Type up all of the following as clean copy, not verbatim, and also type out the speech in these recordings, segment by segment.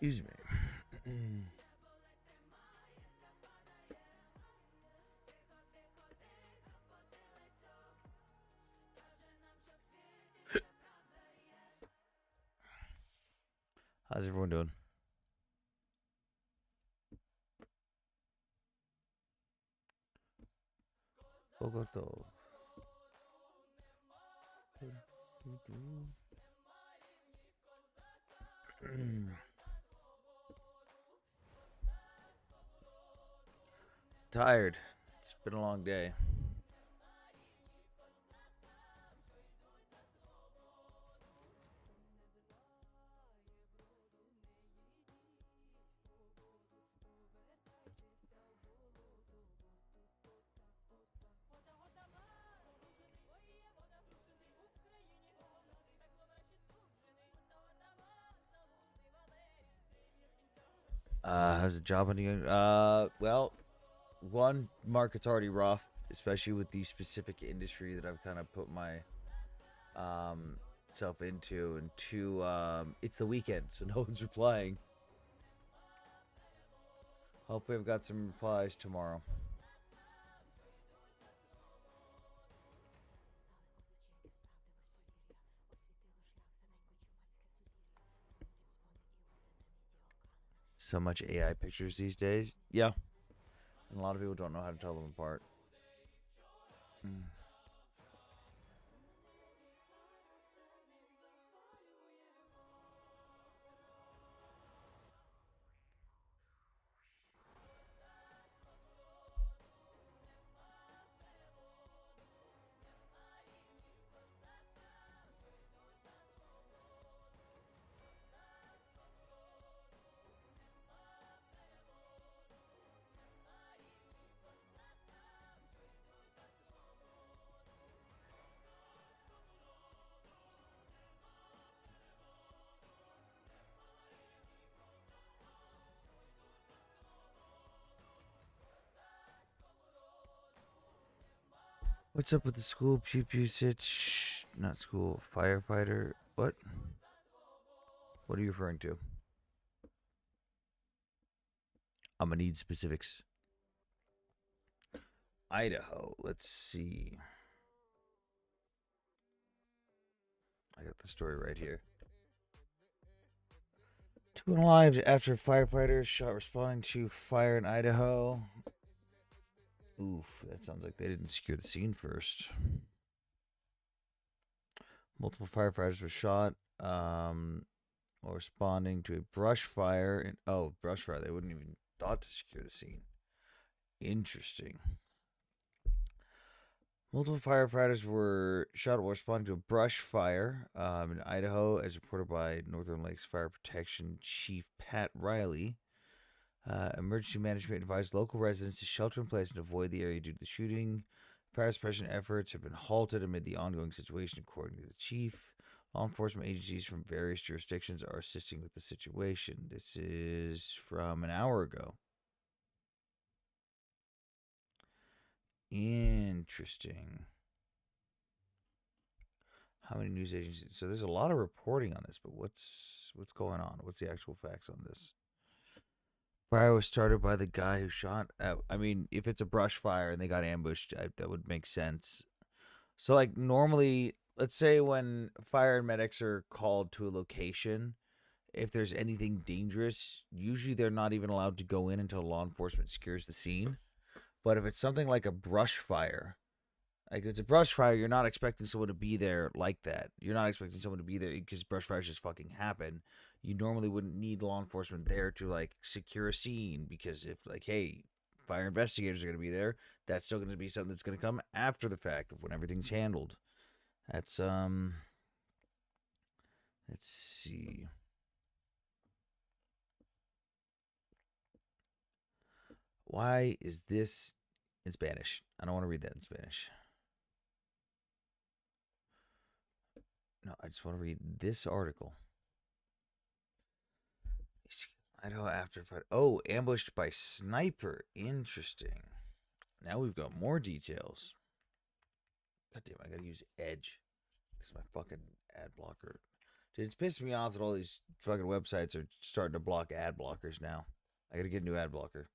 Excuse me. How's everyone doing? Bogota. Tired. It's been a long day. How's the job hunting? Well, one market's already rough, especially with the specific industry that I've kind of put my self into, and two, it's the weekend, so no one's replying. Hopefully, I've got some replies tomorrow. So much AI pictures these days. Yeah, and a lot of people don't know how to tell them apart. Mm. What's up with the school pew pew sitch? Not school, firefighter. What? What are you referring to? I'm gonna need specifics. Idaho. Let's see. I got the story right here. Two lives after firefighters shot responding to fire in Idaho. Oof, that sounds like they didn't secure the scene first. Multiple firefighters were shot while responding to a brush fire. Brush fire. They wouldn't even thought to secure the scene. Interesting. Multiple firefighters were shot while responding to a brush fire in Idaho, as reported by Northern Lakes Fire Protection Chief Pat Riley. Emergency management advised local residents to shelter in place and avoid the area due to the shooting. Fire suppression efforts have been halted amid the ongoing situation, according to the chief. Law enforcement agencies from various jurisdictions are assisting with the situation. This is from an hour ago. Interesting. How many news agencies? So there's a lot of reporting on this, but what's going on? What's the actual facts on this? Fire was started by the guy who shot. I mean, if it's a brush fire and they got ambushed, that would make sense. So, like, normally, let's say when fire and medics are called to a location, if there's anything dangerous, usually they're not even allowed to go in until law enforcement secures the scene. But if it's something like a brush fire, like if it's a brush fire, you're not expecting someone to be there like that. You're not expecting someone to be there because brush fires just fucking happen. You normally wouldn't need law enforcement there to like secure a scene, because if like, hey, fire investigators are going to be there, that's still going to be something that's going to come after the fact of when everything's handled. That's let's see. Why is this in Spanish? I don't want to read that in Spanish. No, I just want to read this article. Idaho after fight. Oh, ambushed by sniper. Interesting. Now we've got more details. God damn, I gotta use Edge because my fucking ad blocker. Dude, it's pissing me off that all these fucking websites are starting to block ad blockers now. I gotta get a new ad blocker.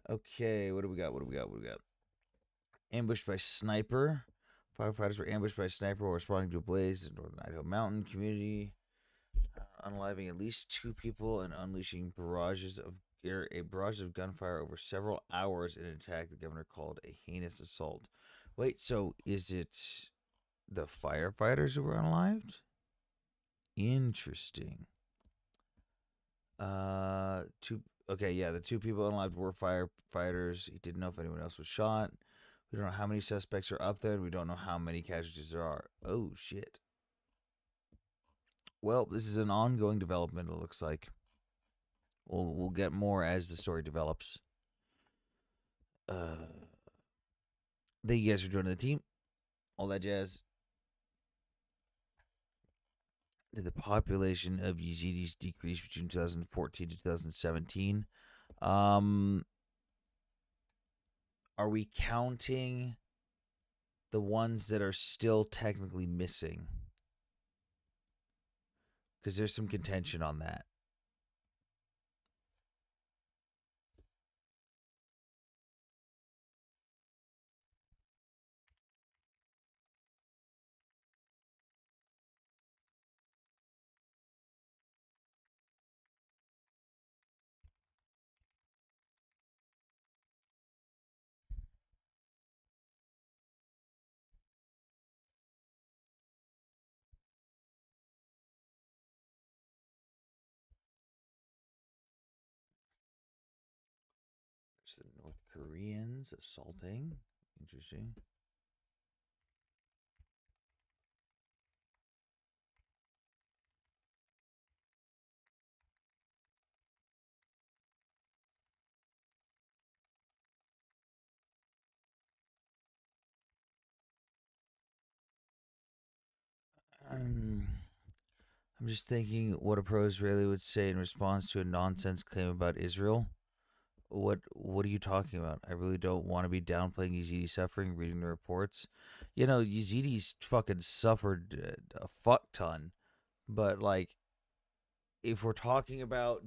Okay, what do we got? What do we got? What do we got? Ambushed by sniper. Firefighters were ambushed by a sniper while responding to a blaze in northern Idaho mountain community, unaliving at least 2 people and unleashing a barrage of gunfire over several hours in an attack the governor called a heinous assault. Wait, so is it the firefighters who were unalived? Interesting. Two. Okay, yeah, the 2 people unalived were firefighters. He didn't know if anyone else was shot. We don't know how many suspects are up there, and we don't know how many casualties there are. Oh shit. Well, this is an ongoing development. It looks like we'll get more as the story develops. Thank you guys for joining the team. All that jazz. Did the population of Yazidis decrease between 2014 to 2017? Are we counting the ones that are still technically missing? Because there's some contention on that. There's the North Koreans assaulting. Interesting. Um, I'm just thinking what a pro-Israeli would say in response to a nonsense claim about Israel. What are you talking about? I really don't want to be downplaying Yazidi suffering. Reading the reports, Yazidis fucking suffered a fuck ton. But like, if we're talking about,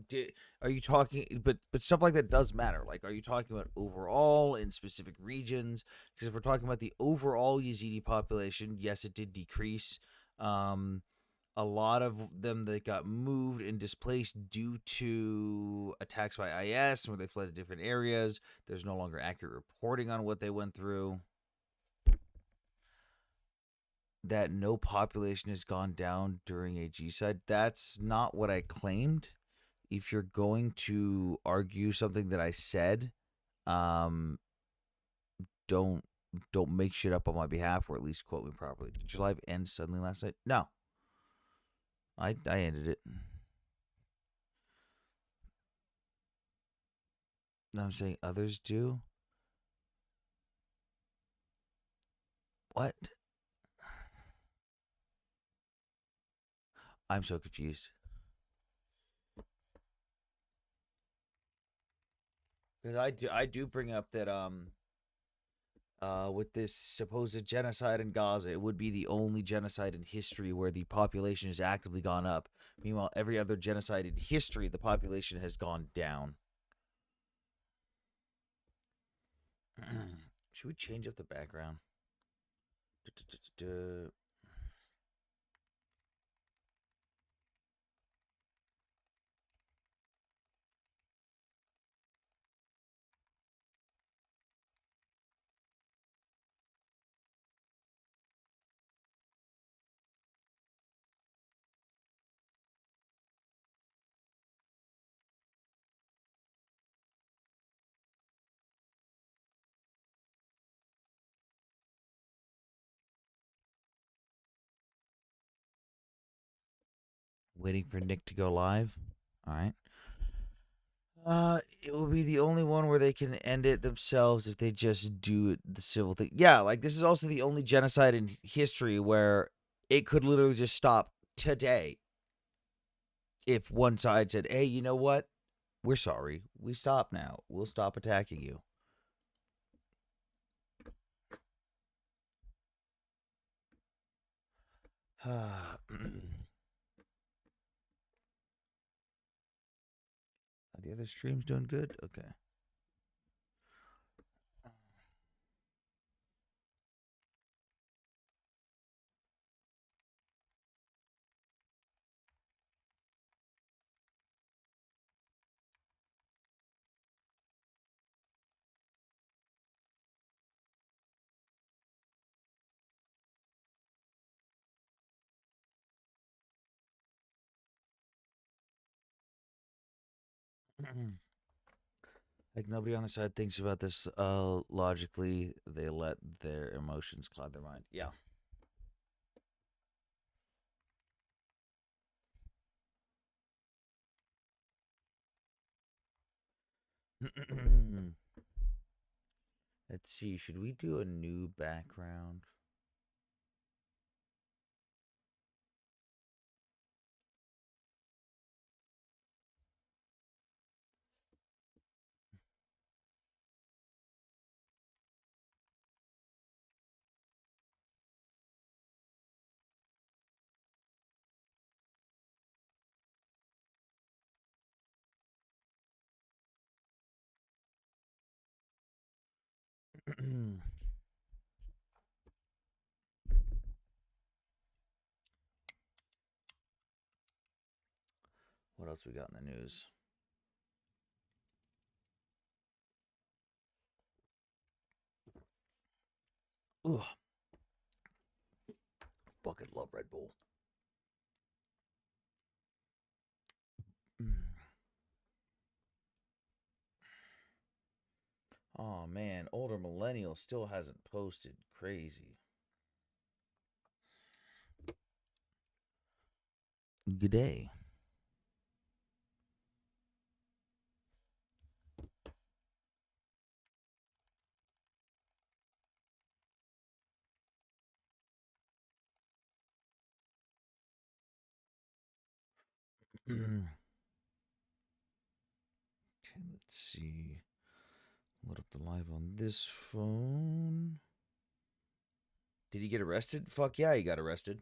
are you talking? But stuff like that does matter. Like, are you talking about overall in specific regions? Because if we're talking about the overall Yazidi population, yes, it did decrease. Um, a lot of them that got moved and displaced due to attacks by IS, where they fled to different areas. There's no longer accurate reporting on what they went through. That no population has gone down during a G-side. That's not what I claimed. If you're going to argue something that I said, um, don't make shit up on my behalf, or at least quote me properly. Did your live end suddenly last night? No, I ended it. I'm saying others do. What? I'm so confused. Because I do bring up that with this supposed genocide in Gaza, it would be the only genocide in history where the population has actively gone up. Meanwhile, every other genocide in history, the population has gone down. Should we change up the background? Waiting for Nick to go live. All right. It will be the only one where they can end it themselves if they just do the civil thing. Yeah, like this is also the only genocide in history where it could literally just stop today if one side said, "Hey, you know what? We're sorry. We stop now. We'll stop attacking you." The other stream's doing good? Okay. Like nobody on the side thinks about this logically. They let their emotions cloud their mind. Yeah. Let's see. Should we do a new background? What else we got in the news? Ugh, fucking love Red Bull. Oh man, older millennial still hasn't posted. Crazy. Good day. Okay, let's see. Load up the live on this phone. Did he get arrested? Fuck yeah, he got arrested.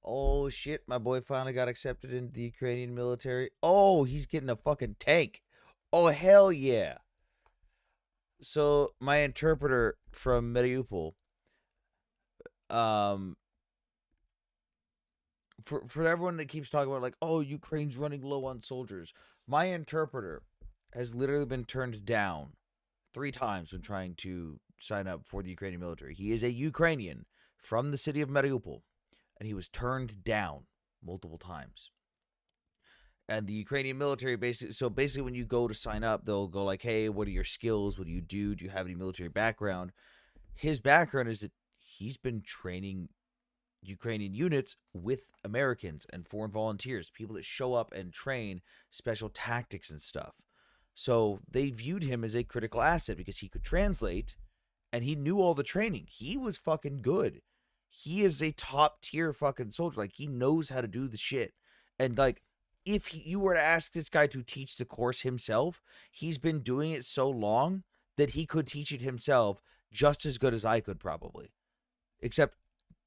Oh shit, my boy finally got accepted into the Ukrainian military. Oh, he's getting a fucking tank. Oh hell yeah. So my interpreter from Mariupol, um, for everyone that keeps talking about like, oh, Ukraine's running low on soldiers, my interpreter has literally been turned down 3 times when trying to sign up for the Ukrainian military. He is a Ukrainian from the city of Mariupol, and he was turned down multiple times. And the Ukrainian military basically when you go to sign up, they'll go like, "Hey, what are your skills? What do you do? Do you have any military background?" His background is that he's been training Ukrainian units with Americans and foreign volunteers, people that show up and train special tactics and stuff. So they viewed him as a critical asset because he could translate and he knew all the training. He was fucking good. He is a top tier fucking soldier. Like he knows how to do the shit. And like if you were to ask this guy to teach the course himself, he's been doing it so long that he could teach it himself just as good as I could probably. Except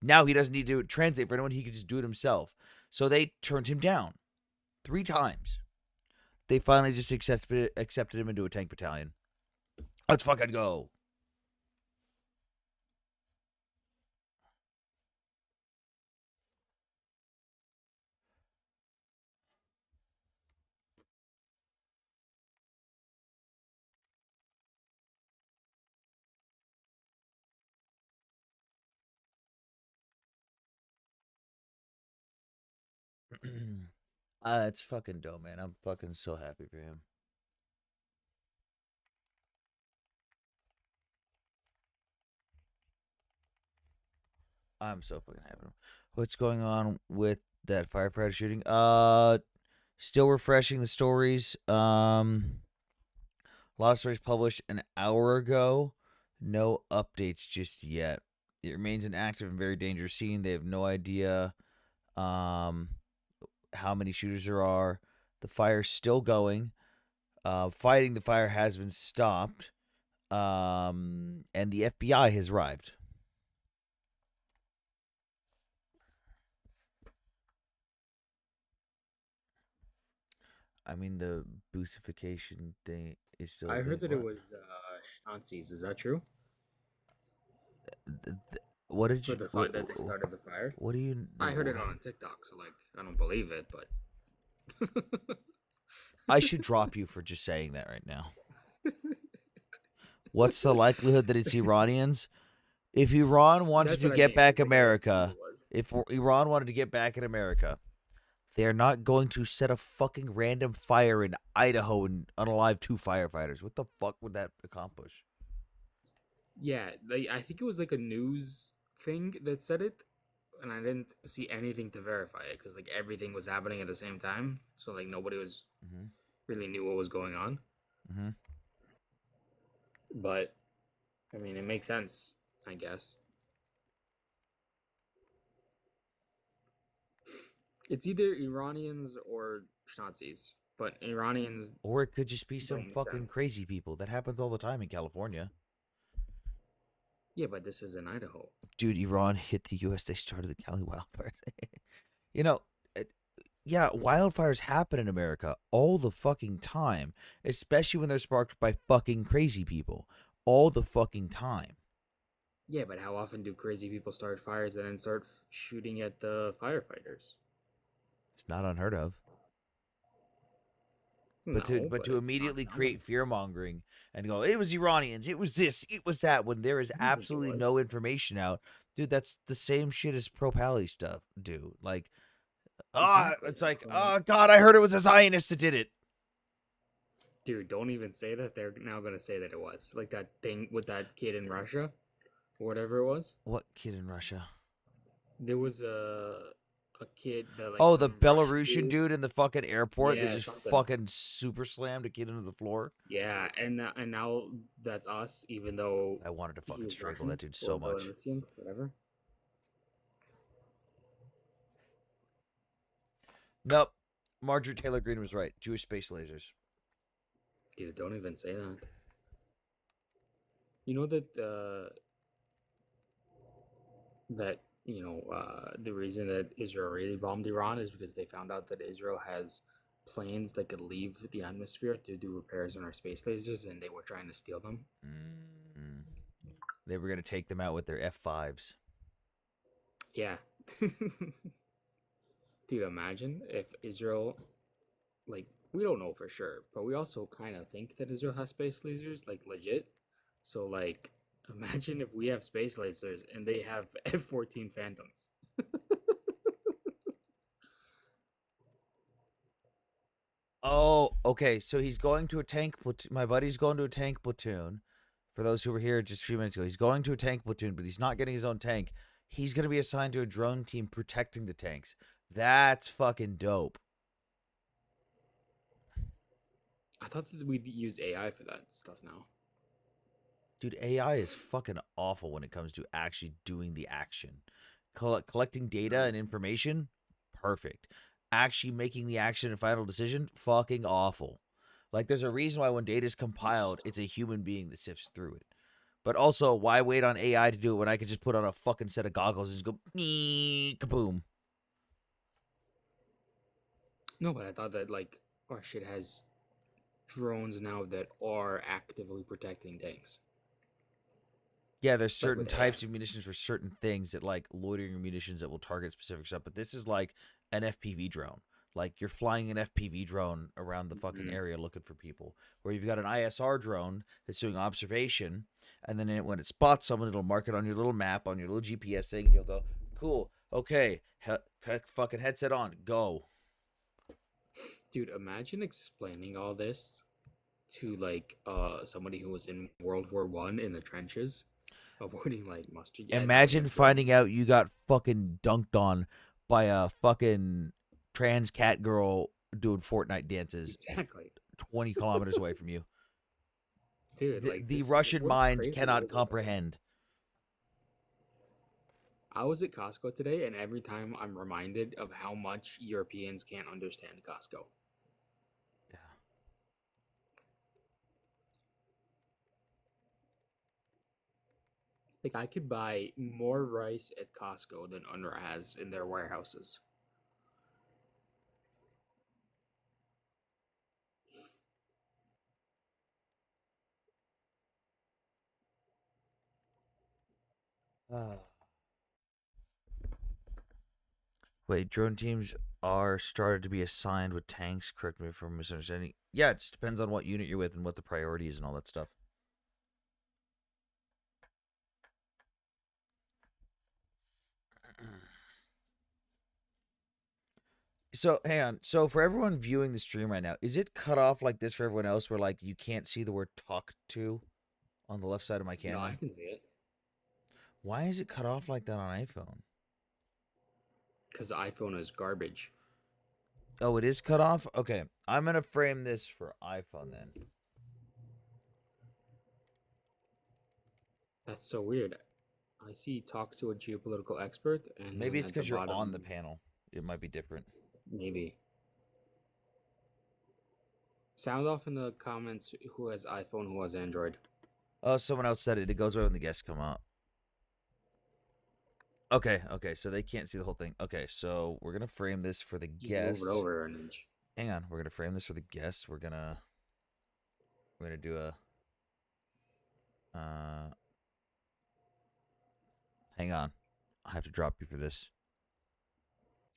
now he doesn't need to translate for anyone. He could just do it himself. So they turned him down 3 times. They finally just accepted him into a tank battalion. Let's fucking go. That's fucking dope, man. I'm fucking so happy for him. I'm so fucking happy. What's going on with That firefighter shooting. Still refreshing the stories. A lot of stories published an hour ago. No updates just yet. It remains an active and very dangerous scene. They have no idea um, how many shooters there are. The fire's still going. Fighting the fire has been stopped. And the FBI has arrived. I mean, the boosification thing is still a I thing. heard that it What? was Nazis. Is that true? What did For you? the fight that they started the fire. What do you? I heard it on TikTok, so like I don't believe it, but I should drop you for just saying that right now. What's the likelihood that it's Iranians? If Iran wanted that's to what I get mean. back It's like it seems it America, was. if Iran wanted to get back at America, they are not going to set a fucking random fire in Idaho and unalive two firefighters. What the fuck would that accomplish? Yeah, like I think it was like a news thing that said it, and I didn't see anything to verify it because like everything was happening at the same time, so like nobody was Mm-hmm. really knew what was going on. Mm-hmm. But I mean, it makes sense, I guess. It's either Iranians or Nazis, but Iranians Or it could just be some don't make fucking sense. crazy people. That happens all the time in California. Yeah, but this is in Idaho. Dude, Iran hit the U.S. They started the Cali wildfires. you know, it, yeah, wildfires happen in America all the fucking time, especially when they're sparked by fucking crazy people. All the fucking time. Yeah, but how often do crazy people start fires and then start shooting at the firefighters? It's not unheard of. But to No, but but to it's not immediately common. create fear mongering and go, it was Iranians, it was this, it was that, when there is I don't think it absolutely was. no information out, dude, that's the same shit as pro pally stuff, dude. Like, Exactly. it's That's like, what I'm. oh god, I heard it was a Zionist that did it. Dude, don't even say that. They're now gonna say that it was like that thing with that kid in Russia, or whatever it was. What kid in Russia? There was a kid that like Oh, the some Russian Belarusian dude. dude in the fucking airport that Yeah, just something. fucking super slammed a kid into the floor. Yeah, and now that's us, even though I wanted to he fucking was strangle Russian that dude so or much. Belarusian, whatever. Nope. Marjorie Taylor Greene was right. Jewish space lasers. Dude, don't even say that. You know that the reason that Israel really bombed Iran is because they found out that Israel has planes that could leave the atmosphere to do repairs on our space lasers, and they were trying to steal them. Mm. They were gonna take them out with their F5s. Yeah. Dude, imagine if Israel, like, we don't know for sure, but we also kind of think that Israel has space lasers, like, legit. So, like, imagine if we have space lasers and they have F-14 Phantoms. Oh, okay. So he's going to a tank platoon. My buddy's going to a tank platoon. For those who were here just a few minutes ago, he's going to a tank platoon, but he's not getting his own tank. He's going to be assigned to a drone team protecting the tanks. That's fucking dope. I thought that we'd use AI for that stuff now. Dude, AI is fucking awful when it comes to actually doing the action. Collecting data No. and information, perfect. Actually making the action and final decision, fucking awful. Like, there's a reason why when data is compiled, it's a human being that sifts through it. But also, why wait on AI to do it when I could just put on a fucking set of goggles and just go, kaboom? No, but I thought that, like, our shit has drones now that are actively protecting tanks, Yeah, there's like certain with AI. types of munitions for certain things that, like, loitering munitions that will target specific stuff. But this is like an FPV drone. Like, you're flying an FPV drone around the fucking Mm-hmm. area looking for people. Where you've got an ISR drone that's doing observation, and then when it spots someone, it'll mark it on your little map, on your little GPS thing, and you'll go, cool, okay, fucking headset on, go. Dude, imagine explaining all this to like somebody who was in World War I in the trenches, avoiding like mustard. Yeah, now we Imagine have finding drones. out you got fucking dunked on by a fucking trans cat girl doing Fortnite dances Exactly, 20 kilometers away from you. dude. Like The this, Russian we're mind crazy cannot global, man. comprehend. I was at Costco today, and every time I'm reminded of how much Europeans can't understand Costco. Yeah. Like I could buy more rice at Costco than UNRWA has in their warehouses. Wait, drone teams are started to be assigned with tanks. Correct me if I'm misunderstanding. Yeah, it just depends on what unit you're with and what the priority is and all that stuff. So, hang on. So, for everyone viewing the stream right now, is it cut off like this for everyone else where, like, you can't see the word talk to on the left side of my No, I camera? can see it Why is it cut off like that on iPhone? because iPhone is garbage. Oh, it is cut off? Okay. I'm going to frame this for iPhone then. That's so weird. I see talk to a geopolitical expert, and Maybe then it's at the because you're on the bottom, panel. It might be different. maybe. Sound off in the comments who has iPhone, who has Android. Oh, someone else said it. It goes away when the guests come up. Okay, okay, so they can't see the whole thing. Okay, so we're gonna frame this for the Just move it guests. over an inch. Hang on, we're gonna frame this for the guests. We're gonna do a uh hang on. I have to drop you for this.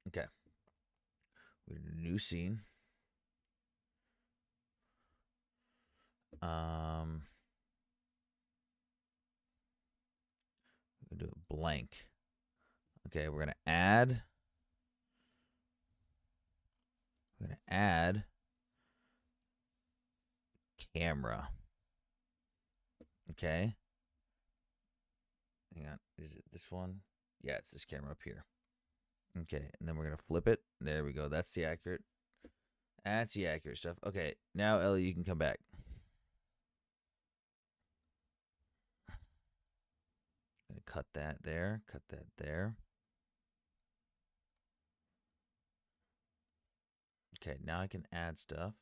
Okay. We're gonna do a new scene. Um we're gonna do a blank. Okay, we're gonna add camera. Okay. Hang on. Is it this one? Yeah, it's this camera up here. Okay, and then we're gonna flip it. There we go. That's the accurate. That's the accurate stuff. Okay, now Ellie, you can come back. Gonna cut that there. Cut that there. Okay, now I can add stuff.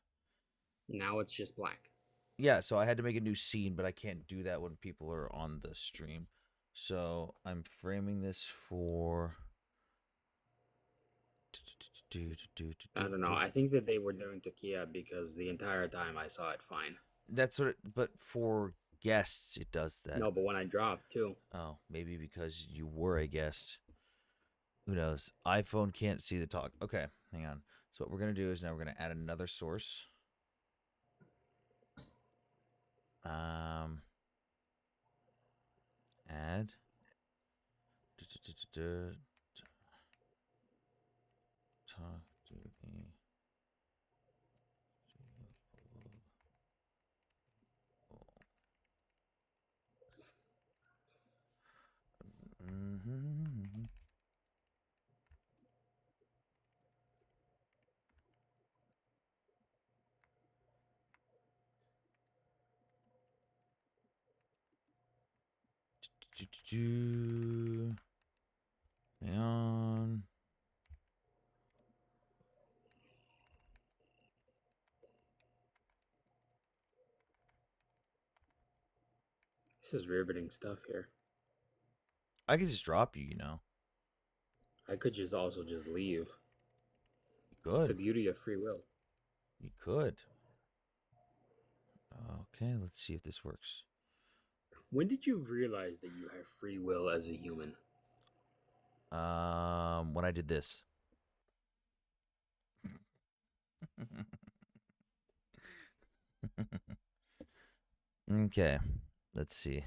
Now it's just black. Yeah, so I had to make a new scene, but I can't do that when people are on the stream. So I'm framing this for. I don't know. I think that they were doing Takia because the entire time I saw it fine. That's what. But for guests, it does that. No, but when I dropped too. Oh, maybe because you were a guest. Who knows? iPhone can't see the talk. Okay, hang on. So what we're gonna do is now we're gonna add another source. Add. Talk to me. Mm-hmm. Hang on. This is riveting stuff here. I could just drop you, you know. I could just also just leave. You It's the could. beauty of free will. You could. Okay, let's see if this works. When did you realize that you have free will as a human? When I did this. Okay, let's see.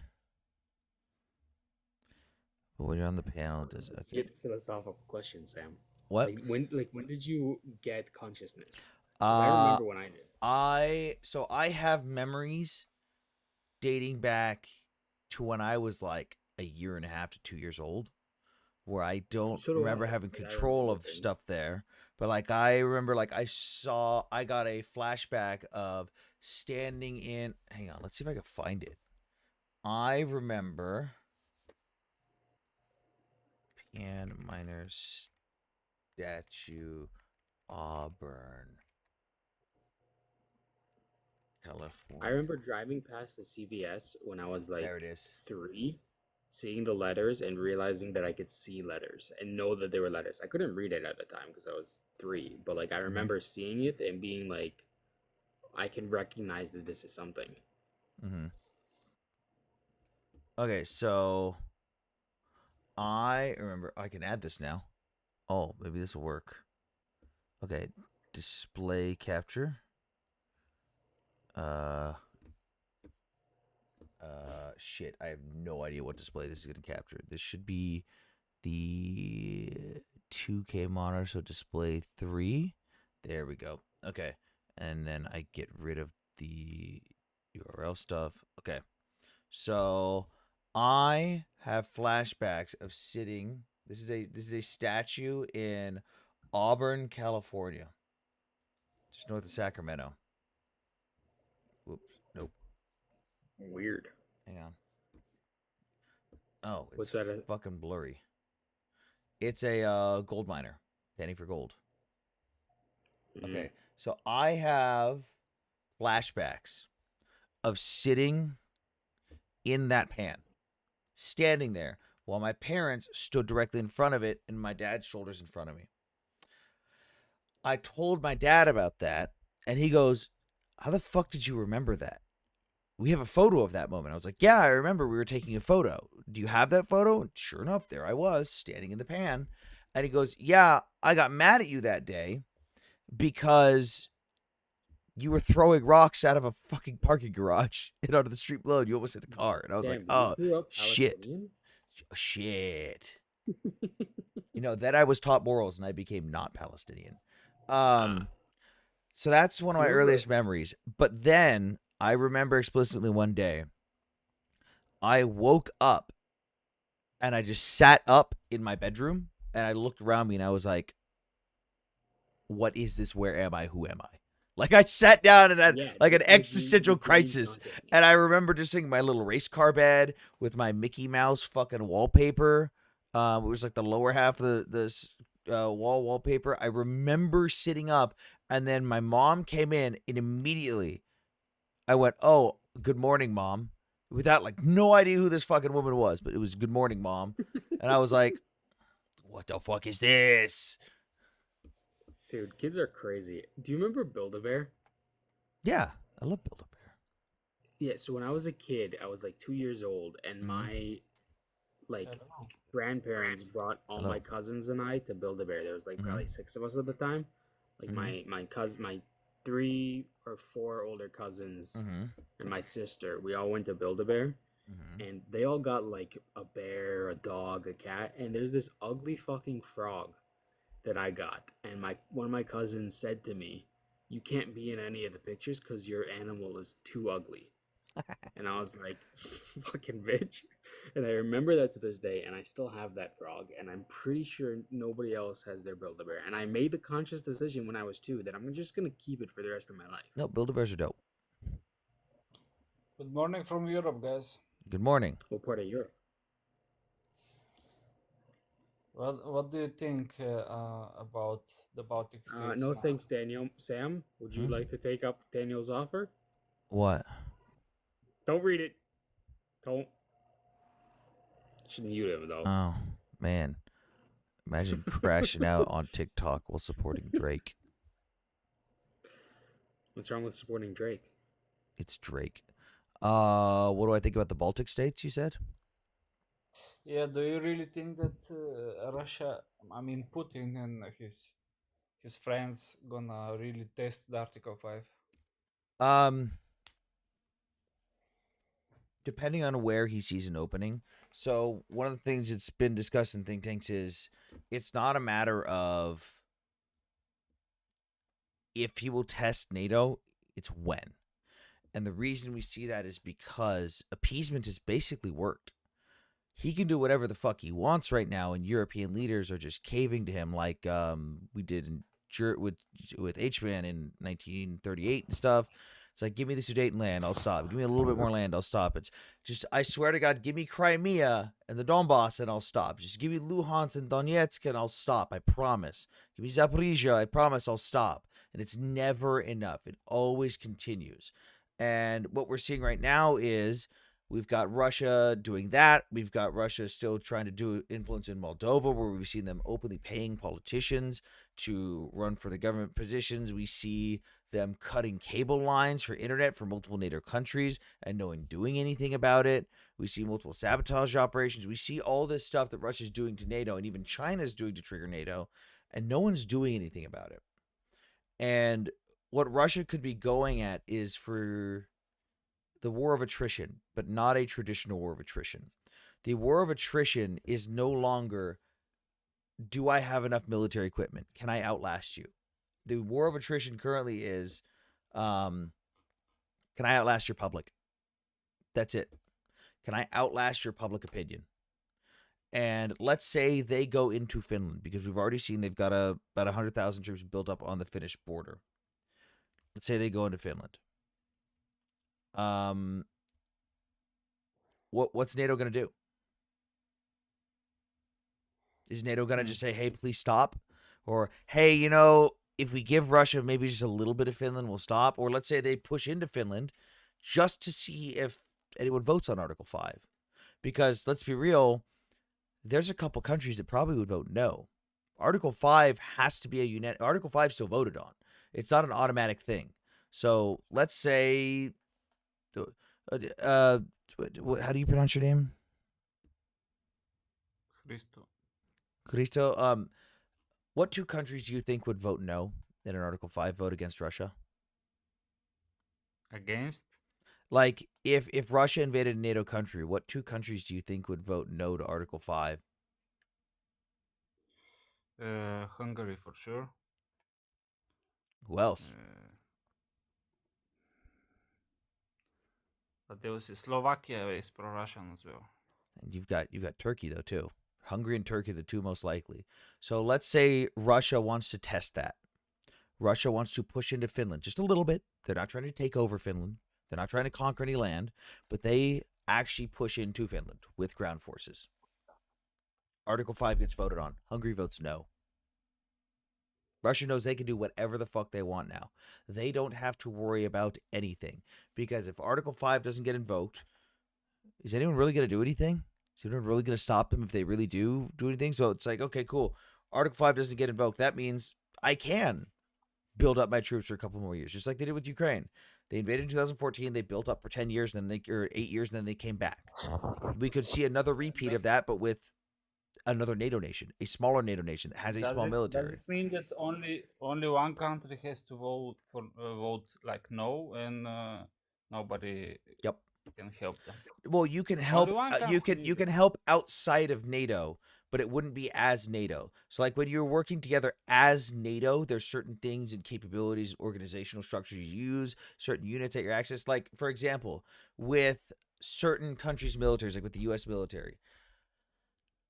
But when you're on the panel, it does okay. Get philosophical question, Sam. What? Like when did you get consciousness? Because I Uh, remember when I did. I have memories dating back to when I was like a year and a half to 2 years old. where I don't So do remember I. having Like I control remember of things. stuff there. But like I remember like I got a flashback of standing in, hang on, let's see if I can find it. I remember Pan Miner statue, Auburn, I California. remember driving past the CVS when I was There it like is. 3, seeing the letters and realizing that I could see letters and know that they were letters. I couldn't read it at the time because I was 3, but like I Mm-hmm. remember seeing it and being like, I can recognize that this is something. Mm-hmm. Okay, so I remember I can add this now. Oh, maybe this will work. Okay, display capture. Uh, shit. I have no idea what display this is gonna capture. This should be the 2K monitor, so display 3. There we go. Okay, and then I get rid of the URL stuff. Okay, so I have flashbacks of sitting. This is a statue in Auburn, California, just north of Sacramento. Whoops. Nope. Weird. Hang on. Oh, What's it's that? fucking blurry. It's a gold miner, panning for gold. Mm, Okay, so I have flashbacks of sitting in that pan, standing there while my parents stood directly in front of it and my dad's shoulders in front of me. I told my dad about that, and he goes, "How the fuck did you remember that? We have a photo of that moment." I was like, "Yeah, I remember we were taking a photo. Do you have that photo?" And sure enough, there I was standing in the pan. And he goes, "Yeah, I got mad at you that day because you were throwing rocks out of a fucking parking garage and onto the street below, and you almost hit a car." And I was like, damn, you "Oh, grew up shit. Palestinian? Shit." Then I was taught morals and I became not Palestinian. Ah, Um, so that's one of do my you remember? earliest memories. But then I remember explicitly one day I woke up and I just sat up in my bedroom and I looked around me and I was like, "What is this? Where am I? Who am I?" Like I sat down and had Yeah, like an like you existential gained crisis. consciousness. And I remember just seeing my little race car bed with my Mickey Mouse fucking wallpaper. It was like the lower half of the wall wallpaper. I remember sitting up, and then my mom came in, and immediately I went, "Oh, good morning, mom," without like no idea who this fucking woman was, but it was "Good morning, mom," and I was like, "What the fuck is this?" Dude, kids are crazy. Do you remember Build-A-Bear? Yeah, I love Build a Bear. Yeah, so when I was a kid, I was like 2 years old, and Mm-hmm. my like Hello. grandparents brought all my Hello. cousins and I to Build a Bear. There was like Mm-hmm. probably 6 of us at the time. Like Mm-hmm. my 3 or 4 older cousins Mm-hmm. and my sister. We all went to Build a Bear, Mm-hmm. and they all got like a bear, a dog, a cat, and there's this ugly fucking frog that I got. And my one of my cousins said to me, "You can't be in any of the pictures because your animal is too ugly." And I was like, fucking bitch. And I remember that to this day, and I still have that frog, and I'm pretty sure nobody else has their Build a Bear. And I made the conscious decision when I was 2 that I'm just gonna keep it for the rest of my life. No, Build a Bears are dope. Good morning from Europe, guys. Good morning. What part of Europe? What do you think about the Baltic states No now? thanks, Daniel. Sam, would you Hmm? like to take up Daniel's offer? What? Don't read it. Don't. Should mute him though. Oh, man. Imagine crashing out on TikTok while supporting Drake. What's wrong with supporting Drake? It's Drake. What do I think about the Baltic states, you said? Yeah, do you really think that Russia, I mean Putin and his friends gonna really test the Article 5? Um, Depending on where he sees an opening. So one of the things that's been discussed in think tanks is it's not a matter of if he will test NATO, it's when. And the reason we see that is because appeasement has basically worked. he can do whatever the fuck he wants right now, and European leaders are just caving to him, like we did with H-Man in 1938 and stuff. It's like, give me the Sudeten land, I'll stop. Give me a little bit more land, I'll stop. It's just, I swear to God, give me Crimea and the Donbass, and I'll stop. Just give me Luhansk and Donetsk, and I'll stop. I promise. Give me Zaporizhia, I promise I'll stop. And it's never enough. It always continues. And what we're seeing right now is we've got Russia doing that. We've got Russia still trying to do influence in Moldova, where we've seen them openly paying politicians to run for the government positions. We see them cutting cable lines for internet for multiple NATO countries and no one doing anything about it. We see multiple sabotage operations. We see all this stuff that Russia's doing to NATO and even China's doing to trigger NATO, and no one's doing anything about it. And what Russia could be going at is for the war of attrition, but not a traditional war of attrition. The war of attrition is no longer, do I have enough military equipment? Can I outlast you? The war of attrition currently is, can I outlast your public? That's it. Can I outlast your public opinion? And let's say they go into Finland, because we've already seen they've got about 100,000 troops built up on the Finnish border. Let's say they go into Finland. What's NATO going to do? Is NATO going to just say, hey, please stop? Or, hey, if we give Russia maybe just a little bit of Finland, we'll stop? Or let's say they push into Finland just to see if anyone votes on Article 5. Because let's be real, there's a couple countries that probably would vote no. Article 5 has to be a unit. Article 5 still voted on. It's not an automatic thing. So let's say, how do you pronounce your name? Christo. What two countries do you think would vote no in an Article 5 vote against Russia? Against? Like, if Russia invaded a NATO country, what two countries do you think would vote no to Article 5? Hungary for sure. Who else? But there was Slovakia is pro-Russian as well. And you've got Turkey though too. Hungary and Turkey, the two most likely. So let's say Russia wants to test that. Russia wants to push into Finland just a little bit. They're not trying to take over Finland. They're not trying to conquer any land, but they actually push into Finland with ground forces. Article 5 gets voted on. Hungary votes no. Russia knows they can do whatever the fuck they want now. They don't have to worry about anything. Because if Article 5 doesn't get invoked, is anyone really going to do anything? Is anyone really going to stop them if they really do anything? So it's like, okay, cool. Article 5 doesn't get invoked. That means I can build up my troops for a couple more years, just like they did with Ukraine. They invaded in 2014. They built up for 10 years, and then or 8 years, and then they came back. We could see another repeat of that, but with another NATO nation, a smaller NATO nation that has a small military. Does it mean that only one country has to vote like no, and nobody can help them? Well, you can help. You can help outside of NATO, but it wouldn't be as NATO. So, like when you're working together as NATO, there's certain things and capabilities, organizational structures you use, certain units that you access. Like, for example, with certain countries' militaries, like with the U.S. military,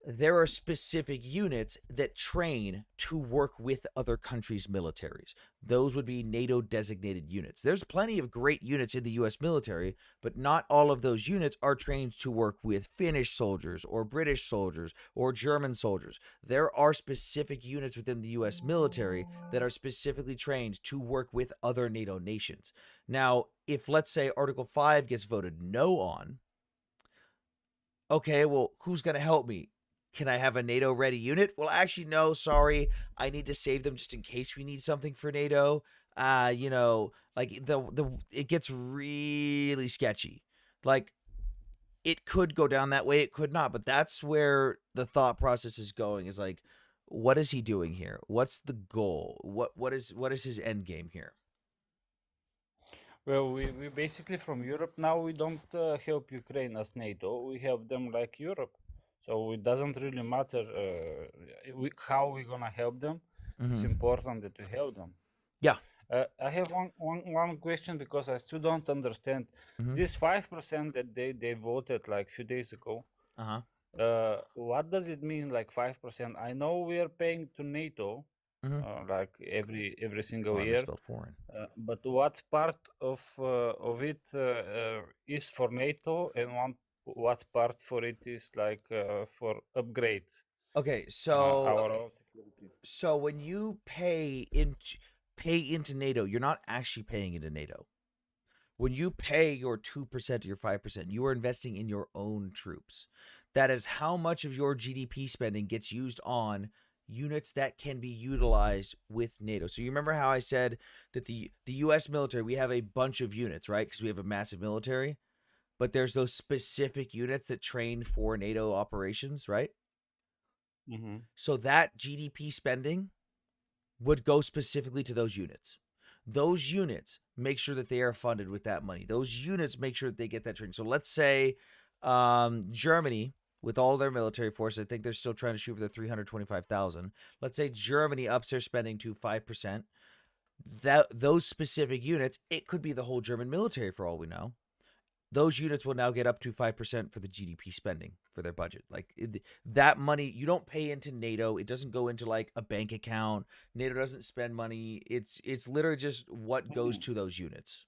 there are specific units that train to work with other countries' militaries. Those would be NATO designated units. There's plenty of great units in the US military, but not all of those units are trained to work with Finnish soldiers or British soldiers or German soldiers. There are specific units within the US military that are specifically trained to work with other NATO nations. Now, if let's say Article 5 gets voted no on, okay, well, who's going to help me? Can I have a NATO ready unit? Well, actually, no, sorry. I need to save them just in case we need something for NATO. Like it gets really sketchy. Like it could go down that way, it could not, but that's where the thought process is going, is like, what is he doing here? What's the goal? What is his end game here? Well, we basically from Europe now, we don't help Ukraine as NATO. We help them like Europe. So it doesn't really matter how we're gonna help them. Mm-hmm. It's important that we help them. Yeah. I have one question, because I still don't understand. Mm-hmm. This 5% that they voted like a few days ago. Uh-huh. What does it mean, like 5%? I know we are paying to NATO, Mm-hmm. like every single Oh, I year. misspelled foreign. But what part of it is for NATO, and what part for it is like for upgrade Okay, so our own security? when you pay into NATO, you're not actually paying into NATO. When you pay your 2% or your 5%, you are investing in your own troops. That is how much of your GDP spending gets used on units that can be utilized with NATO. So you remember how I said that the US military, we have a bunch of units, right? Because we have a massive military, but there's those specific units that train for NATO operations, right? Mm-hmm. So that GDP spending would go specifically to those units. Those units make sure that they are funded with that money. Those units make sure that they get that training. So let's say Germany, with all their military force, I think they're still trying to shoot for the 325,000. Let's say Germany ups their spending to 5%. That those specific units, it could be the whole German military for all we know. Those units will now get up to 5% for the GDP spending for their budget. Like that money, you don't pay into NATO. It doesn't go into like a bank account. NATO doesn't spend money. It's literally just what goes to those units.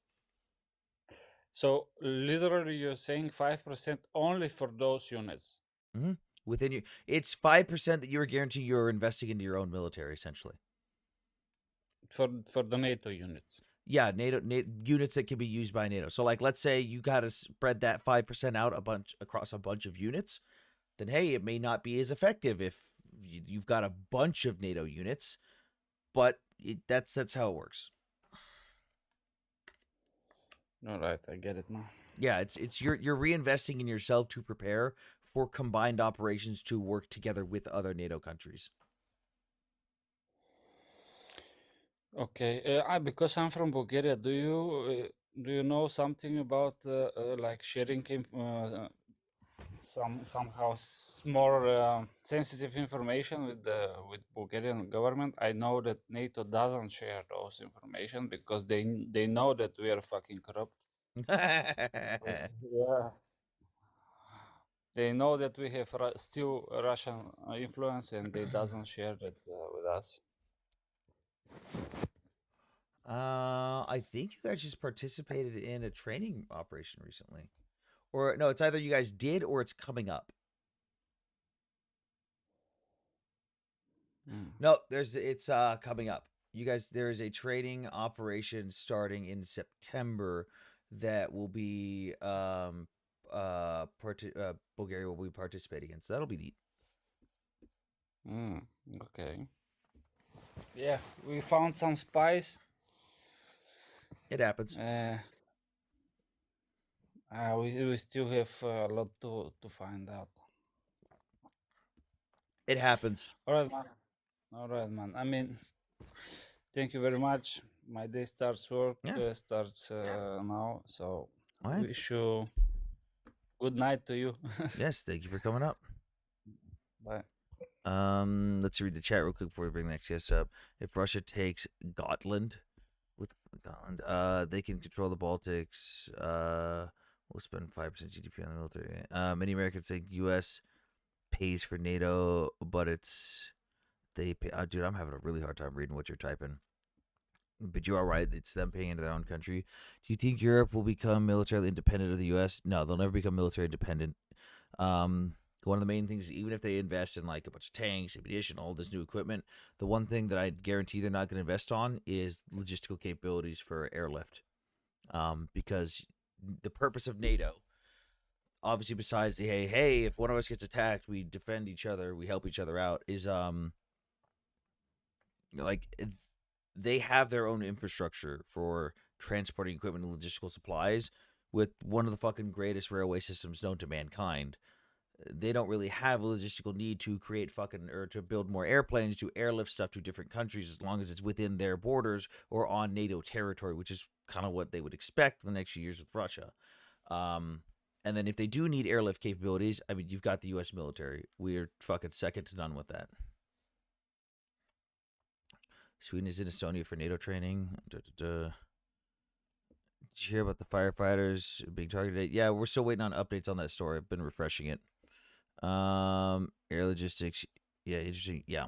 So literally, you're saying 5% only for those units. Mm-hmm. Within your, it's 5% that you're guaranteed you're investing into your own military, essentially. For the NATO units. Yeah, NATO units that can be used by NATO. So, like, let's say you got to spread that 5% out across a bunch of units. Then, hey, it may not be as effective if you've got a bunch of NATO units, but that's how it works. All right, I get it now. Yeah, it's you're reinvesting in yourself to prepare for combined operations to work together with other NATO countries. Okay, because I'm from Bulgaria, do you know something about like sharing somehow more sensitive information with the with Bulgarian government? I know that NATO doesn't share those information because they know that we are fucking corrupt. Yeah, they know that we have still Russian influence, and they doesn't share that with us. I think you guys just participated in a training operation recently. Or no, it's either you guys did or it's coming up. Mm. No, it's coming up. You guys, there is a training operation starting in September that will be Bulgaria will be participating in. So that'll be neat. Mm, okay. Yeah, we found some spies. It happens. We still have a lot to find out. It happens. All right, man. All right, man. I mean, thank you very much. My day starts work Yeah. starts now, so All right. wish you good night to you. Yes, thank you for coming up. Bye. Let's read the chat real quick before we bring the next guest up. If Russia takes Gotland, with Gotland, they can control the Baltics. We'll spend 5% GDP on the military. Many Americans think U.S. pays for NATO, but they pay. Dude, I'm having a really hard time reading what you're typing. But you are right; it's them paying into their own country. Do you think Europe will become militarily independent of the U.S.? No, they'll never become military independent. One of the main things, even if they invest in like a bunch of tanks, ammunition, all this new equipment, the one thing that I guarantee they're not going to invest on is logistical capabilities for airlift. Because the purpose of NATO, obviously, besides the hey, if one of us gets attacked, we defend each other, we help each other out, is like they have their own infrastructure for transporting equipment and logistical supplies with one of the fucking greatest railway systems known to mankind. They don't really have a logistical need to create fucking or to build more airplanes to airlift stuff to different countries as long as it's within their borders or on NATO territory, which is kind of what they would expect in the next few years with Russia. And then if they do need airlift capabilities, I mean, you've got the U.S. military. We're fucking second to none with that. Sweden is in Estonia for NATO training. Did you hear about the firefighters being targeted? Yeah, we're still waiting on updates on that story. I've been refreshing it. Air logistics. Yeah, interesting. Yeah.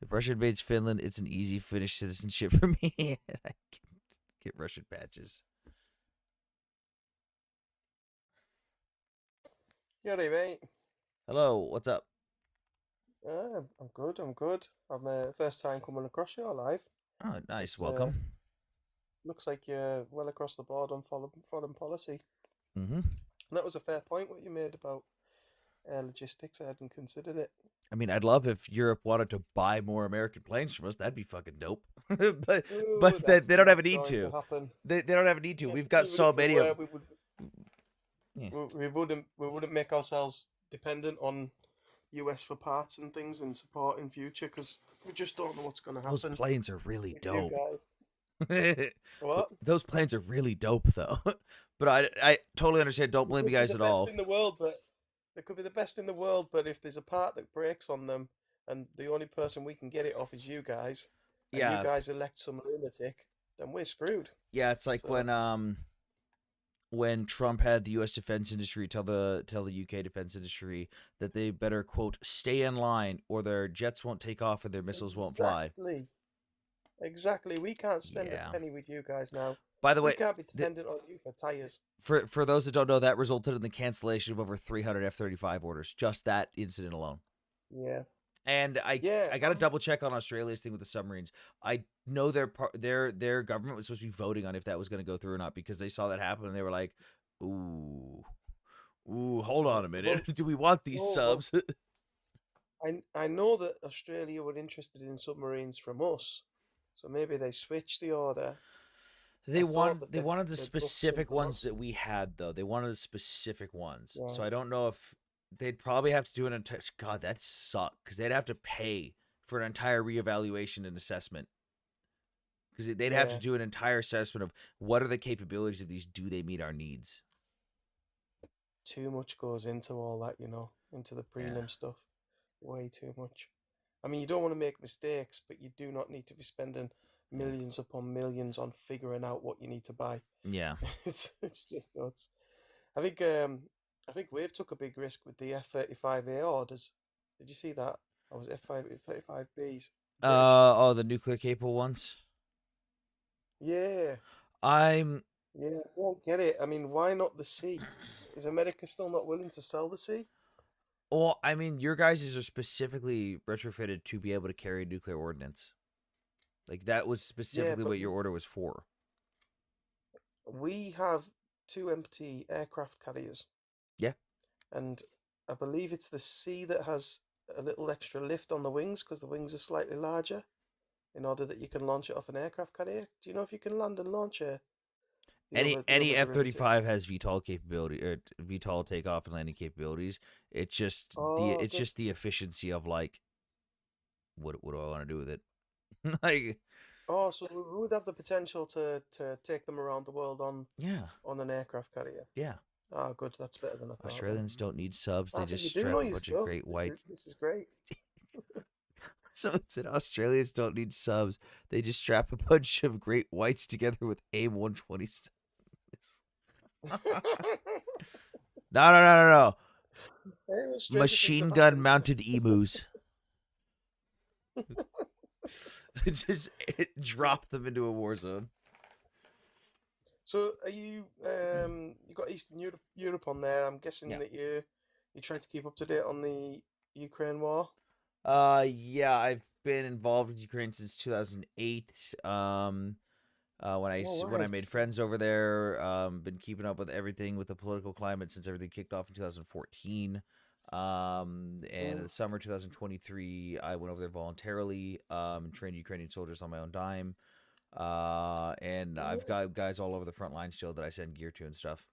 If Russia invades Finland, it's an easy Finnish citizenship for me. I can get Russian patches. G'day, mate. Hello, what's up? I'm good. I'm good. I'm first time coming across your live. Oh, nice. It's Welcome. looks like you're well across the board on foreign policy. Mm-hmm. And that was a fair point what you made about logistics. I hadn't considered it. I mean, I'd love if Europe wanted to buy more American planes from us. That'd be fucking dope. but Ooh, they that's don't have a not need going to to. happen. They don't have a need to. Yeah, We've got even so if we many of were, them. Yeah. we wouldn't make ourselves dependent on US for parts and things and support in future because we just don't know what's going to Those happen planes are really with you dope. guys. What? Those planes are really dope, though. But I totally understand. Don't They blame you could be guys the at best all. in the world, but they could be the best in the world, but if there's a part that breaks on them, and the only person we can get it off is you guys, and you Yeah, guys elect some lunatic, then we're screwed. yeah. It's like So when Trump had the U.S. defense industry tell the UK defense industry that they better quote stay in line or their jets won't take off or their missiles won't fly. exactly. We can't spend Yeah. a penny with you guys now. By the We way, can't be dependent on you for tires. for those that don't know, that resulted in the cancellation of over 300 F-35 orders. Just that incident alone. Yeah, And I yeah. got to double check on Australia's thing with the submarines. I know their government was supposed to be voting on if that was going to go through or not because they saw that happen and they were like, "Ooh, hold on a minute. Well, Do we want these no, well, subs?" I know that Australia were interested in submarines from us, so maybe they switched the order. I thought that They wanted the they'd booked some specific from ones us. that we had though. They wanted the specific ones. So Right. I don't know if they'd probably have to do an entire. God, that suck because they'd have to pay for an entire reevaluation and assessment because they'd have to Yeah. do an entire assessment of what are the capabilities of these. Do they meet our needs? Too much goes into all that, into the Yeah. prelim stuff. Way too much. I mean, you don't want to make mistakes, but you do not need to be spending millions upon millions on figuring out what you need to buy. Yeah. It's just nuts. I think Wave took a big risk with the F-35A orders. Did you see that? I was F-35Bs. British. Oh, the nuclear capable ones. Yeah, I'm. yeah. I don't get it. I mean, why not the sea? Is America still not willing to sell the sea? Well, I mean, your guys are specifically retrofitted to be able to carry nuclear ordnance. Like that was Yeah, specifically but what your order was for. we have two empty aircraft carriers, Yeah. and I believe it's the sea that has a little extra lift on the wings because the wings are slightly larger, in order that you can launch it off an aircraft carrier. Do you know if you can land and launch the Any other F derivative? 35 has VTOL capability or VTOL takeoff and landing capabilities. Oh, It's good. just the efficiency of like what do I want to do with it? Like Oh, so we would have the potential to take them around the world yeah, on an aircraft carrier. yeah. Oh, good. That's better than I thought then. Australians don't need subs. They Ah, so just you do strap know a your bunch of stuff. great white. This is great. So it said Australians don't need subs. They just strap a bunch of great whites together with AIM 120. No. Hey, well, stranger things Machine have gun happened. mounted emus. Just drop them into a war zone. So are you got Eastern Europe on there? I'm guessing Yeah. that you try to keep up to date on the Ukraine war. Yeah, I've been involved with Ukraine since 2008. All When I right. made friends over there, been keeping up with everything with the political climate since everything kicked off in 2014. And in Mm. the summer 2023, I went over there voluntarily, and trained Ukrainian soldiers on my own dime. And I've got guys all over the front line still that I send gear to and stuff.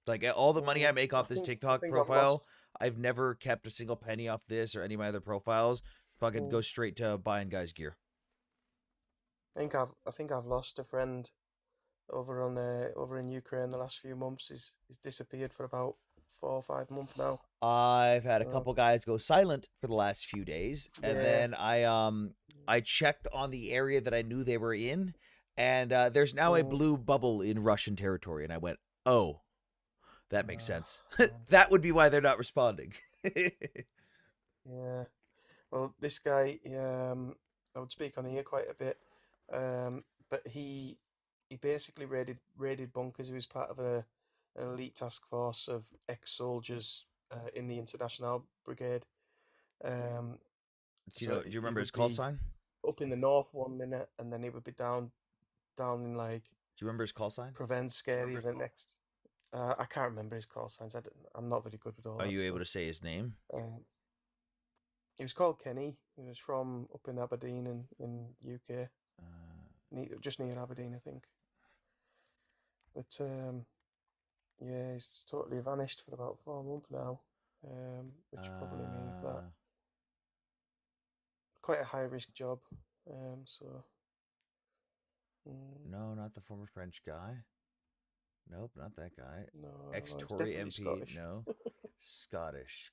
Like all the money I make I off this think TikTok I've profile, lost. I've never kept a single penny off this or any of my other profiles. Fucking Mm, go straight to buying guys gear. I think I've lost a friend over in Ukraine the last few months. He's disappeared for about 4 or 5 months now. I've had a So couple guys go silent for the last few days, and yeah. then I checked on the area that I knew they were in, and there's now a Mm. blue bubble in Russian territory, and I went, oh, That makes sense. man. That would be why they're not responding. Yeah. Well, this guy, I would speak on here quite a bit, but he basically raided bunkers. He was part of an elite task force of ex-soldiers in the International Brigade. Um, Do so do you he remember his would call be sign? up in the north 1 minute, and then he would be down in like Do you remember his call sign? prevent scary the next. I can't remember his call signs. I'm not very good with all Are that you able stuff. to say his name? He was called Kenny. He was from up in Aberdeen in UK, just near Aberdeen, I think. But yeah, he's totally vanished for about 4 months now, which probably means that quite a high risk job. So No, not the former French guy. Nope, not that guy. no, it's Ex-Tory definitely MP. Scottish. No. Scottish.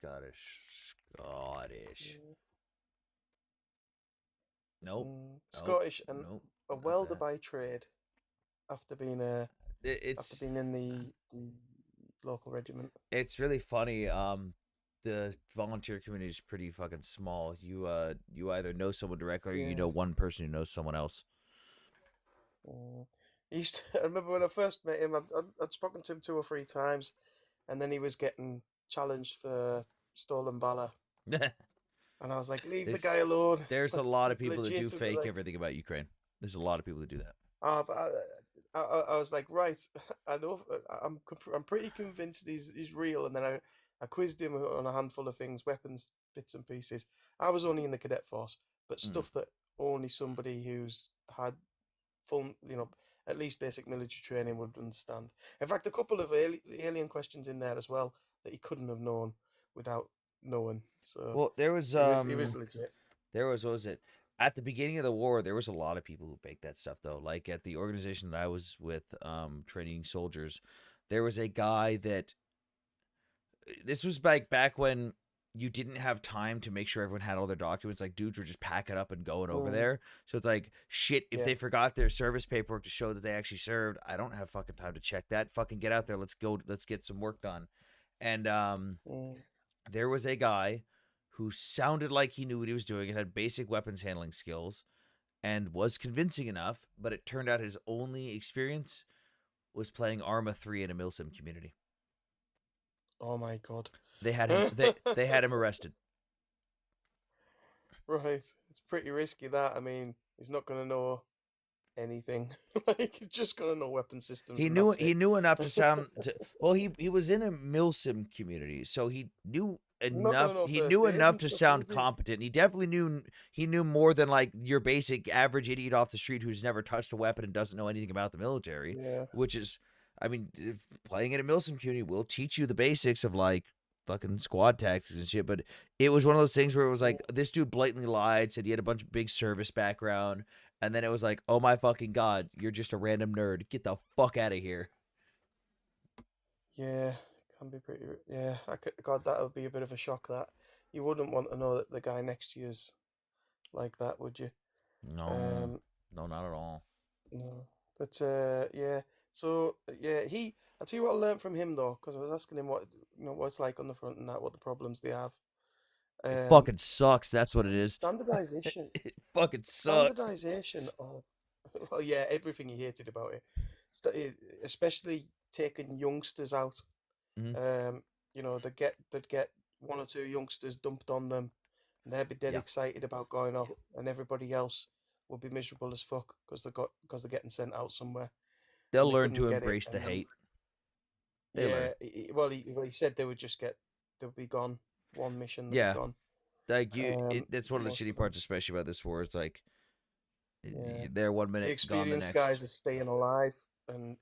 Nope. Nope. Scottish and Nope. a Not welder that. by trade after being It's in the local regiment. it's really funny. The volunteer community is pretty fucking small. You either know someone directly or you Yeah. know one person who knows someone else. I remember when I first met him, I'd spoken to him 2 or 3 times, and then he was getting challenged for stolen valor, and I was like, "Leave the guy alone." There's a Like, lot of he's people that do legit, and they're fake like, everything about Ukraine. There's a lot of people that do that. But I was like, right, I know, I'm pretty convinced he's real, and then I quizzed him on a handful of things, weapons, bits and pieces. I was only in the cadet force, but stuff that only somebody who's had full, at least basic military training would understand. In fact, a couple of alien questions in there as well that he couldn't have known without knowing. So Well, there was he was legit. what was it? At the beginning of the war, there was a lot of people who faked that stuff though. Like at the organization that I was with, training soldiers, there was a guy that this was back when you didn't have time to make sure everyone had all their documents. Like dudes were just packing up and going over there. So it's like shit. If they forgot their service paperwork to show that they actually served, I don't have fucking time to check that. Fucking get out there. Let's go. Let's get some work done. And there was a guy who sounded like he knew what he was doing and had basic weapons handling skills and was convincing enough, but it turned out his only experience was playing Arma 3 in a milsim community. Oh my god. They had him they had him arrested. Right. It's pretty risky that. I mean, he's not going to know anything. Like, he's just going to know weapon systems. He and knew that's it. enough to sound well, he was in a milsim community, so he knew Not gonna enough know he first knew aid enough and to stuff, sound is he? competent. He definitely knew more than like your basic average idiot off the street who's never touched a weapon and doesn't know anything about the military. Yeah. Which is, I mean, playing in a milsim community will teach you the basics of like fucking squad tactics and shit. But it was one of those things where it was like this dude blatantly lied, said he had a bunch of big service background, and then it was like, oh my fucking god, you're just a random nerd. Get the fuck out of here. Yeah. Can be pretty. Yeah. God, that would be a bit of a shock. That you wouldn't want to know that the guy next to you is like that, would you? No, no, not at all. No. But yeah. So yeah, I'll tell you what I learned from him though, because I was asking him what what it's like on the front and that, what the problems they have. It fucking sucks. That's what it is. Standardization. It fucking sucks. Standardization of, well, yeah, everything he hated about it, especially taking youngsters out. Mhm. They'd get 1 or 2 youngsters dumped on them, and they'd be dead Yeah. excited about going out, and everybody else would be miserable as fuck because they're getting sent out somewhere. They'll and they learn to couldn't get it, embrace the and then- hate. They learn. he said they would just they'd be gone. One mission, they'd Yeah. be gone. Like that's one of the most shitty of them. parts, especially about this war. It's like Yeah. they're 1 The minute, gone the experienced next. guys are staying alive, and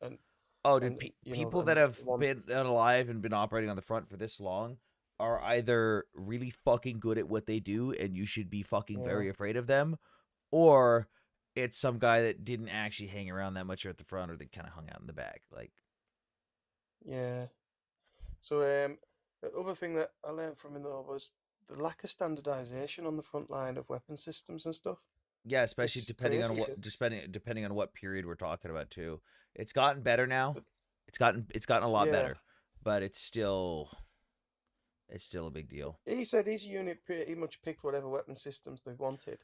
Oh, dude, and, people and that have want- been alive and been operating on the front for this long are either really fucking good at what they do, and you should be fucking very afraid of them, or it's some guy that didn't actually hang around that much at the front, or they kind of hung out in the back. Like, Yeah. So the other thing that I learned from him though was the lack of standardization on the front line of weapon systems and stuff. yeah, especially It's depending on crazy. what depending on what period we're talking about too. It's gotten better now. It's gotten a lot Yeah. better. but it's still a big deal. He said his unit pretty much picked whatever weapon systems they wanted,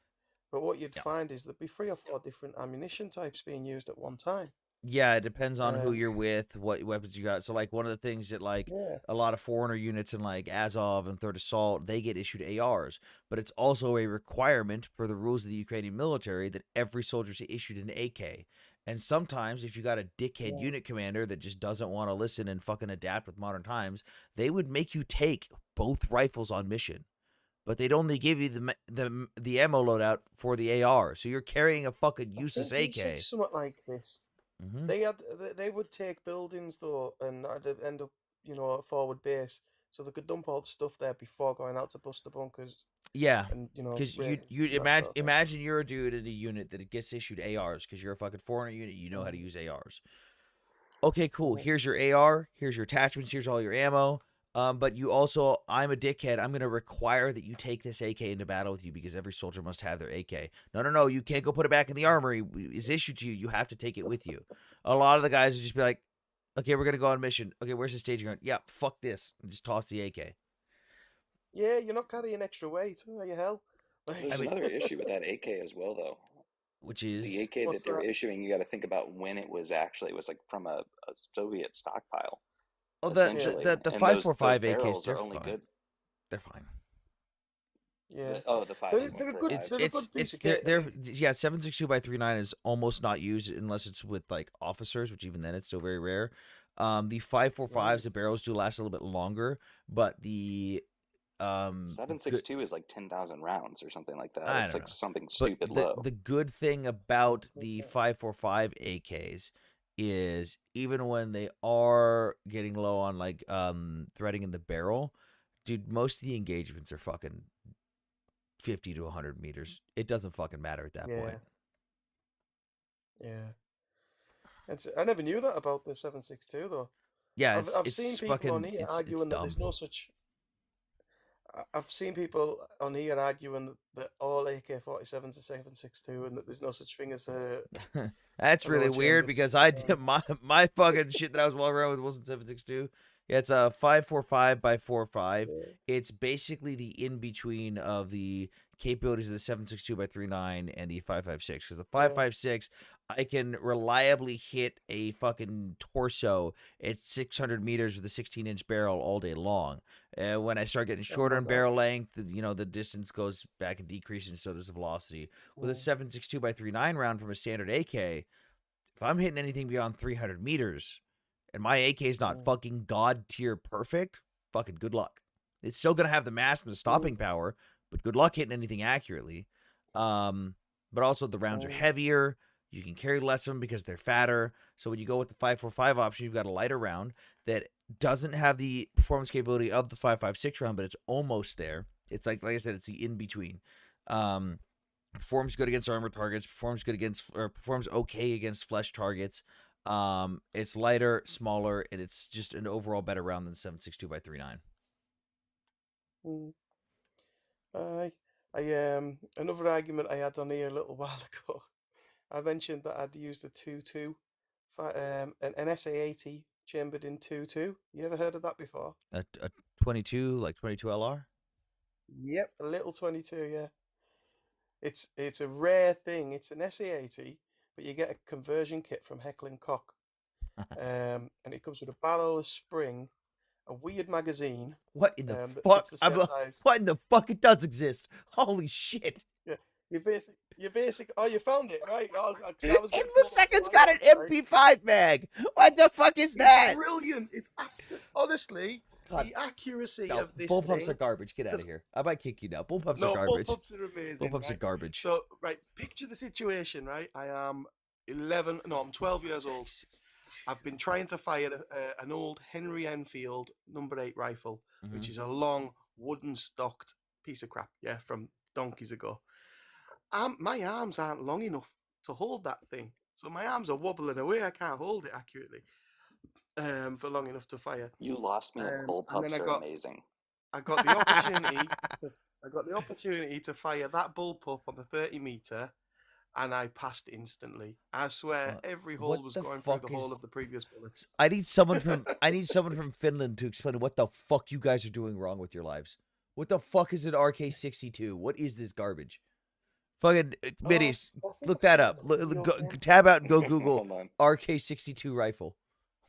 but what you'd Yeah. find is there'd be 3 or 4 different ammunition types being used at one time. Yeah, it depends on who Um, you're with, what weapons you got. So like one of the things that like yeah, a lot of foreigner units in like Azov and Third Assault, they get issued ARs, but it's also a requirement for the rules of the Ukrainian military that every soldier's issued an AK. And sometimes if you got a dickhead yeah. unit commander that just doesn't want to listen and fucking adapt with modern times, they would make you take both rifles on mission. But they'd only give you the ammo loadout for the AR. So you're carrying a fucking I useless think he said AK. something like this. Mm-hmm. They would take buildings though, and that'd end up, a forward base, so they could dump all the stuff there before going out to bust the bunkers Yeah, and because raid you and that sort of thing. imagine you're a dude in a unit that gets issued ARs because you're a fucking foreigner unit. You know how to use ARs. Okay, cool. Mhm. Here's your AR. Here's your attachments. Here's all your ammo. But you also, I'm a dickhead. I'm gonna require that you take this AK into battle with you because every soldier must have their AK. No. You can't go put it back in the armory. It's issued to you. You have to take it with you. A lot of the guys would just be like, okay, we're gonna go on mission. Okay, where's the staging ground? Yeah, fuck this. And just toss the AK. Yeah, you're not carrying extra weight. Are you hell? There's I mean, another issue with that AK as well, though. which The is AK What's that they're that? issuing, you got to think about when it was like from a Soviet stockpile, oh essentially. the And those 545 AKs. barrels They're are only fine. good. They're fine. Yeah, The they're a good. 5.45. They're a good piece It's of kit. they're yeah 7.62 by 3.9 is almost not used unless it's with like officers, which even then it's still very rare. The 5.45s, the barrels do last a little bit longer, but the 7.62 is like 10,000 rounds or something like that. I It's don't like know. something But stupid low. the good thing about the 5.45 AKs is even when they are getting low on like threading in the barrel, dude, most of the engagements are fucking 50 to 100 meters. It doesn't fucking matter at that point. Yeah. I never knew that about the 7.62 though. Yeah, I've it's seen people on fucking here it's arguing that dumb. there's no such. I've seen people on here arguing that all AK-47s are 7.62 and that there's no such thing as a. That's I really know, Jim, weird it's- because I did my fucking shit that I was walking around with wasn't 7.62. Yeah, it's a 5.45 by 4.5. It's basically the in between of the capabilities of the 7.62 by 3.9 and the 5.56. Because the 5.56, I can reliably hit a fucking torso at 600 meters with a 16-inch barrel all day long. When I start getting shorter in barrel length, the distance goes back and decreases, and so does the velocity. With a 7.62 by 3.9 round from a standard AK, if I'm hitting anything beyond 300 meters and my AK is not fucking god tier perfect, fucking good luck. It's still gonna have the mass and the stopping power, but good luck hitting anything accurately. But also the rounds are heavier. You can carry less of them because they're fatter. So when you go with the 5.45 option, you've got a lighter round that doesn't have the performance capability of the 5.56 round, but it's almost there. It's like I said, it's the in between. Performs good against armor targets. Performs okay against flesh targets. It's lighter, smaller, and it's just an overall better round than 7.62 by 3.9. Another argument I had on here a little while ago. I mentioned that I'd used a 2.2, an SA-80 chambered in 2.2. You ever heard of that before? A 22, like 22 LR? Yep, a little 22, yeah. It's a rare thing. It's an SA-80, but you get a conversion kit from Heckler & Koch. And it comes with a barrel, a spring, a weird magazine. What in the that fuck? fits the set size. What in the fuck? It does exist. Holy shit. Yeah, you basic. Oh, you found it, right? It looks like it's got an MP5 mag. What the fuck is that? It's brilliant. It's absolutely, honestly, God. the accuracy No, of this bullpups thing. are garbage. Get out of here. I might kick you now. Bullpups No, are garbage. bullpups are amazing. Bullpups are right? garbage. So, right, picture the situation, right? I am I'm 12 years old. I've been trying to fire an old Henry Enfield number 8 rifle, which is a long wooden stocked piece of crap, yeah, from donkeys ago. My arms aren't long enough to hold that thing, so my arms are wobbling away. I can't hold it accurately for long enough to fire. You lost me at bullpups are amazing. I got the opportunity. I got the opportunity to fire that bullpup on the 30 meter, and I passed instantly. I swear, every hole what was the going through the fuck hole is? of the previous bullets. I need someone from Finland to explain what the fuck you guys are doing wrong with your lives. What the fuck is an RK-62? What is this garbage? Fucking Oh, middies, I think look I've that seen it up. in a video game. Tab out and go Google Hold on. RK-62 rifle.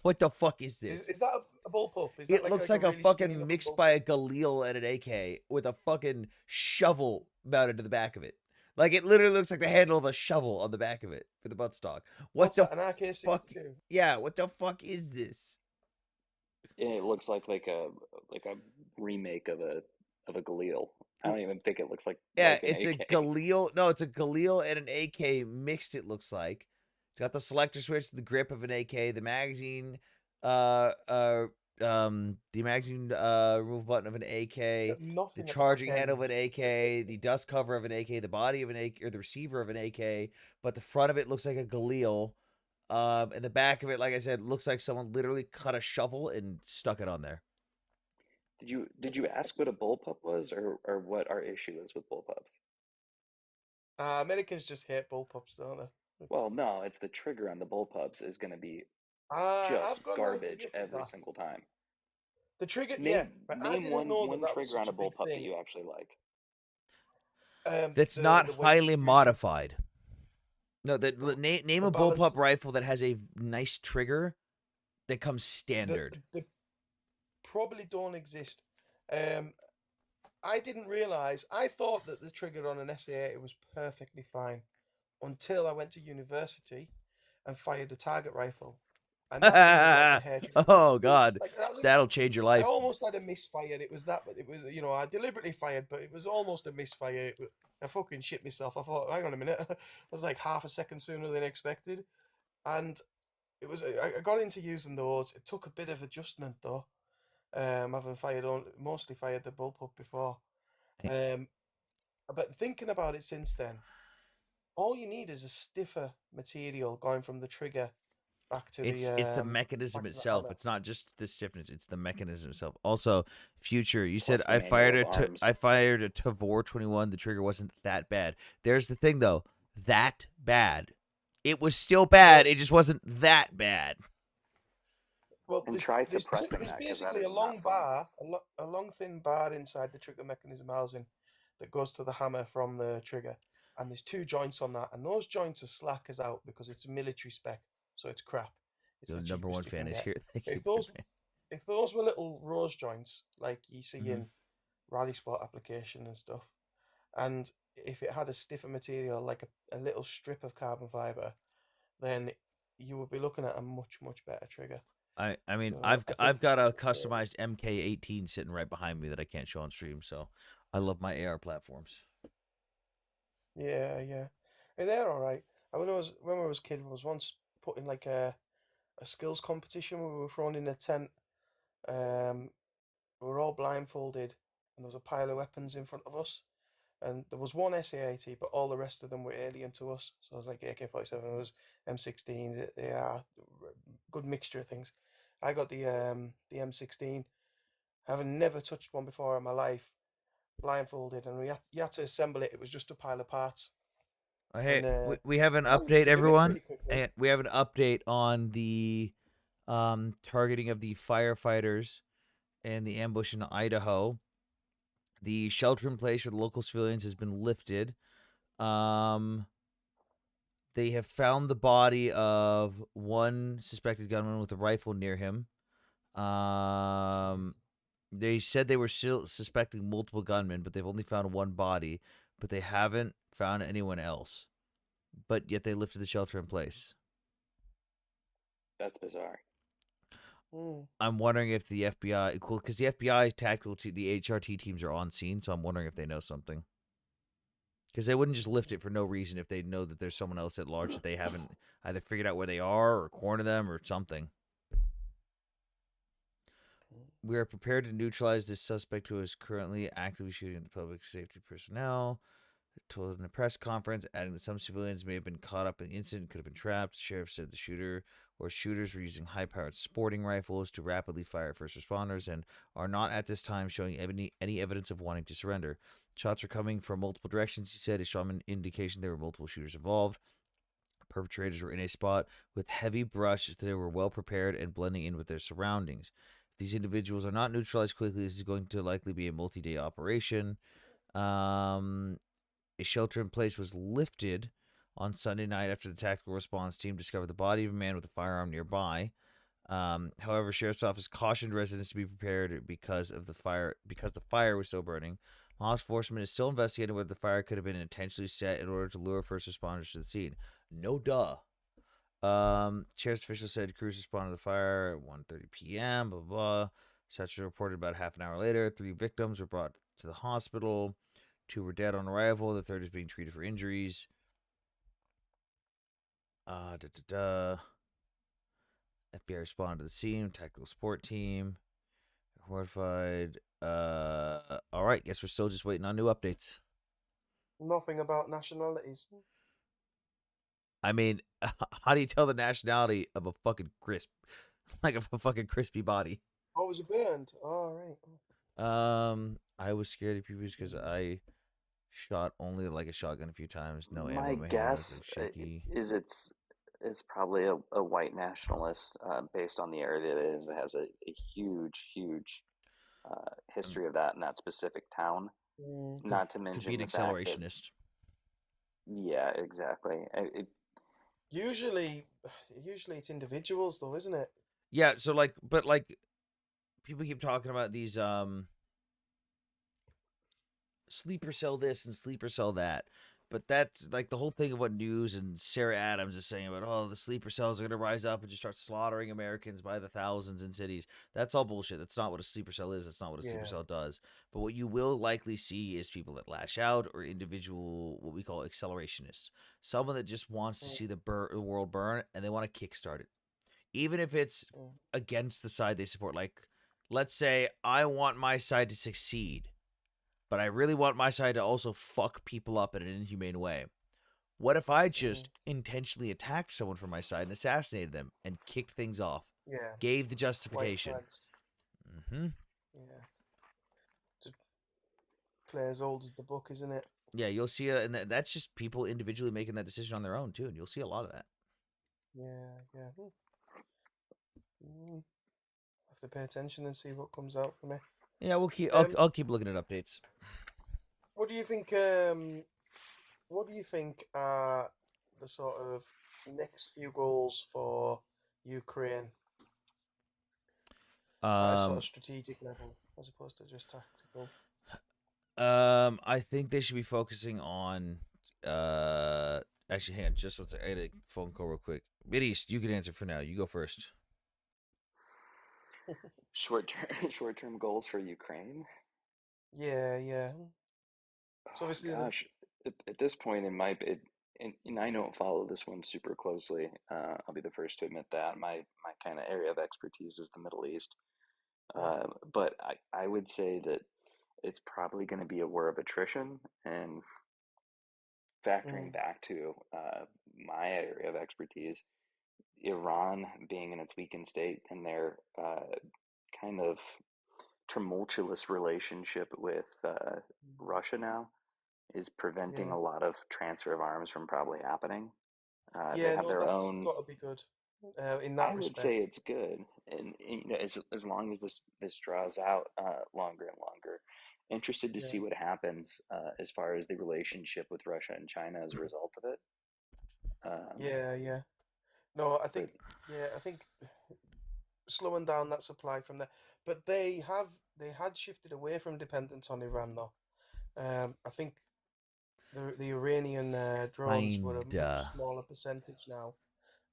What the fuck is this? Is that a bullpup? Is that It looks like like a a really skinny fucking looking mixed bullpup? by a Galil and an AK with a fucking shovel mounted to the back of it. Like it literally looks like the handle of a shovel on the back of it for the buttstock. What What's the that? An fuck? AK-62? Yeah, what the fuck is this? And it looks like a remake of a Galil. I don't even think it looks like Yeah, an it's a AK. Galil. No, it's a Galil and an AK mixed. It looks like it's got the selector switch, the grip of an AK, the magazine, the magazine removal button of an AK, the Nothing at the back charging end. handle of an AK, the dust cover of an AK, the body of an AK, or the receiver of an AK, but the front of it looks like a Galil. And the back of it, like I said, looks like someone literally cut a shovel and stuck it on there. Did you ask what a bullpup was, or what our issue is with bullpups? Americans just hate bullpups, don't they? Well, no, it's the trigger on the bullpups is going to be I've just got an garbage idea for every that. single time. The trigger, yeah. Name Right, I name didn't know one that was trigger on such a a big bullpup that thing. you actually like. That's not The weight highly distribution. modified. No, name The a balance. bullpup rifle that has a nice trigger that comes standard. They probably don't exist. I didn't realize. I thought that the trigger on an SA-80 was perfectly fine until I went to university and fired a target rifle, and that thing was like a hair trigger. Oh God, Like, that was- that'll change your I life. almost had a misfire. It was that, but it was, I deliberately fired, but it was almost a misfire. I fucking shit myself. I thought, hang on a minute, I was like half a second sooner than expected, and it was. I got into using those. It took a bit of adjustment though. Having mostly fired the bullpup before. But thinking about it since then, all you need is a stiffer material going from the trigger back to It's the mechanism back to the itself. hammer. It's not just the stiffness. It's the mechanism itself. Also, future. You Plus said the I manual fired of arms. I fired a Tavor 21. The trigger wasn't that bad. There's the thing though. That bad. It was still bad. It just wasn't that bad. Well, And try there's suppressing that, 'cause that basically is a long not fun. bar, a long thin bar inside the trigger mechanism housing that goes to the hammer from the trigger, and there's two joints on that, and those joints are slack as out because it's military spec, so it's crap. It's The the number one cheapest you fan can is get. here. Thank you. If those were little rose joints like you see Mhm. in rally sport application and stuff, and if it had a stiffer material like a little strip of carbon fiber, then you would be looking at a much better trigger. I mean, So I've I think I've got a customized MK18 sitting right behind me that I can't show on stream. So I love my AR platforms. Yeah, and they're all right. When I was kid, I was once put in like a skills competition where we were thrown in a tent. We were all blindfolded, and there was a pile of weapons in front of us. And there was one SA-80, but all the rest of them were alien to us. So I was like AK-47, it was M16s. They are good mixture of things. I got the M16, having never touched one before in my life, blindfolded, and you had to assemble it. It was just a pile of parts. Hey, And we have an I managed update, to do it everyone. pretty quickly. And we have an update on the targeting of the firefighters and the ambush in Idaho. The shelter in place for the local civilians has been lifted. They have found the body of one suspected gunman with a rifle near him. They said they were still suspecting multiple gunmen, but they've only found one body, but they haven't found anyone else. But yet they lifted the shelter in place. That's bizarre. I'm wondering if the FBI, cool, because the FBI tactical the HRT teams are on scene, so I'm wondering if they know something. Because they wouldn't just lift it for no reason if they know that there's someone else at large that they haven't either figured out where they are or cornered them or something. We are prepared to neutralize this suspect who is currently actively shooting at the public safety personnel. told in a press conference, adding that some civilians may have been caught up in the incident, could have been trapped. The sheriff said the shooter or shooters were using high-powered sporting rifles to rapidly fire at first responders and are not at this time showing any evidence of wanting to surrender. Shots are coming from multiple directions, he said, a shaman indication there were multiple shooters involved. Perpetrators were in a spot with heavy brush, so they were well prepared and blending in with their surroundings. If these individuals are not neutralized quickly, this is going to likely be a multi-day operation. A shelter in place was lifted on Sunday night after the tactical response team discovered the body of a man with a firearm nearby. However, sheriff's office cautioned residents to be prepared because the fire was still burning. Law enforcement is still investigating whether the fire could have been intentionally set in order to lure first responders to the scene. No duh. Sheriff's official said crews responded to the fire at 1:30 p.m. Blah, blah, blah. Shots were reported about half an hour later. 3 victims were brought to the hospital. 2 were dead on arrival. The third is being treated for injuries. FBI responded to the scene. Tactical support team. Horrified. All right. Guess we're still just waiting on new updates. Nothing about nationalities. I mean, how do you tell the nationality of a fucking crisp, like of a fucking crispy body? Oh, was it burned? Oh, right. I was scared of people because I shot only like a shotgun a few times. No ammo My in my hand. I was guess like shaky. is it's probably a white nationalist based on the area that it is. It has a huge history of that in that specific town. Mm. Not to Could mention be an the fact that, accelerationist. yeah, exactly. Usually it's individuals, though, isn't it? Yeah. So but people keep talking about these sleeper cell this and sleeper cell that. But that's like the whole thing of what news and Sarah Adams is saying about, oh, the sleeper cells are going to rise up and just start slaughtering Americans by the thousands in cities. That's all bullshit. That's not what a sleeper cell is. That's not what a sleeper Yeah. cell does. But what you will likely see is people that lash out or individual, what we call accelerationists. Someone that just wants to see the world burn and they want to kickstart it. Even if it's against the side they support. Like, let's say I want my side to succeed, but I really want my side to also fuck people up in an inhumane way. What if I just intentionally attacked someone from my side and assassinated them and kicked things off? Yeah. Gave the White justification. flags. Mm-hmm. Yeah. To play as old as the book, isn't it? Yeah, you'll see, and that's just people individually making that decision on their own too, and you'll see a lot of that. Yeah. Have to pay attention and see what comes out for me. Yeah, we'll keep. I'll keep looking at updates. What do you think? What do you think are the sort of next few goals for Ukraine at a sort of strategic level, as opposed to just tactical? I think they should be focusing on. Actually, hang on, just one second. I had a phone call real quick. Mideast, you can answer for now. You go first. Short-term goals for Ukraine. Yeah. So obviously, gosh, at this point, and I don't follow this one super closely. I'll be the first to admit that my kind of area of expertise is the Middle East. But I would say that it's probably going to be a war of attrition, and factoring back to my area of expertise, Iran being in its weakened state and their kind of tumultuous relationship with Russia now is preventing a lot of transfer of arms from probably happening. They have their that's own. got to be good in that I would say it's good, and as long as this draws out longer and longer. Interested to see what happens as far as the relationship with Russia and China as a result of it. Yeah. No, I think slowing down that supply from there, but they had shifted away from dependence on Iran though. I think the Iranian drones were a much Kinda. smaller percentage now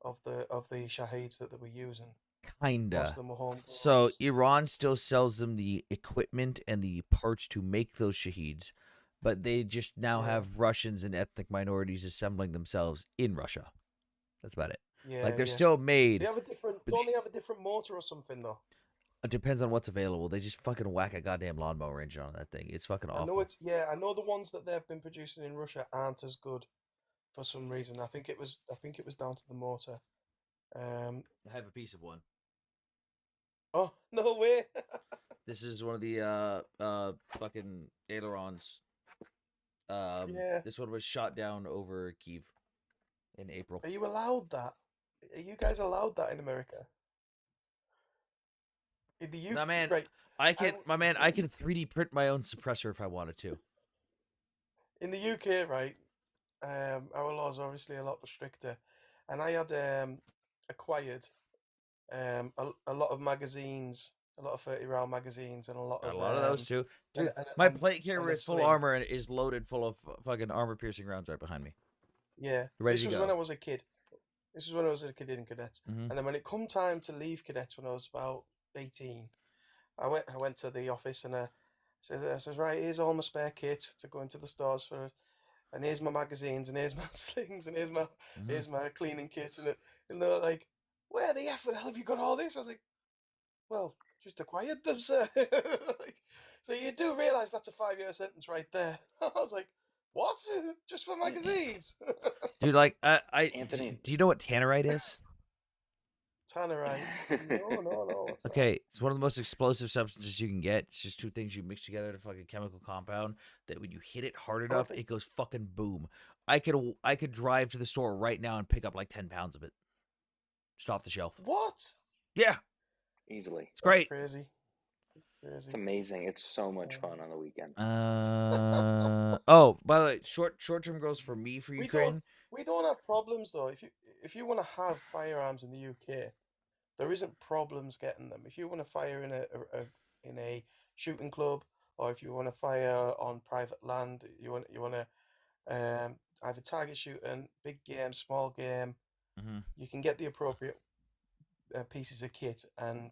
of the Shaheeds that they were using. Most of Kinda. them were homegrown. So Iran still sells them the equipment and the parts to make those shaheeds, but they just now have Russians and ethnic minorities assembling themselves in Russia. That's about it. Yeah, Like they're still made. They have a different. Don't they have a different motor or something though? It depends on what's available. They just fucking whack a goddamn lawnmower engine on that thing. It's fucking I know awful. I know the ones that they've been producing in Russia aren't as good for some reason. I think it was down to the motor. I have a piece of one. Oh, no way. This is one of the fucking ailerons. Yeah. This one was shot down over Kiev in April. Are you allowed that? Are you guys allowed that in America? In the UK, Nah, man, right? I can, w- my man, I can 3D print my own suppressor if I wanted to. In the UK, right? Our laws are obviously a lot stricter, and I had acquired a lot of magazines, a lot of 30 round magazines, and a lot Got of a lot of those too. and Dude, and my and, plate carrier and a with full sling. armor and is loaded full of fucking armor piercing rounds right behind me. Yeah, Ready this to was go. when I was a kid. This was when I was a kid in cadets, Mhm. and then when it come time to leave cadets when I was about 18, I went to the office and I says right, here's all my spare kit to go into the stores for, and here's my magazines and here's my slings and Mhm. here's my cleaning kit and they were like, where the F the hell have you got all this? I was like, well, just acquired them, sir. Like, so you do realise that's a 5-year sentence right there. I was like, what? Just for magazines? Dude, like, Anthony. do you know what tannerite is? Tannerite? No. What's that? Okay, it's one of the most explosive substances you can get. It's just two things you mix together to fucking chemical compound that when you hit it hard enough, it Perfect. goes fucking boom. I could drive to the store right now and pick up like 10 pounds of it, just off the shelf. What? Yeah, Easily. it's That's great. crazy. It's Crazy. amazing. It's so much fun on the weekend. Oh, by the way, short-term goals for me for We don't Ukraine. we don't have problems though. If you want to have firearms in the UK, there isn't problems getting them. If you want to fire in in a shooting club, or if you want to fire on private land, you want to either target shooting, big game, small game, Mhm. you can get the appropriate pieces of kit and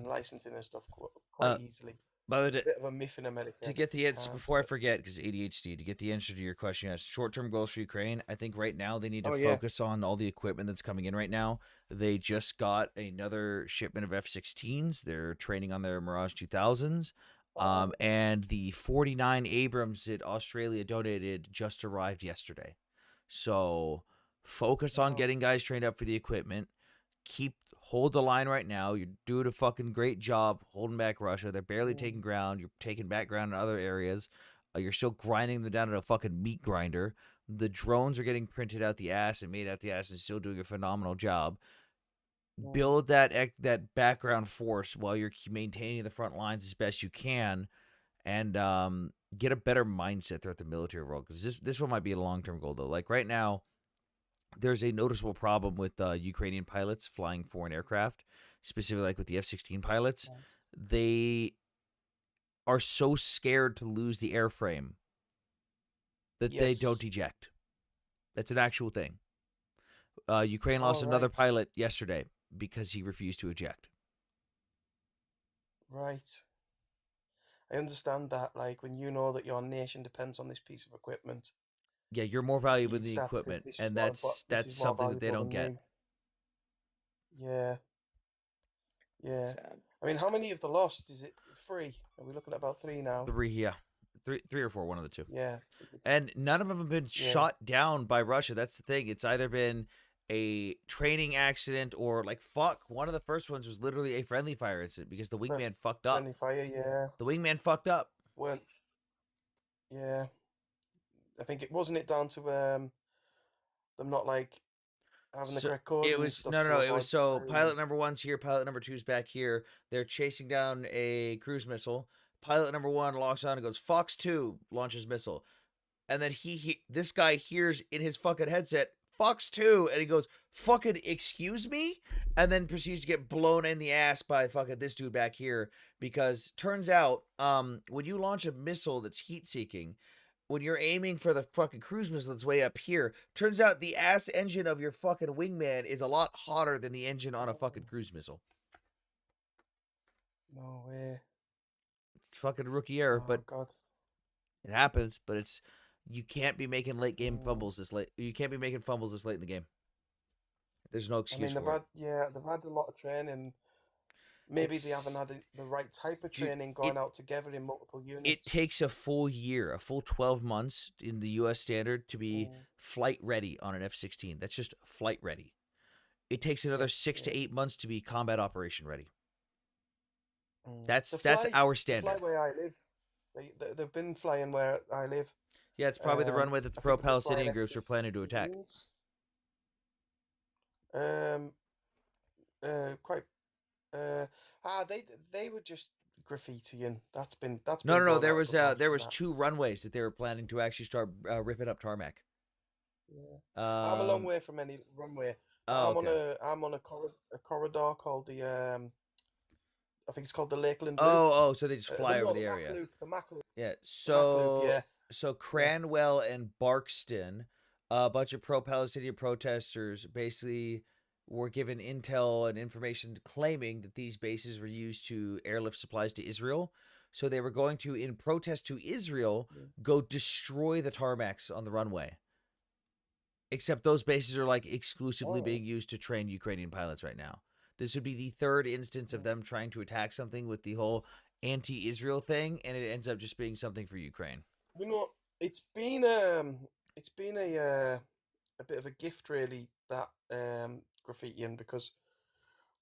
licensing and stuff Uh, quite easily. by the way, Bit of a myth in America. to get the You answer can't. before I forget, because ADHD, to get the answer to your question, yes, short-term goals for Ukraine. I think right now they need to Oh yeah. focus on all the equipment that's coming in right now. They just got another shipment of F-16s. They're training on their Mirage 2000s. Wow. And the 49 Abrams that Australia donated just arrived yesterday. So focus on Wow. getting guys trained up for the equipment. Hold the line right now. You're doing a fucking great job holding back Russia. They're barely Mm. taking ground. You're taking back ground in other areas. You're still grinding them down to a fucking meat grinder. The drones are getting printed out the ass and made out the ass and still doing a phenomenal job. Mm. Build that background force while you're maintaining the front lines as best you can, and get a better mindset throughout the military world. Because this one might be a long term goal though. Like right now, there's a noticeable problem with Ukrainian pilots flying foreign aircraft, specifically like with the F-16 pilots. Right. They are so scared to lose the airframe that they don't Yes. eject. That's an actual thing. Ukraine lost All another right. pilot yesterday because he refused to eject. Right. I understand that. Like when you know that your nation depends on this piece of equipment, Yeah, you're more valuable you than the start to think equipment, this is and more important. This that's is more something that they valuable don't than get. me. Yeah. Yeah. Sad. I mean, how many have they lost? Is it 3? Are we looking at about 3 now? Three or four, one of the two. Yeah. And none of them have been Yeah. shot down by Russia. That's the thing. It's either been a training accident or like fuck. One of the first ones was literally a friendly fire incident because the Friendly wingman fucked up. fire. Yeah. The wingman fucked up. Weren't. Yeah. I think it wasn't it down to them not like having the So correct it coding and was stuff no, to no, no. It avoid was so firing. pilot number one's here, pilot number two's back here. They're chasing down a cruise missile. Pilot number one locks on and goes, Fox 2 launches missile. And then this guy hears in his fucking headset, Fox 2, and he goes, fucking excuse me? And then proceeds to get blown in the ass by fucking this dude back here. Because turns out, when you launch a missile that's heat seeking, when you're aiming for the fucking cruise missile that's way up here, turns out the ass engine of your fucking wingman is a lot hotter than the engine on a fucking cruise missile. No way. It's fucking rookie error, Oh but God. it happens. But you can't be making late game Mm. fumbles this late. You can't be making fumbles this late in the game. There's no I excuse mean, for it. they've had a lot of training Maybe they haven't had the right type of Dude, training going out together in multiple it units. takes a full year, a full 12 months in the US standard to be flight ready on an F-16. That's just flight ready. It takes another 6 to 8 months to be combat operation ready. That's our The fly standard. where I live. They've been flying where I live. Yeah, it's probably the runway that the I think they've been pro-Palestinian flying groups are planning to attack. F-15s. Quite. They were just graffitiing. That's been No. going There out was of the bounds there from was that. 2 runways that they were planning to actually start ripping up tarmac. Yeah. I'm a long way from any runway. I'm on a corridor called the I think it's called the Lakeland Loop. So they just fly over the area. The Mac Loop. Yeah. Mac Loop, yeah. So Cranwell and Barkston, a bunch of pro-Palestinian protesters, basically were given intel and information claiming that these bases were used to airlift supplies to Israel. So they were going to, in protest to Israel, go destroy the tarmacs on the runway. Except those bases are like exclusively being used to train Ukrainian pilots right now. This would be the 3rd instance of them trying to attack something with the whole anti-Israel thing, and it ends up just being something for Ukraine. You know, it's been a bit of a gift, really, that graffitiing, because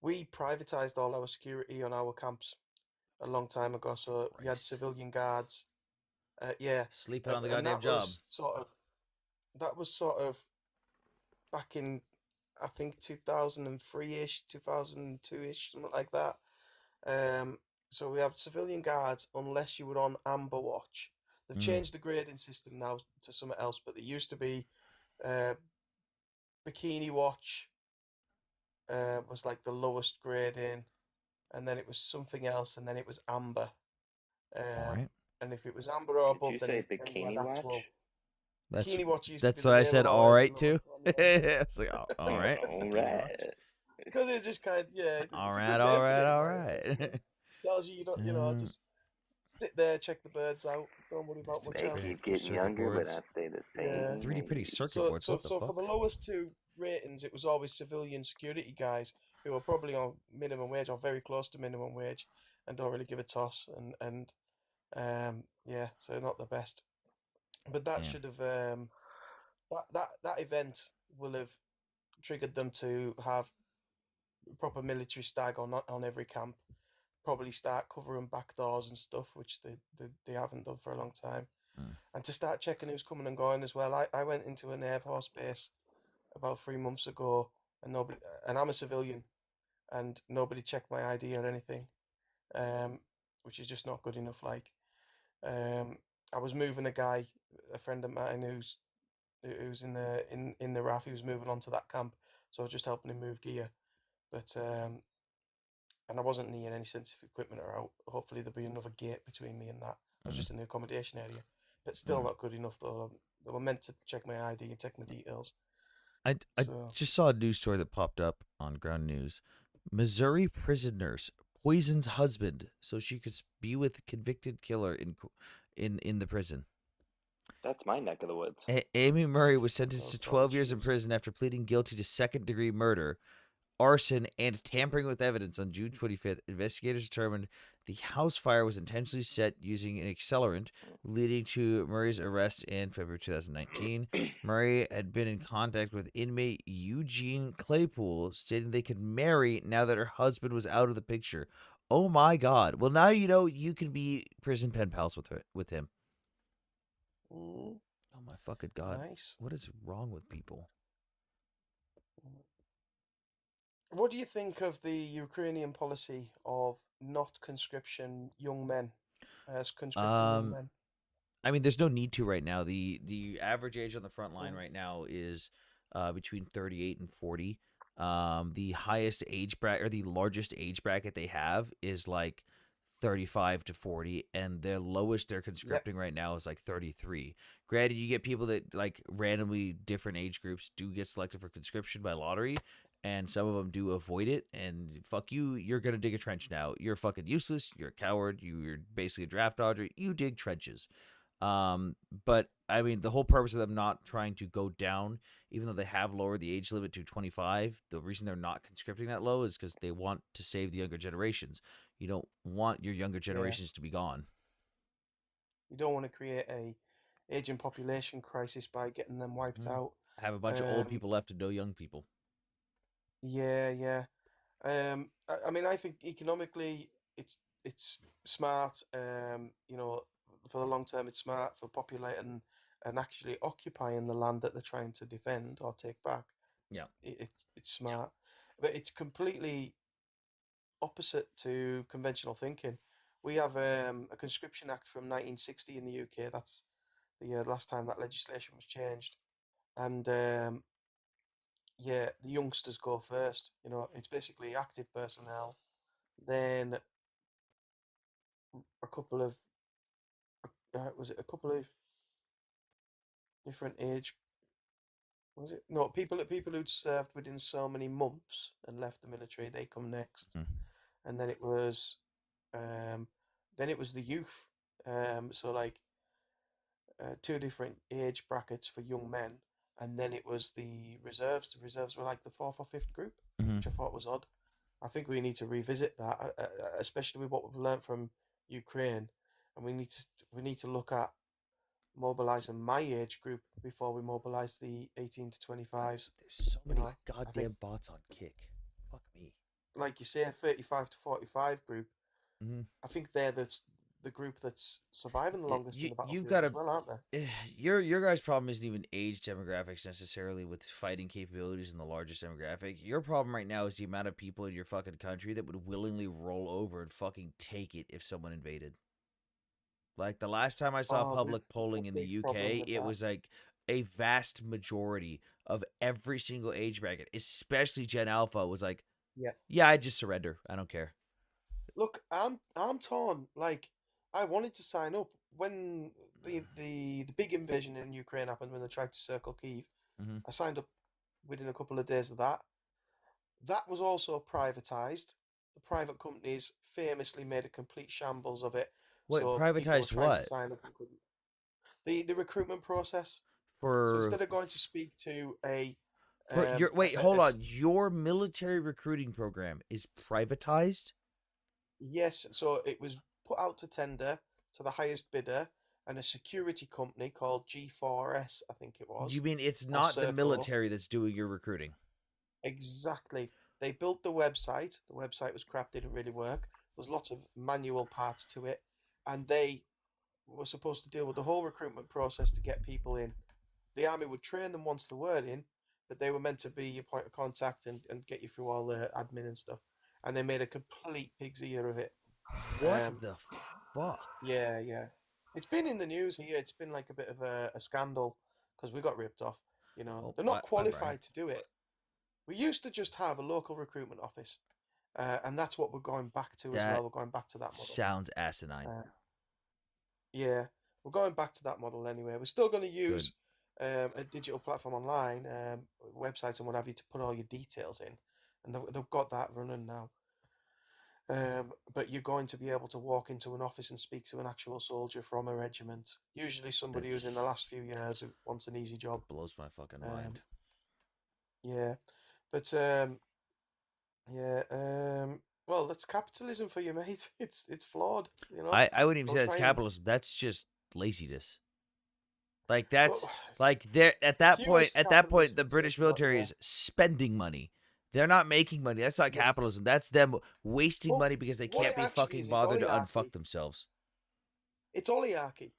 we privatized all our security on our camps a long time ago. So we had civilian guards. Sleeping on the goddamn job. That was sort of back in, I think, 2003-ish, 2002-ish, something like that. So we have civilian guards unless you were on Amber Watch. They've changed the grading system now to something else, but there used to be Bikini Watch was like the lowest grading, and then it was something else, and then it was Amber. And if it was Amber or above, Did you say then you had Bikini Watch? actual... Bikini Watch used That's to be what the I name said. of All our right, too. lowest one. It's like, all right, All right. Because it's just kind of, it's all a right, good all name for right, it, all you know, it's right. good. Tells you, just sit there, check the birds out, don't worry about much They else. keep getting Circuit younger, but boards. I stay the same. Yeah. 3D printing age. circuit So, boards. so, What the so fuck? for the lowest 2 ratings, it was always civilian security guys who are probably on minimum wage or very close to minimum wage and don't really give a toss, and so not the best. But that should have that event will have triggered them to have proper military stag on every camp. Probably start covering back doors and stuff, which they haven't done for a long time. And to start checking who's coming and going as well. I went into an Air Force base about 3 months ago, and I'm a civilian, and nobody checked my ID or anything, which is just not good enough. Like, I was moving a friend of mine who's in the RAF. He was moving on to that camp, so I was just helping him move gear. But and I wasn't near any sensitive equipment or out. Hopefully there'll be another gate between me and that. I was just in the accommodation area, but still not good enough though. They were meant to check my ID and check my details. I just saw a news story that popped up on Ground News. Missouri prison nurse poisons husband so she could be with convicted killer in the prison. That's my neck of the woods. Amy Murray was sentenced to 12 years in prison after pleading guilty to 2nd-degree murder, arson, and tampering with evidence. On June 25th, investigators determined the house fire was intentionally set using an accelerant, leading to Murray's arrest in February 2019. Murray had been in contact with inmate Eugene Claypool, stating they could marry now that her husband was out of the picture. Oh my God. Well, now you know you can be prison pen pals with him. Oh my fucking God. Nice. What is wrong with people? What do you think of the Ukrainian policy of not conscription young men as conscripting young men? I mean, there's no need to right now. The average age on the front line right now is between 38 and 40. The highest age bracket or the largest age bracket they have is like 35 to 40, and the lowest they're conscripting right now is like 33. Granted, you get people that like randomly different age groups do get selected for conscription by lottery, and some of them do avoid it. And fuck you, you're gonna dig a trench now. You're fucking useless. You're a coward. You're basically a draft dodger. You dig trenches. But I mean, the whole purpose of them not trying to go down, even though they have lowered the age limit to 25, the reason they're not conscripting that low is because they want to save the younger generations. You don't want your younger Yeah, generations to be gone. you don't want to create a aging population crisis by getting them wiped Mm. out. Have a bunch of old Um, people left and no young people. yeah, yeah. I mean, I think economically, it's smart. You know, for the long term, it's smart for populating and actually occupying the land that they're trying to defend or take back. Yeah. It's smart, but it's completely opposite to conventional thinking. We have a conscription act from 1960 in the UK. That's the last time that legislation was changed, and yeah, the youngsters go first. You know, it's basically active personnel, then a couple of was it a couple of different age? Was it no people who'd served within so many months and left the military? They come next, Mm. and um, then it was the youth. So like two different age brackets for young men, and then it was the reserves. The reserves were like the fourth or fifth group, Mm-hmm. which I thought was odd. I think we need to revisit that, especially with what we've learned from Ukraine, and we need to look at mobilizing my age group before we mobilize the 18 to 25s. There's so You many know, I think, goddamn bots on Kick. Fuck me. like you say, 35 to 45 group. Mm-hmm. I think they're the group that's surviving the longest in the You've battlefield got as to. well, aren't they? Your guys' problem isn't even age demographics necessarily with fighting capabilities in the largest demographic. Your problem right now is the amount of people in your fucking country that would willingly roll over and fucking take it if someone invaded. Like the last time I saw Oh, public we've got polling a in the big problem UK, with it that. was like a vast majority of every single age bracket, especially Gen Alpha, was like, Yeah. yeah, I just surrender. I don't care. Look, I'm torn. Like, I wanted to sign up when the big invasion in Ukraine happened when they tried to circle Kyiv. Mm-hmm. I signed up within a couple of days of that. That was also privatized. The private companies famously made a complete shambles of it. What So people were privatized trying to what? sign up and couldn't. The recruitment process. So For instead of going to speak to for your wait, a hold on. Your military recruiting program is privatized? yes, so it was put out to tender to the highest bidder, and a security company called G4S, I think it You was, mean it's or not the Serco. military that's doing your recruiting? Exactly. They built the website. The website was crap, didn't really work. There was lots of manual parts to it, and they were supposed to deal with the whole recruitment process to get people in. The army would train them once they were in, but they were meant to be your point of contact and get you through all the admin and stuff. And they made a complete pig's ear of it. What Um, the fuck? Yeah, yeah. It's been in the news here. It's been like a bit of a scandal because we got ripped off. You know, Oh, they're not bye, Brian. qualified to do it. We used to just have a local recruitment office, and that's what we're going back to as well. That We're going back to that model. sounds asinine. Yeah, we're going back to that model anyway. We're still going to Good. use a digital platform online, websites and what have you, to put all your details in, and they've got that running now. But you're going to be able to walk into an office and speak to an actual soldier from a regiment. Usually somebody who's in the That's last few years who wants an easy job. blows my fucking Um, mind. yeah, but yeah, well, that's capitalism for you, mate. It's flawed, you know. I wouldn't even They'll say that's try and capitalism. That's just laziness. Like well, that's like there purist at that point capitalism the takes British a lot military more. is spending money. They're not making money. That's not Yes. capitalism. That's them wasting Well, money because they what can't it be actually fucking is, it's bothered to unfuck oligarchy. themselves. It's oligarchy.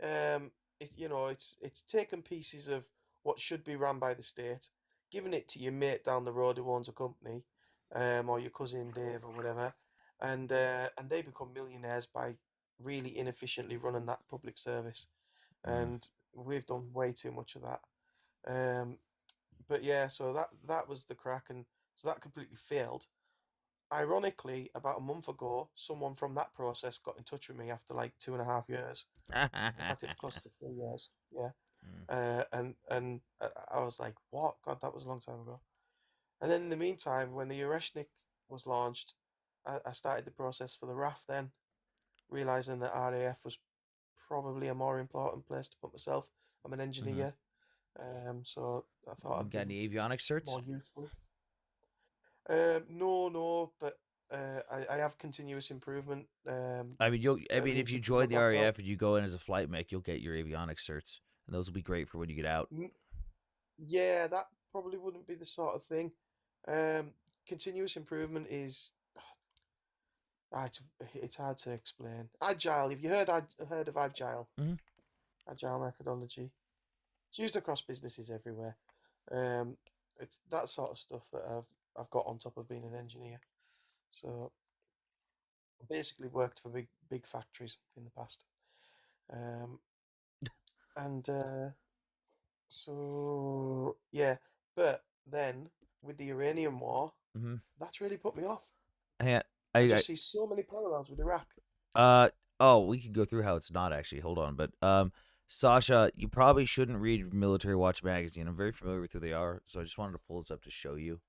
You know, it's taken pieces of what should be run by the state, giving it to your mate down the road who owns a company, or your cousin Dave or whatever, and they become millionaires by really inefficiently running that public service. Mm. And we've done way too much of that. Um, but yeah, so that was the crack, and so that completely failed. Ironically, about a month ago, someone from that process got in touch with me after like 2.5 years. In fact, it was close to 3 years. Yeah, Mm. and I was like, "What? God, that was a long time ago." And then in the meantime, when the Ureshnik was launched, I started the process for the RAF. Then realizing that RAF was probably a more important place to put myself. I'm an engineer, so I thought I'd Got be any avionics certs? more useful. No, but I have continuous improvement. I mean, That if means you to keep my join the background. RAF and you go in as a flight mech, you'll get your avionics certs, and those will be great for when you get out. Yeah, that probably wouldn't be the sort of thing. Um, Continuous improvement is it's hard to explain. Agile. Have you heard of agile? Mhm. Agile methodology. It's used across businesses everywhere. Um, it's that sort of stuff that I've got on top of being an engineer. So I basically worked for big factories in the past. Um, and so yeah, but then with the Iranian war, Mm-hmm. that's really put me off. I, I I, just see so many parallels with Iraq. oh, we could go through how it's not actually. Hold on, but Sasha, you probably shouldn't read Military Watch magazine. I'm very familiar with who they are, so I just wanted to pull this up to show you.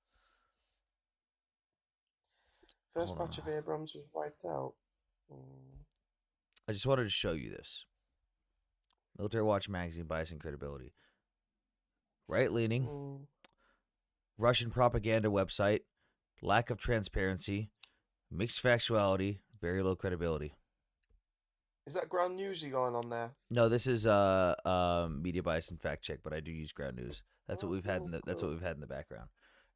First Hold on, batch of Abrams was wiped out. Mm, I just wanted to show you this. Military Watch magazine, bias and credibility. Right leaning, mm. Russian propaganda website, lack of transparency, mixed factuality, very low credibility. Is that ground newsy going on there? No, this is media bias and fact check, but I do use ground news. That's what Oh, we've had in that's what cool. we've had in the background.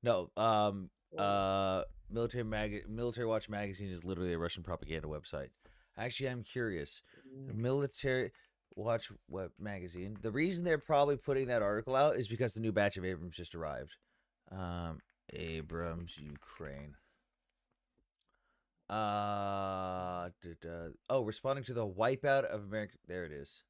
No, Oh, Military Watch magazine is literally a Russian propaganda website. Actually, I'm curious. mm. Military Watch web magazine. The reason they're probably putting that article out is because the new batch of Abrams just arrived. Abrams, Ukraine. Responding to the wipeout of America. There it is.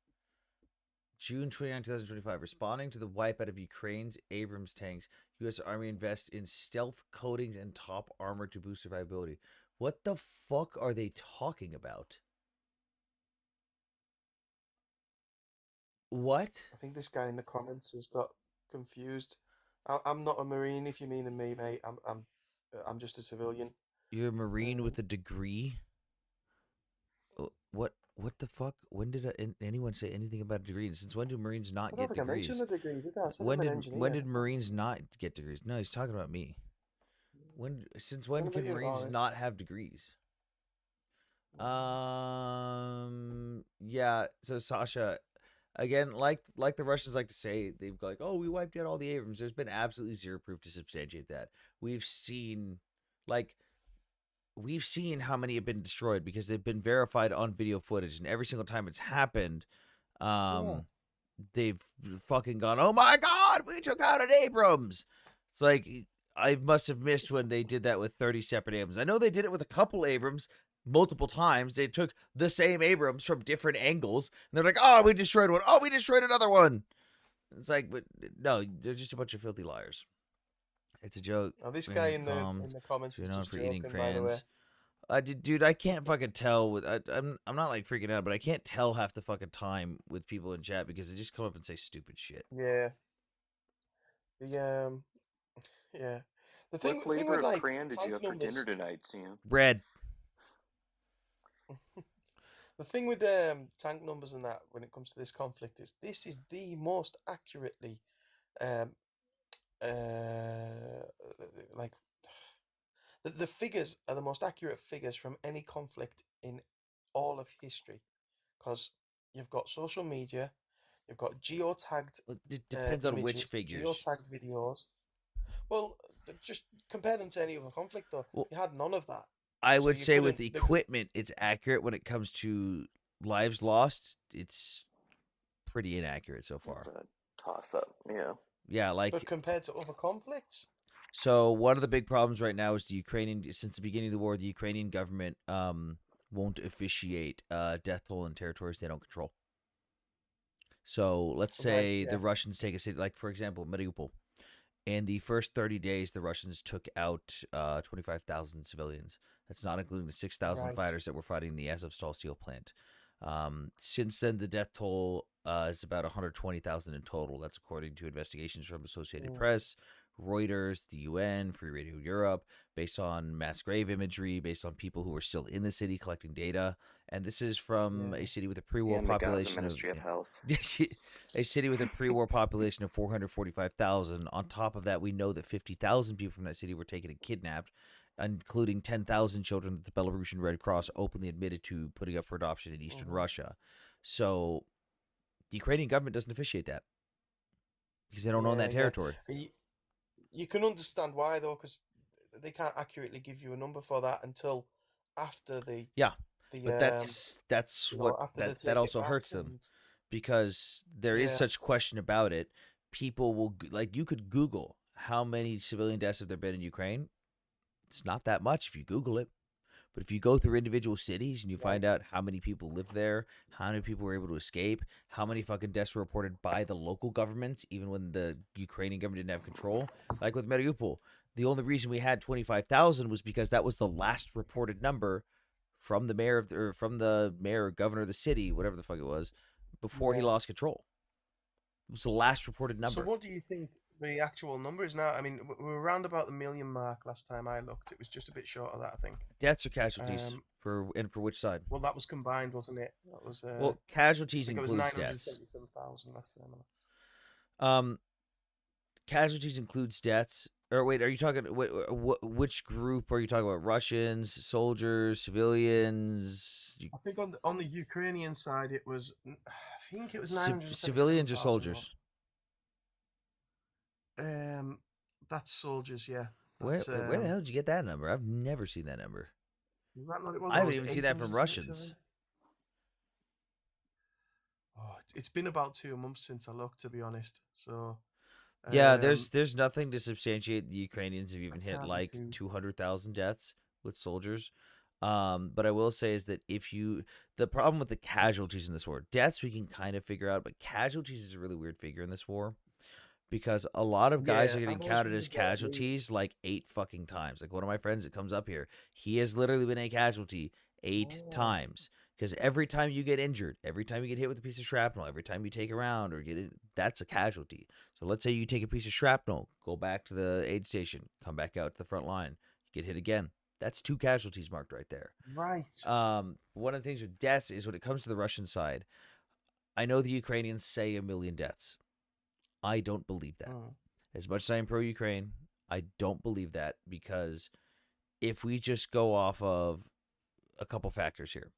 June 29, 2025. Responding to the wipeout of Ukraine's Abrams tanks, U.S. Army invests in stealth coatings and top armor to boost survivability. What the fuck are they talking about? What? I think this guy in the comments has got confused. I'm not a Marine, if you mean me, mate. I'm just a civilian. You're a Marine Um, with a degree? What the fuck? When did anyone say anything about a degree? And since when do Marines not I don't get think I mentioned degrees? a degree, did I? I said When I'm an when engineer. did Marines not get degrees? No, he's talking about me. Since when What about can you, Marines Ollie? not have degrees? Yeah. So Sasha, again, like the Russians like to say, they've like, oh, we wiped out all the Abrams. There's been absolutely zero proof to substantiate that. We've seen, like, we've seen how many have been destroyed because they've been verified on video footage, and every single time it's happened, Yeah. um, they've fucking gone, oh my god, we took out an Abrams. It's like I must have missed when they did that with 30 separate Abrams. I know they did it with a couple Abrams multiple times. They took the same Abrams from different angles, and they're like, oh, we destroyed one. Oh, we destroyed another one. It's like, but no, they're just a bunch of filthy liars. It's a joke. Oh, this guy Remain calm. in the comments So you're is known just for eating joking, by the way. crayons. Dude, I can't fucking tell with I'm not like freaking out, but I can't tell half the fucking time with people in chat because they just come up and say stupid shit. Yeah. The yeah. The What thing flavor with of like crayon did you tank have for dinner numbers. tonight, Sam? Bread. The thing with tank numbers and that when it comes to this conflict is this is the most accurately um uh like the figures are the most accurate figures from any conflict in all of history because you've got social media, you've got geotagged It depends on which images, figures. geotagged videos. Well, just compare them to any other conflict though. Well, You had none of that, I so would you say with couldn't. the equipment, it's accurate. When it comes to lives lost, it's pretty inaccurate so It's far. a toss up. Yeah. Yeah, But like compared to other conflicts, so. One of the big problems right now is the Ukrainian. Since the beginning of the war, the Ukrainian government won't officiate death toll in territories they don't control. So let's right? say the Yeah, Russians take a city, like for example, Mariupol. In the first 30 days, the Russians took out 25,000 civilians. That's not including the 6,000 right. fighters that were fighting the Azovstal steel plant. Since then, the death toll is about 120,000 in total. That's according to investigations from Associated Mm. Press, Reuters, the UN, Free Radio Europe, based on mass grave imagery, based on people who are still in the city collecting data. And this is from a Yeah. city with a pre-war And the Gaza population of Ministry of Health. a city with a pre-war population of 445,000. On top of that, we know that 50,000 people from that city were taken and kidnapped, including 10,000 children that the Belarusian Red Cross openly admitted to putting up for adoption in eastern Russia. So the Ukrainian government doesn't officiate that because they don't own Yeah, that yeah. territory. You can understand why though, because they can't accurately give you a number for that until after Yeah, the but that's what after they that take it also back, hurts them and because there is yeah, such question about it. People will like you could Google how many civilian deaths have there been in Ukraine. It's not that much if you Google it. But if you go through individual cities and you right, find out how many people live there, how many people were able to escape, how many fucking deaths were reported by the local governments, even when the Ukrainian government didn't have control, like with Mariupol, the only reason we had 25,000 was because that was the last reported number from the mayor of or from the mayor or governor of the city, whatever the fuck it was, before he yeah. lost control. It was the last reported So number. what do you think the actual number is now? I mean, we were around about the million mark last time I looked. It was just a bit short of that, I think. Deaths or casualties Um, for which side? well, that was combined, wasn't it? That was Well, I casualties think it was includes deaths. 977,000 last time. Um, Casualties includes deaths. Or wait, are you talking which group are you talking about? Russians, soldiers, civilians, I think on the Ukrainian side it was I think it was 977,000 civilians or soldiers? That's soldiers, yeah. Where That's where the hell did you get that number? I've never seen that number. was that not it was, I or haven't was it even seen that from 877? Russians. Oh, it's been about 2 months since I looked, to be honest. So Yeah, um there's nothing to substantiate the Ukrainians have I even hit can't be like too 200,000 deaths with soldiers. But I will say is that if you the problem with the right. casualties in this war, deaths we can kind of figure out, but casualties is a really weird figure in this war because a lot of guys Yeah, are getting I've always counted as wondered what it means. casualties like 8 fucking times. Like one of my friends that comes up here, he has literally been a casualty 8 times. Because every time you get injured, every time you get hit with a piece of shrapnel, every time you take a round or get it, that's a casualty. So let's say you take a piece of shrapnel, go back to the aid station, come back out to the front line, get hit again. That's 2 casualties marked right there. Right. One of the things with deaths is when it comes to the Russian side, I know the Ukrainians say 1 million deaths. I don't believe that. Mm. As much as I am pro Ukraine, I don't believe that because if we just go off of a couple factors here.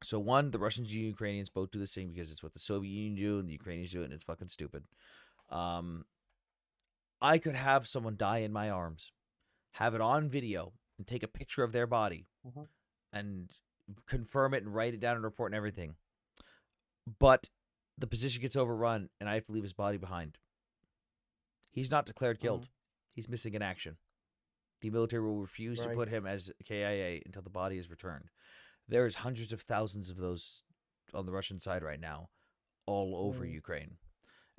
So one, the Russians and Ukrainians both do the same because it's what the Soviet Union do and the Ukrainians do it, and it's fucking stupid. Um, I could have someone die in my arms, have it on video, and take a picture of their body Mm-hmm. and confirm it and write it down and report and everything. But the position gets overrun, and I have to leave his body behind. He's not declared killed. Mm. He's missing in action. The military will refuse to put Right. him as KIA until the body is returned. There's hundreds of thousands of those on the Russian side right now, all over Mm. Ukraine.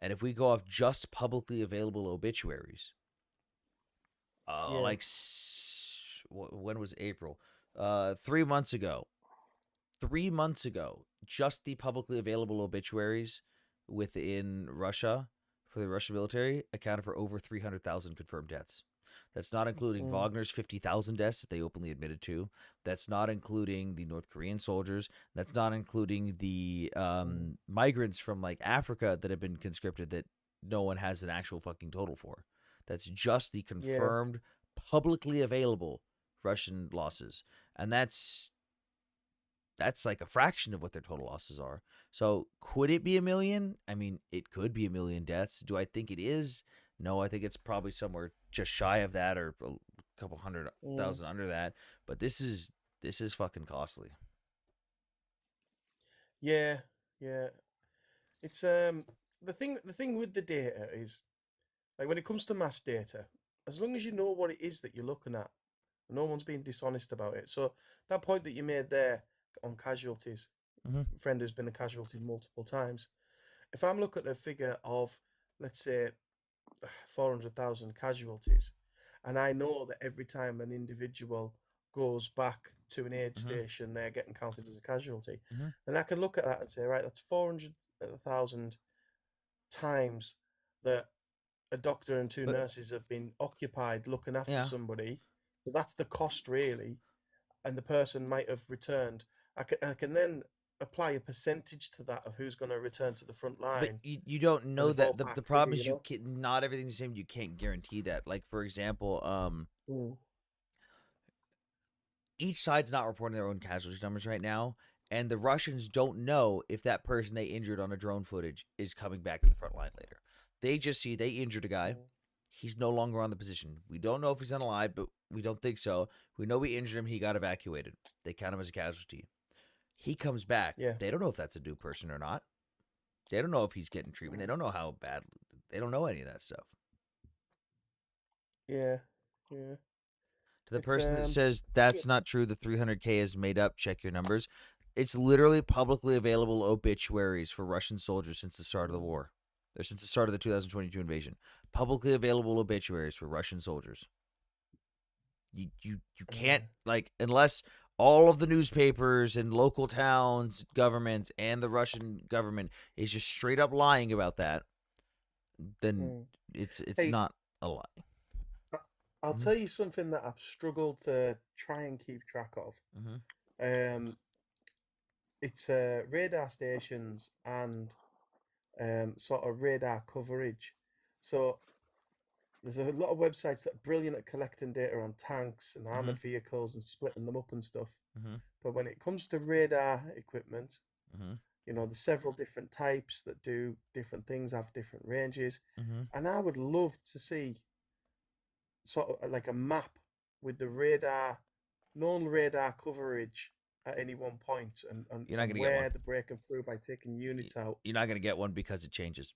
And if we go off just publicly available obituaries, Yeah. like when was April? 3 months ago. 3 months ago, just the publicly available obituaries within Russia for the Russian military accounted for over 300,000 confirmed deaths. That's not including Mm. Wagner's 50,000 deaths that they openly admitted to. That's not including the North Korean soldiers. That's not including the Mm. migrants from like Africa that have been conscripted that no one has an actual fucking total for. That's just the Yeah. confirmed, publicly available Russian losses. And that's like a fraction of what their total losses are. So could it be 1 million? I mean, it could be 1 million deaths. Do I think it is? No, I think it's probably somewhere just shy of that or a couple hundred Mm. thousand under that. But this is fucking costly. Yeah. Yeah. It's the thing with the data is like when it comes to mass data, as long as you know what it is that you're looking at, no one's being dishonest about it. So that point that you made there on casualties, Mhm. friend who's been a casualty multiple times. If I'm looking at a figure of, let's say, 400,000 casualties, and I know that every time an individual goes back to an aid Mhm. station, they're getting counted as a casualty, Mhm. then I can look at that and say, right, that's 400,000 times that a doctor and two But- nurses have been occupied looking after Yeah. somebody. So that's the cost, really. And the person might have returned. I can then apply a percentage to that of who's going to return to the front But line. you don't as know a that the ballpark problem figure, is you can not everything's the same. You can't guarantee that. Like for example, each side's not reporting their own casualty numbers right now, and the Russians don't know if that person they injured on a drone footage is coming back to the front line later. They just see they injured a guy. He's no longer on the position. We don't know if he's unalive, but we don't think so. We know we injured him. He got evacuated. They count him as a casualty. He comes back. Yeah. They don't know if that's a new person or not. They don't know if he's getting treatment. They don't know how bad. They don't know any of that stuff. Yeah, yeah. To the It's, person that um, says that's not true, the 300K is made up, check your numbers. It's literally publicly available obituaries for Russian soldiers since the start of the war, or since the start of the 2022 invasion. Publicly available obituaries for Russian soldiers. You can't, like, unless all of the newspapers and local towns, governments, and the Russian government is just straight up lying about that, then it's Hey, not a lie. I'll Mhm. tell you something that I've struggled to try and keep track of. Mm-hmm. It's radar stations and sort of radar coverage. So there's a lot of websites that are brilliant at collecting data on tanks and armored vehicles and splitting them up and stuff. Mm-hmm. But when it comes to radar equipment, Mm-hmm. you know, there's several different types that do different things, have different ranges. Mm-hmm. And I would love to see sort of like a map with the radar, known radar coverage at any one point You're not and gonna get one. where they're breaking through by taking units out. You're not going to get one because it changes.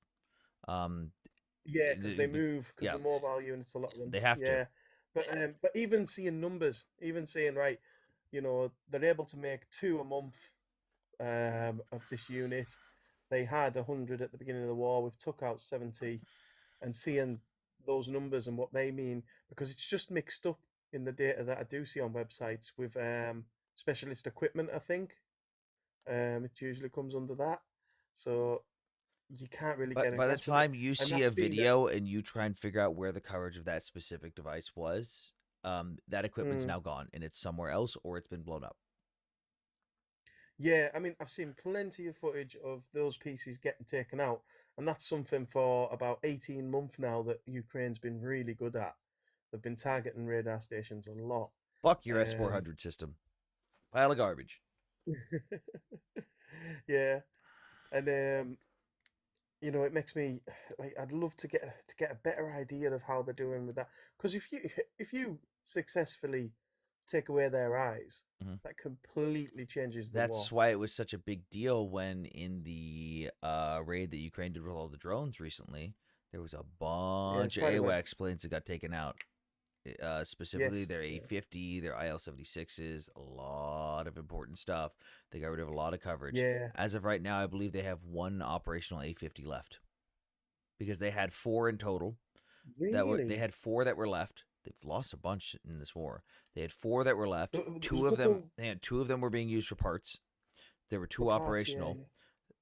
Yeah, because they the- move, because yeah, the mobile units, a lot of them. they have to. Yeah, but even seeing numbers, even seeing right, you know, they're able to make 2 a month of this unit. They had 100 at the beginning of the war. We've took out 70, and seeing those numbers and what they mean, because it's just mixed up in the data that I do see on websites with specialist equipment. I think it usually comes under that, so you can't really get But a by the grasp of it. time you And see a that's been video and you try and figure out where the coverage of that specific device was, that equipment's now gone and it's somewhere else or it's been blown up. Yeah, I mean, I've seen plenty of footage of those pieces getting taken out, and that's something for about 18 months now that Ukraine's been really good at. They've been targeting radar stations a lot. Fuck your S-400 system. Pile of garbage. Yeah, and you know, it makes me like I'd love to get a better idea of how they're doing with that. Because if you successfully take away their eyes, that completely changes the war. That's why it was such a big deal when in the raid that Ukraine did with all the drones recently, there was a bunch of Spider-Man. AWACS planes that got taken out. Specifically Yes, their yeah. A-50, their IL-76s, a lot of important stuff. They got rid of a lot of coverage. Yeah. As of right now, I believe they have one operational A-50 left because they had 4 in total. Really? They had 4 that were left. They've lost a bunch in this war. They had 4 that were left. There was a Two of them, couple- 2 of them were being used for parts. There were 2 parts, yeah, operational. yeah.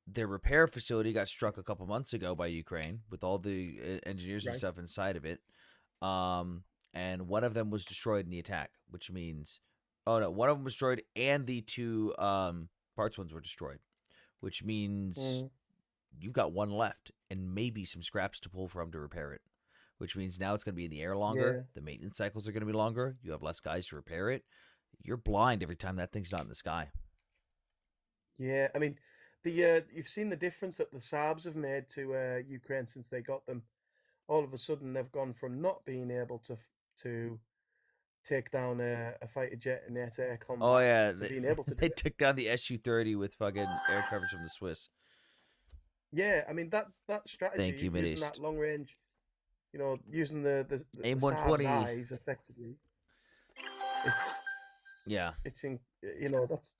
Their repair facility got struck a couple months ago by Ukraine with all the engineers and Right. stuff inside of it. And one of them was destroyed in the attack, which means, oh no, one of them was destroyed and the 2 parts ones were destroyed, which means you've got 1 left and maybe some scraps to pull from to repair it, which means now it's going to be in the air longer. Yeah. The maintenance cycles are going to be longer. You have less guys to repair it. You're blind every time that thing's not in the sky. Yeah, I mean, the you've seen the difference that the Saabs have made to Ukraine since they got them. All of a sudden, they've gone from not being able to take down a fighter jet in air-to-air combat Oh yeah, to being able to do they it. took down the Su-30 with fucking air coverage from the Swiss. Yeah, I mean that strategy Thank you, of using that Mideast. long range, you know, using the AIM Saab's 120. eyes effectively. Yeah. It's in, you know, that's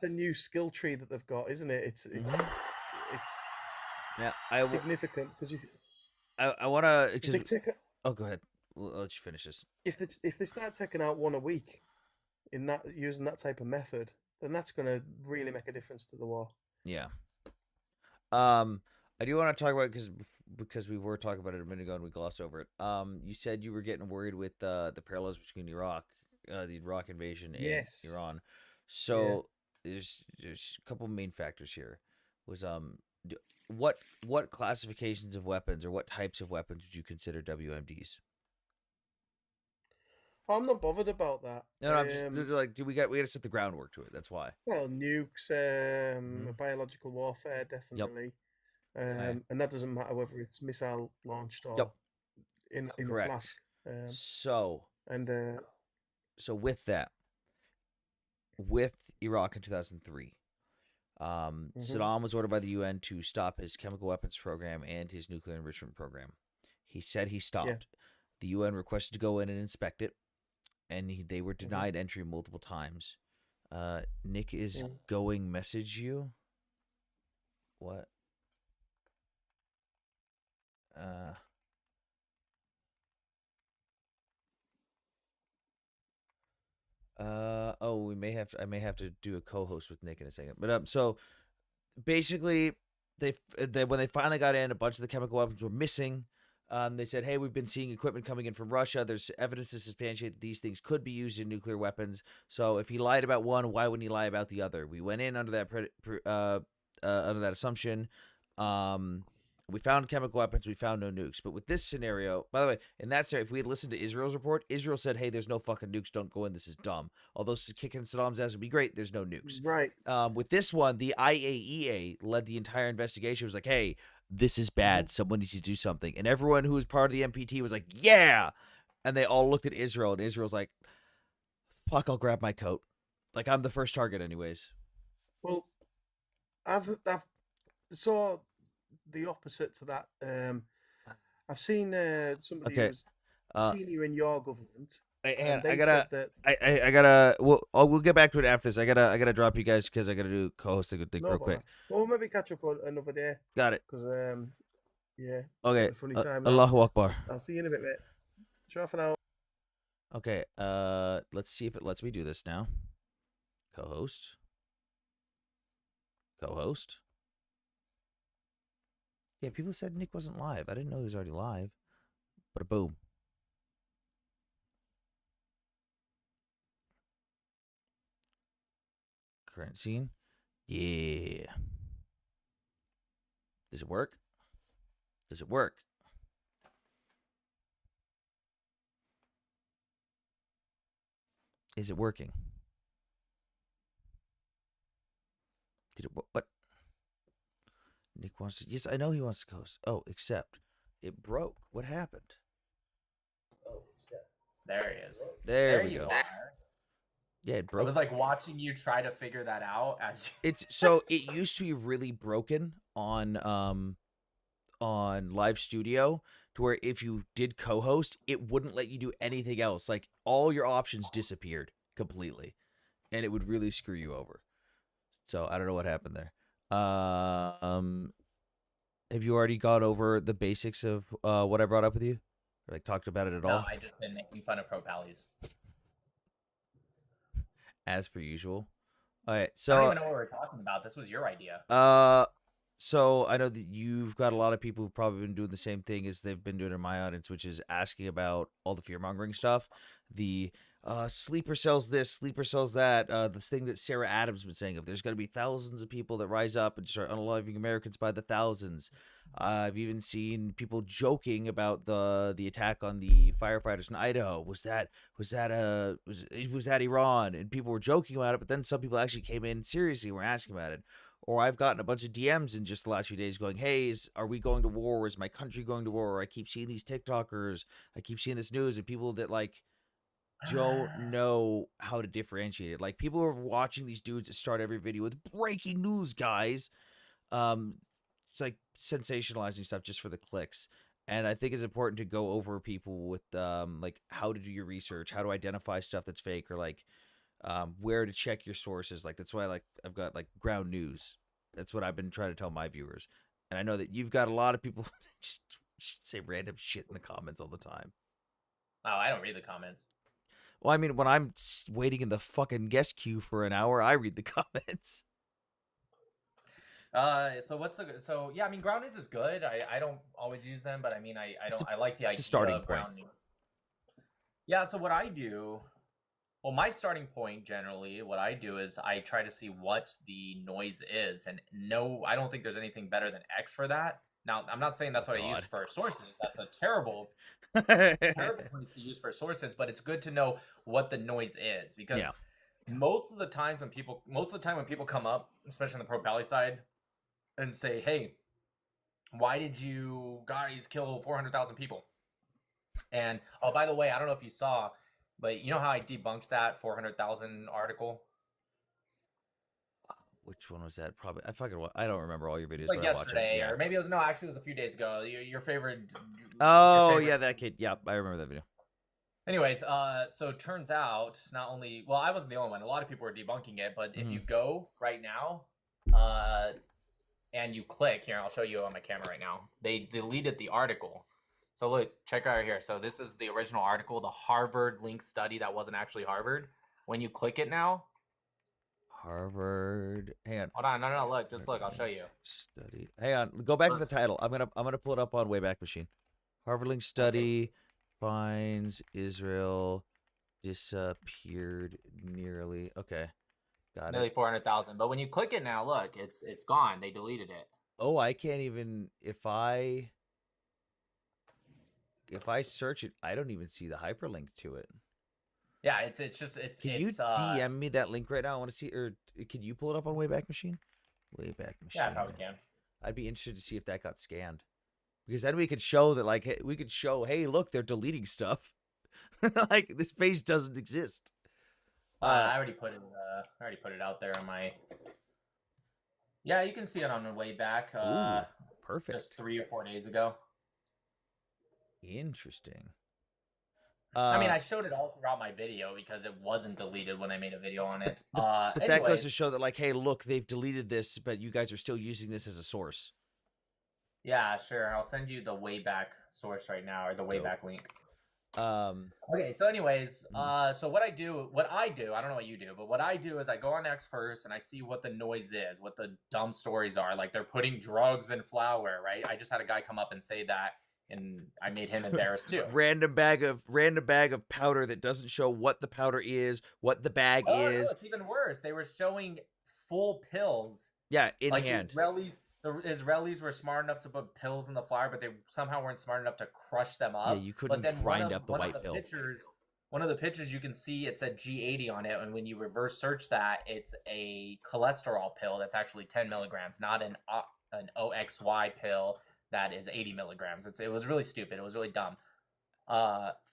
a new skill tree that they've got, isn't it? It's Yeah, significant because I want to if they just. take Oh, go ahead. I'll let you finish this. if they start taking out 1 a week in that using that type of method, then that's going to really make a difference to the war. Yeah. I do want to talk about because we were talking about it a minute ago and we glossed over it. You said you were getting worried with the parallels between Iraq, the Iraq invasion, and Yes. Iran. Yeah. So there's a couple main factors here. Was d- what classifications of weapons or what types of weapons would you consider WMDs? I'm not bothered about that. No, I'm just like we got to set the groundwork to it. That's why. Well, nukes, Mhm. biological warfare, Yep. definitely. Okay. And that doesn't matter whether it's missile launched or Yep. in a Correct. flask. So And with that, with Iraq in 2003. Saddam was ordered by the UN to stop his chemical weapons program and his nuclear enrichment program. He said he stopped. The UN requested to go in and inspect it, and they were denied entry multiple times. Nick is going message you. What? Oh, I may have to do a co-host with Nick in a second. But so basically, they when they finally got in, a bunch of the chemical weapons were missing. They said, "Hey, we've been seeing equipment coming in from Russia. There's evidence to substantiate that these things could be used in nuclear weapons. So if he lied about one, why wouldn't he lie about the other?" We went in under that assumption. We found chemical weapons. We found no nukes. But with this scenario, by the way, in that scenario, if we had listened to Israel's report, Israel said, "Hey, there's no fucking nukes. Don't go in. This is dumb." Although kicking Saddam's ass would be great, there's no nukes. right. With this one, the IAEA led the entire investigation. It was like, "Hey, this is bad. Someone needs to do something." And everyone who was part of the MPT was like, "Yeah." And they all looked at Israel, and Israel's like, "Fuck, I'll grab my coat. Like, I'm the first target anyways." Well, I've saw the opposite to that. I've seen somebody Okay. who's senior in your government. And they I gotta, said that I gotta. We'll get back to it after this. I gotta drop you guys because I gotta do co-hosting with Nick no real bother. quick. Well, maybe catch up on another day Got it. because yeah. It's Okay. getting a funny time now. Allahu Akbar. I'll see you in a bit, mate. Ciao for now. Okay. Let's see if it lets me do this now. Co-host. Co-host. Yeah, people said Nick wasn't live. I didn't know he was already live. But boom. Current scene. Yeah. Does it work? Does it work? Is it working? Did it? What? Nick wants to. Yes, I know he wants to host. Oh, except it broke. What happened? There he is. There we you go. are. Yeah, it I broke. was like watching you try to figure that out as It's so it used to be really broken on Live Studio to where if you did co-host, it wouldn't let you do anything else. Like all your options disappeared completely, and it would really screw you over. So I don't know what happened there. Have you already gone over the basics of what I brought up with you? Or, like talked about it at no, all? I just been making fun of pro pallies. As per usual. All right, I don't so even know what we're talking about. This was your idea. so I know that you've got a lot of people who've probably been doing the same thing as they've been doing in my audience, which is asking about all the fear mongering stuff. The sleeper cells this, sleeper cells that. The thing that Sarah Adams been saying, if there's going to be thousands of people that rise up and start unaliving Americans by the thousands. I've even seen people joking about the attack on the firefighters in Idaho. Was that Iran? And people were joking about it, but then some people actually came in seriously and were asking about it. Or I've gotten a bunch of DMs in just the last few days going, "Hey, are we going to war? Is my country going to war?" Or I keep seeing these TikTokers, I keep seeing this news, and people that like don't know how to differentiate it. Like people are watching these dudes that start every video with breaking news, guys. It's like sensationalizing stuff just for the clicks. And I think it's important to go over people with like how to do your research, how to identify stuff that's fake, or like where to check your sources. Like that's why I've got like ground news. That's what I've been trying to tell my viewers. And I know that you've got a lot of people just say random shit in the comments all the time. Oh, I don't read the comments. Well, I mean, when I'm waiting in the fucking guest queue for an hour, I read the comments. So what's the so yeah? I mean, ground news is good. I don't always use them, but I mean, I It's don't I like the it's a idea starting of point. ground news. Yeah. So what I do, well, my starting point generally, what I do is I try to see what the noise is, and no, I don't think there's anything better than X for that. Now, I'm not saying that's what I use God. for sources. That's a terrible place to use for sources, but it's good to know what the noise is because Yeah. most of the time when people come up, especially on the Pro Pally side, and say, "Hey, why did you guys kill 400,000 people?" And oh, by the way, I don't know if you saw, but you know how I debunked that 400,000 article? Which one was that? Probably I don't remember all your videos, Like but I watch them. yesterday, Yeah. or maybe it was no, actually, it was a few days ago. Your favorite. Oh your favorite yeah, that kid. Yeah, I remember that video. Anyways, so it turns out not only well, I wasn't the only one. A lot of people were debunking it, but if you go right now, and you click here, I'll show you on my camera right now. They deleted the article. So look, check out here. So this is the original article, the Harvard link study that wasn't actually Harvard. When you click it now, Harvard. Hang on. hold on, no, look, just look. I'll show you. Study. Hang on. Go back to the title. I'm gonna pull it up on Wayback Machine. Harvard link study finds Israel disappeared nearly. Okay, got Nearly it. 400,000. But when you click it now, look, it's gone. They deleted it. Oh, I can't even if I search it, I don't even see the hyperlink to it. Yeah, it's just Can you DM me that link right now? I want to see, or can you pull it up on Wayback Machine? Wayback Machine. Yeah, I probably can. I'd be interested to see if that got scanned, because then we could show that, like, hey, look, they're deleting stuff. Like, this page doesn't exist. I already put it. I already put it out there on my. Yeah, you can see it on the way back. Ooh, perfect. Just 3 or 4 days ago. Interesting. I mean, I showed it all throughout my video because it wasn't deleted when I made a video on it. But that goes anyways, to show that, like, hey, look, they've deleted this, but you guys are still using this as a source. yeah, sure. I'll send you the Wayback source right now, or the Wayback link. Okay, so anyways, so what I do, I don't know what you do, but what I do is I go on X first and I see what the noise is, what the dumb stories are. Like, they're putting drugs in flour, right? I just had a guy come up and say that, and I made him embarrassed too. random bag of powder that doesn't show what the powder is, what the bag is. No, it's even worse. They were showing full pills. Yeah, in like hand. The Israelis were smart enough to put pills in the flour, but they somehow weren't smart enough to crush them up. Yeah, you couldn't grind up the white pill. One of the pictures you can see, it said G80 on it, and when you reverse search that, it's a cholesterol pill that's actually 10 milligrams, not an OXY pill that is 80 milligrams. It was really stupid. It was really dumb.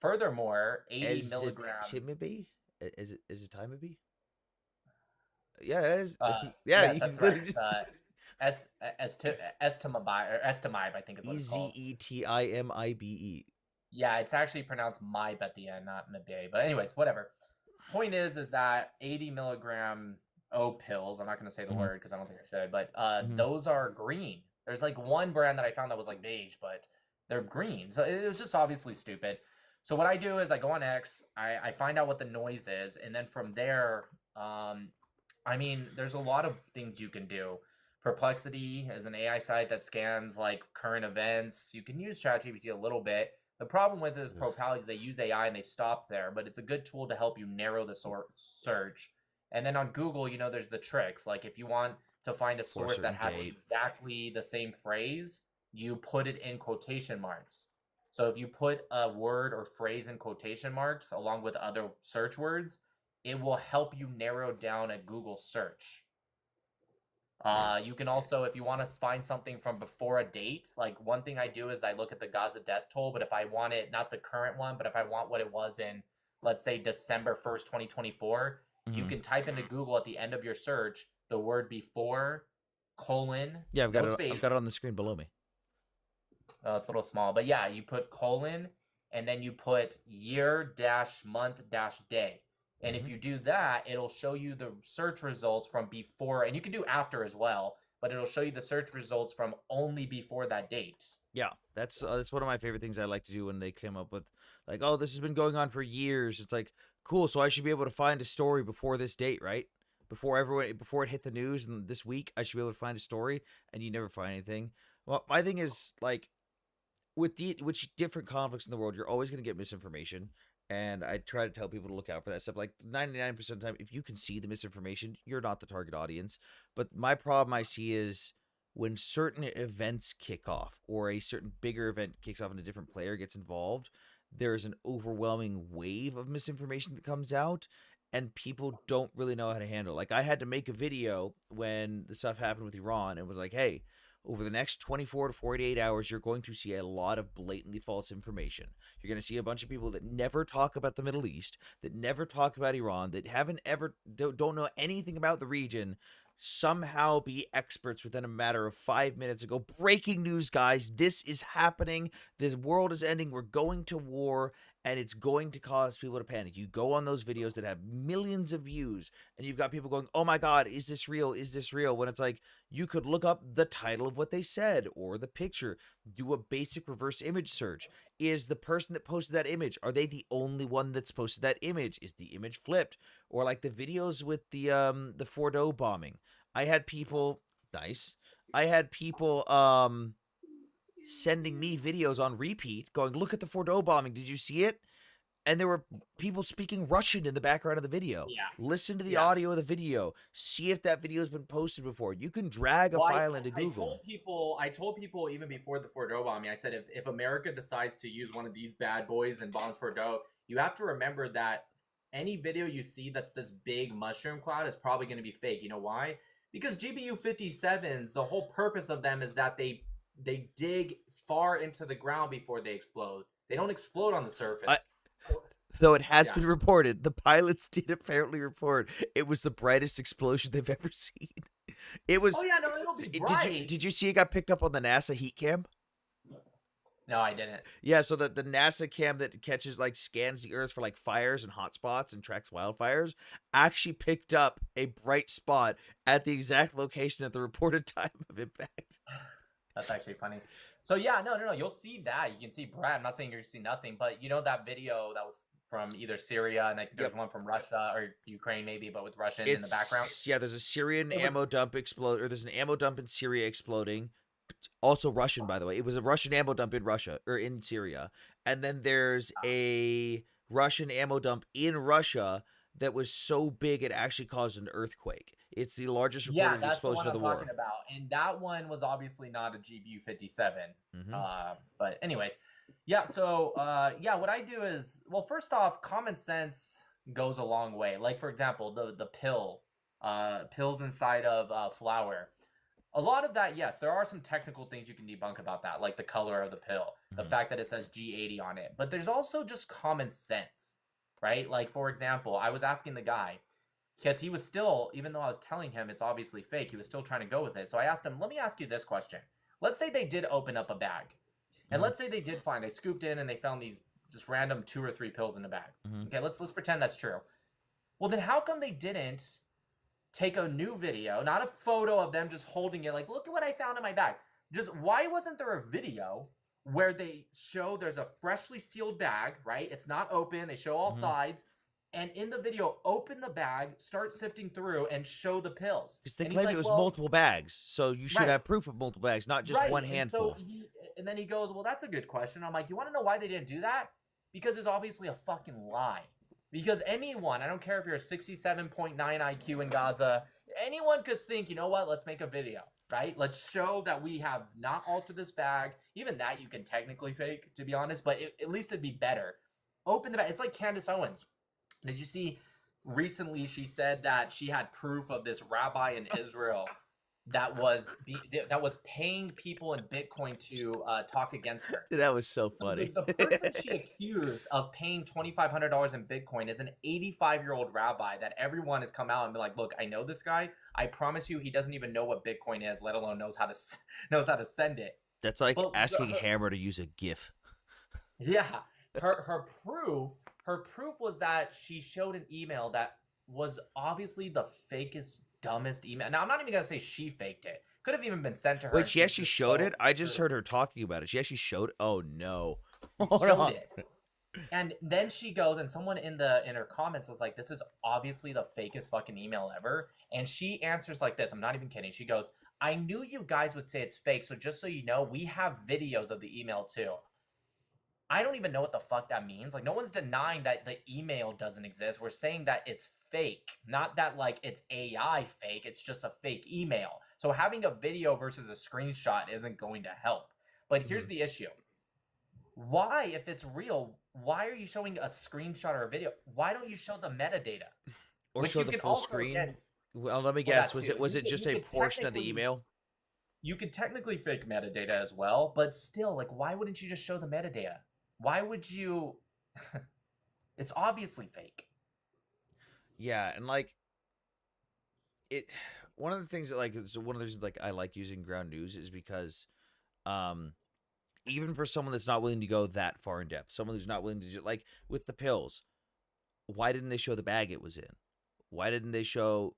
Furthermore, 80 milligrams. Is it Timothy? Yeah, that is. Yeah, yeah, you that's can right. just Estimib, I think is what it's called. EZETIMIBE. Yeah, it's actually pronounced Mib at the end, not Mibe. But anyways, whatever. Point is that 80 milligram O pills, I'm not going to say the word because I don't think I should, but those are green. There's like one brand that I found that was like beige, but they're green. So it was just obviously stupid. So what I do is I go on X, I find out what the noise is, and then from there, I mean, there's a lot of things you can do. Perplexity is an AI site that scans like current events. You can use ChatGPT a little bit. The problem with it is ProPal is they use AI and they stop there, but it's a good tool to help you narrow the search. And then on Google, you know, there's the tricks. Like if you want to find a source that has exactly the same phrase, you put it in quotation marks. So if you put a word or phrase in quotation marks along with other search words, it will help you narrow down a Google search. You can also, if you want to find something from before a date, like one thing I do is I look at the Gaza death toll, but if I want it, not the current one, but if I want what it was in, let's say December 1st, 2024, you can type into Google at the end of your search, the word before, colon, I've got it on the screen below me. Oh, it's a little small, but yeah, you put colon, and then you put year-month-day. And if you do that, it'll show you the search results from before, and you can do after as well, but it'll show you the search results from only before that date. Yeah, that's one of my favorite things I like to do when they came up with, like, oh, this has been going on for years. It's like, cool, so I should be able to find a story before this date, right? before it hit the news, and this week I should be able to find a story, and you never find anything. Well, my thing is like with different conflicts in the world, you're always going to get misinformation. And I try to tell people to look out for that stuff. Like 99% of the time, if you can see the misinformation, you're not the target audience. But my problem I see is when certain events kick off or a certain bigger event kicks off and a different player gets involved, there's an overwhelming wave of misinformation that comes out and people don't really know how to handle it. Like I had to make a video when the stuff happened with Iran and was like, hey, over the next 24 to 48 hours, you're going to see a lot of blatantly false information. You're going to see a bunch of people that never talk about the Middle East, that never talk about Iran, that haven't ever, don't know anything about the region, somehow be experts within a matter of 5 minutes and go, breaking news, guys, this is happening. The world is ending. We're going to war. And it's going to cause people to panic. You go on those videos that have millions of views, and you've got people going, oh my God, is this real? Is this real? When it's like, you could look up the title of what they said or the picture, do a basic reverse image search. Is the person that posted that image, are they the only one that's posted that image? Is the image flipped? Or like the videos with the Fordo bombing. I had people, I had people, sending me videos on repeat going, look at the Fordo bombing. Did you see it? And there were people speaking Russian in the background of the video. Yeah. Listen to the Yeah. audio of the video. See if that video has been posted before. You can drag a Well, file into Google. I told people even before the Fordo bombing, I said if America decides to use one of these bad boys and bombs Fordo, you have to remember that any video you see that's this big mushroom cloud is probably going to be fake. You know why? Because GBU 57s, the whole purpose of them is that they dig far into the ground before they explode. They don't explode on the surface. Though it has been reported, the pilots did apparently report it was the brightest explosion they've ever seen. It was. Oh yeah, no, it'll be bright. Did you see it got picked up on the NASA heat cam? No, I didn't. Yeah, so the NASA cam that catches, like, scans the Earth for, like, fires and hot spots and tracks wildfires actually picked up a bright spot at the exact location at the reported time of impact. That's actually funny. So yeah, no. You'll see that. You can see Brad. I'm not saying you're gonna see nothing, but you know that video that was from either Syria and I think there's one from Russia or Ukraine maybe, but with Russian in the background. Yeah, there's a Syrian ammo dump explode, or there's an ammo dump in Syria exploding. Also Russian, by the way. It was a Russian ammo dump in Russia or in Syria, and then there's a Russian ammo dump in Russia that was so big it actually caused an earthquake. It's the largest reported explosion of the war. Talking about, and that one was obviously not a GBU 57. But anyways, yeah. So what I do is, well, first off, common sense goes a long way. Like for example, the pills inside of flour. A lot of that, yes, there are some technical things you can debunk about that, like the color of the pill, the fact that it says G80 on it. But there's also just common sense, right? Like, for example, I was asking the guy, because he was still, even though I was telling him it's obviously fake, he was still trying to go with it. So I asked him, let me ask you this question. Let's say they did open up a bag. And let's say they scooped in and they found these just random 2 or 3 pills in the bag. Okay, let's pretend that's true. Well, then how come they didn't take a new video, not a photo of them just holding it, like, look at what I found in my bag. Just why wasn't there a video where they show there's a freshly sealed bag, right? It's not open. They show all sides. And in the video, open the bag, start sifting through, and show the pills. Because they claim it was multiple bags, so you should have proof of multiple bags, not just one handful. And then he goes, well, that's a good question. I'm like, you want to know why they didn't do that? Because it's obviously a fucking lie. Because anyone, I don't care if you're a 67.9 IQ in Gaza, anyone could think, you know what, let's make a video, right? Let's show that we have not altered this bag. Even that you can technically fake, to be honest, but at least it'd be better. Open the bag. It's like Candace Owens. Did you see recently she said that she had proof of this rabbi in Israel that was paying people in Bitcoin to talk against her? That was so funny. The person she accused of paying $2,500 in Bitcoin is an 85-year-old rabbi that everyone has come out and been like, look, I know this guy. I promise you he doesn't even know what Bitcoin is, let alone knows how to send it. That's like asking Hammer to use a GIF. Yeah. Her proof was that she showed an email that was obviously the fakest, dumbest email. Now, I'm not even going to say she faked it. Could have even been sent to her. Wait, she actually showed it? I just heard her talking about it. She actually showed. Oh, no. Showed it. And then she goes, and someone in her comments was like, "This is obviously the fakest fucking email ever." And she answers like this. I'm not even kidding. She goes, "I knew you guys would say it's fake, so just so you know, we have videos of the email too." I don't even know what the fuck that means. Like, no one's denying that the email doesn't exist. We're saying that it's fake, not that like it's AI fake. It's just a fake email. So having a video versus a screenshot isn't going to help. But here's the issue. Why, if it's real, why are you showing a screenshot or a video? Why don't you show the metadata? Or Which show you the can full also, screen. again, Well, let me well, that guess. Was too. it just a could portion of the technically- email? You could technically fake metadata as well, but still, like, why wouldn't you just show the metadata? Why would you? It's obviously fake. Yeah, and like it. One of the things that one of the reasons like I like using ground news is because, even for someone that's not willing to go that far in depth, someone who's not willing to do like with the pills, why didn't they show the bag it was in? Why didn't they show?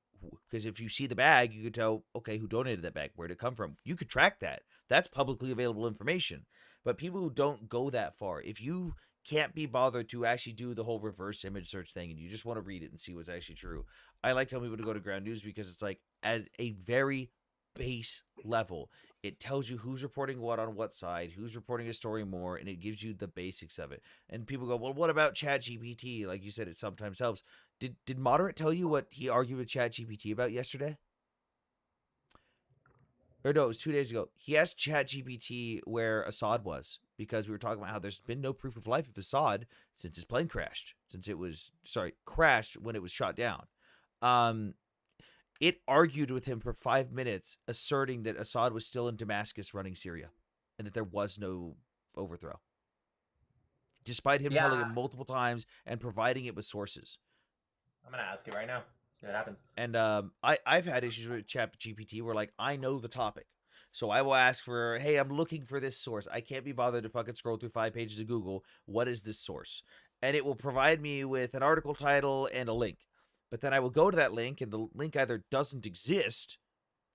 Because if you see the bag, you could tell, okay, who donated that bag? Where did it come from? You could track that. That's publicly available information. But people who don't go that far, if you can't be bothered to actually do the whole reverse image search thing and you just want to read it and see what's actually true, I like telling people to go to ground news because it's like at a very base level, it tells you who's reporting what on what side, who's reporting a story more, and it gives you the basics of it. And people go, well, what about ChatGPT? Like you said, it sometimes helps. Did Moderate tell you what he argued with ChatGPT about yesterday? Or no, it was 2 days ago. He asked ChatGPT where Assad was because we were talking about how there's been no proof of life of Assad since his plane crashed, crashed when it was shot down. It argued with him for 5 minutes, asserting that Assad was still in Damascus running Syria and that there was no overthrow, despite him telling him multiple times and providing it with sources. I'm gonna ask it right now. See what happens. And I've had issues with ChatGPT where like I know the topic, so I will ask for, hey, I'm looking for this source. I can't be bothered to fucking scroll through 5 pages of Google. What is this source? And it will provide me with an article title and a link. But then I will go to that link, and the link either doesn't exist,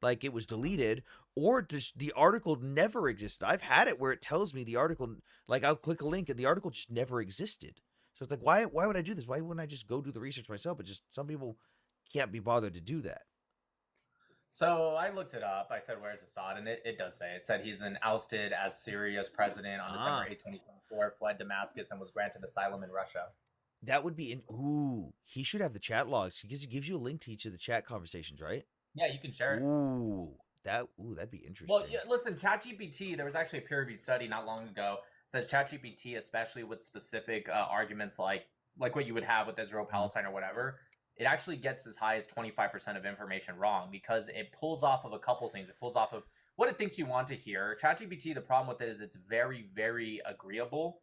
like it was deleted, or just the article never existed. I've had it where it tells me the article, like I'll click a link and the article just never existed. So it's like, why would I do this? Why wouldn't I just go do the research myself? But just some people can't be bothered to do that. So I looked it up. I said, where's Assad? And it does say. It said he's been ousted as Syria's president on December 8, 2024, fled Damascus, and was granted asylum in Russia. That would be he should have the chat logs because it gives you a link to each of the chat conversations, right? Yeah, you can share it. That'd be interesting. Well, yeah, listen, ChatGPT, there was actually a peer-reviewed study not long ago. It says ChatGPT, especially with specific arguments like what you would have with Israel, Palestine, or whatever, it actually gets as high as 25% of information wrong because it pulls off of a couple things. It pulls off of what it thinks you want to hear. ChatGPT, the problem with it is it's very, very agreeable.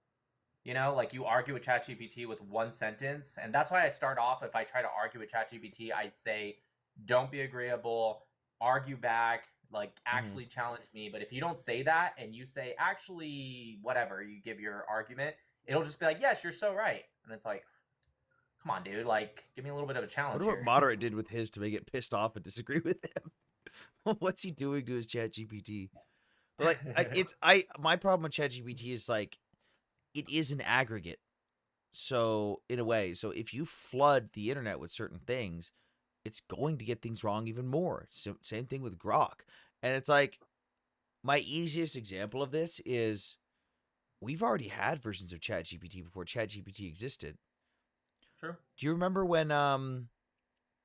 You know, like you argue with ChatGPT with one sentence. And that's why I start off, if I try to argue with ChatGPT, I say, don't be agreeable, argue back, like actually challenge me. But if you don't say that and you say, actually, whatever, you give your argument, it'll just be like, yes, you're so right. And it's like, come on, dude, like, give me a little bit of a challenge. What Moderate did with his to make it pissed off and disagree with him? What's he doing to his ChatGPT? But like, my problem with ChatGPT is like, it is an aggregate. So in a way, so if you flood the internet with certain things, it's going to get things wrong even more. So, same thing with Grok. And it's like, my easiest example of this is we've already had versions of ChatGPT before ChatGPT existed. True. Do you remember when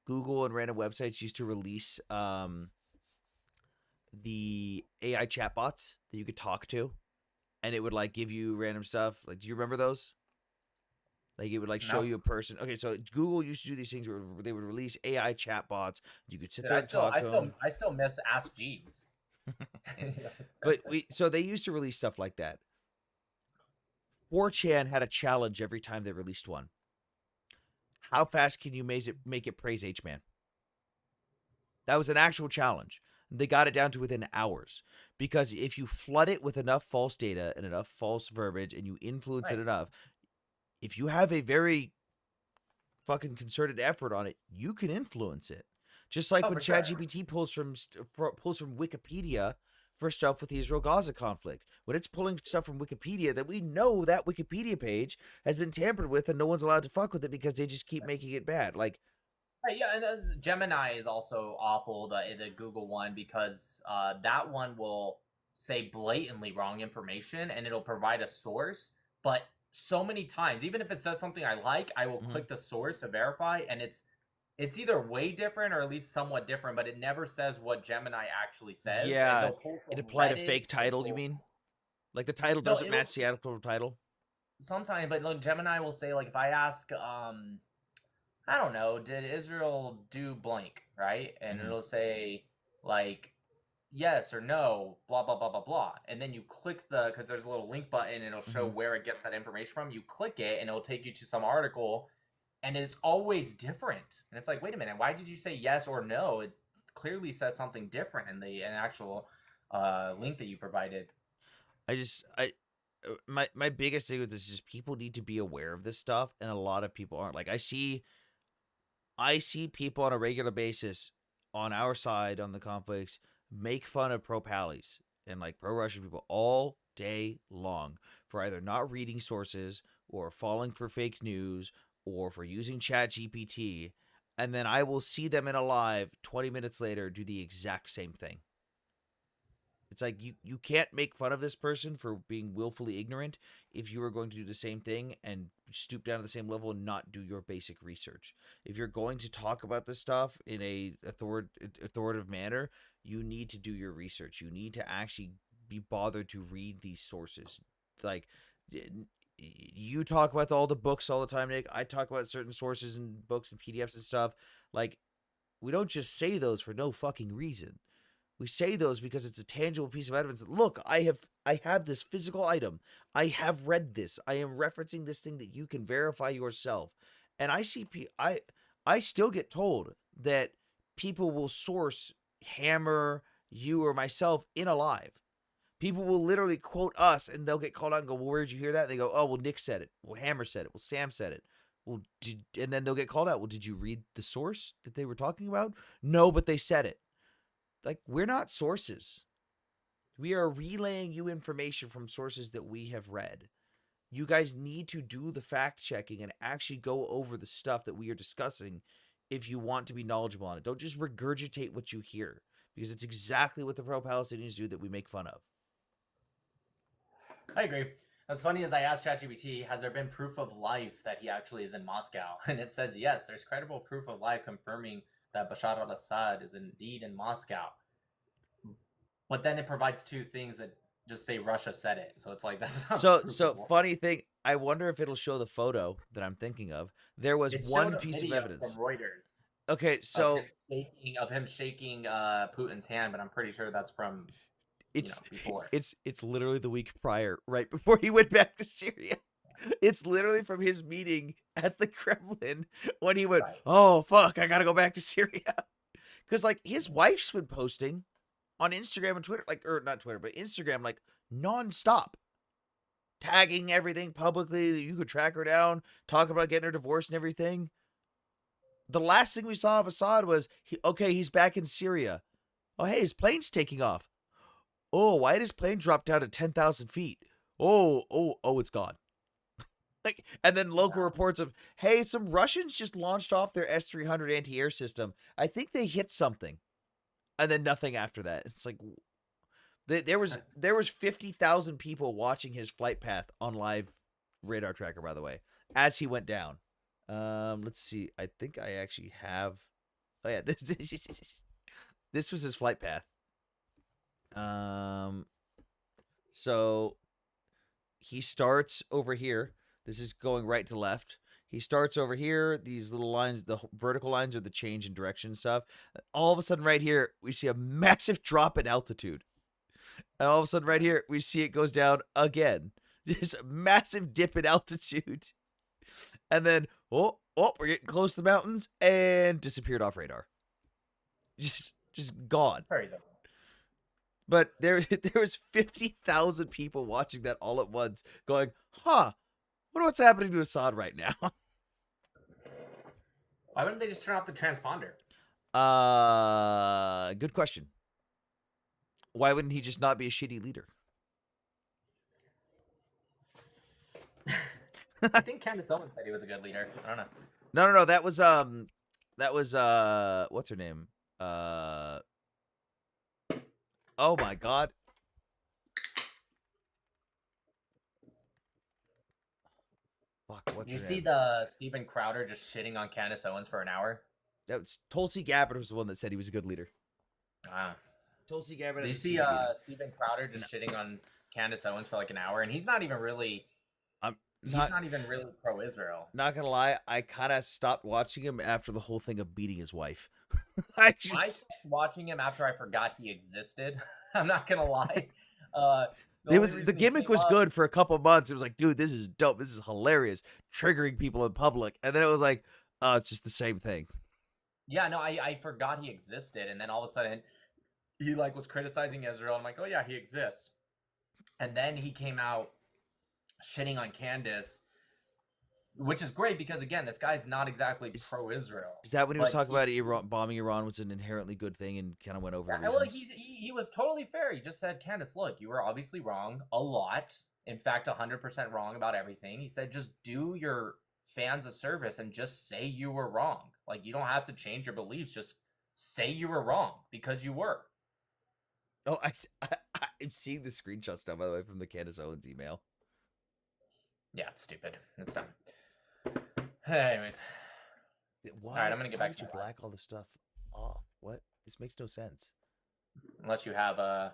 Google and random websites used to release the AI chatbots that you could talk to? And it would like give you random stuff. Like, do you remember those? Like it would like show you a person. Okay, so Google used to do these things where they would release AI chatbots. You could sit there and talk to them. I still miss Ask Jeeves. But so they used to release stuff like that. 4chan had a challenge every time they released one. How fast can you make it praise H-Man? That was an actual challenge. They got it down to within hours. Because if you flood it with enough false data and enough false verbiage and you influence it enough, if you have a very fucking concerted effort on it, you can influence it. Just like when ChatGPT pulls from Wikipedia for stuff with the Israel-Gaza conflict. When it's pulling stuff from Wikipedia that we know that Wikipedia page has been tampered with and no one's allowed to fuck with it because they just keep making it bad. Like, Right, yeah, and Gemini is also awful, the Google one, because that one will say blatantly wrong information and it'll provide a source. But so many times, even if it says something I like, I will click the source to verify, and it's either way different or at least somewhat different, but it never says what Gemini actually says. yeah, They'll pull it from applied a Reddit, fake they'll title, you pull- mean? Like the title No, doesn't it'll match the actual title? sometimes, but look, Gemini will say, like, if I ask, I don't know, did Israel do blank, right? And Mhm. it'll say, like, yes or no, blah, blah, blah, blah, blah. And then you click because there's a little link button and it'll show where it gets that information from. You click it and it'll take you to some article, and it's always different. And it's like, wait a minute, why did you say yes or no? It clearly says something different in the actual link that you provided. My biggest thing with this is just people need to be aware of this stuff, and a lot of people aren't. Like, I see people on a regular basis on our side on the conflicts make fun of pro-pallies and like pro-Russian people all day long for either not reading sources or falling for fake news or for using Chat GPT, and then I will see them in a live 20 minutes later do the exact same thing. It's like you can't make fun of this person for being willfully ignorant if you are going to do the same thing and stoop down to the same level and not do your basic research. If you're going to talk about this stuff in a authoritative manner, you need to do your research. You need to actually be bothered to read these sources. Like, you talk about all the books all the time, Nick. I talk about certain sources and books and PDFs and stuff. Like, we don't just say those for no fucking reason. We say those because it's a tangible piece of evidence. Look, I have this physical item. I have read this. I am referencing this thing that you can verify yourself. And I still get told that people will source Hammer, you, or myself in a live. People will literally quote us, and they'll get called out and go, "Well, where'd you hear that?" And they go, "Oh, well, Nick said it. Well, Hammer said it. Well, Sam said it." Well, and then they'll get called out. Well, did you read the source that they were talking about? No, but they said it. Like, we're not sources. We are relaying you information from sources that we have read. You guys need to do the fact checking and actually go over the stuff that we are discussing if you want to be knowledgeable on it. Don't just regurgitate what you hear, because it's exactly what the pro-Palestinians do that we make fun of. I agree. What's funny is I asked ChatGPT, has there been proof of life that he actually is in Moscow? And it says, yes, there's credible proof of life confirming that Bashar al-Assad is indeed in Moscow. But then it provides two things that just say Russia said it. So it's like, that's not So funny thing, I wonder if it'll show the photo that I'm thinking of. There was one piece of evidence from Reuters. Okay, so of him shaking Putin's hand, but I'm pretty sure that's from before. It's literally the week prior, right before he went back to Syria. It's literally from his meeting at the Kremlin when he went, "Oh fuck, I gotta go back to Syria," because like his wife's been posting on Instagram and Twitter, like, or not Twitter, but Instagram, like nonstop, tagging everything publicly. You could track her down, talk about getting her divorced and everything. The last thing we saw of Assad was, he's back in Syria. Oh, hey, his plane's taking off. Oh, why did his plane drop down to 10,000 feet? Oh, it's gone. Like, and then local reports of, hey, some Russians just launched off their S-300 anti-air system. I think they hit something. And then nothing after that. It's like, there was 50,000 people watching his flight path on live radar tracker, by the way, as he went down. Let's see. I think I actually have. Oh yeah, this was his flight path. So he starts over here. This is going right to left. He starts over here. These little lines, the vertical lines, are the change in direction stuff. All of a sudden, right here, we see a massive drop in altitude. And all of a sudden, right here, we see it goes down again. Just a massive dip in altitude. And then, we're getting close to the mountains, and disappeared off radar. Just gone. Very good. But there was 50,000 people watching that all at once, going, "Huh, wonder what's happening to Assad right now." Why wouldn't they just turn off the transponder? Good question. Why wouldn't he just not be a shitty leader? I think Candace Owens said he was a good leader. I don't know. No. That was what's her name? Oh my God. Fuck, what's Did you her see name? the Steven Crowder just shitting on Candace Owens for an hour? That was Tulsi Gabbard was the one that said he was a good leader. Ah. Tulsi Gabbard. Did you has a see seat to beat him. Steven Crowder just shitting on Candace Owens for like an hour? And he's not even really he's Not, not even really pro-Israel. not gonna lie, I kind of stopped watching him after the whole thing of beating his wife. I I stopped watching him after I forgot he existed. I'm not gonna lie. the gimmick was good for a couple months. It was like, dude, this is dope. This is hilarious, triggering people in public. And then it was like, oh, it's just the same thing. Yeah, no, I forgot he existed, and then all of a sudden he like was criticizing Israel. I'm like, oh yeah, he exists. And then he came out shitting on Candace, which is great because again, this guy's not exactly pro-Israel. Is that when he was But talking about Iran bombing Iran was an inherently good thing and kind of went over the well, reasons? he was totally fair. He just said, Candace, look, you were obviously wrong a lot. In fact, 100% wrong about everything. He said, just do your fans a service and just say you were wrong. Like, you don't have to change your beliefs. Just say you were wrong because you were. Oh, I'm seeing the screenshots now, by the way, from the Candace Owens email. Yeah, it's stupid. It's dumb. Anyways. Why? All right, I'm gonna get why back would to you black all this stuff off? What? This makes no sense. Unless you have other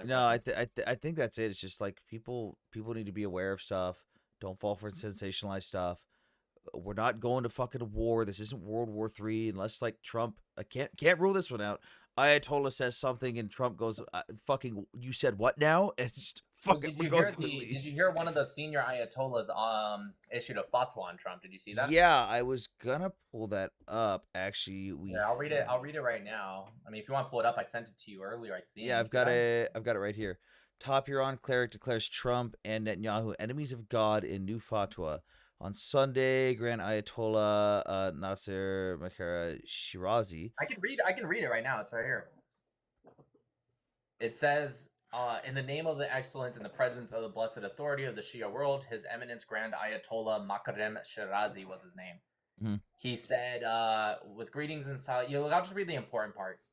No, questions. I think that's it. It's just like people need to be aware of stuff. Don't fall for sensationalized stuff. We're not going to fucking war. This isn't World War III unless like Trump. I can't rule this one out. Ayatollah says something and Trump goes, "Fucking, you said what now?" And just fucking. Did you hear one of the senior ayatollahs issued a fatwa on Trump? Did you see that? Yeah, I was gonna pull that up. Actually, Yeah, I'll read it. I'll read it right now. I mean, if you want to pull it up, I sent it to you earlier. I think. Yeah, I've got it right here. Top Iran cleric declares Trump and Netanyahu enemies of God in new fatwa. On Sunday, Grand Ayatollah Nasser Makhara Shirazi. I can read it right now. It's right here. It says, in the name of the excellence and the presence of the blessed authority of the Shia world, His Eminence Grand Ayatollah Makarem Shirazi was his name. Mm-hmm. He said, with greetings and I'll just read the important parts.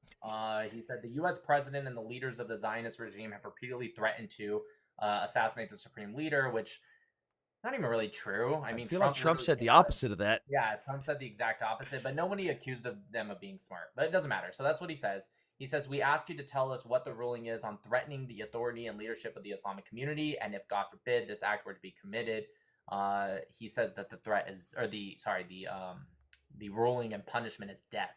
He said, the U.S. president and the leaders of the Zionist regime have repeatedly threatened to assassinate the supreme leader, which not even really true. I mean, I feel like Trump said the opposite of that. Yeah, Trump said the exact opposite, but nobody accused of them of being smart. But it doesn't matter. So that's what he says. He says, we ask you to tell us what the ruling is on threatening the authority and leadership of the Islamic community, and if, God forbid, this act were to be committed, he says that the threat is, or the ruling and punishment is death.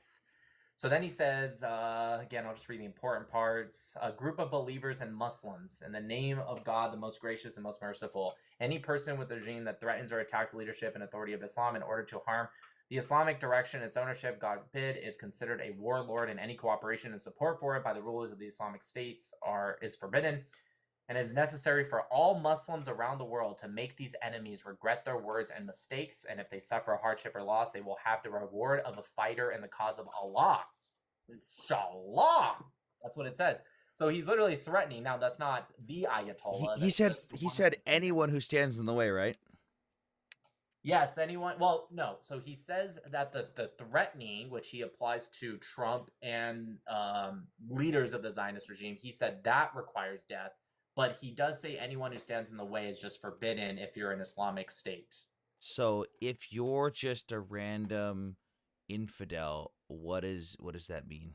So then he says, again, I'll just read the important parts. A group of believers and Muslims, in the name of God, the most gracious and most merciful, any person with a regime that threatens or attacks the leadership and authority of Islam in order to harm the Islamic direction, its ownership, God forbid, is considered a warlord, and any cooperation and support for it by the rulers of the Islamic states is forbidden, and is necessary for all Muslims around the world to make these enemies regret their words and mistakes, and if they suffer hardship or loss, they will have the reward of a fighter in the cause of Allah. Inshallah. That's what it says. So he's literally threatening. Now, that's not the Ayatollah. He said anyone who stands in the way, right? Yes, anyone. Well, no. So he says that the threatening, which he applies to Trump and leaders of the Zionist regime, he said that requires death. But he does say anyone who stands in the way is just forbidden if you're an Islamic state. So if you're just a random infidel, what does that mean?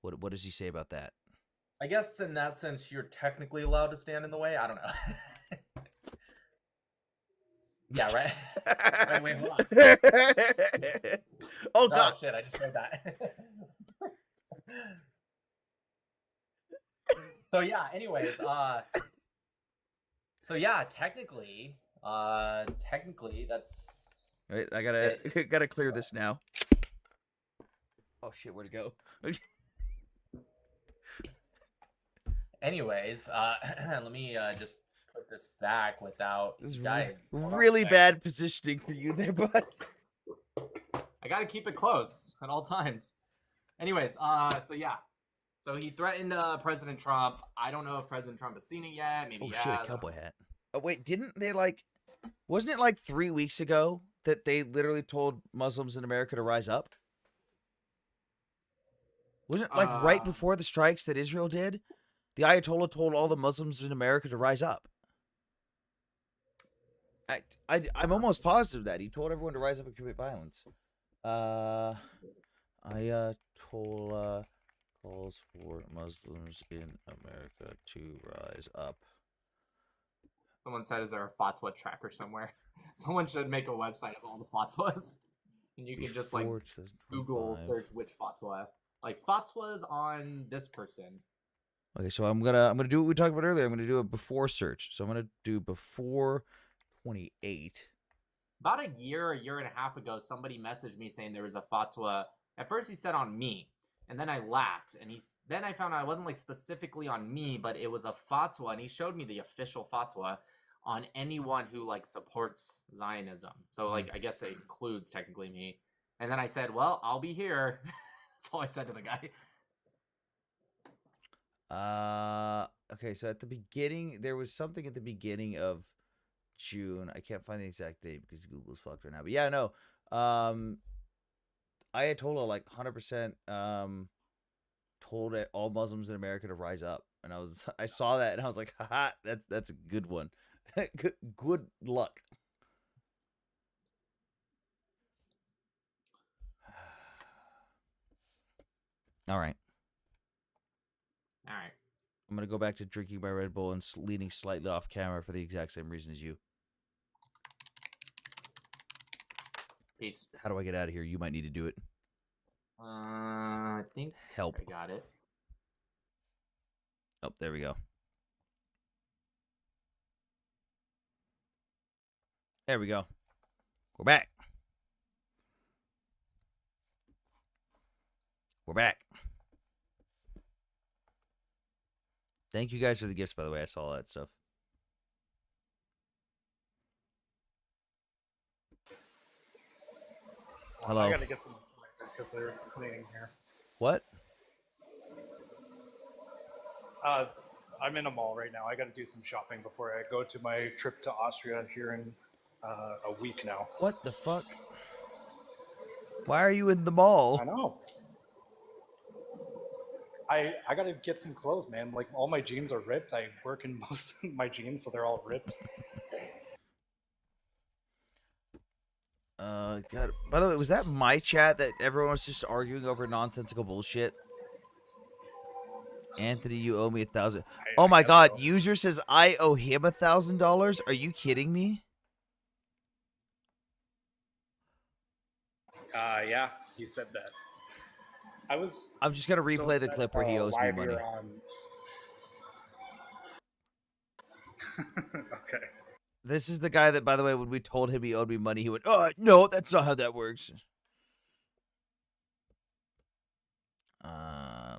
What does he say about that? I guess in that sense, you're technically allowed to stand in the way. I don't know. Yeah, right? Wait, hold on. Oh, God. Oh, shit, I just said that. So, yeah, anyways, so, yeah, technically, that's... Right, I gotta clear this now. Oh, shit, where'd it go? Anyways, let me just put this back without It was guys. really bad positioning for you there, bud. I gotta keep it close at all times. Anyways, so yeah. So he threatened President Trump. I don't know if President Trump has seen it yet. Maybe Oh he shit, has. a I don't cowboy know. hat. Oh wait, didn't they like? Wasn't it like 3 weeks ago that they literally told Muslims in America to rise up? Wasn't it like right before the strikes that Israel did? The Ayatollah told all the Muslims in America to rise up. I'm almost positive that he told everyone to rise up and commit violence. Ayatollah calls for Muslims in America to rise up. Someone said, "Is there a fatwa tracker somewhere?" Someone should make a website of all the fatwas, and you can just like Before Google 2025. search which fatwa, like fatwas on this person. Okay, so I'm gonna do what we talked about earlier. I'm gonna do a before search. So I'm gonna do before 28. About a year and a half ago, somebody messaged me saying there was a fatwa. At first, he said on me, and then I laughed, and then I found out it wasn't like specifically on me, but it was a fatwa, and he showed me the official fatwa on anyone who like supports Zionism. So like I guess it includes technically me. And then I said, "Well, I'll be here." That's all I said to the guy. Okay, so at the beginning, there was something at the beginning of June. I can't find the exact date because Google's fucked right now. But yeah, no. Ayatollah like 100% told all Muslims in America to rise up, and I saw that and I was like, haha, that's a good one. good luck. All right. All right. I'm gonna go back to drinking my Red Bull and leaning slightly off camera for the exact same reason as you. Peace. How do I get out of here? You might need to do it. I think Help. I got it. Oh, there we go. There we go. We're back. We're back. Thank you guys for the gifts, by the way. I saw all that stuff. Hello. I gotta get them because they're cleaning here. What? I'm in a mall right now. I gotta do some shopping before I go to my trip to Austria here in a week now. What the fuck? Why are you in the mall? I know. I gotta get some clothes, man. Like all my jeans are ripped. I work in most of my jeans, so they're all ripped. God. By the way, was that my chat that everyone was just arguing over nonsensical bullshit? Anthony, you owe me $1,000. Oh my God! So. User says I owe him $1,000. Are you kidding me? Yeah, he said that. I'm just gonna replay the clip where he owes me money. Okay. This is the guy that, by the way, when we told him he owed me money, he went, "Oh no, that's not how that works."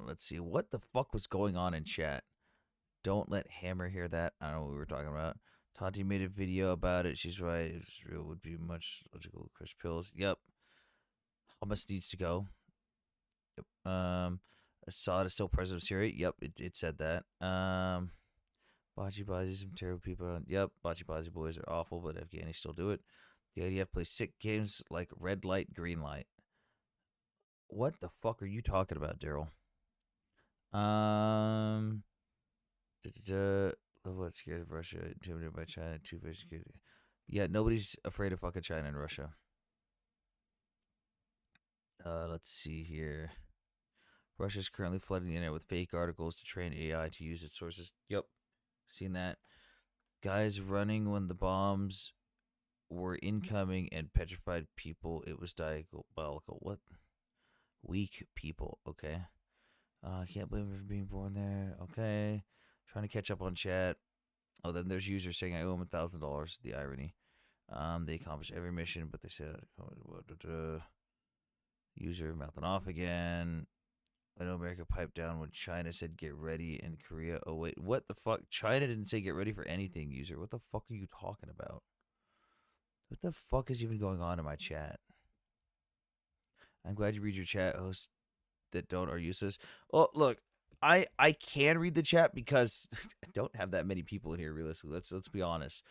Let's see what the fuck was going on in chat. Don't let Hammer hear that. I don't know what we were talking about. Tati made a video about it. She's right. If it's real, would be much logical. Chris Pills. Yep. Hummus needs to go. Yep. Assad is still president of Syria. Yep. It said that. Bachi Bazi, some terrible people. Yep. Bachi Bazi boys are awful, but Afghani still do it. The IDF plays sick games like red light, green light. What the fuck are you talking about, Daryl? What's scared of Russia? Intimidated by China. Two-faced security. Yeah, nobody's afraid of fucking China and Russia. Let's see here. Russia's currently flooding the internet with fake articles to train AI to use its sources. Yep, seen that. Guys running when the bombs were incoming and petrified people. It was diabolical. What? Weak people. Okay. I can't blame him for being born there. Okay. Trying to catch up on chat. Oh, then there's users saying I owe him $1,000. The irony. They accomplish every mission, but they said user mouthing off again. I know America piped down when China said get ready in Korea. Oh wait, what the fuck? China didn't say get ready for anything, user. What the fuck are you talking about? What the fuck is even going on in my chat? I'm glad you read your chat, hosts that don't are useless. Oh, look, I can read the chat because I don't have that many people in here. Realistically, let's be honest.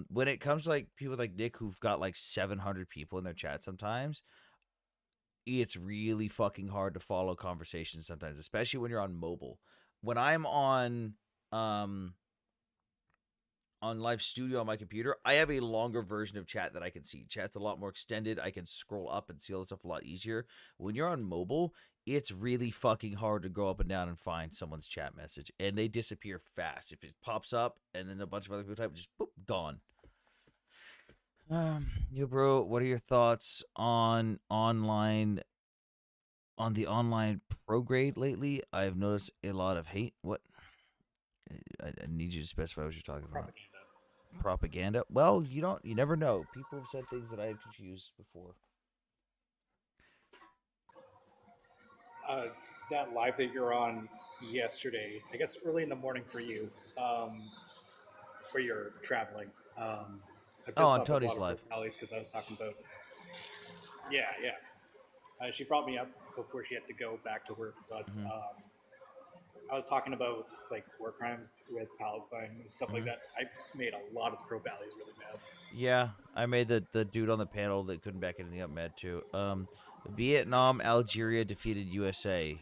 When it comes to like people like Nick who've got like 700 people in their chat, sometimes it's really fucking hard to follow conversations sometimes, especially when you're on mobile. When I'm um on live studio on my computer, I have a longer version of chat that I can see. Chat's a lot more extended. I can scroll up and see all the stuff a lot easier. When you're on mobile, it's really fucking hard to go up and down and find someone's chat message, and they disappear fast. If it pops up and then a bunch of other people type, just boop, gone. Yo, bro, what are your thoughts on the online prograde lately? I've noticed a lot of hate. What? I need you to specify what you're talking about. Propaganda. Well, you never know. People have said things that I have confused before. That live that you're on yesterday, I guess early in the morning for you, where you're traveling. I Oh, pissed on off a lot Tony's of her live. colleagues because I was talking about. Yeah, yeah. She brought me up before she had to go back to work, but Mhm. I was talking about like war crimes with Palestine and stuff like Mhm. that. I made a lot of the pro Valleys really mad. Yeah, I made the dude on the panel that couldn't back anything up mad too. Vietnam, Algeria defeated USA.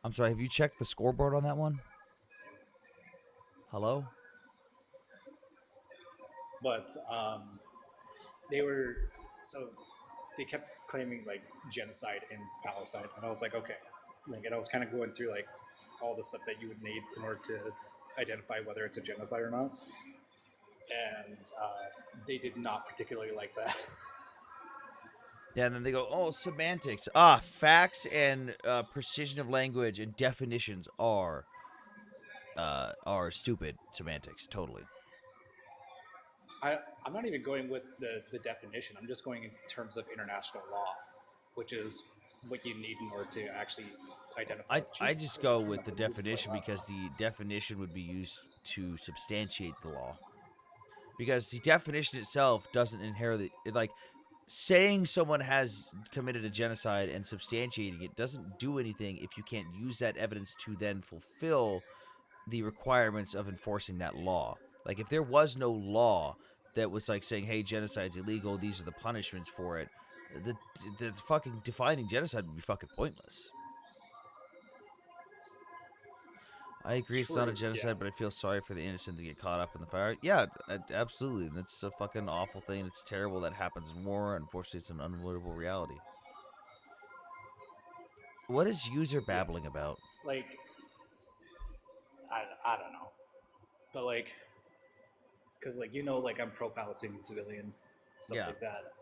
I'm sorry, have you checked the scoreboard on that one? Hello? But they were so they kept claiming like genocide in Palestine, and I was like, okay, like, and I was kind of going through like all the stuff that you would need in order to identify whether it's a genocide or not, and they did not particularly like that. Yeah, and then they go, oh, semantics. Facts and precision of language and definitions are stupid semantics, totally. I'm not even going with the definition. I'm just going in terms of international law, which is what you need in order to actually identify. I Jesus just Christ, go I'm trying with not the to lose it right definition now. because the definition would be used to substantiate the law. Because the definition itself doesn't inherently like saying someone has committed a genocide and substantiating it doesn't do anything if you can't use that evidence to then fulfill the requirements of enforcing that law. Like if there was no law that was like saying, "Hey, genocide's illegal. These are the punishments for it." The fucking defining genocide would be fucking pointless. I agree it's not a True. Yeah. genocide, but I feel sorry for the innocent to get caught up in the fire. Yeah, absolutely. That's a fucking awful thing. It's terrible that happens in war. Unfortunately, it's an unavoidable reality. What is user Yeah. babbling about? Like I don't know, but like because like like I'm pro-Palestinian civilian stuff Yeah. like that.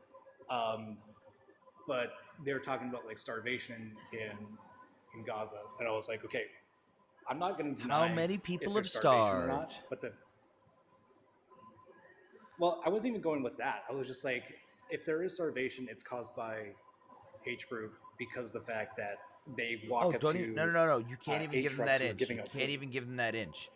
Um, but they were talking about like starvation in Gaza, and I was like, okay, I'm not going to How deny many if people have there's starvation or starved? not, but well, I wasn't even going with that. I was just like, if there is starvation, it's caused by H group because of the fact that they Oh, walk up don't even, to no. You can't even eight give them trucks that who are inch. You giving out can't food. even give them that inch.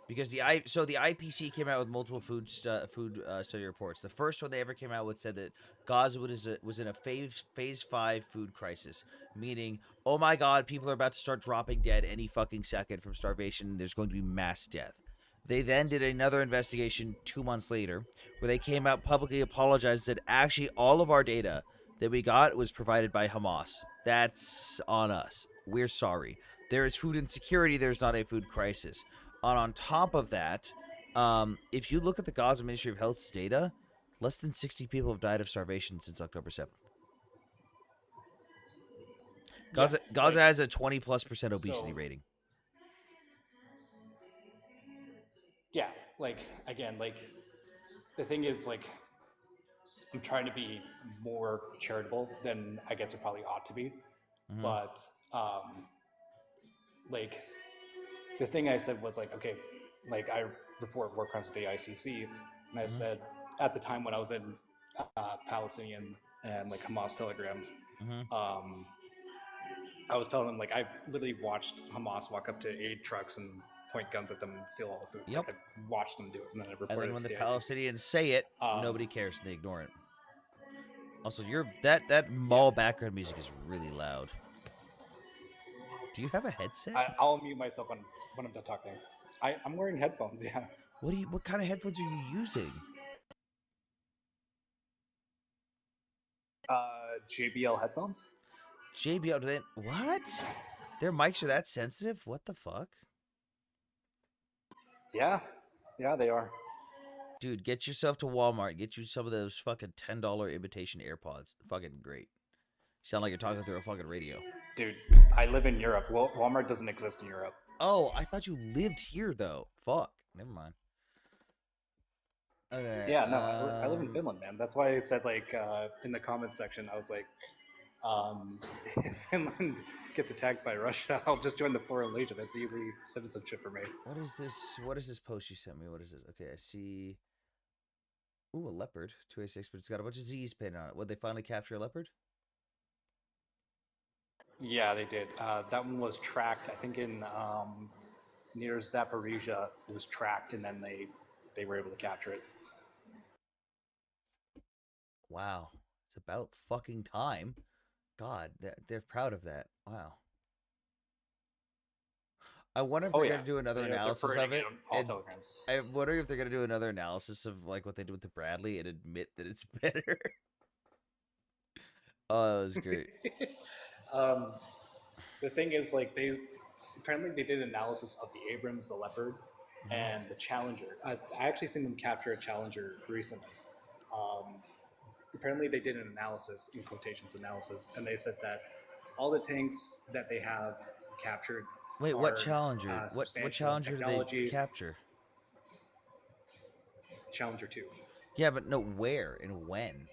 Because the IPC came out with multiple food study reports. The first one they ever came out with said that Gaza was in a phase 5 food crisis, meaning, oh my god, people are about to start dropping dead any fucking second from starvation. There's going to be mass death. They then did another investigation 2 months later, where they came out publicly apologized that actually all of our data that we got was provided by Hamas. That's on us. We're sorry. There is food insecurity. There's not a food crisis. And on top of that, if you look at the Gaza Ministry of Health's data, less than 60 people have died of starvation since October 7th. Yeah, Gaza like has a 20+% obesity so. rating. Yeah, like again, like the thing is, like I'm trying to be more charitable than I guess it probably ought to be, Mm-hmm. but like the thing I said was like, okay, like I report war crimes to the ICC, and I Mm-hmm. said at the time when I was in Palestinian and like Hamas telegrams, Mm-hmm. I was telling them like I've literally watched Hamas walk up to aid trucks and point guns at them and steal all the food. Yep. Like I watched them do it, and then I And reported then it when to the the ICC. Palestinians say it, Um, nobody cares and they ignore it. Also, that yeah, mall background music is really loud. Do you have a headset? I'll mute myself when I'm done talking. I'm wearing headphones. Yeah. What kind of headphones are you using? JBL headphones. JBL, what? Their mics are that sensitive? What the fuck? Yeah, they are. Dude, get yourself to Walmart. Get you some of those fucking $10 imitation AirPods. Fucking great. You sound like you're talking through a fucking radio. Dude, I live in Europe. Well, Walmart doesn't exist in Europe. Oh, I thought you lived here though. Fuck. Never mind. Okay. Yeah, no, I live in Finland, man. That's why I said like in the comments section, I was like, if Finland gets attacked by Russia, I'll just join the Foreign Legion. It's easy citizenship for me. What is this? What is this post you sent me? What is this? Okay, I see. Ooh, a leopard, 286, but it's got a bunch of Z's painted on it. Would they finally capture a leopard? Yeah, they did. That one was tracked. I think in near Zaporizhia, it was tracked, and then they were able to capture it. Wow, it's about fucking time. God, they're proud of that. Wow. I wonder if they're gonna do another analysis of it. All telegrams. I'm wondering if they're gonna do another analysis of like what they did with the Bradley and admit that it's better. Oh, that was great. The thing is, like, apparently they did analysis of the Abrams, the Leopard, and the Challenger. I actually seen them capture a Challenger recently. Apparently they did an analysis, in quotations analysis, and they said that all the tanks that they have captured. Wait, what Challenger? What Challenger did they capture? Challenger 2. Yeah, but no, where and when?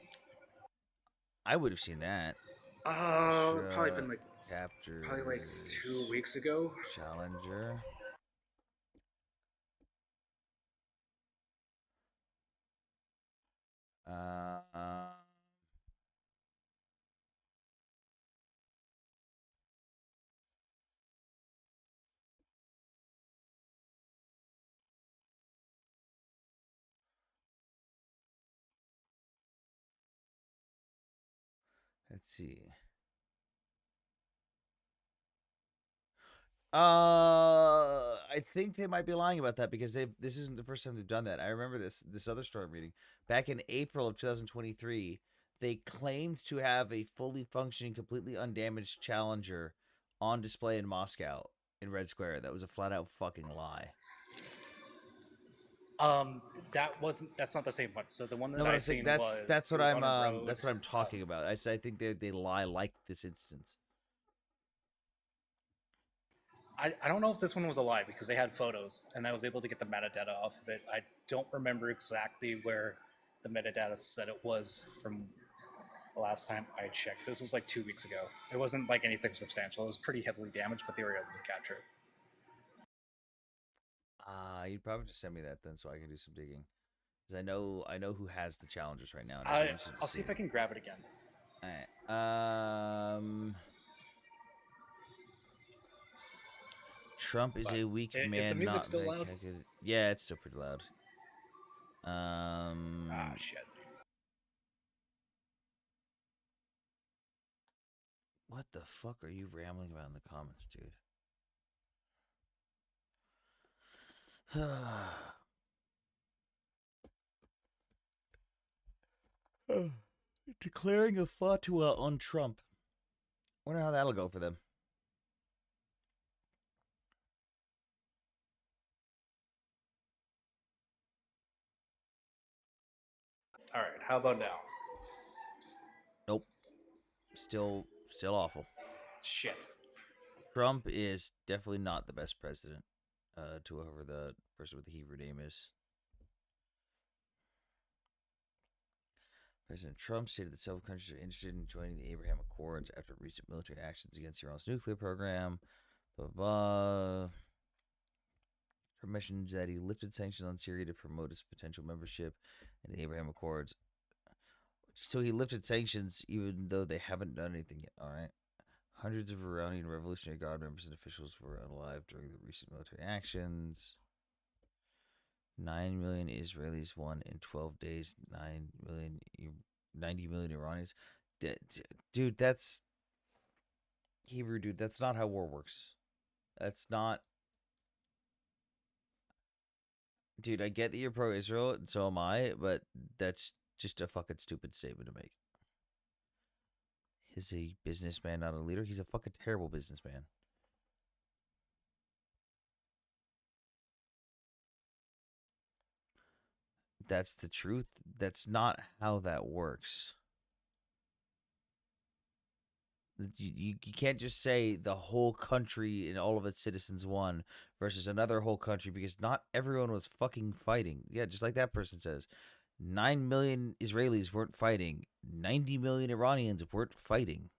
I would have seen that. Probably been like capture. Probably like 2 weeks ago. Challenger. Let's see. I think they might be lying about that because this isn't the first time they've done that. I remember this other story I'm reading. Back in April of 2023, they claimed to have a fully functioning, completely undamaged Challenger on display in Moscow in Red Square. That was a flat out fucking lie. That's not the same one. So the one that no, I seen that's what I'm talking about. I think they lie like this instance. I don't know if this one was a lie because they had photos and I was able to get the metadata off of it. I don't remember exactly where the metadata said it was from the last time I checked. This was like 2 weeks ago. It wasn't like anything substantial. It was pretty heavily damaged, but they were able to capture it. You'd probably just send me that then so I can do some digging. Because I know who has the Challengers right now. And I'll see if I can grab it again. All right. Trump is a weak man. Is the music not still loud? Yeah, it's still pretty loud. Shit. What the fuck are you rambling about in the comments, dude? Declaring a fatwa on Trump. Wonder how that'll go for them. All right, how about now? Nope. Still awful. Shit. Trump is definitely not the best president. To whoever the person with the Hebrew name is. President Trump stated that several countries are interested in joining the Abraham Accords after recent military actions against Iran's nuclear program. Blah, blah. Trump mentioned that he lifted sanctions on Syria to promote its potential membership in the Abraham Accords. So he lifted sanctions even though they haven't done anything yet. All right. Hundreds of Iranian Revolutionary Guard members and officials were alive during the recent military actions. 9 million Israelis won in 12 days. 90 million Iranians. Dude, that's Hebrew, dude. That's not how war works. That's not, dude. I get that you're pro-Israel, and so am I, but that's just a fucking stupid statement to make. He's a businessman, not a leader. He's a fucking terrible businessman. That's the truth. That's not how that works. You can't just say the whole country and all of its citizens won versus another whole country because not everyone was fucking fighting. Yeah, just like that person says. 9 million Israelis weren't fighting. 90 million Iranians weren't fighting.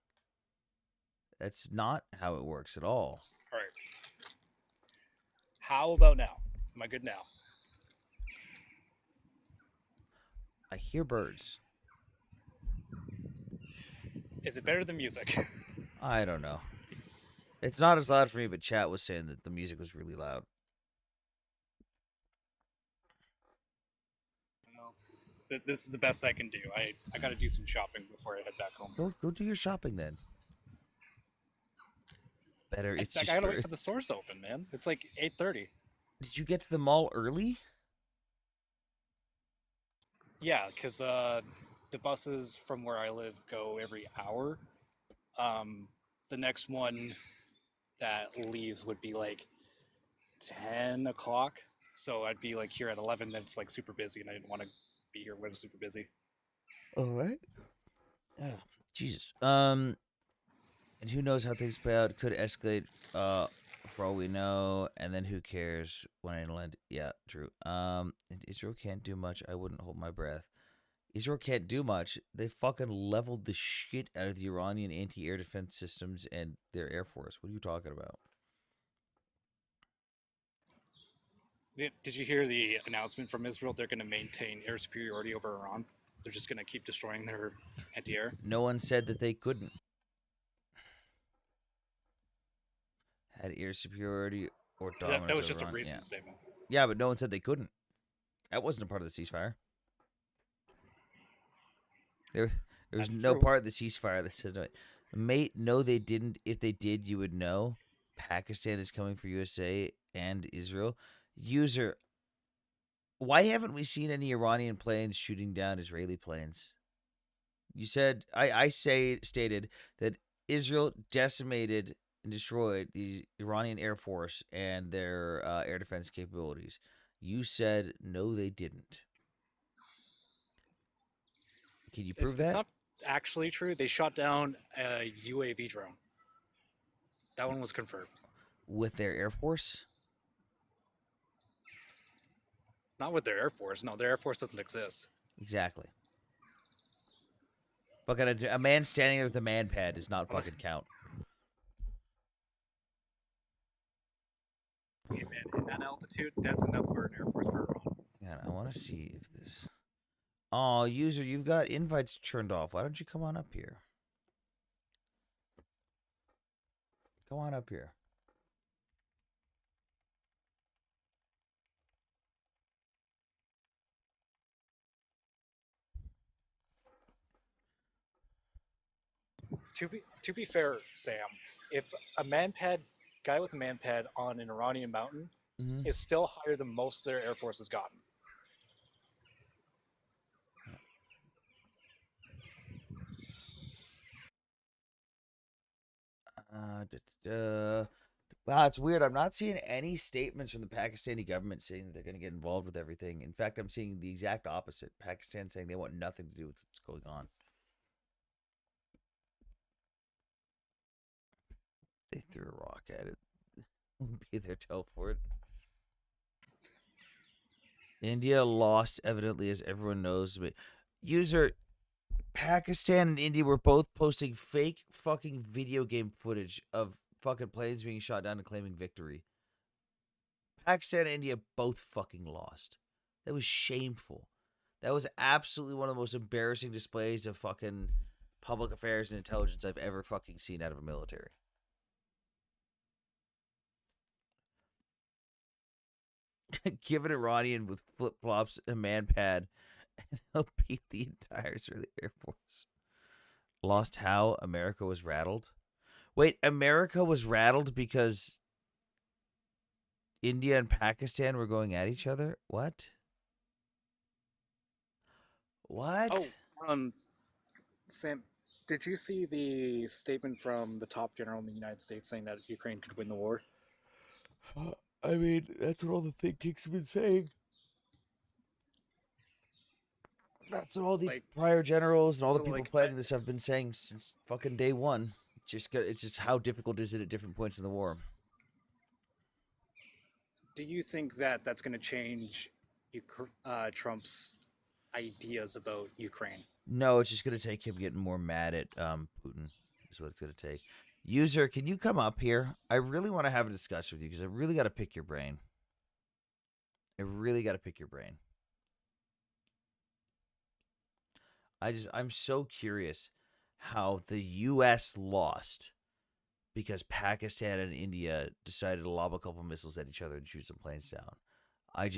That's not how it works at all. All right. How about now? Am I good now? I hear birds. Is it better than music? I don't know. It's not as loud for me, but chat was saying that the music was really loud. Well, this is the best I can do. I got to do some shopping before I head back home. Go do your shopping then. Better. It's I just gotta wait for the birds. stores to open, man. It's like 8:30. Did you get to the mall early? Yeah, because the buses from where I live go every hour. The next one that leaves would be like 10 o'clock. So I'd be like here at 11. Then it's like super busy, and I didn't want to be here when it's super busy. All right. Oh, Jesus. And who knows how things play out? Could escalate. For all we know, and then who cares when it'll end? Yeah, true. And Israel can't do much. I wouldn't hold my breath. Israel can't do much. They fucking leveled the shit out of the Iranian anti-air defense systems and their air force. What are you talking about? Did you hear the announcement from Israel? They're going to maintain air superiority over Iran. They're just going to keep destroying their anti-air. No one said that they couldn't. Had air superiority or dominance. That was just over a Iran. recent Yeah. statement. Yeah, but no one said they couldn't. That wasn't a part of the ceasefire. There's That's no true. part of the ceasefire that says no. Mate, no, they didn't. If they did, you would know. Pakistan is coming for USA and Israel. User, why haven't we seen any Iranian planes shooting down Israeli planes? You said stated that Israel decimated and destroyed the Iranian Air Force and their air defense capabilities. You said no, they didn't. Can you prove It's that? not actually true. They shot down a UAV drone. That one was confirmed. With their Air Force? Not with their Air Force. No, their Air Force doesn't exist. Exactly. Fucking a man standing there with a man pad does not fucking count. Hey man, in that altitude, that's enough for an Air Force for Iran. God, I want to see if this. Oh, user, you've got invites turned off. Why don't you come on up here? Come on up here. To be fair, Sam, if a manpad guy with a manpad on an Iranian mountain is still higher than most of their Air Force has gotten. Wow, it's weird. I'm not seeing any statements from the Pakistani government saying that they're going to get involved with everything. In fact, I'm seeing the exact opposite. Pakistan saying they want nothing to do with what's going on. They threw a rock at it. Be there, tell for it. India lost, evidently, as everyone knows. But user, Pakistan and India were both posting fake fucking video game footage of fucking planes being shot down and claiming victory. Pakistan and India both fucking lost. That was shameful. That was absolutely one of the most embarrassing displays of fucking public affairs and intelligence I've ever fucking seen out of a military. Give an Iranian with flip flops and a man pad, and he'll beat the entire Israeli Air Force. Lost how? America was rattled. Wait, America was rattled because India and Pakistan were going at each other. What? What? Oh, Sam, did you see the statement from the top general in the United States saying that Ukraine could win the war? I mean, that's what all the think geeks have been saying. That's what all the Like, prior generals and all the so, people like, planning this have been saying since fucking day one. It's just how difficult is it at different points in the war. do you think that that's going to change Trump's ideas about Ukraine? No, it's just going to take him getting more mad at Putin. Is what it's going to take. User, can you come up here? I really want to have a discussion with you because I really got to pick your brain. I really got to pick your brain. I'm so curious how the U.S. lost because Pakistan and India decided to lob a couple missiles at each other and shoot some planes down. I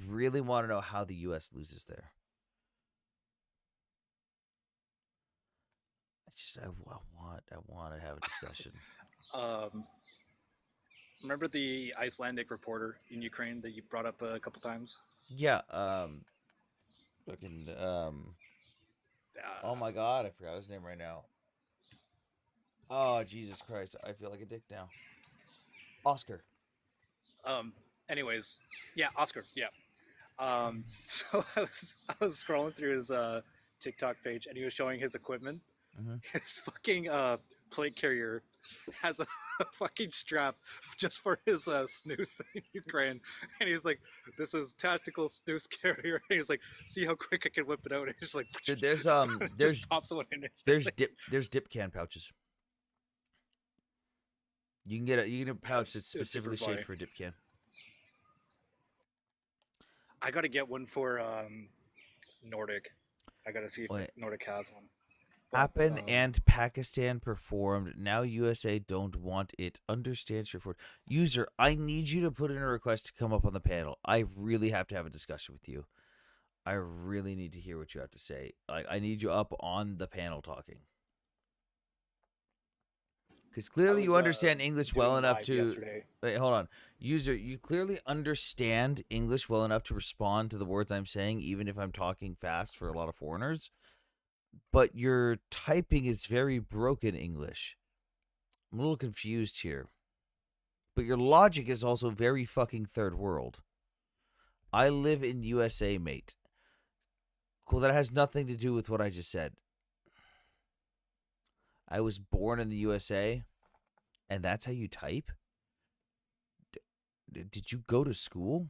really want to know how the U.S. loses there. I want to have a discussion. Remember the Icelandic reporter in Ukraine that you brought up a couple times? Yeah. Fucking. Oh my God, I forgot his name right now. Oh Jesus Christ, I feel like a dick now. Oscar. Anyways, yeah, Oscar, yeah. So I was scrolling through his TikTok page, and he was showing his equipment. His fucking plate carrier has a fucking strap just for his snooze in Ukraine, and he's like, "This is tactical snooze carrier." And he's like, "See how quick I can whip it out." And he's like, Dude, just pops one in instantly. there's dip can pouches. You can get a pouch that's specifically shaped for a dip can. I gotta get one for Nordic. I gotta see if Nordic has one. Happen and Pakistan performed. Now USA don't want it. Understand straightforward. User, I need you to put in a request to come up on the panel. I really have to have a discussion with you. I really need to hear what you have to say. I need you up on the panel talking. Because clearly you understand English well enough to... Yesterday. Wait, hold on. User, you clearly understand English well enough to respond to the words I'm saying, even if I'm talking fast for a lot of foreigners. But your typing is very broken English. I'm a little confused here. But your logic is also very fucking third world. I live in USA, mate. Cool, that has nothing to do with what I just said. I was born in the USA, and that's how you type? Did you go to school?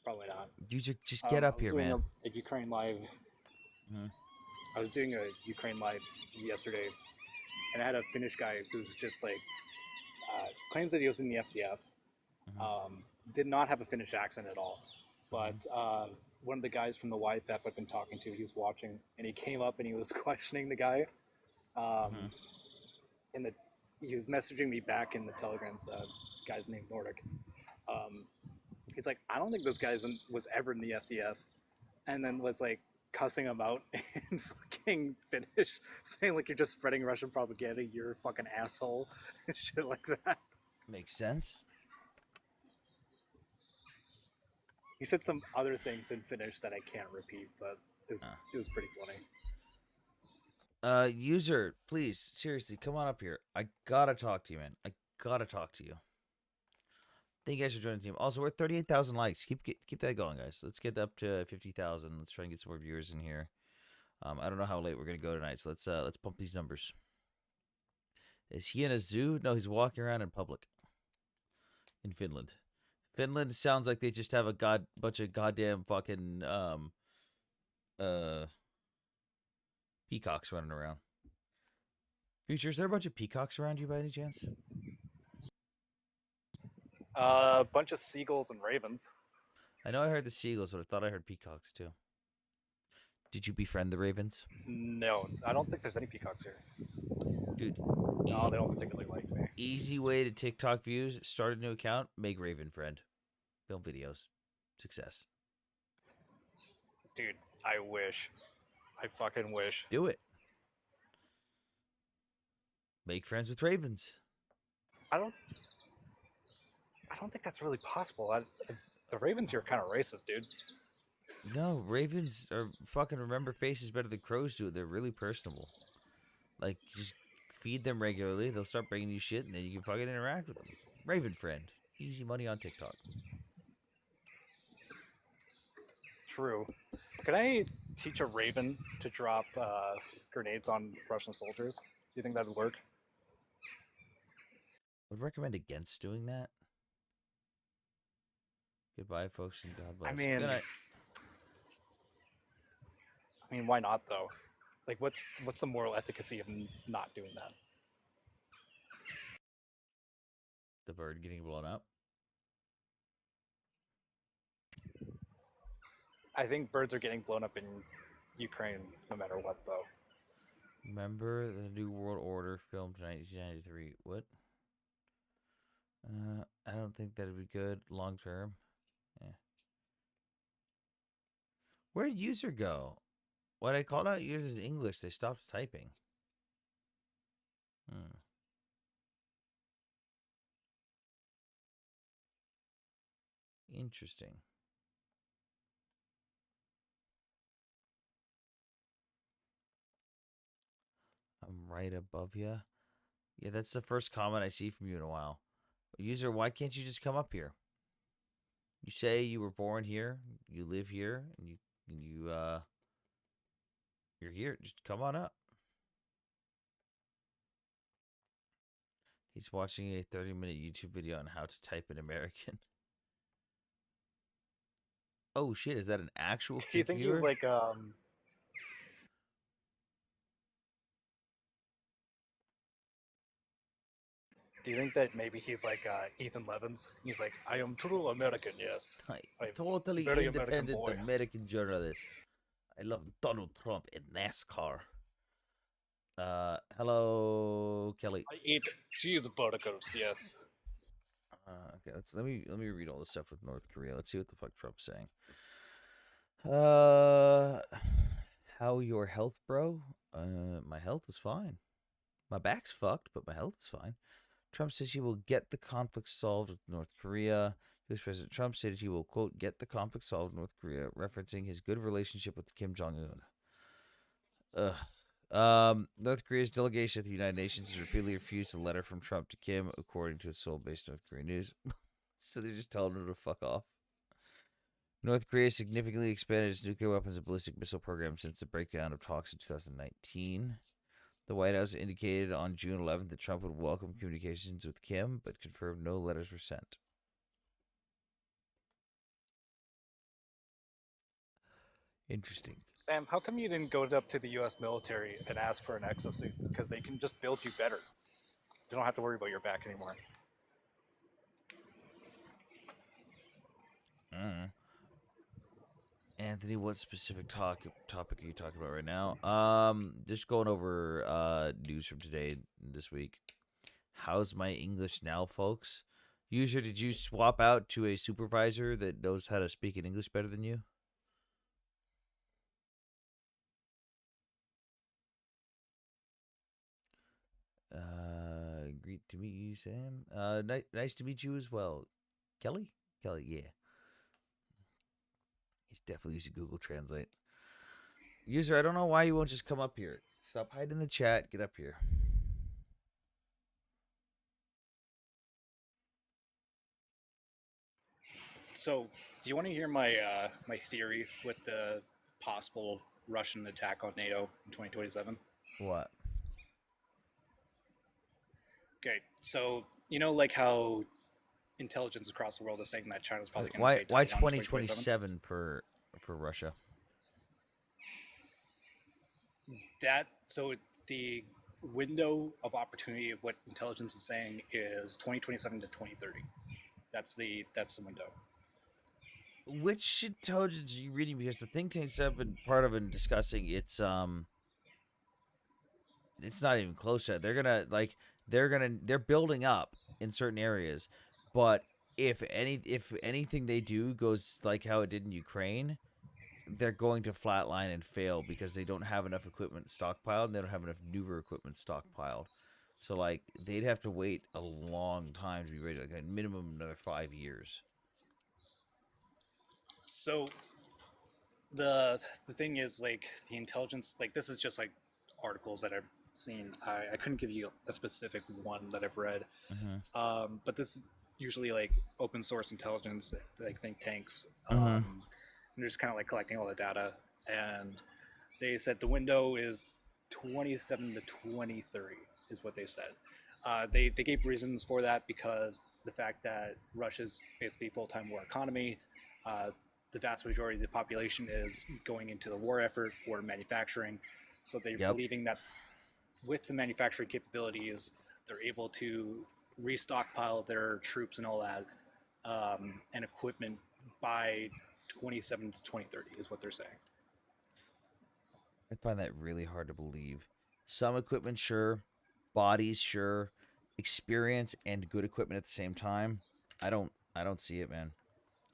Probably not. You just get up here, man. A Ukraine live. Mm-hmm. I was doing a Ukraine live yesterday, and I had a Finnish guy who's just like claims that he was in the FDF. Did not have a Finnish accent at all, but one of the guys from the YFF I've been talking to, he was watching, and he came up and he was questioning the guy. He was messaging me back in the Telegram's guy's named Nordic. He's like, I don't think this guy was ever in the FDF, and then was like cussing him out in fucking Finnish, saying like, you're just spreading Russian propaganda, you're a fucking asshole, and shit like that. Makes sense. He said some other things in Finnish that I can't repeat, but it was pretty funny. User, please, seriously, come on up here. I gotta talk to you, man. I gotta talk to you. Thank you guys for joining the team. Also, we're at 38,000 likes. Keep that going, guys. Let's get up to 50,000. Let's try and get some more viewers in here. I don't know how late we're gonna go tonight, so let's pump these numbers. Is he in a zoo? No, he's walking around in public. In Finland. Finland sounds like they just have a bunch of goddamn fucking peacocks running around. Future, is there a bunch of peacocks around you by any chance? A bunch of seagulls and ravens. I know I heard the seagulls, but I thought I heard peacocks too. Did you befriend the ravens? No, I don't think there's any peacocks here. Dude. No, they don't particularly like me. Easy way to TikTok views. Start a new account. Make Raven friend. Film videos. Success. Dude, I wish. I fucking wish. Do it. Make friends with ravens. I don't think that's really possible. The Ravens here are kind of racist, dude. No, ravens are fucking remember faces better than crows do. They're really personable. Like, just feed them regularly. They'll start bringing you shit, and then you can fucking interact with them. Raven friend. Easy money on TikTok. True. Can I teach a Raven to drop grenades on Russian soldiers? Do you think that would work? Would recommend against doing that. Goodbye, folks, and God bless. I mean, Good night. why not though? Like, what's the moral efficacy of not doing that? The bird getting blown up. I think birds are getting blown up in Ukraine no matter what, though. Remember the New World Order filmed in 1993? What? I don't think that'd be good long term. Yeah. Where'd user go? When I called out users in English, they stopped typing. Interesting. I'm right above you. Yeah, that's the first comment I see from you in a while. User, why can't you just come up here? You say you were born here, you live here, and you're here. Just come on up. He's watching a 30-minute YouTube video on how to type in American. Oh shit, is that an actual Do you think viewer? he's like Do you think that maybe he's like Ethan Levins? He's like, I am true American, yes. I'm Totally very independent American boy. American journalist. I love Donald Trump and NASCAR. Hello, Kelly. I eat cheeseburgers, yes. Okay, let me read all this stuff with North Korea. Let's see what the fuck Trump's saying. How your health, bro? My health is fine. My back's fucked, but my health is fine. Trump says he will get the conflict solved with North Korea. U.S. President Trump stated he will, quote, get the conflict solved with North Korea, referencing his good relationship with Kim Jong-un. North Korea's delegation at the United Nations has repeatedly refused a letter from Trump to Kim, according to Seoul-based North Korean news. So they're just telling him to fuck off. North Korea significantly expanded its nuclear weapons and ballistic missile program since the breakdown of talks in 2019. The White House indicated on June 11th that Trump would welcome communications with Kim, but confirmed no letters were sent. Interesting. Sam, how come you didn't go up to the U.S. military and ask for an exosuit? Because they can just build you better. You don't have to worry about your back anymore. Anthony, what specific topic are you talking about right now? Just going over news from today, this week. How's my English now, folks? User, did you swap out to a supervisor that knows how to speak in English better than you? Great to meet you, Sam. Nice to meet you as well. Kelly? Kelly, yeah. He's definitely using Google Translate. User, I don't know why you won't just come up here. Stop hiding in the chat. Get up here. So, do you want to hear my my theory with the possible Russian attack on NATO in 2027? What? Okay, so you know, like how intelligence across the world is saying that China's probably going to Why Taiwan in 2027 for Russia? So the window of opportunity of what intelligence is saying is 2027 to 2030. That's the window. Which intelligence are you reading? Because the think tanks I've been part of and discussing, it's not even close yet. They're building up in certain areas, but if anything they do goes like how it did in Ukraine, they're going to flatline and fail because they don't have enough equipment stockpiled and they don't have enough newer equipment stockpiled. So like they'd have to wait a long time to be ready, like a minimum another 5 years. So the thing is, like, the intelligence, like, this is just like articles that I've seen. I couldn't give you a specific one that I've read, Mm-hmm. but this is usually like open source intelligence, like think tanks, Mm-hmm. and they're just kind of like collecting all the data. And they said the window is 27 to 2030 is what they said. They gave reasons for that because the fact that Russia's basically full-time war economy, uh, the vast majority of the population is going into the war effort for manufacturing. So they're Yep. believing that with the manufacturing capabilities, they're able to restockpile their troops and all that, and equipment by 27 to 2030 is what they're saying. I find that really hard to believe. Some equipment, sure. Bodies, sure. Experience and good equipment at the same time. I don't see it, man.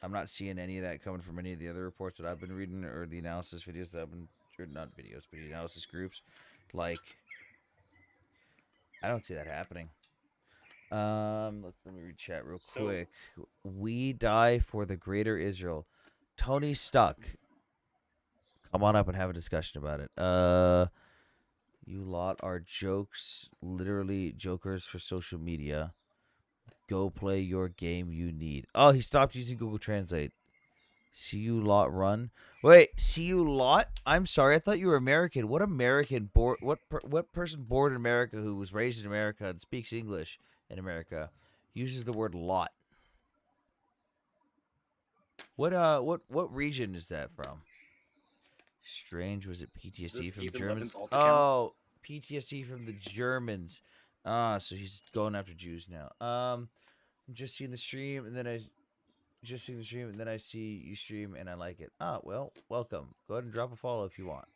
I'm not seeing any of that coming from any of the other reports that I've been reading or the analysis videos that I've been, or not videos, but the analysis groups. Like, I don't see that happening. Let me read chat real So quick. We die for the greater Israel. Tony Stuck. Come on up and have a discussion about it. You lot are jokes, literally jokers for social media. Go play your game you need. Oh, he stopped using Google Translate. See you lot run. Wait, see you lot? I'm sorry, I thought you were American. What American born? What person born in America who was raised in America and speaks English in America uses the word lot? What region is that from? Strange. Was it does PTSD this from the Ethan Germans? Levin's alt account? Oh, PTSD from the Germans. Ah, so he's going after Jews now. I'm just seeing the stream, and then I just seeing the stream, and then I see you stream, and I like it. Ah, well, welcome. Go ahead and drop a follow if you want.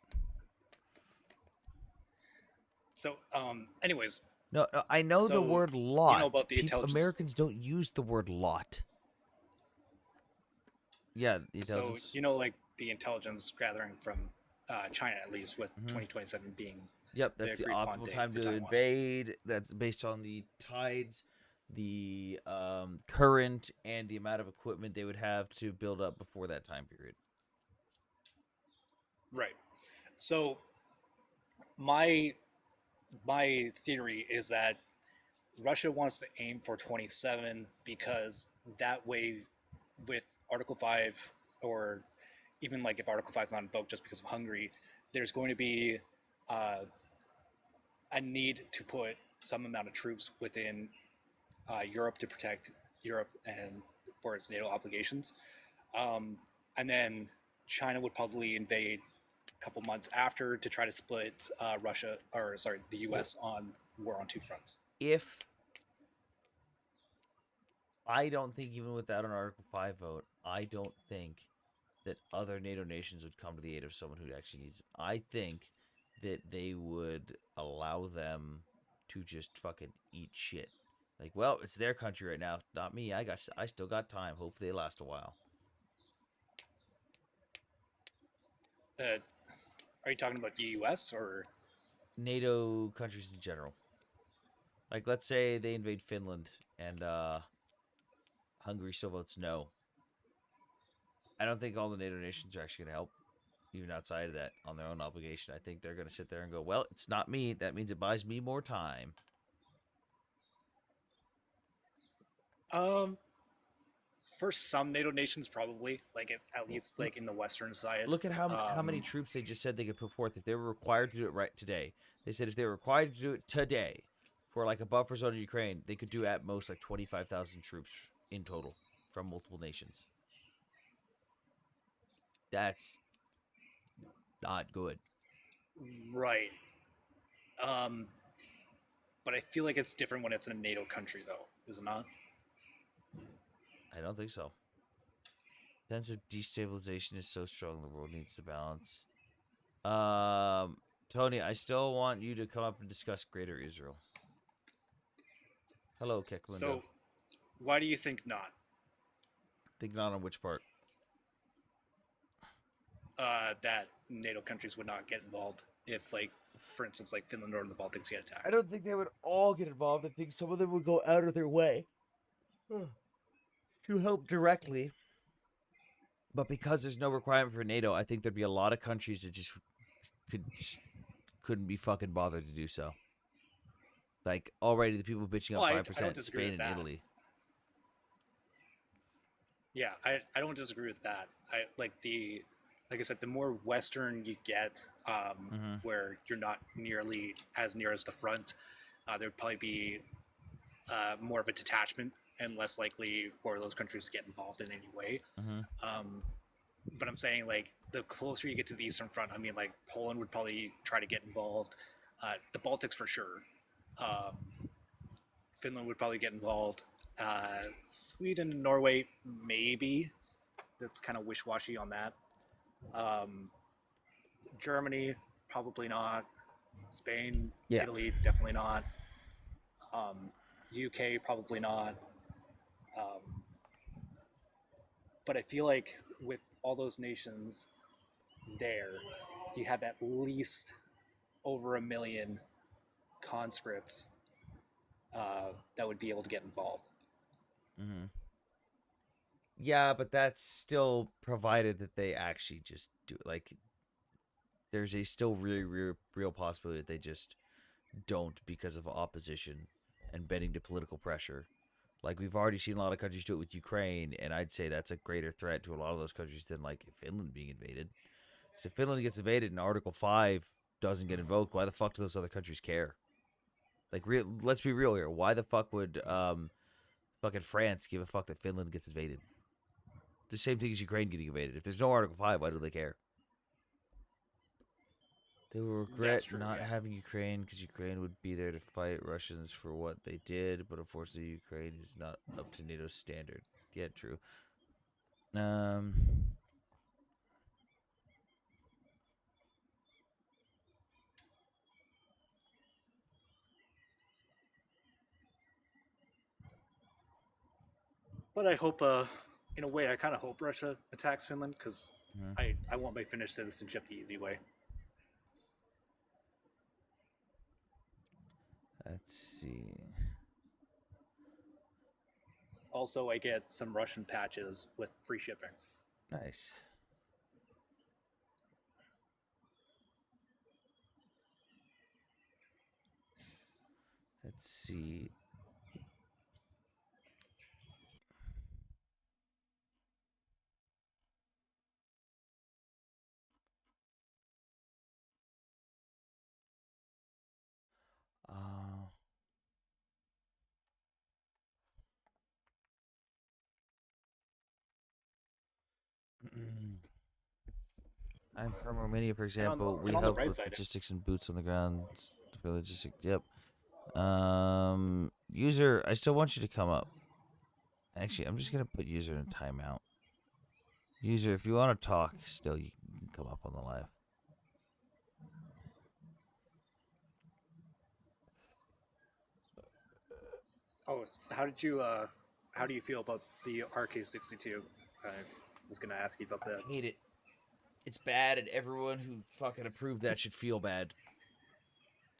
So, anyways, No, no I know the so word you know lot. about the intelligence. Americans don't use the word lot. Yeah, the So intelligence. you know, like the intelligence gathering from China, at least with Mm-hmm. 2027 being Yep, the that's the agreed upon optimal date time for to Taiwan. invade. That's based on the tides, the current, and the amount of equipment they would have to build up before that time period. Right. So my my theory is that Russia wants to aim for 27 because that way, with Article 5, or even like if Article 5 is not invoked just because of Hungary, there's going to be uh, a need to put some amount of troops within Europe to protect Europe and for its NATO obligations. Um, and then China would probably invade a couple months after to try to split Russia, or sorry, the Well, U.S. on war on two fronts. if I don't think even without an Article 5 vote, I don't think that other NATO nations would come to the aid of someone who actually needs it. I think that they would allow them to just fucking eat shit. Like, well, it's their country right now, not me. I still got time. Hopefully, they last a while. Are you talking about the U.S. or? NATO countries in general. Like, let's say they invade Finland and Hungary still votes no. I don't think all the NATO nations are actually going to help, even outside of that, on their own obligation. I think they're going to sit there and go, well, it's not me. That means it buys me more time. Um, for some NATO nations, probably like at least like in the Western side. Look at how many troops they just said they could put forth if they were required to do it right today. They said if they were required to do it today for like a buffer zone in Ukraine, they could do at most like 25,000 troops in total from multiple nations. That's not good. Right. Um, but I feel like it's different when it's in a NATO country, though, is it not? I don't think so. Sense of destabilization is so strong. The world needs to balance. Tony, I still want you to come up and discuss Greater Israel. Hello, Kekmundo. So, why do you think not? Think not on which part? That NATO countries would not get involved. if, like, for instance, like Finland or the Baltics get attacked? I don't think they would all get involved. I think some of them would go out of their way to help directly. But because there's no requirement for NATO, I think there'd be a lot of countries that just couldn't be fucking bothered to do so. Like already the people bitching Well, up I don't 5%, disagree Spain with and that. Italy. Yeah, I don't disagree with that. I like I said, the more Western you get, where you're not nearly as near as the front, there'd probably be more of a detachment and less likely for those countries to get involved in any way. But I'm saying, like, the closer you get to the Eastern Front, I mean, like, Poland would probably try to get involved. The Baltics for sure. Finland would probably get involved. Sweden and Norway, maybe. That's kind of wish-washy on that. Germany, probably not. Spain, Yeah. Italy, definitely not. UK, probably not. But I feel like with all those nations there, you have at least over 1 million conscripts that would be able to get involved. Yeah, but that's still provided that they actually just do it. Like, there's a still really real possibility that they just don't because of opposition and bending to political pressure. Like, we've already seen a lot of countries do it with Ukraine, and I'd say that's a greater threat to a lot of those countries than, like, Finland being invaded. Because if Finland gets invaded and Article 5 doesn't get invoked, why the fuck do those other countries care? Like, let's be real here. Why the fuck would fucking France give a fuck that Finland gets invaded? The same thing as Ukraine getting invaded. If there's no Article 5, why do they care? They will regret true, not yeah. having Ukraine because Ukraine would be there to fight Russians for what they did, but unfortunately Ukraine is not up to NATO's standard. Yeah, true. But I hope, in a way, I kind of hope Russia attacks Finland because I want my Finnish citizenship the easy way. Let's see. Also, I get some Russian patches with free shipping. Nice. Let's see. I'm from Romania, for example. We and on the help bright with side, logistics and boots on the ground for logistics. Yep. User, I still want you to come up. Actually, I'm just gonna put user in timeout. User, if you want to talk, still you can come up on the live. oh, how do you feel about the RK62? I was going to ask you about that. I hate it. It's bad, and everyone who fucking approved that should feel bad.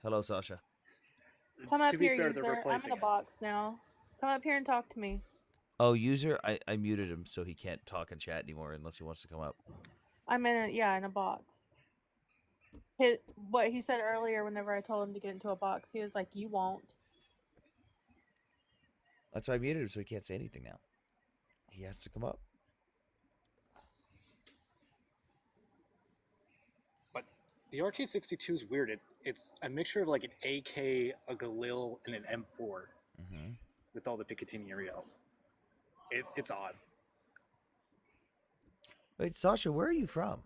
Hello, Sasha. Come up To be here, fair, they're user. I'm in replacing a it. box now. Come up here and talk to me. Oh, user, I muted him so he can't talk and chat anymore unless he wants to come up. I'm in a box. What he said earlier, whenever I told him to get into a box, he was like, "You won't." That's why I muted him so he can't say anything now. He has to come up. But the RK62 is weird. It's a mixture of like an AK, a Galil, and an M4 with all the Picatinny rails. It's odd. Wait, Sasha, where are you from?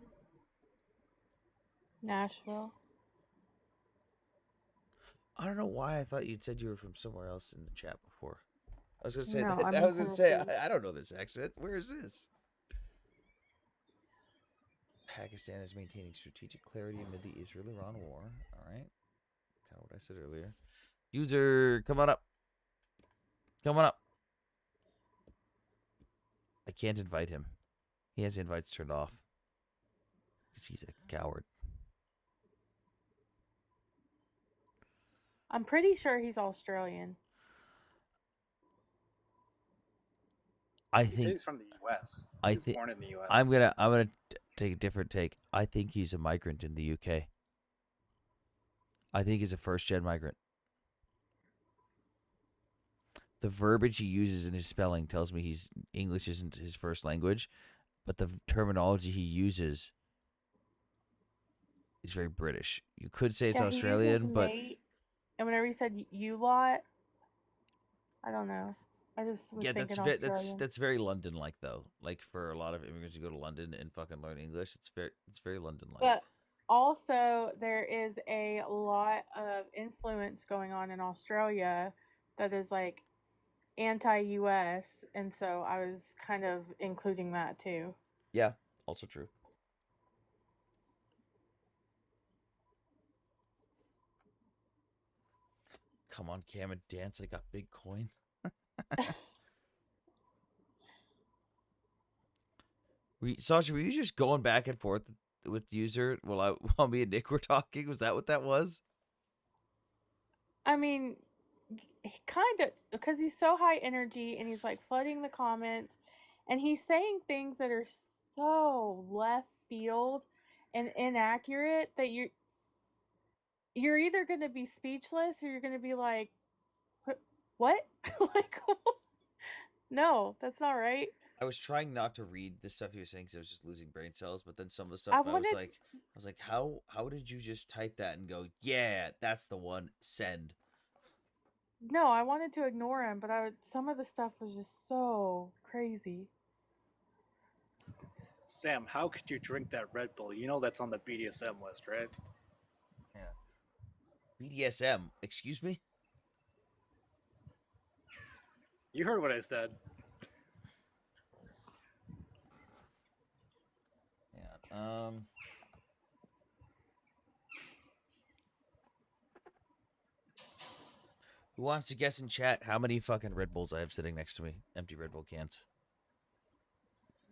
Nashville. I don't know why I thought you'd said you were from somewhere else in the chat before. I was gonna say No, that. I'm I in was gonna say Tennessee. I don't know this accent. Where is this? Pakistan is maintaining strategic clarity amid the Israel-Iran war. All right, kind of what I said earlier. User, come on up. Come on up. I can't invite him. He has invites turned off because he's a coward. I'm pretty sure he's Australian. I He says think he's from the U.S. He I was think born in the U.S. I'm gonna take a different take. I think he's a migrant in the UK. I think he's a first gen migrant. The verbiage he uses in his spelling tells me he's English isn't his first language, but the terminology he uses is very British. You could say it's Yeah, he uses Australian, but mate. And whenever he said you lot, I don't know. I just was yeah, thinking Australian. that's very London like though. Like for a lot of immigrants who go to London and fucking learn English, it's very London like. But also, there is a lot of influence going on in Australia that is like anti-US, and so I was kind of including that too. Yeah, also true. Come on, Cam, and dance like a big coin. Sasha, were you just going back and forth with user while me and Nick were talking? Was that what that was? I mean, kind of, because he's so high energy and he's like flooding the comments and he's saying things that are so left field and inaccurate that you're either going to be speechless or you're going to be like, what? Like, no, that's not right. I was trying not to read the stuff he was saying because I was just losing brain cells. But then some of the stuff I I was wanted like, how did you just type that and go, yeah, that's the one, send. No, I wanted to ignore him, but some of the stuff was just so crazy. Sam, how could you drink that Red Bull? You know that's on the BDSM list, right? Yeah. BDSM, excuse me? You heard what I said. Yeah. Who wants to guess in chat how many fucking Red Bulls I have sitting next to me? Empty Red Bull cans.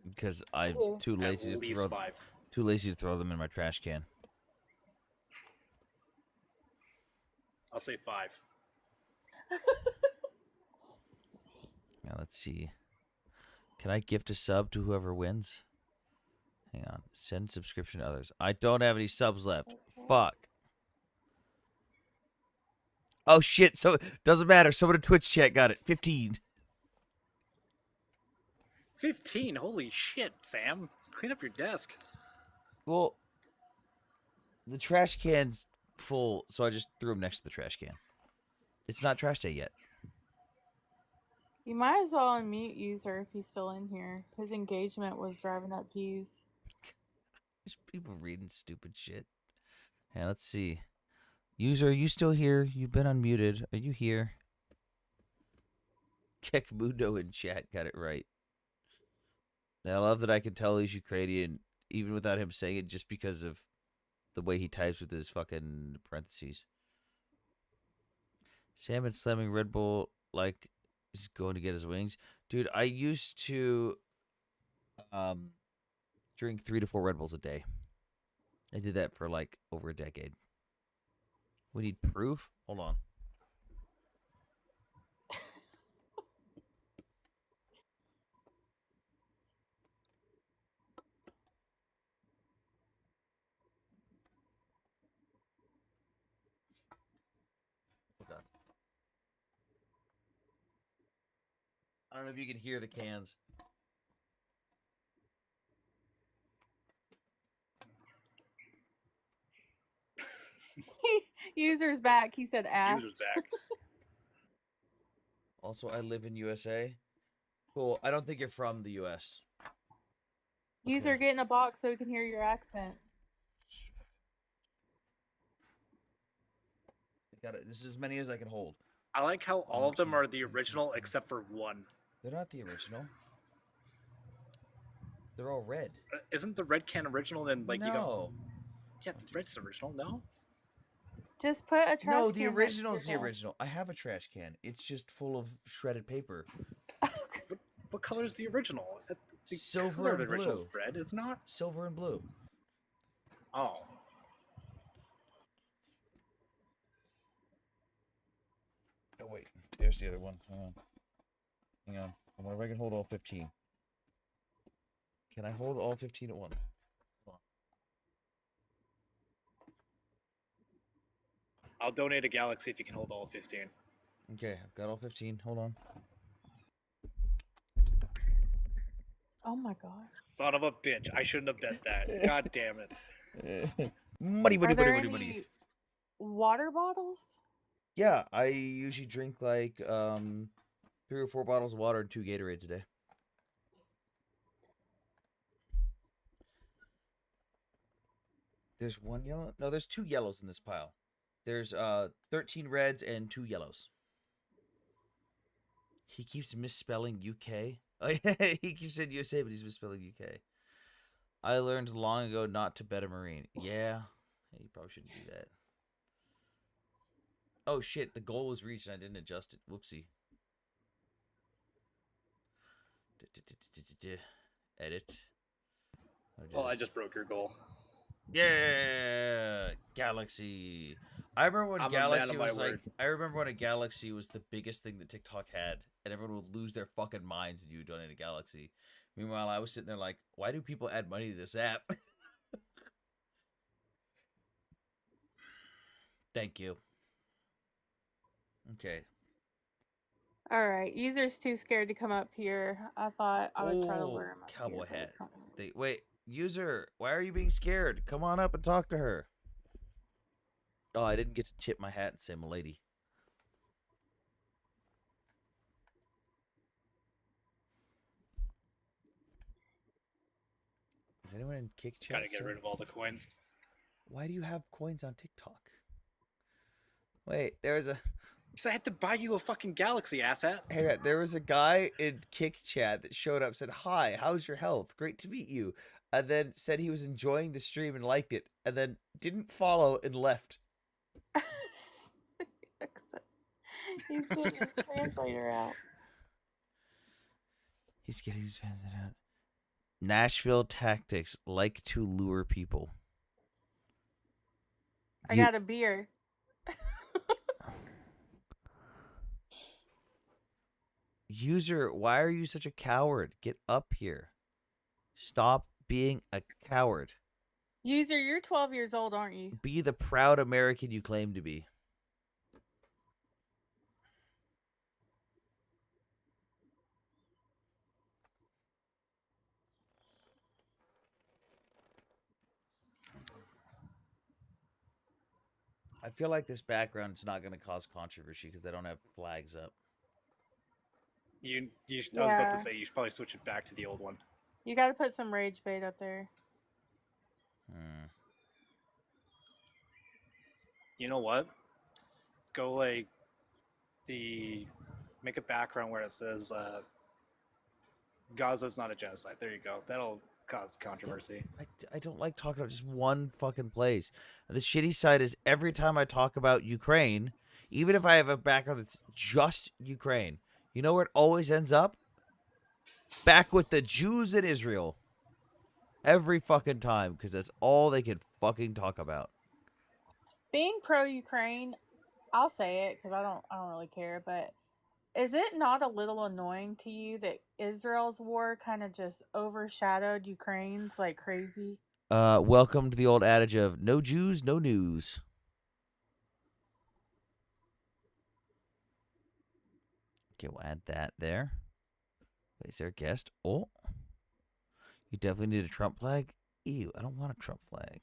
Because I'm too lazy At least 5. Too lazy to throw them in my trash can. I'll say 5. Now let's see. Can I gift a sub to whoever wins? Hang on. Send subscription to others. I don't have any subs left. Fuck. Oh shit. So doesn't matter. Someone in Twitch chat got it. 15. 15? Holy shit, Sam. Clean up your desk. Well, the trash can's full, so I just threw them next to the trash can. It's not trash day yet. You might as well unmute user if he's still in here. His engagement was driving up views. There's people reading stupid shit. Yeah, let's see. User, are you still here? You've been unmuted. Are you here? Kekmundo in chat got it right. And I love that I can tell he's Ukrainian even without him saying it just because of the way he types with his fucking parentheses. Salmon slamming Red Bull like is going to get his wings. Dude, I used to drink 3 to 4 Red Bulls a day. I did that for like over a decade. We need proof? Hold on. Hold on. I don't know if you can hear the cans. User's back. He said ass. User's back. Also, I live in USA. Cool. I don't think you're from the US. User, get in a box so we can hear your accent. Got it. This is as many as I can hold. I like how all of them are the original except for one. They're not the original. They're all red. Isn't the red can original? And like no. you don't. Yeah, the red's original. No. Just put a trash can. No, the next original to is the yourself. original. I have a trash can. It's just full of shredded paper. What color is the original? The Silver color of and the original blue. is red, is not? Silver and blue. Oh. Oh wait, there's the other one. Hang on. I wonder if I can hold all 15. Can I hold all 15 at once? I'll donate a galaxy if you can hold all 15. Okay, I've got all 15. Hold on. Oh my god. Son of a bitch. I shouldn't have bet that. God damn it. Money, Are there money. any water bottles? Yeah, I usually drink like 3 or 4 bottles of water and 2 Gatorades a day. There's 1 yellow? No, there's 2 yellows in this pile. There's 13 reds and 2 yellows. He keeps misspelling UK. Oh yeah, he keeps saying USA, but he's misspelling UK. I learned long ago not to bet a Marine. Yeah, you probably shouldn't do that. Oh shit, the goal was reached and I didn't adjust it. Whoopsie. Edit. Well, I just broke your goal. Yeah, Galaxy. I remember when Galaxy was like. word. I remember when a Galaxy was the biggest thing that TikTok had, and everyone would lose their fucking minds when you donate a Galaxy. Meanwhile, I was sitting there like, why do people add money to this app? Thank you. Okay. All right. User's too scared to come up here. I thought I would try to lure him up cowboy here, but hat. it's not gonna work. Wait, user, why are you being scared? Come on up and talk to her. Oh, I didn't get to tip my hat and say "m'lady." Is anyone in Kick Chat? Gotta get rid of all the coins. Why do you have coins on TikTok? Wait, there's a. Because I had to buy you a fucking galaxy, asshat. Hey, there was a guy in Kick Chat that showed up, said, "Hi, how's your health? Great to meet you," and then said he was enjoying the stream and liked it, and then didn't follow and left. He's getting his translator out. He's getting his translator out. Nashville tactics like to lure people. I got a beer. User, why are you such a coward? Get up here. Stop being a coward. User, you're 12 years old, aren't you? Be the proud American you claim to be. I feel like this background's not going to cause controversy because they don't have flags up. I was about to say, you should probably switch it back to the old one. You got to put some rage bait up there. You know what? Go like make a background where it says Gaza's not a genocide. There you go. That'll cause controversy. I don't like talking about just one fucking place. The shitty side is every time I talk about Ukraine, even if I have a background that's just Ukraine, you know where it always ends up? Back with the Jews in Israel. Every fucking time, because that's all they can fucking talk about. Being pro-Ukraine, I'll say it because I don't really care, but is it not a little annoying to you that Israel's war kind of just overshadowed Ukraine's like crazy? Welcome to the old adage of no Jews, no news. Okay, we'll add that there. Wait, is there a guest? Oh. You definitely need a Trump flag? Ew, I don't want a Trump flag.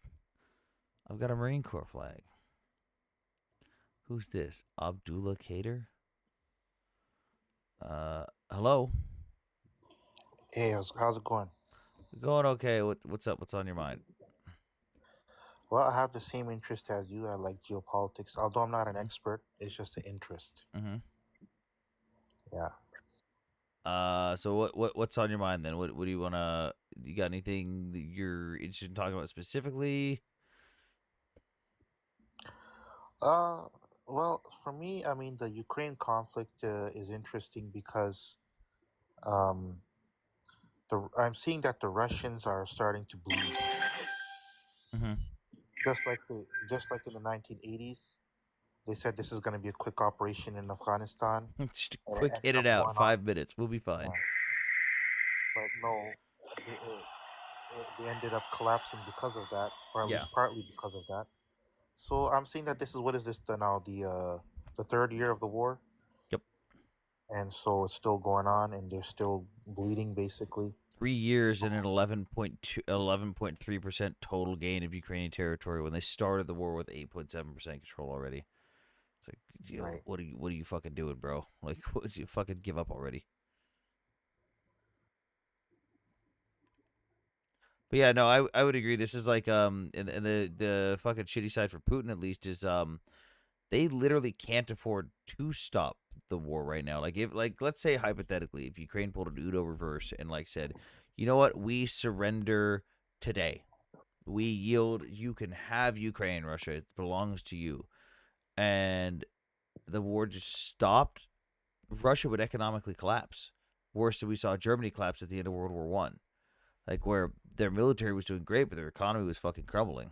I've got a Marine Corps flag. Who's this? Abdullah Kader? Hello? Hey, how's it going? Going okay. What's up? What's on your mind? Well, I have the same interest as you. I like geopolitics. Although I'm not an expert, it's just an interest. Mm-hmm. Yeah. So what's on your mind then? What do you wanna? You got anything that you're interested in talking about specifically? Well, for me, I mean, the Ukraine conflict is interesting because um, I'm seeing that the Russians are starting to bleed, Mm-hmm. just like in the 1980s. They said this is going to be a quick operation in Afghanistan, Just a and it quick ended in up and out, going on. 5 minutes. We'll be fine. Yeah. But no, they ended up collapsing because of that, or at Yeah. least partly because of that. So I'm seeing that this is, what is this now, the third year of the war, Yep. and so it's still going on, and they're still bleeding basically. 3 years and an 11.3% total gain of Ukrainian territory when they started the war with 8.7% control already. It's like, yo, Right. what are you fucking doing, bro? Like, what did you fucking give up already? But yeah, no, I would agree. This is like and the fucking shitty side for Putin at least is they literally can't afford to stop the war right now. Like if let's say hypothetically, if Ukraine pulled an Udo reverse and like said, you know what, we surrender today. We yield. You can have Ukraine, Russia. It belongs to you. And the war just stopped. Russia would economically collapse. Worse than we saw Germany collapse at the end of World War One. Like where their military was doing great, but their economy was fucking crumbling.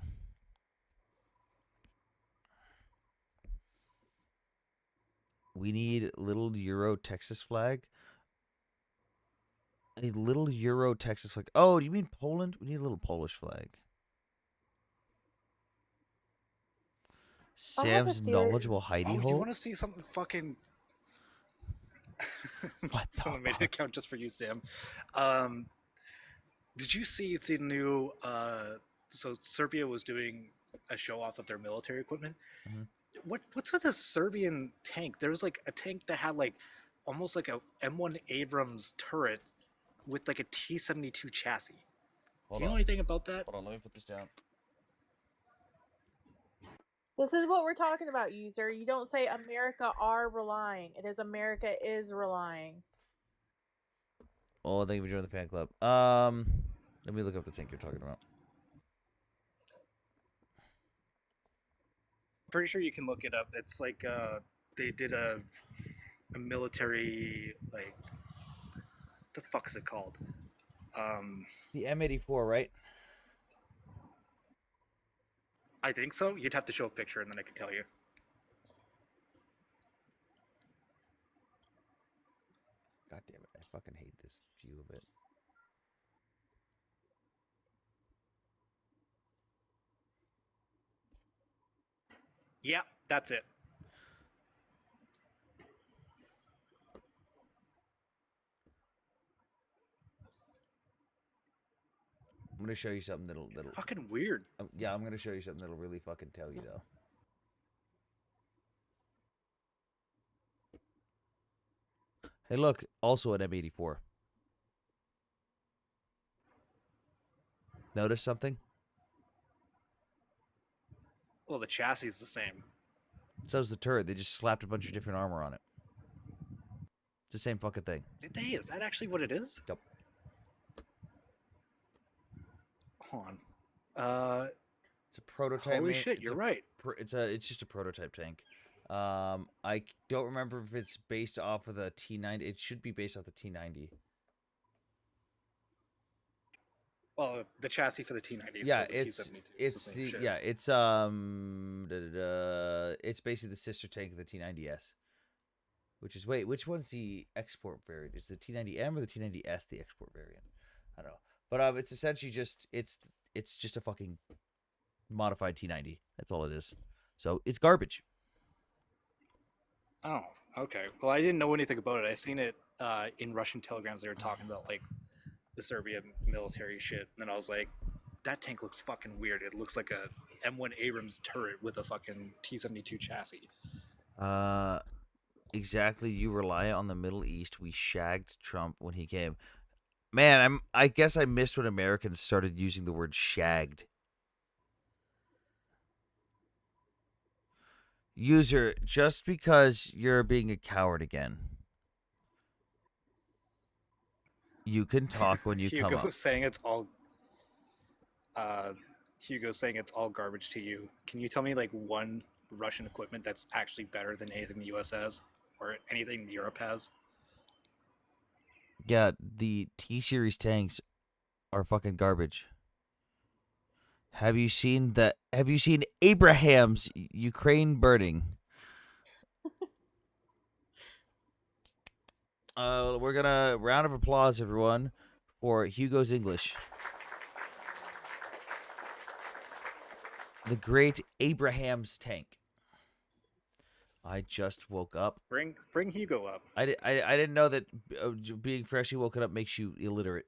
We need little Euro Texas flag. A little Euro Texas flag. Oh, do you mean Poland? We need a little Polish flag. I have a Sam's theory. knowledgeable hidey Oh, you hole. want to see something fucking? What the Someone made an fuck? account just for you, Sam. Did you see the new? So Serbia was doing a show off of their military equipment. Mhm. What's with the Serbian tank? There was like a tank that had like almost like a M1 Abrams turret with like a T-72 chassis. Hold Do you know on. anything about that? Hold on. Let me put this down. This is what we're talking about, user. You don't say America are relying. It is America is relying. Oh, thank you for joining the fan club. Let me look up the tank you're talking about. Pretty sure you can look it up. It's like they did a military like the fuck is it called? The M84, right? I think so. You'd have to show a picture and then I could tell you. God damn it! I fucking hate this view of it. Yeah, that's it. I'm gonna show you something that'll Fucking weird. yeah, I'm gonna show you something that'll really fucking tell you though. Hey, look, also an M84. Notice something? Well, the chassis is the same. So's the turret. They just slapped a bunch of different armor on it. It's the same fucking thing. Did they? Is that actually what it is? Yep. Hold on. It's a prototype. Holy shit! You're right. It's just a prototype tank. I don't remember if it's based off of the T90. It should be based off the T90. Well, the chassis for the T90 is Yeah, still the it's T-72. it's the same the shit. yeah, it's basically the sister tank of the T90S. Which one's the export variant? Is the T90M or the T90S the export variant? I don't know. But it's essentially just it's just a fucking modified T90. That's all it is. So it's garbage. Oh, okay. Well, I didn't know anything about it. I seen it in Russian telegrams. They were talking about like the Serbian military shit, and then I was like, that tank looks fucking weird. It looks like a M1 Abrams turret with a fucking T-72 chassis. Exactly. You rely on the Middle East. We shagged Trump when he came. Man, I guess I missed when Americans started using the word shagged. User, just because you're being a coward again, you can talk when you come up. Hugo's saying it's all. Hugo's saying it's all garbage to you. Can you tell me like one Russian equipment that's actually better than anything the U.S. has or anything Europe has? Yeah, the T-Series tanks are fucking garbage. Have you seen Abraham's Ukraine burning? We're gonna round of applause, everyone, for Hugo's English. The great Abraham's tank. I just woke up. Bring Hugo up. I didn't know that being freshly woken up makes you illiterate.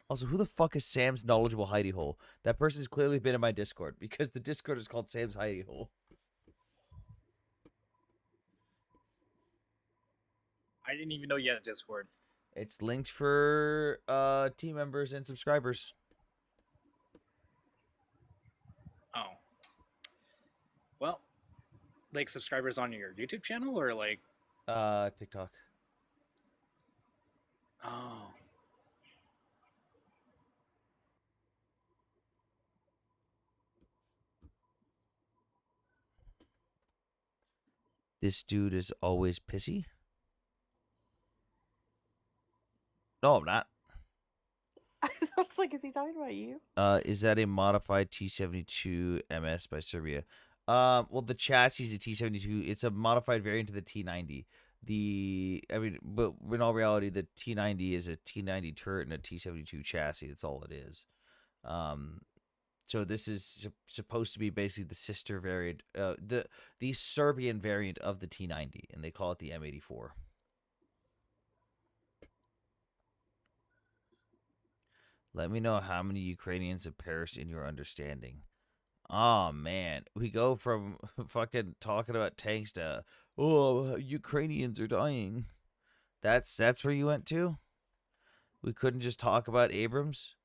Also, who the fuck is Sam's knowledgeable hidey hole? That person's clearly been in my Discord because the Discord is called Sam's hidey hole. I didn't even know you had a Discord. It's linked for team members and subscribers. Oh. Well, like subscribers on your YouTube channel or like TikTok. Oh. This dude is always pissy. No, I'm not. I was like, is he talking about you? Is that a modified T72 MS by Serbia? Well, the chassis is a T72. It's a modified variant of the T90. But in all reality, the T90 is a T90 turret and a T72 chassis. That's all it is. So this is supposed to be basically the sister variant, the Serbian variant of the T90, and they call it the M84. Let me know how many Ukrainians have perished in your understanding. Oh man, we go from fucking talking about tanks to Ukrainians are dying. That's where you went to. We couldn't just talk about Abrams.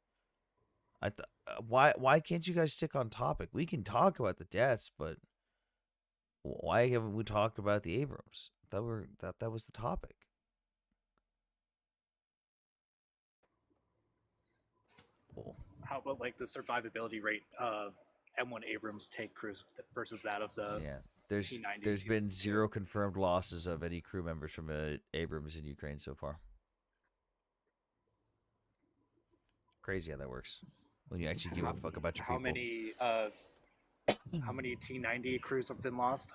Why can't you guys stick on topic? We can talk about the deaths, but why haven't we talked about the Abrams? That was the topic. Cool. How about like the survivability rate of M1 Abrams tank crews versus that of the T90? There's been 0 confirmed losses of any crew members from Abrams in Ukraine so far. Crazy how that works when you actually give a fuck about your people. How many T90 crews have been lost?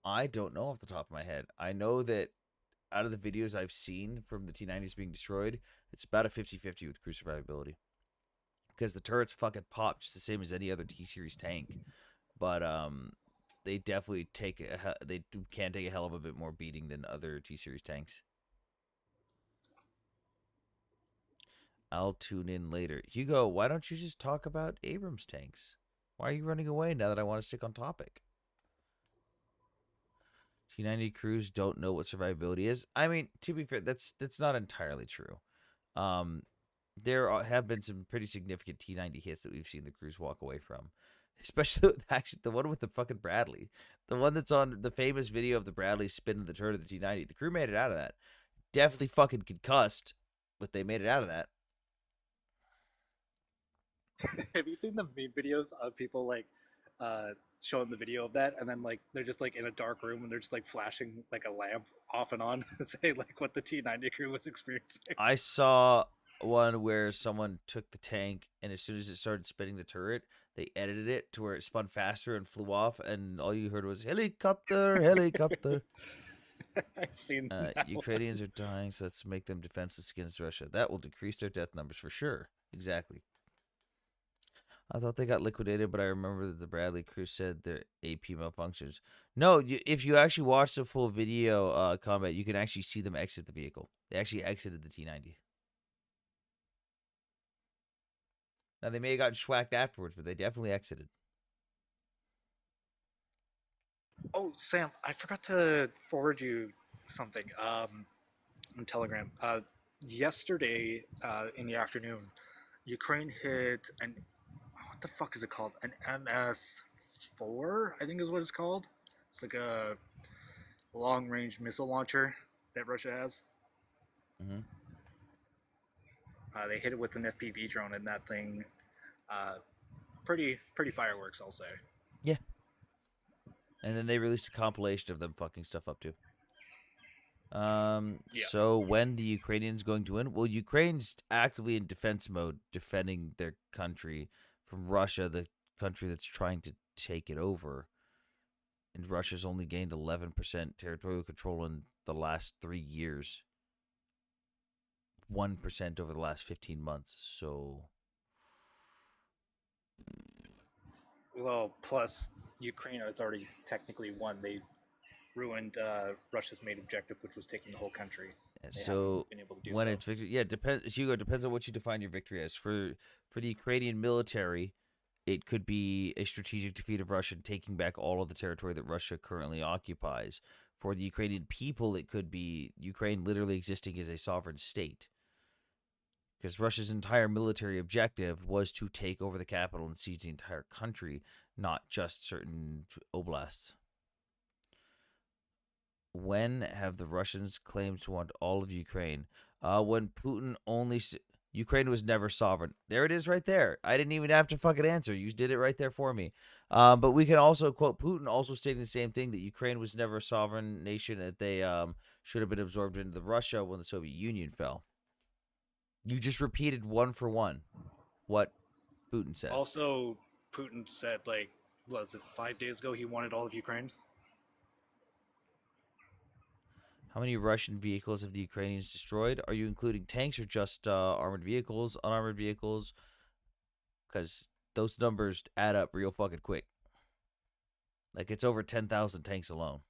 I don't know off the top of my head. I know that out of the videos I've seen from the T90s being destroyed, it's about a 50-50 with crew survivability. Because the turrets fucking pop just the same as any other T-Series tank. But they definitely can take a hell of a bit more beating than other T-Series tanks. I'll tune in later. Hugo, why don't you just talk about Abrams tanks? Why are you running away now that I want to stick on topic? T90 crews don't know what survivability is. I mean, to be fair, that's not entirely true. There have been some pretty significant T90 hits that we've seen the crews walk away from. Especially actually the one with the fucking Bradley. The one that's on the famous video of the Bradley spinning the turret of the T90. The crew made it out of that. Definitely fucking concussed, but they made it out of that. Have you seen the meme videos of people like showing the video of that, and then like they're just like in a dark room and they're just like flashing like a lamp off and on to say like what the T90 crew was experiencing? I saw one where someone took the tank and as soon as it started spinning the turret, they edited it to where it spun faster and flew off, and all you heard was helicopter, helicopter. I've seen that Ukrainians are dying, so let's make them defenseless against Russia. That will decrease their death numbers for sure. Exactly. I thought they got liquidated, but I remember that the Bradley crew said their AP malfunctions. No, if you actually watch the full video combat, you can actually see them exit the vehicle. They actually exited the T90. Now, they may have gotten schwacked afterwards, but they definitely exited. Oh, Sam, I forgot to forward you something on Telegram. Yesterday in the afternoon, Ukraine hit an what the fuck is it called? An MS-4, I think is what it's called. It's like a long-range missile launcher that Russia has. Mm-hmm. They hit it with an FPV drone, and that thing, pretty fireworks, I'll say. Yeah. And then they released a compilation of them fucking stuff up too. So when the Ukrainians going to win? Well, Ukraine's actively in defense mode, defending their country from Russia, the country that's trying to take it over. And Russia's only gained 11% territorial control in the last 3 years. 1% over the last 15 months. So, Well, plus Ukraine has already technically won. They ruined Russia's main objective, which was taking the whole country. They haven't been able to do when so. it's victory, yeah, depends. Hugo, depends on what you define your victory as. For the Ukrainian military, it could be a strategic defeat of Russia taking back all of the territory that Russia currently occupies. For the Ukrainian people, it could be Ukraine literally existing as a sovereign state. Because Russia's entire military objective was to take over the capital and seize the entire country, not just certain oblasts. When have the Russians claimed to want all of Ukraine? When Putin only... Ukraine was never sovereign. There it is right there. I didn't even have to fucking answer. You did it right there for me. But we can also quote Putin also stating the same thing, that Ukraine was never a sovereign nation, that they should have been absorbed into Russia when the Soviet Union fell. You just repeated one for one what Putin says. Also, Putin said, like, was it 5 days ago, he wanted all of Ukraine? How many Russian vehicles have the Ukrainians destroyed? Are you including tanks or just armored vehicles, unarmored vehicles? Because those numbers add up real fucking quick. Like, it's over 10,000 tanks alone.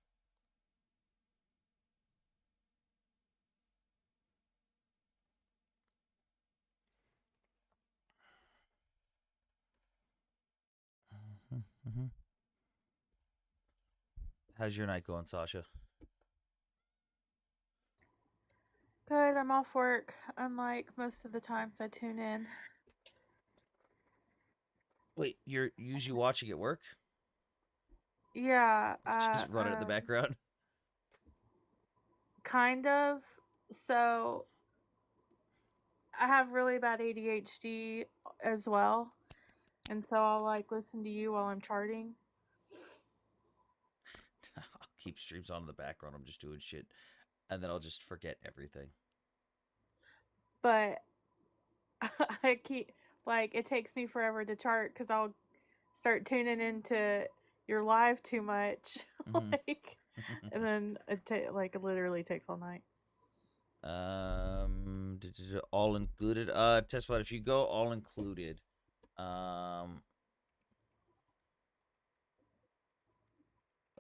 Mm-hmm. How's your night going, Sasha? Good, I'm off work, unlike most of the times I tune in. Wait, you're usually watching at work? Yeah, Just run it in the background? kind of. So, I have really bad ADHD as well. And so I'll like listen to you while I'm charting. I'll keep streams on in the background. I'm just doing shit. And then I'll just forget everything. But I keep, like, it takes me forever to chart because I'll start tuning into your live too much. Mhm. Like, and then it literally takes all night. All included. Test spot. If you go all included, let's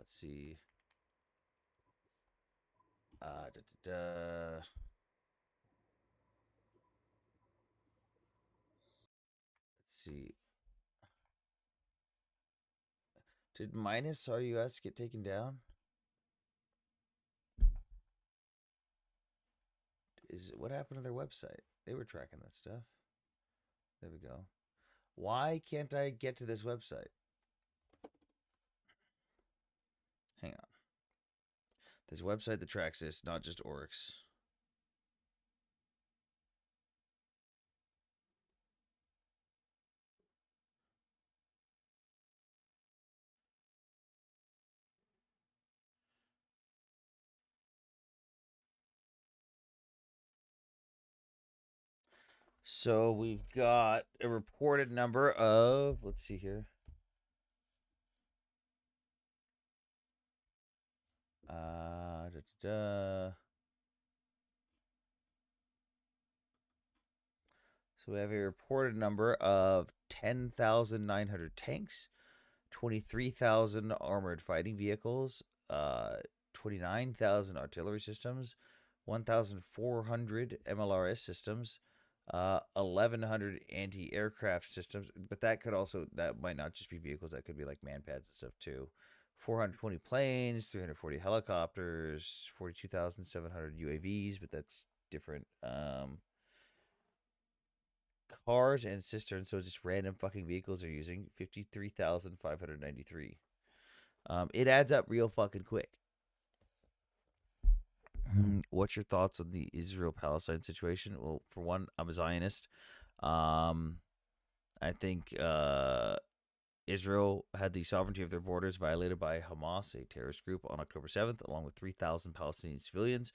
see. Let's see. Did minus RUS get taken down? What happened to their website? They were tracking that stuff. There we go. Why can't I get to this website? Hang on. There's a website that tracks this, not just Oryx. So we've got a reported number of, let's see here. So we have a reported number of 10,900 tanks, 23,000 armored fighting vehicles, 29,000 artillery systems, 1,400 MLRS systems, 1,100 anti-aircraft systems. But that might not just be vehicles. That could be like manpads and stuff too. 420 planes, 340 helicopters, 42,700 UAVs, but that's different. Cars and cisterns, so just random fucking vehicles are using 53,593. It adds up real fucking quick. What's your thoughts on the Israel-Palestine situation? Well, for one, I'm a Zionist. I think Israel had the sovereignty of their borders violated by Hamas, a terrorist group, on October 7th, along with 3,000 Palestinian civilians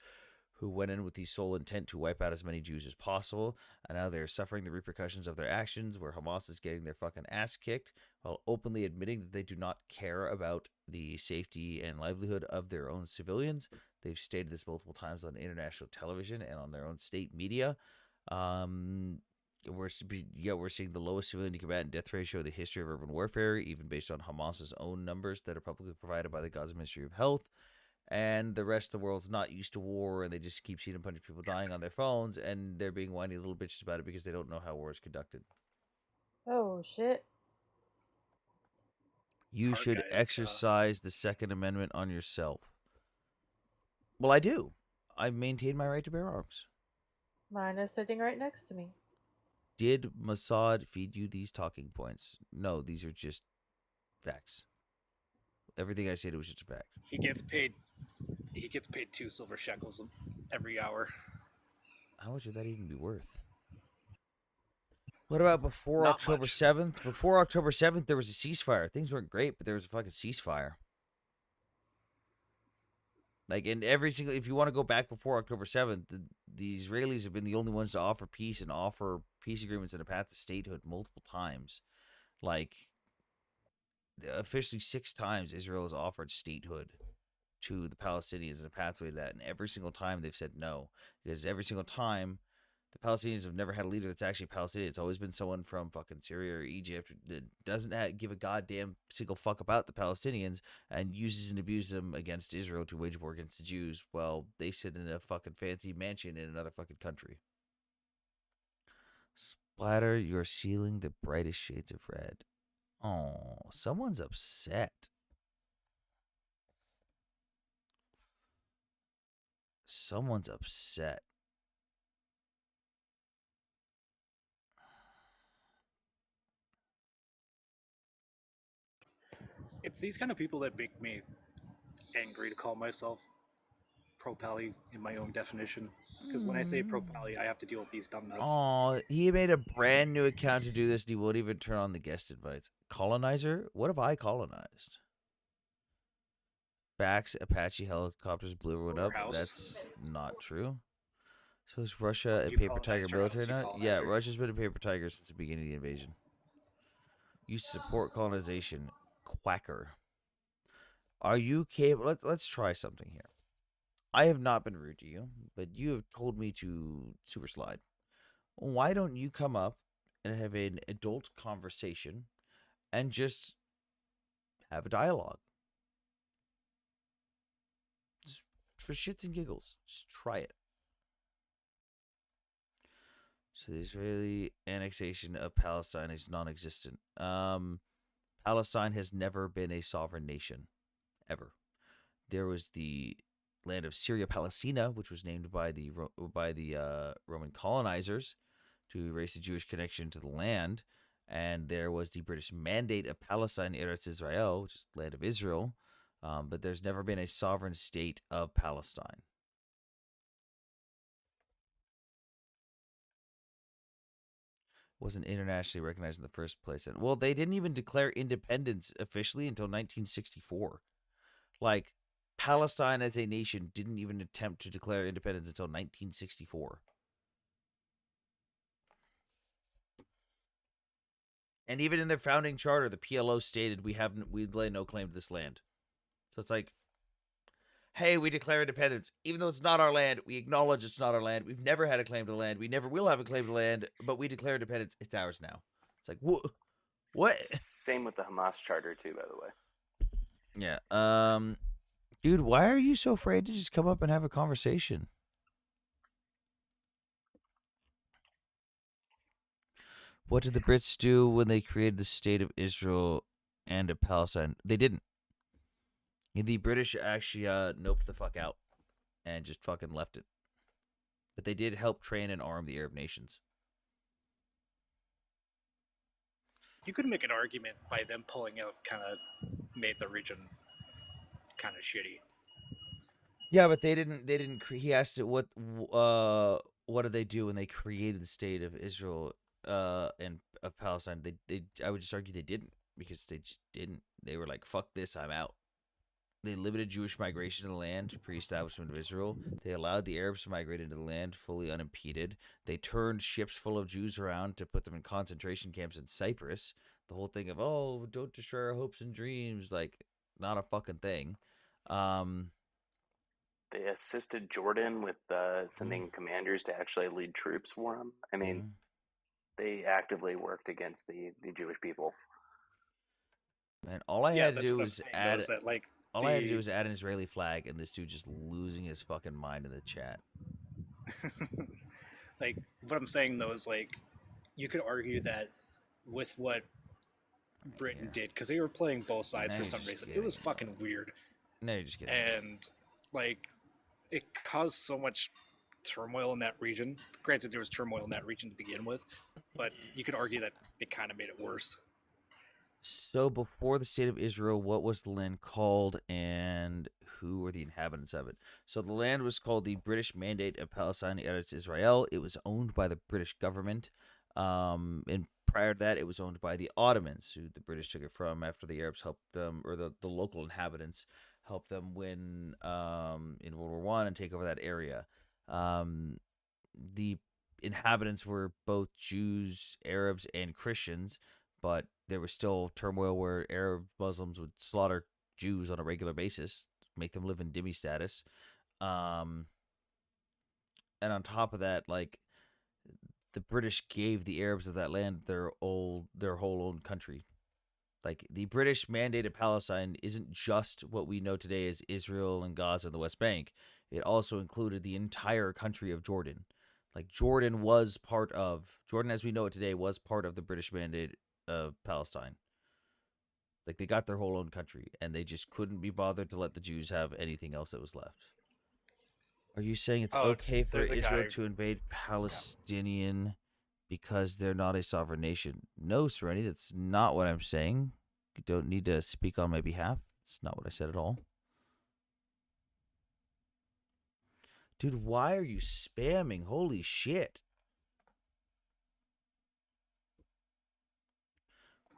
who went in with the sole intent to wipe out as many Jews as possible, and now they're suffering the repercussions of their actions, where Hamas is getting their fucking ass kicked while openly admitting that they do not care about the safety and livelihood of their own civilians. They've stated this multiple times on international television and on their own state media. We're seeing the lowest civilian to combatant death ratio in the history of urban warfare, even based on Hamas's own numbers that are publicly provided by the Gaza Ministry of Health. And the rest of the world's not used to war, and they just keep seeing a bunch of people dying on their phones, and they're being whiny little bitches about it because they don't know how war is conducted. Oh shit. You hard, should guys. exercise the Second Amendment on yourself. Well, I do. I maintain my right to bear arms. Mine is sitting right next to me. Did Mossad feed you these talking points? No, these are just facts. Everything I said was just a fact. He gets paid 2 silver shekels every hour. How much would that even be worth? What about before Not October much. 7th? Before October 7th, there was a ceasefire. Things weren't great, but there was a fucking ceasefire. Like, in every single, if you want to go back before October 7th, the Israelis have been the only ones to offer peace and offer peace agreements and a path to statehood multiple times. Like, officially 6 times Israel has offered statehood to the Palestinians and a pathway to that, and every single time they've said no, because every single time the Palestinians have never had a leader that's actually Palestinian. It's always been someone from fucking Syria or Egypt that doesn't give a goddamn single fuck about the Palestinians and uses and abuses them against Israel to wage war against the Jews while they sit in a fucking fancy mansion in another fucking country. Splatter your ceiling the brightest shades of red. Oh, someone's upset. Someone's upset. It's these kind of people that make me angry to call myself pro-pally in my own definition. Because when I say pro-pally, I have to deal with these dumb nuts. Oh, he made a brand new account to do this, and he won't even turn on the guest invites. Colonizer? What have I colonized? Facts, Apache helicopters blew one up. House. That's not true. So is Russia a You paper tiger colonized our house, military you now? Yeah, colonizer. Russia's been a paper tiger since the beginning of the invasion. You support colonization. Quacker. Are you capable? Let's try something here. I have not been rude to you, but you have told me to super slide. Why don't you come up and have an adult conversation and just have a dialogue? Just for shits and giggles. Just try it. So the Israeli annexation of Palestine is non-existent. Palestine has never been a sovereign nation, ever. There was the land of Syria Palestina, which was named by the Roman colonizers to erase the Jewish connection to the land, and there was the British Mandate of Palestine, Eretz Israel, which is the land of Israel, but there's never been a sovereign state of Palestine. Wasn't internationally recognized in the first place. And well, they didn't even declare independence officially until 1964. Like, Palestine as a nation didn't even attempt to declare independence until 1964. And even in their founding charter, the PLO stated we lay no claim to this land. So it's like, hey, we declare independence. Even though it's not our land, we acknowledge it's not our land. We've never had a claim to the land. We never will have a claim to the land, but we declare independence. It's ours now. It's like, what? Same with the Hamas charter too, by the way. Yeah. Dude, why are you so afraid to just come up and have a conversation? What did the Brits do when they created the state of Israel and of Palestine? They didn't. The British actually noped the fuck out and just fucking left it. But they did help train and arm the Arab nations. You could make an argument by them pulling out kind of made the region kind of shitty. Yeah, but they didn't. He asked it what did they do when they created the state of Israel and of Palestine? I would just argue they didn't, because they just didn't. They were like, fuck this, I'm out. They limited Jewish migration to the land pre-establishment of Israel. They allowed the Arabs to migrate into the land fully unimpeded. They turned ships full of Jews around to put them in concentration camps in Cyprus. The whole thing of, oh, don't destroy our hopes and dreams, like, not a fucking thing. They assisted Jordan with sending commanders to actually lead troops for him. I mean, they actively worked against the Jewish people. Man, all I had to do was add. That, like, all I had to do was add an Israeli flag, and this dude just losing his fucking mind in the chat. Like, what I'm saying though is, like, you could argue that with what Britain did, because they were playing both sides for some reason. It was fucking weird. No, you're just kidding. And like, it caused so much turmoil in that region. Granted, there was turmoil in that region to begin with, but you could argue that it kind of made it worse. So before the state of Israel, what was the land called, and who were the inhabitants of it? So the land was called the British Mandate of Palestine Eretz Israel. It was owned by the British government. And prior to that, it was owned by the Ottomans, who the British took it from after the Arabs helped them, or the local inhabitants helped them win in World War I and take over that area. The inhabitants were both Jews, Arabs, and Christians, but there was still turmoil where Arab Muslims would slaughter Jews on a regular basis, make them live in dhimmi status. And on top of that, like, the British gave the Arabs of that land their whole own country. Like, the British Mandate of Palestine isn't just what we know today as Israel and Gaza and the West Bank. It also included the entire country of Jordan. Like, Jordan as we know it today was part of the British Mandate of Palestine. Like, they got their whole own country, and they just couldn't be bothered to let the Jews have anything else that was left. Are you saying it's okay for Israel to invade Palestinian because they're not a sovereign nation? No, Serenity, that's not what I'm saying. You don't need to speak on my behalf. That's not what I said at all. Dude, why are you spamming? Holy shit.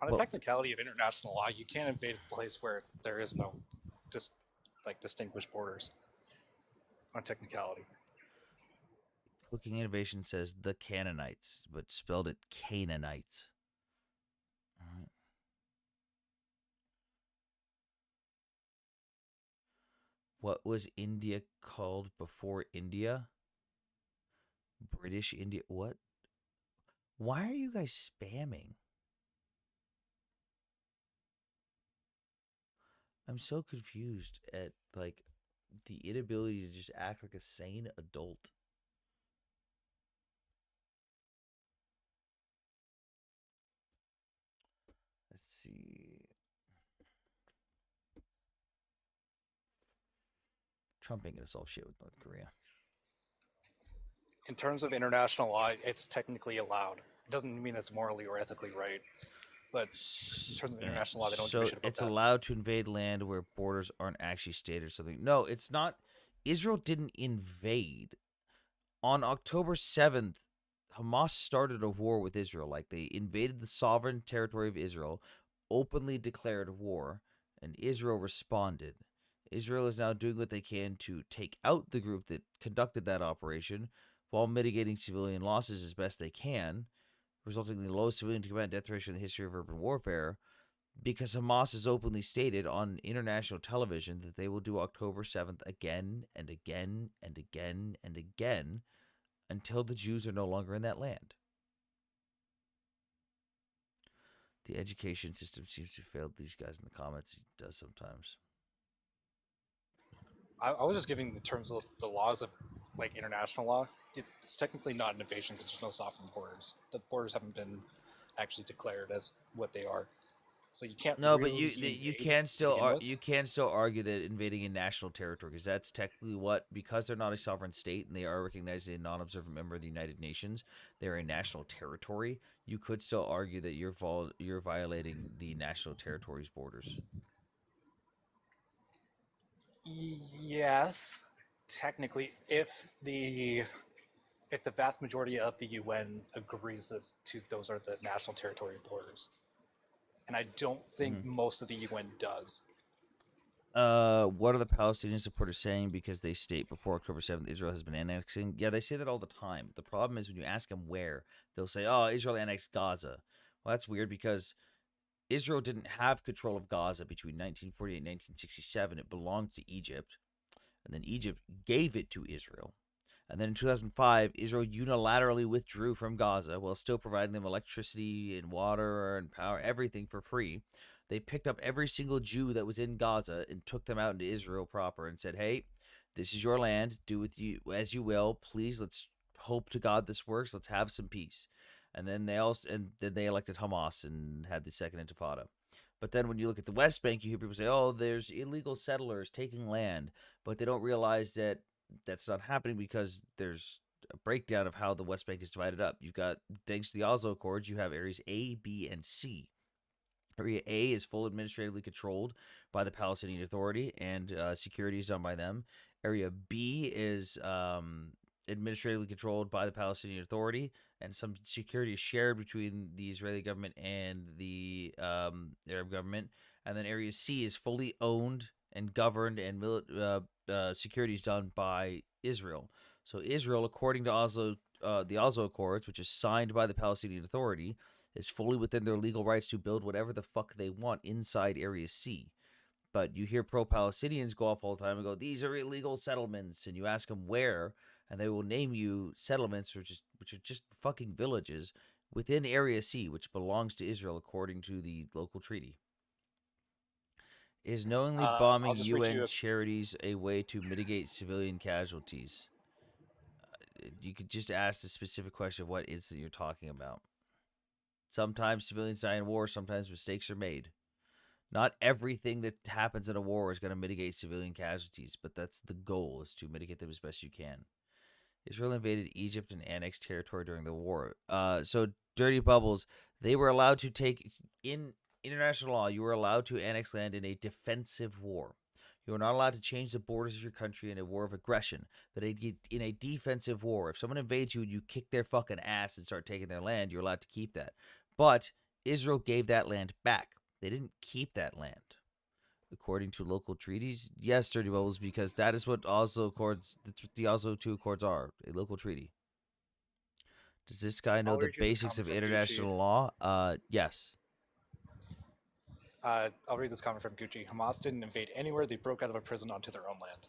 On a technicality of international law, you can't invade a place where there is no distinguished borders. On technicality. Cooking Innovation says the Canaanites, but spelled it Canaanites. All right. What was India called before India? British India. What? Why are you guys spamming? I'm so confused at, like, the inability to just act like a sane adult. Let's see. Trump ain't gonna solve shit with North Korea. In terms of international law, it's technically allowed. It doesn't mean it's morally or ethically right. But in terms of international law, they don't give a shit about it's that. allowed to invade land where borders aren't actually stated or something. No, it's not. Israel didn't invade. On October 7th, Hamas started a war with Israel. Like, they invaded the sovereign territory of Israel, openly declared war, and Israel responded. Israel is now doing what they can to take out the group that conducted that operation while mitigating civilian losses as best they can, resulting in the lowest civilian combat death ratio in the history of urban warfare, because Hamas has openly stated on international television that they will do October 7th again and again and again and again until the Jews are no longer in that land. The education system seems to have failed these guys in the comments. It does sometimes. I was just giving the terms of the laws of, like, international law. It's technically not an invasion because there's no sovereign borders. The borders haven't been actually declared as what they are. So you can't. No, really but you can still argue that invading a national territory, because that's technically because they're not a sovereign state and they are recognized as a non-observant member of the United Nations, they're a national territory. You could still argue that you're violating the national territory's borders. Yes, technically, if the vast majority of the UN agrees those are the national territory borders. And I don't think most of the UN does. What are the Palestinian supporters saying? Because they state before October 7th, Israel has been annexing. Yeah, they say that all the time. The problem is when you ask them where, they'll say, oh, Israel annexed Gaza. Well, that's weird because Israel didn't have control of Gaza between 1948 and 1967. It belonged to Egypt. And then Egypt gave it to Israel. And then in 2005, Israel unilaterally withdrew from Gaza while still providing them electricity and water and power, everything for free. They picked up every single Jew that was in Gaza and took them out into Israel proper and said, hey, this is your land. Do with you as you will. Please, let's hope to God this works. Let's have some peace. And then they elected Hamas and had the second Intifada. But then when you look at the West Bank, you hear people say, oh, there's illegal settlers taking land. But they don't realize that that's not happening because there's a breakdown of how the West Bank is divided up. You've got, thanks to the Oslo Accords, you have areas A, B, and C. Area A is full administratively controlled by the Palestinian Authority, and security is done by them. Area B is administratively controlled by the Palestinian Authority, and some security is shared between the Israeli government and the Arab government. And then Area C is fully owned and governed, and security is done by Israel. So Israel, according to the Oslo Accords, which is signed by the Palestinian Authority, is fully within their legal rights to build whatever the fuck they want inside Area C. But you hear pro-Palestinians go off all the time and go, these are illegal settlements, and you ask them where, and they will name you settlements which are just fucking villages within Area C, which belongs to Israel according to the local treaty. Is knowingly I'll bombing just read you UN a charities a way to mitigate civilian casualties? You could just ask the specific question of what incident you're talking about. Sometimes civilians die in war, sometimes mistakes are made. Not everything that happens in a war is going to mitigate civilian casualties, but that's the goal, is to mitigate them as best you can. Israel invaded Egypt and annexed territory during the war. So Dirty Bubbles, they were allowed to take, in international law, you were allowed to annex land in a defensive war. You are not allowed to change the borders of your country in a war of aggression. But in a defensive war, if someone invades you and you kick their fucking ass and start taking their land, you're allowed to keep that. But Israel gave that land back. They didn't keep that land. According to local treaties, yes, Dirty Bubbles, because that is what Oslo Accords, that's what the Oslo II Accords are, a local treaty. Does this guy know I'll the read you this basics of comment from Gucci. international law? Yes. I'll read this comment from Gucci. Hamas didn't invade anywhere. They broke out of a prison onto their own land.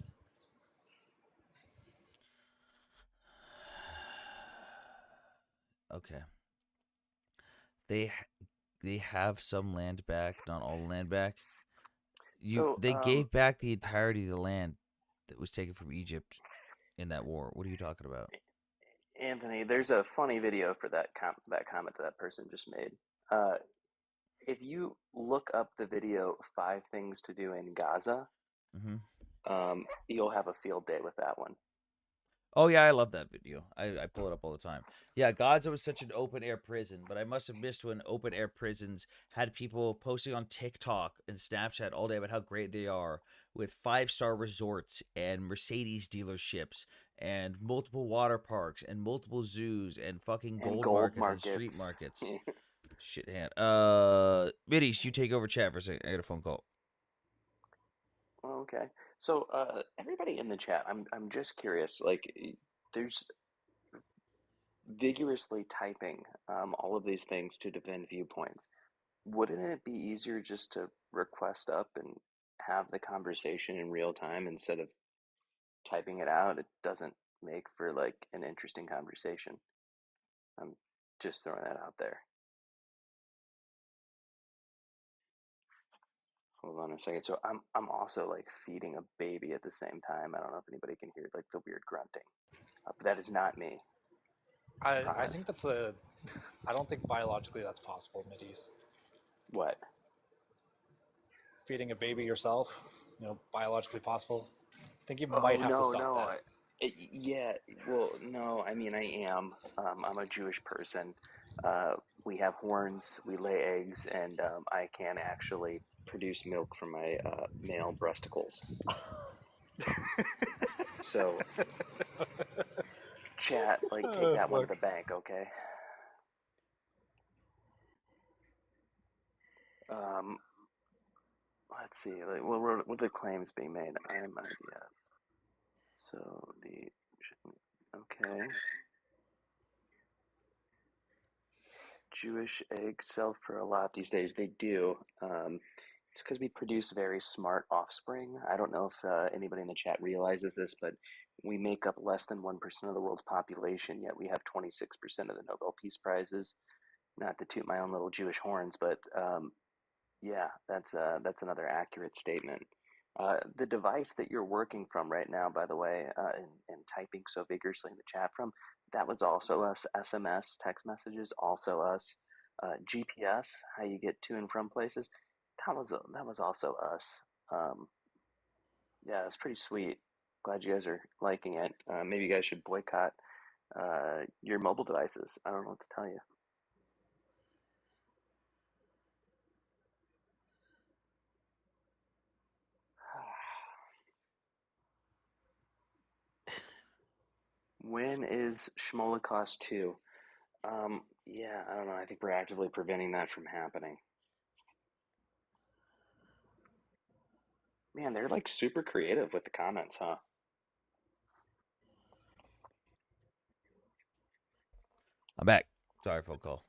Okay. They have some land back, not all the land back. They gave back the entirety of the land that was taken from Egypt in that war. What are you talking about? Anthony, there's a funny video for that comment that person just made. If you look up the video 5 Things to Do in Gaza, you'll have a field day with that one. Oh, yeah, I love that video. I pull it up all the time. Yeah, Gaza was such an open-air prison, but I must have missed when open-air prisons had people posting on TikTok and Snapchat all day about how great they are, with 5-star resorts and Mercedes dealerships and multiple water parks and multiple zoos and fucking gold markets and street markets. Shit hand. Middies, you take over chat for a second. I got a phone call. Okay. So, everybody in the chat, I'm just curious. Like, there's vigorously typing all of these things to defend viewpoints. Wouldn't it be easier just to request up and have the conversation in real time instead of typing it out? It doesn't make for like an interesting conversation. I'm just throwing that out there. Hold on a second. So I'm also like feeding a baby at the same time. I don't know if anybody can hear like the weird grunting, but that is not me. I think that's I don't think biologically that's possible, Middies. What? Feeding a baby yourself, biologically possible. I think you might have to stop that. Yeah. Well, no. I mean, I am. I'm a Jewish person. We have horns. We lay eggs, and I can actually produce milk from my male breasticles. So, chat, like, take that one to the bank, okay? let's see. Like, what are the claims being made? I'm IDF. So okay. Jewish eggs sell for a lot these days. They do. It's because we produce very smart offspring. I don't know if anybody in the chat realizes this, but we make up less than 1% of the world's population, yet we have 26% of the Nobel Peace Prizes. Not to toot my own little Jewish horns, but yeah, that's another accurate statement. The device that you're working from right now, by the way, and typing so vigorously in the chat from, that was also us. SMS, text messages, also us. GPS, how you get to and from places, that was also us. Yeah, it's pretty sweet. Glad you guys are liking it. Maybe you guys should boycott your mobile devices. I don't know what to tell you. When is Schmolikost 2? Yeah, I don't know. I think we're actively preventing that from happening. Man, they're like super creative with the comments, huh? I'm back. Sorry, phone call.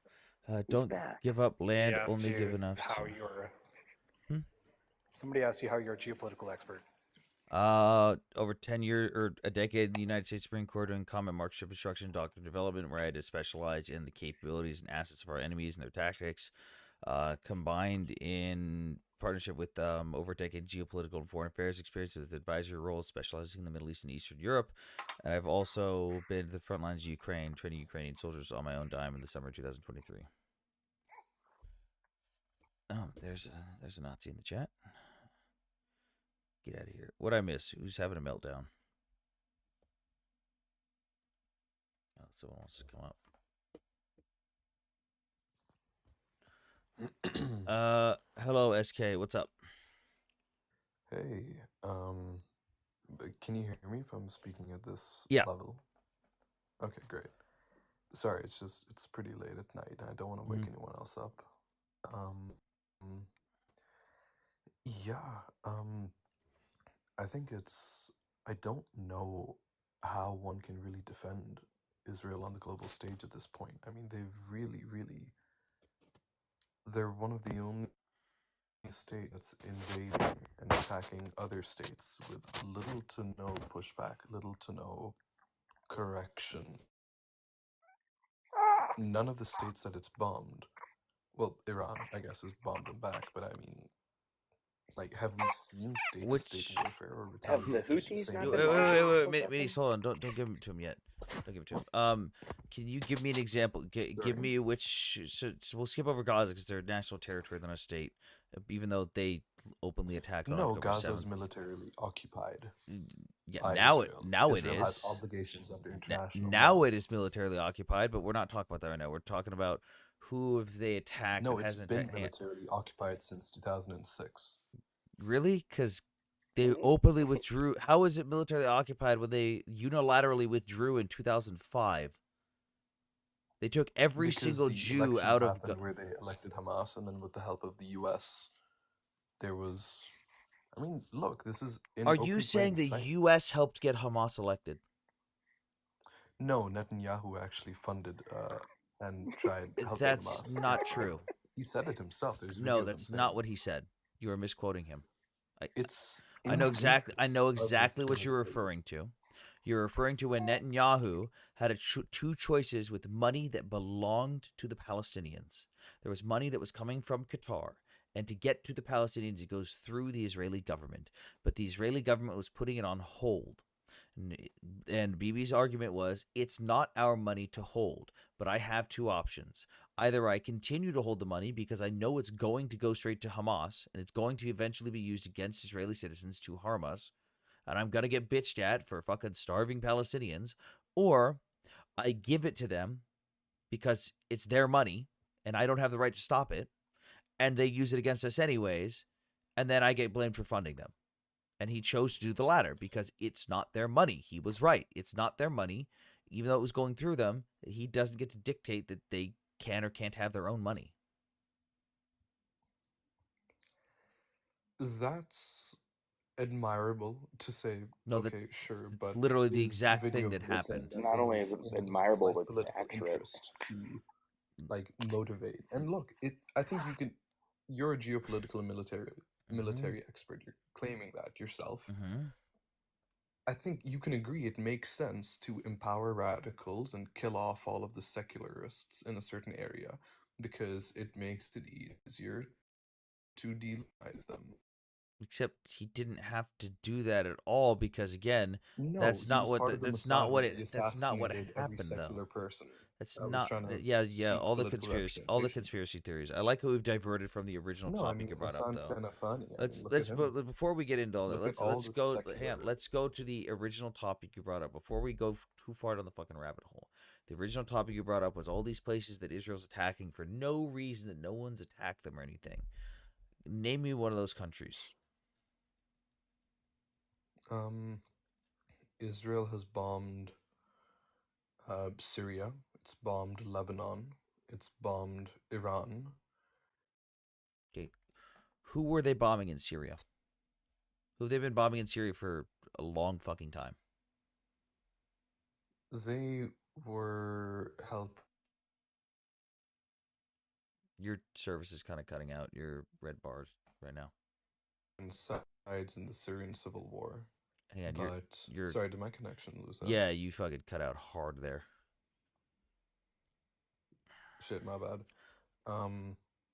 Who's Don't back? give up Somebody land. asked Only give you enough. how you're. Hmm? Somebody asked you how you're a geopolitical expert. Over 10 years or a decade in the United States Supreme Court doing combat marksmanship instruction, doctrine development, where I had to specialize in the capabilities and assets of our enemies and their tactics, combined in partnership with over a decade geopolitical and foreign affairs experience with advisory roles, specializing in the Middle East and Eastern Europe. And I've also been to the front lines of Ukraine, training Ukrainian soldiers on my own dime in the summer of 2023. Oh, there's a Nazi in the chat. Get out of here. What'd I miss? Who's having a meltdown? Oh, someone wants to come up. Hello, SK. What's up? Hey, can you hear me if I'm speaking at this Yeah. level? Okay, great. Sorry, it's pretty late at night. I don't want to wake anyone else up. Yeah, I think I don't know how one can really defend Israel on the global stage at this point. I mean, they're one of the only states that's invading and attacking other states with little to no pushback, little to no correction. None of the states that it's bombed, well, Iran, I guess, has bombed them back, but I mean, like, have we seen state-to-state warfare or Have the retaliation? Houthis Same not with been bombing Russia. also, Wait, Captain? hold on. Don't give it to him yet. Don't give it to him. Can you give me an example? Give Sorry. me which. So we'll skip over Gaza because they're national territory, they're not a state, even though they openly attacked. On No, October Gaza's 7th. militarily occupied Yeah, by now Israel. it Israel has is. obligations under international Now law. it is militarily occupied, but we're not talking about that right now. We're talking about who have they attacked. No, that it's hasn't been attacked. militarily occupied since 2006. Really? Because they openly withdrew. How is it militarily occupied when they unilaterally withdrew in 2005? They took every Because single the Jew elections out of. happened where they elected Hamas, and then with the help of the U.S., there was. I mean, look, this is in Are open you plain saying the sight. U.S. helped get Hamas elected? No, Netanyahu actually funded and tried helping That's Hamas. not true. He said it himself. There's video No, of him that's saying not it. what he said. You are misquoting him. It's I in know the exactly. I know interests of his exactly what you're political. referring to. You're referring to when Netanyahu had two choices with money that belonged to the Palestinians. There was money that was coming from Qatar, and to get to the Palestinians, it goes through the Israeli government. But the Israeli government was putting it on hold. And Bibi's argument was, it's not our money to hold, but I have two options. Either I continue to hold the money because I know it's going to go straight to Hamas, and it's going to eventually be used against Israeli citizens to harm us, and I'm going to get bitched at for fucking starving Palestinians, or I give it to them because it's their money, and I don't have the right to stop it, and they use it against us anyways, and then I get blamed for funding them. And he chose to do the latter because it's not their money. He was right. It's not their money. Even though it was going through them, he doesn't get to dictate that they can or can't have their own money. That's admirable to say. No, Okay, sure, it's but literally the is exact video thing that of yours saying happened. that Not it only was is it in his admirable, like it's political accurate. interest to like motivate? And look, I think you can. You're a geopolitical and military expert. You're claiming that yourself. Mm-hmm. I think you can agree it makes sense to empower radicals and kill off all of the secularists in a certain area because it makes it easier to demonize them. Except he didn't have to do that at all because again, No, that's he not was what part of the that's not Mossad what and he that's not what assassinated every happened though. secular person That's that was not trying to yeah seek all the political representation. conspiracy theories. I like how we've diverted from the original No, I topic mean you brought up Hassan though. kind of funny. I mean, look Let's at him. but before we get into all that, Look at all let's the go secular. hang on, let's go to the original topic you brought up before we go too far down the fucking rabbit hole. The original topic you brought up was all these places that Israel's attacking for no reason, that no one's attacked them or anything. Name me one of those countries. Israel has bombed Syria. It's bombed Lebanon. It's bombed Iran. Okay. Who were they bombing in Syria? Who have they been bombing in Syria for a long fucking time? They were help. Your service is kind of cutting out your red bars right now. Sides in the Syrian civil war. Hang on, But you're sorry, did my connection lose out? Yeah, you fucking cut out hard there. Shit, my bad.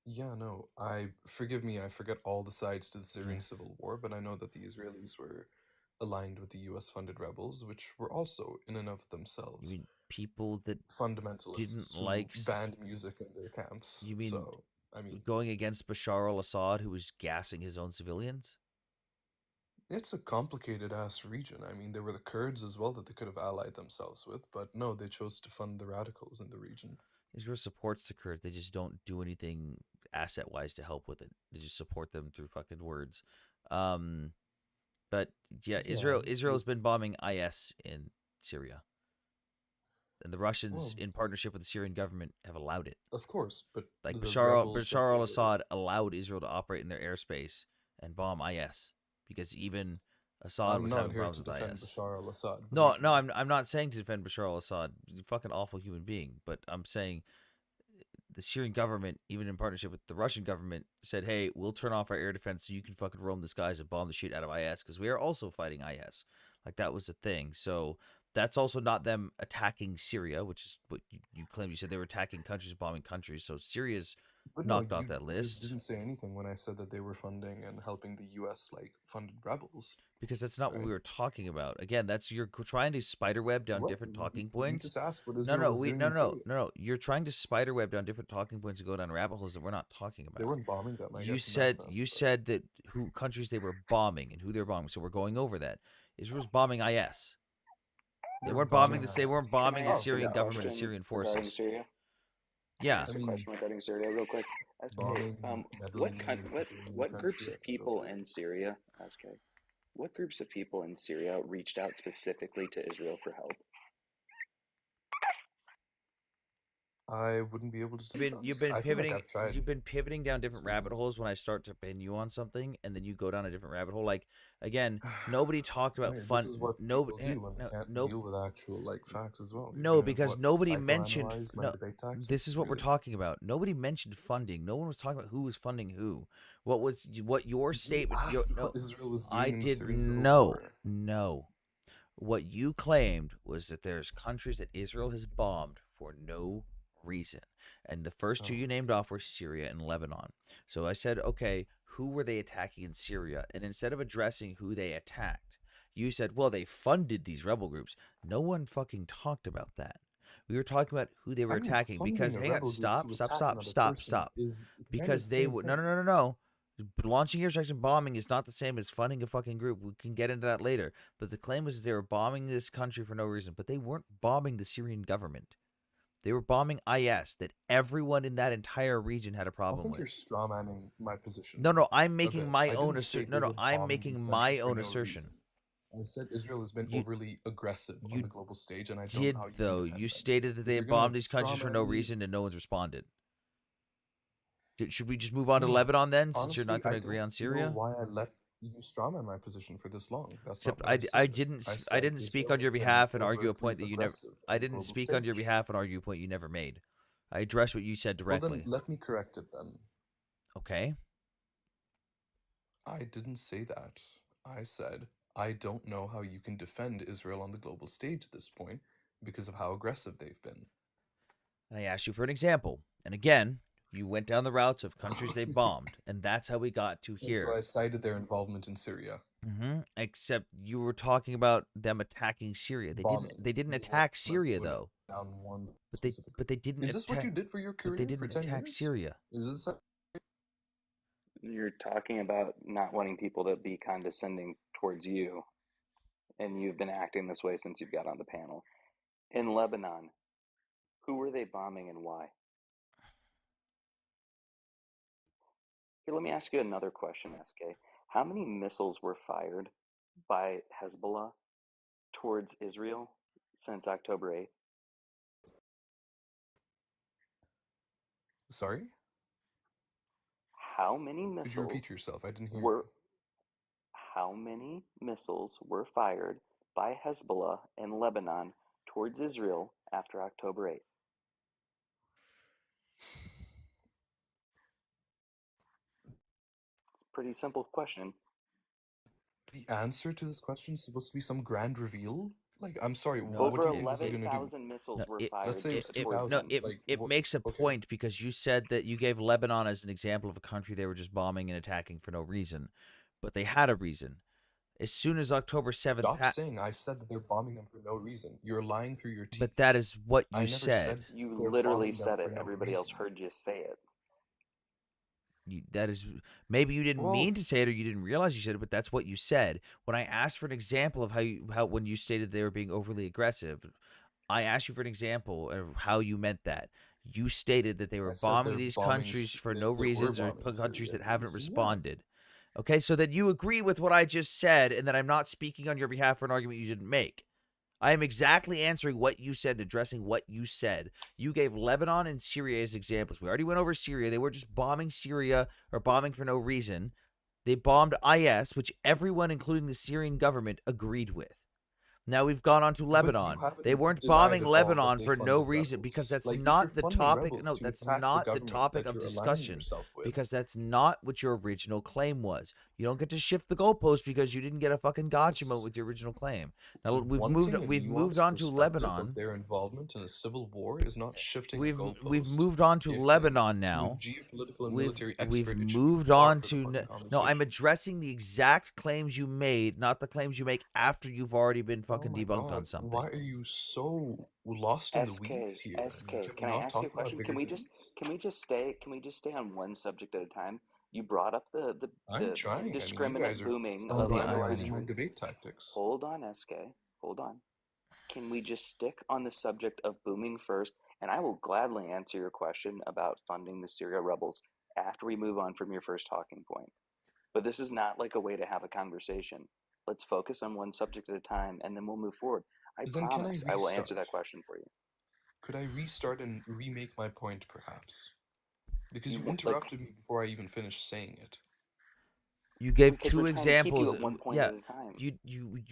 Yeah, no, forgive me, I forget all the sides to the Syrian civil war, but I know that the Israelis were aligned with the US-funded rebels, which were also, in and of themselves, You mean people that fundamentalists didn't who like banned music in their camps. You mean so, I mean, going against Bashar al-Assad, who was gassing his own civilians? it's a complicated ass region. I mean, there were the Kurds as well that they could have allied themselves with, but no, they chose to fund the radicals in the region. Israel supports the Kurds. They just don't do anything asset-wise to help with it. They just support them through fucking words. But yeah, Israel's been bombing IS in Syria. And the Russians, in partnership with the Syrian government, have allowed it. Of course, but like the Bashar al-Assad allowed Israel to operate in their airspace and bomb IS because even Assad was having problems with IS. Bashar al-Assad. No, I'm not saying to defend Bashar al-Assad. You're a fucking awful human being. But I'm saying the Syrian government, even in partnership with the Russian government, said, hey, we'll turn off our air defense so you can fucking roam the skies and bomb the shit out of IS because we are also fighting IS. Like, that was the thing. So that's also not them attacking Syria, which is what you claimed. You said they were attacking countries, bombing countries. So Syria's knocked off that list. You didn't say anything when I said that they were funding and helping the U.S. funded rebels. Because that's not what we were talking about. Again, that's you're trying to spiderweb down different talking points. You just asked what Israel was doing in Syria. No. You're trying to spiderweb down different talking points and go down rabbit holes that we're not talking about. They weren't bombing them. You said that who countries they were bombing and who they're bombing. So we're going over that. Israel's bombing IS. They weren't bombing the. They weren't bombing the Syrian government and Syrian forces. Syria? Yeah. A question regarding Syria, real quick. What groups of people in Syria? SK. What groups of people in Syria reached out specifically to Israel for help? I wouldn't be able to say You've been pivoting down different rabbit holes when I start to pin you on something, and then you go down a different rabbit hole. Like, again, nobody talked about fun. This is what people do when they can't deal with actual facts as well. No, because nobody mentioned. No, this is what we're talking about. Nobody mentioned funding. No one was talking about who was funding who. What your statement? Israel was doing I didn't know. No, what you claimed was that there's countries that Israel has bombed for no reason, and the first two you named off were Syria and Lebanon. So I said, okay, who were they attacking in Syria? And instead of addressing who they attacked, you said, well, they funded these rebel groups. No one fucking talked about that. We were talking about who they were attacking because, hang on, stop. Because they would no. Launching airstrikes and bombing is not the same as funding a fucking group. We can get into that later. But the claim was they were bombing this country for no reason. But they weren't bombing the Syrian government. They were bombing IS that everyone in that entire region had a problem with. I think you're strawmanning my position. No, I'm making my own assertion. No, I'm making my own assertion. I said Israel has been overly aggressive on the global stage, and I don't did, know how you though. You stated that they had bombed these countries for no reason and no one's responded. Should we just move on to No, Lebanon then, since you're honestly, not going I to agree don't on know Syria? why I let you strawman my position for this long. That's Except not what I I said. didn't I I said didn't speak Israel on your has been behalf and argue a overtly point that you never. aggressive I on the didn't global speak on your stage. behalf and argue a point you never made. I addressed what you said Well, then directly. let me correct it then. Okay. I didn't say that. I said, I don't know how you can defend Israel on the global stage at this point because of how aggressive they've been. And I asked you for an example. And again, you went down the routes of countries they bombed, and that's how we got to And so here. I cited their involvement in Syria. Except you were talking about them attacking Syria. Bombing. They didn't You attack went Syria put it though. down one But they specifically. didn't Is this what attack. you did for your But career they for didn't 10 attack years? Syria. Is this You're talking about not wanting people to be condescending towards you, and you've been acting this way since you've got on the panel. In Lebanon, who were they bombing and why? Here, let me ask you another question, SK. How many missiles were fired by Hezbollah towards Israel since October 8th? Sorry? How many Could you repeat missiles yourself? I didn't hear were you. how many missiles were fired by Hezbollah in Lebanon towards Israel after October 8th? Pretty simple question. The answer to this question is supposed to be some grand reveal? Like, I'm sorry, No, what do Over you think this is going to do? 11,000 missiles were Let's fired say it was towards 2,000. them. Like, it what? makes a Okay. point because you said that you gave Lebanon as an example of a country they were just bombing and attacking for no reason, but they had a reason. As soon as October 7th Stop saying I said that they're bombing them for no reason. You're lying through your teeth. but that is what I you never said. You they're literally bombing them said for it. no Everybody else reason. heard you say it. That is maybe you didn't Well- mean to say it or you didn't realize you said it, but that's what you said. When I asked for an example of how when you stated they were being overly aggressive, I asked you for an example of how you meant that. You stated that they were I said bombing they're these bombing countries for they no were reasons or bombing countries Syria that for haven't reason, yeah. responded. Okay, so that you agree with what I just said and that I'm not speaking on your behalf for an argument you didn't make. I am exactly answering what you said and addressing what you said. You gave Lebanon and Syria as examples. We already went over Syria. They were just bombing Syria or bombing for no reason. They bombed IS, which everyone, including the Syrian government, agreed with. Now we've gone on to But you Lebanon. haven't They weren't denied bombing at all Lebanon that they for no funded reason rebels. because that's Like, if not you're the funding topic. rebels No, to that's attack the not the government topic that of you're aligning discussion yourself with. because that's not what your original claim was. You don't get to shift the goalpost because you didn't get a fucking gotcha moment with your original claim. Now we've Wanting a moved nuanced on to perspective Lebanon. of their involvement in a civil war is not shifting a We've goalpost. moved on to If Lebanon to a now. geopolitical and We've military expert, it should be moved par on for the to fucking no. I'm conversation. addressing the exact claims you made, not the claims you make after you've already been Oh fucking my debunked god, on something. why are you so lost in the SK, weeds here? SK, Can we can I not ask you a talk about question? bigger things? Can we just stay on one subject at a time? You brought up I'm the trying. I mean, you indiscriminate guys are booming Oh, of the other analyzing my countries. debate tactics. Hold on, SK. Hold on. Can we just stick on the subject of booming first? And I will gladly answer your question about funding the Syria rebels after we move on from your first talking point. But this is not like a way to have a conversation. Let's focus on one subject at a time and then we'll move forward. I Then can I promise I will answer restart? that question for you. Could I restart and remake my point, perhaps? Because you Like, interrupted me before I even finished saying it. You gave because two we're trying to keep you examples. at one point Yeah, at a time.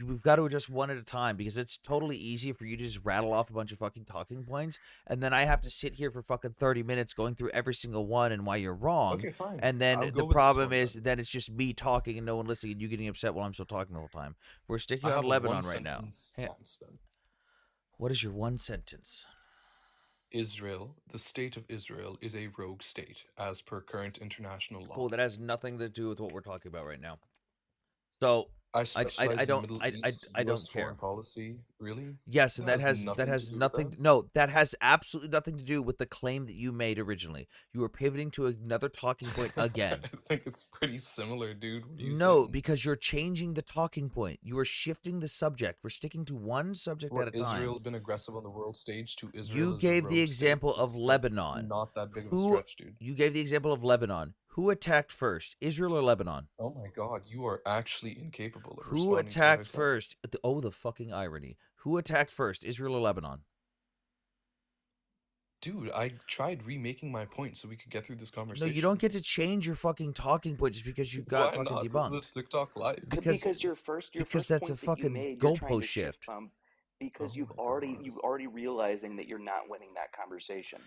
we've got to address one at a time because it's totally easy for you to just rattle off a bunch of fucking talking points, and then I have to sit here for fucking 30 minutes going through every single one and why you're wrong. Okay, fine. And then I'll go the with this problem one is then. then it's just me talking and no one listening, and you getting upset while I'm still talking the whole time. We're sticking I on have a Lebanon right now. one-sentence stance then. What is your one sentence? Israel, the state of Israel, is a rogue state, as per current international law. Cool. That has nothing to do with what we're talking about right now. So I specialize I in don't Middle I East, I US don't care. foreign policy. Really? Yes, and that has nothing to do with nothing. that? No, that has absolutely nothing to do with the claim that you made originally. You were pivoting to another talking point again. I think it's pretty similar, dude. What are you No, saying? because you're changing the talking point. You are shifting the subject. We're sticking to one subject What, at a time. Israel been aggressive on the world stage to Israel You as a gave the rogue example state? of It's, like, Lebanon. not that big of a Who stretch, dude. you gave the example of Lebanon. Who attacked first, Israel or Lebanon? Oh my god, you are actually incapable of Who responding to what I attacked said. first? Oh, the fucking irony. Who attacked first, Israel or Lebanon? Dude, I tried remaking my point so we could get through this No, conversation. you don't get to change your fucking talking point just because you got Why fucking not? This is debunked. a TikTok live. Because your first that's a point that you fucking made, you're trying goalpost to shift shift. from Oh because my god. you already realizing that you're not winning that conversation.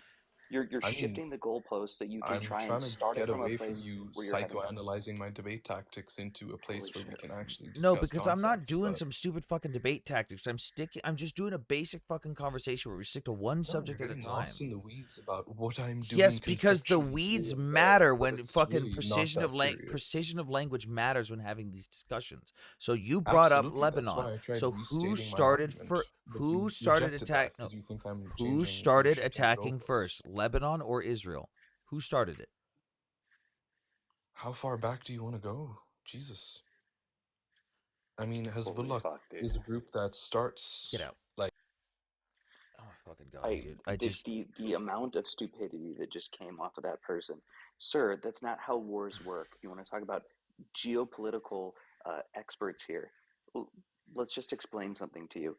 You're I mean, shifting the goalpost so you can I'm try and trying to start it get from a away from place you where you're having a psychoanalyzing my debate tactics into a place holy where we shit. can actually No, discuss because I'm not concepts, doing but some stupid fucking debate tactics. I'm just doing a basic fucking conversation where we stick to one no, subject you're at a getting time. lost in the weeds about what I'm Yes, doing because the conceptually weeds here, matter but when it's fucking really not that serious. precision of language matters when having these discussions. So you brought up Absolutely, that's Lebanon. why I tried So restating my argument, but who you started rejected attack? that No, because you think I'm who changing started shifting the attacking goalposts. first, Lebanon or Israel? Who started it? How far back do you want to go? Jesus. I mean, Holy Hezbollah fuck, dude. is a group that starts Get out. like Oh my fucking god, dude! I just the amount of stupidity that just came off of that person, sir. That's not how wars work. You want to talk about geopolitical experts here? Let's just explain something to you.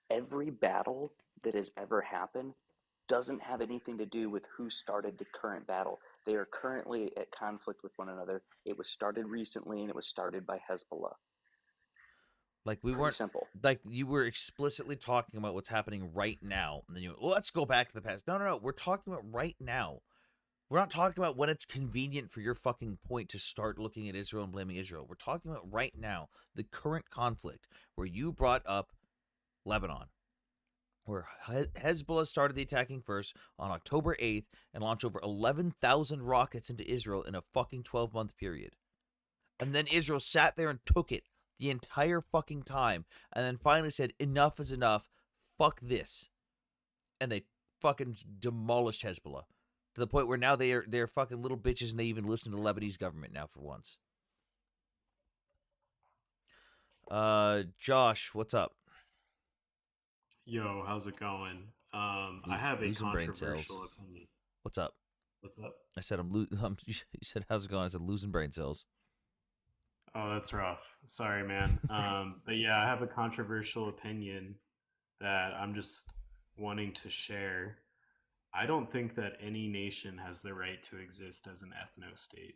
Every battle that has ever happened doesn't have anything to do with who started the current battle. They are currently at conflict with one another. It was started recently, and it was started by Hezbollah. like we Pretty weren't simple. like you were explicitly talking about what's happening right now, and then well, let's go back to the past. No. We're talking about right now. We're not talking about when it's convenient for your fucking point to start looking at Israel and blaming Israel. We're talking about right now, the current conflict where you brought up Lebanon, where Hezbollah started the attacking first on October 8th and launched over 11,000 rockets into Israel in a fucking 12-month period. And then Israel sat there and took it the entire fucking time and then finally said, enough is enough. Fuck this. And they fucking demolished Hezbollah to the point where now they're fucking little bitches and they even listen to the Lebanese government now for once. Josh, what's up? Yo, how's it going? I have a Losing brain cells. controversial opinion. What's up? What's up? I said you said how's it going? I said losing brain cells. Oh, that's rough. Sorry, man. But yeah, I have a controversial opinion that I'm just wanting to share. I don't think that any nation has the right to exist as an ethno state.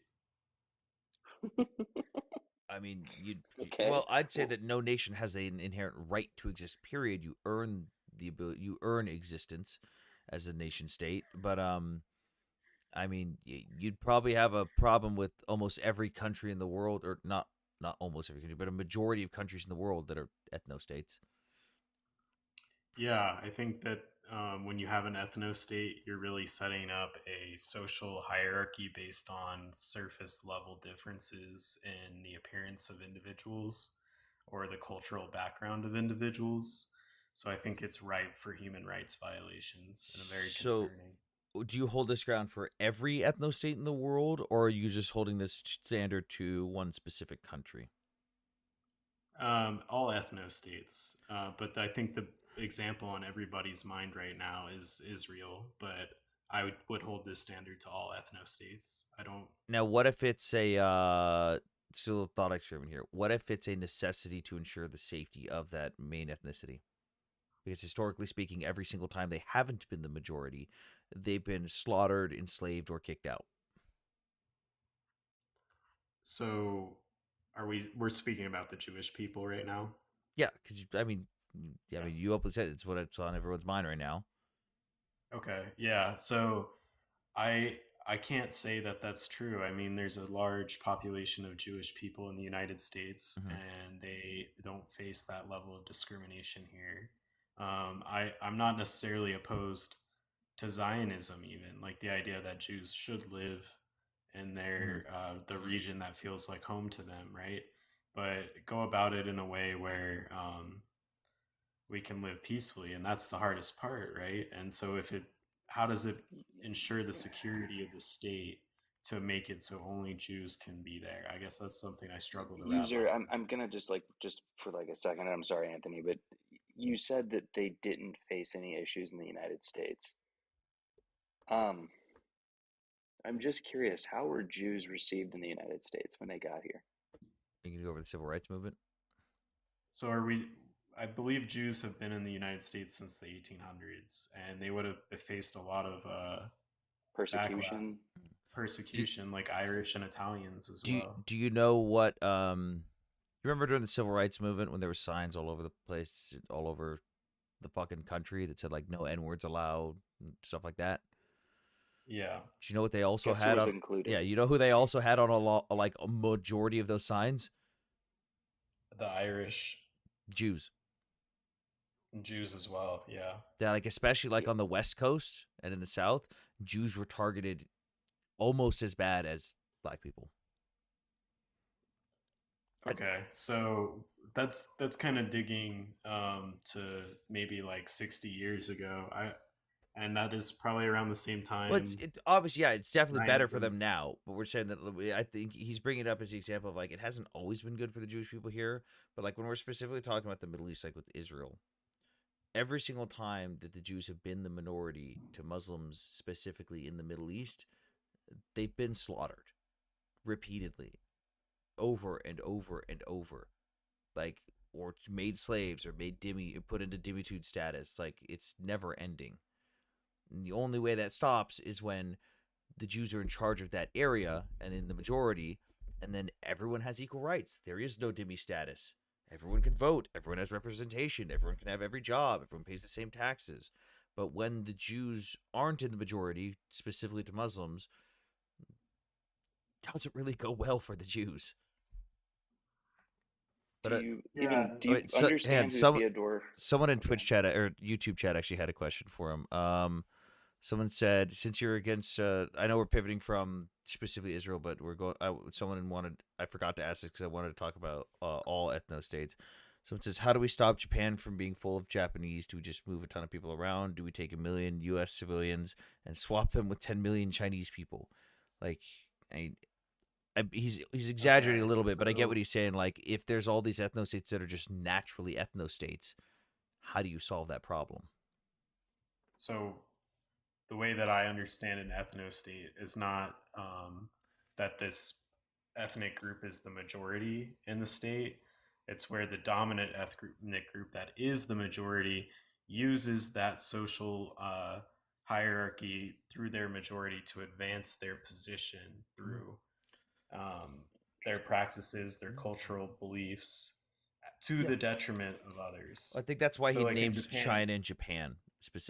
I mean, Okay. well, I'd say Well, that no nation has an inherent right to exist. Period. You earn the ability. You earn existence as a nation state. But I mean, you'd probably have a problem with almost every country in the world, or not almost every country, but a majority of countries in the world that are ethno states. Yeah, I think that when you have an ethno state, you're really setting up a social hierarchy based on surface level differences in the appearance of individuals or the cultural background of individuals. So I think it's ripe for human rights violations and very So, concerning. do you hold this ground for every ethno state in the world, or are you just holding this standard to one specific country? All ethno states, but I think the example on everybody's mind right now is Israel. But I would hold this standard to all ethno states. I don't. Now, what if it's a still a thought experiment here? What if it's a necessity to ensure the safety of that main ethnicity? Because historically speaking, every single time they haven't been the majority, they've been slaughtered, enslaved, or kicked out. So, we're speaking about the Jewish people right now? Yeah, because I mean, you openly said it's what's on everyone's mind right now. Okay, yeah. So I can't say that that's true. I mean, there's a large population of Jewish people in the United States, Mhm. and they don't face that level of discrimination here. I'm not necessarily opposed to Zionism, even like the idea that Jews should live in their the region that feels like home to them, right? But go about it in a way where we can live peacefully, and that's the hardest part, right? And so if it how does it ensure the security of the state to make it so only Jews can be there? I guess that's something I struggle to wrap my user, head I'm gonna just for like a second. I'm sorry, Anthony, but you said that they didn't face any issues in the United States. Um, I'm just curious, how were Jews received in the United States when they got here? You can go over the civil rights movement. So are we I believe Jews have been in the United States since the 1800s, and they would have faced a lot of backlash, Persecution. Do, persecution, like Irish and Italians as do you, well. do you know what you remember during the civil rights movement when there were signs all over the place, all over the fucking country that said like no N words allowed and stuff like that? Yeah, Do you know what they also Guess who had was on? included? Yeah, you know who they also had on like a majority of those signs? the Irish Jews. and Jews as well. Yeah. Yeah, like especially like Yeah. on the West Coast and in the South, Jews were targeted almost as bad as black people. Okay, so that's kind of digging to maybe like 60 years ago. And that is probably around the same Well, it's time obviously, yeah, it's definitely better for Zionism. them now. But we're saying that I think he's bringing it up as the example of like it hasn't always been good for the Jewish people here. But like when we're specifically talking about the Middle East, like with Israel, every single time that the Jews have been the minority to Muslims, specifically in the Middle East, they've been slaughtered repeatedly, over and over and over, like or made slaves or made put into dhimmitude status. Like it's never ending. And the only way that stops is when the Jews are in charge of that area and in the majority, and then everyone has equal rights. There is no dhimmi status. Everyone can vote. Everyone has representation. Everyone can have every job. Everyone pays the same taxes. But when the Jews aren't in the majority, specifically to Muslims, it doesn't really go well for the Jews. But Do you understand who Theodore? someone in Twitch chat or YouTube chat actually had a question for him. Someone said, since you're against, I know we're pivoting from specifically Israel, but we're going. Someone wanted. I forgot to ask this because I wanted to talk about all ethno states. Someone says, how do we stop Japan from being full of Japanese? Do we just move a ton of people around? Do we take 1 million U.S. civilians and swap them with 10 million Chinese people? Like, he's exaggerating a little bit, but I get what he's saying. Like, if there's all these ethno states that are just naturally ethno states, how do you solve that problem? So the way that I understand an ethno state is not that this ethnic group is the majority in the state. It's where the dominant ethnic group that is the majority uses that social hierarchy through their majority to advance their position through their practices, their cultural beliefs, to the detriment of others. I think that's why So, he like in named Japan, China and Japan.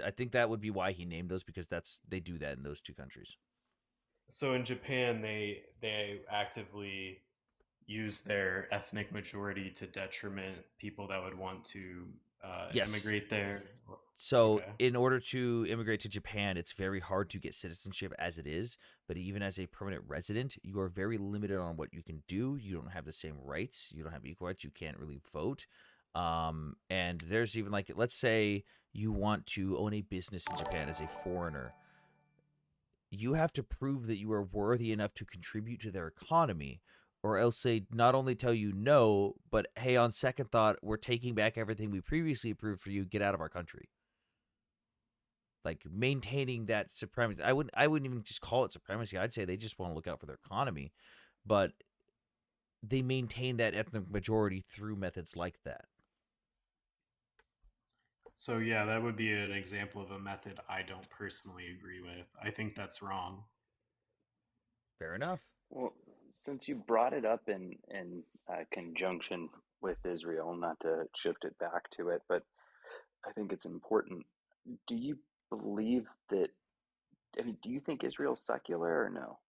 I think that would be why he named those, because they do that in those two countries. so in Japan, they actively use their ethnic majority to detriment people that would want to Yes. immigrate there. So, Okay. in order to immigrate to Japan, it's very hard to get citizenship as it is. But even as a permanent resident, you are very limited on what you can do. You don't have the same rights. You don't have equal rights. You can't really vote. And there's even like, let's say you want to own a business in Japan as a foreigner. You have to prove that you are worthy enough to contribute to their economy, or else they not only tell you no, but hey, on second thought, we're taking back everything we previously approved for you. Get out of our country. Like maintaining that supremacy. I wouldn't even just call it supremacy. I'd say they just want to look out for their economy, but they maintain that ethnic majority through methods like that. So yeah, that would be an example of a method I don't personally agree with. I think that's wrong. Fair enough. Well, since you brought it up in conjunction with Israel, not to shift it back to it, but I think it's important. Do you believe that? I mean, do you think Israel's secular or no?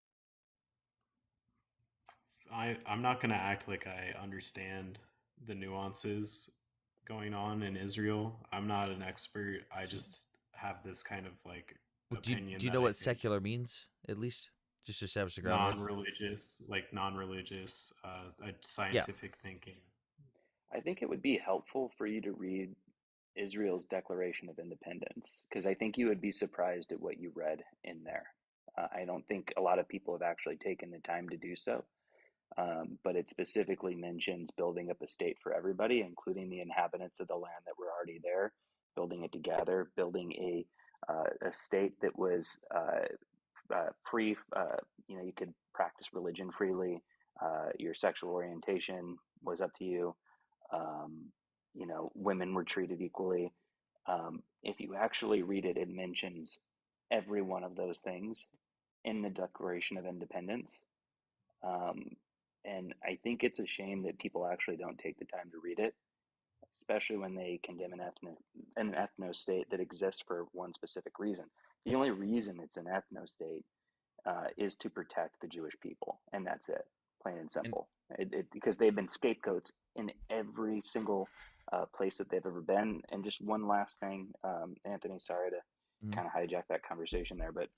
I'm not going to act like I understand the nuances going on in Israel. I'm not an expert. I just have this kind of like Well, opinion do you that know I what think secular means, at least? Just to establish the groundwork. non-religious, Yeah. scientific thinking. I think it would be helpful for you to read Israel's Declaration of Independence, because I think you would be surprised at what you read in there. I don't think a lot of people have actually taken the time to do so, but it specifically mentions building up a state for everybody, including the inhabitants of the land that were already there, building it together, building a state that was free. You could practice religion freely. Your sexual orientation was up to you. women were treated equally. If you actually read it, it mentions every one of those things in the Declaration of Independence. And I think it's a shame that people actually don't take the time to read it, especially when they condemn an ethno state that exists for one specific reason. The only reason it's an ethno state is to protect the Jewish people, and that's it, plain and simple. Because they've been scapegoats in every single place that they've ever been. And just one last thing, Anthony, sorry to kind of hijack that conversation there, but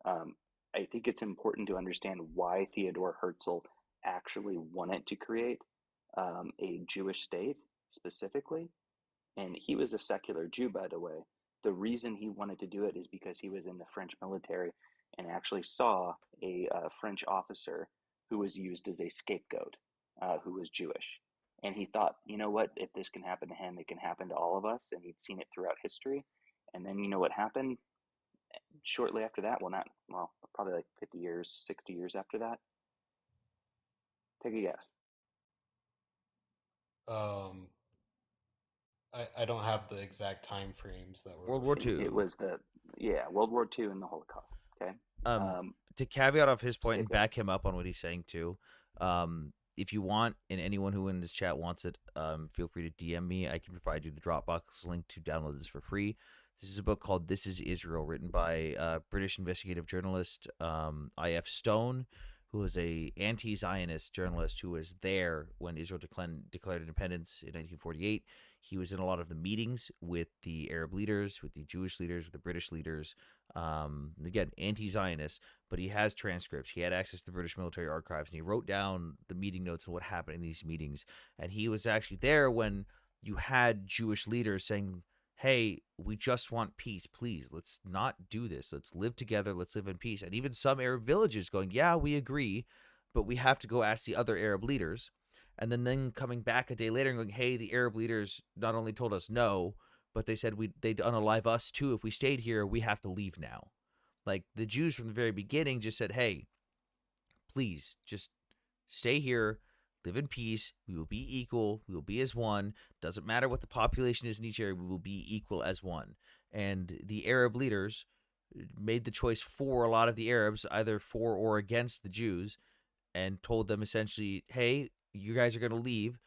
I think it's important to understand why Theodore Herzl actually wanted to create a Jewish state specifically. And he was a secular Jew, by the way. The reason he wanted to do it is because he was in the French military and actually saw a French officer who was used as a scapegoat, who was Jewish. And he thought, you know what, if this can happen to him, it can happen to all of us. And he'd seen it throughout history. And then you know what happened? Shortly after that, probably like 50 years, 60 years after that. Take a guess. I don't have the exact time frames that were World War referred II. It was World War II and the Holocaust. Okay. To caveat off his point and Scapegoat. back him up on what he's saying too, if you want, and anyone who in this chat wants it, feel free to DM me. I can provide you the Dropbox link to download this for free. This is a book called "This Is Israel," written by British investigative journalist I.F. Stone, who is a anti-Zionist journalist who was there when Israel declared independence in 1948. He was in a lot of the meetings with the Arab leaders, with the Jewish leaders, with the British leaders. Again, anti-Zionist, but he has transcripts. He had access to the British military archives, and he wrote down the meeting notes and what happened in these meetings. And he was actually there when you had Jewish leaders saying, hey, we just want peace. Please, let's not do this. Let's live together. Let's live in peace. And even some Arab villages going, yeah, we agree, but we have to go ask the other Arab leaders. And then coming back a day later and going, hey, the Arab leaders not only told us no, but they said they'd unalive us too. If we stayed here, we have to leave now. Like the Jews from the very beginning just said, hey, please just stay here, live in peace. We will be equal. We will be as one. Doesn't matter what the population is in each area. We will be equal as one. And the Arab leaders made the choice for a lot of the Arabs, either for or against the Jews, and told them essentially, hey, you guys are going to leave.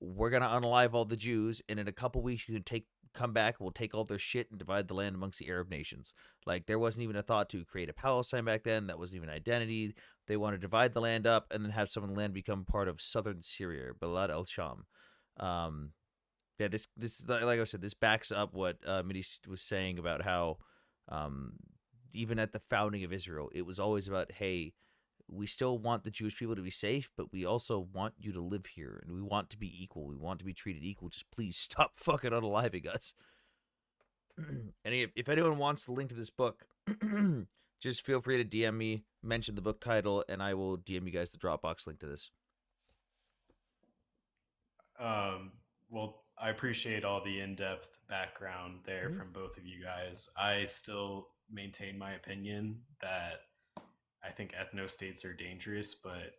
We're going to unalive all the Jews. And in a couple weeks, you can come back. We'll take all their shit and divide the land amongst the Arab nations. Like there wasn't even a thought to create a Palestine back then. That wasn't even an identity. They want to divide the land up and then have some of the land become part of southern Syria, Balad el Sham. Yeah, this like I said, this backs up what Midi was saying about how even at the founding of Israel, it was always about, hey, we still want the Jewish people to be safe, but we also want you to live here, and we want to be equal. We want to be treated equal. Just please stop fucking unaliving us. And if anyone wants the link to this book, just feel free to DM me, mention the book title, and I will DM you guys the Dropbox link to this. Well, I appreciate all the in-depth background there from both of you guys. I still maintain my opinion that I think ethno-states are dangerous, but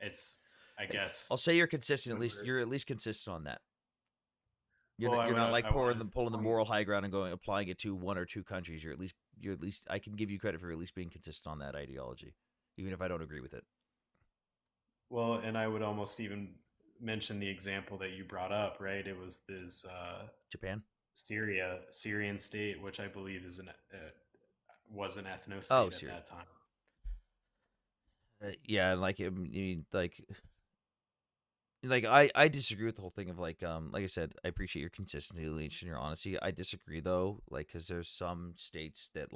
it's, I guess... I'll say you're consistent. You're at least consistent on that. You're not like pulling the moral high ground and applying it to one or two countries. You're at least I can give you credit for at least being consistent on that ideology, even if I don't agree with it. Well, and I would almost even mention the example that you brought up, right? It was this Japan, Syrian state, which I believe was an ethno state at that time. Yeah, I disagree with the whole thing of like I said, I appreciate your consistency, Leach, and your honesty. I disagree though, because there's some states that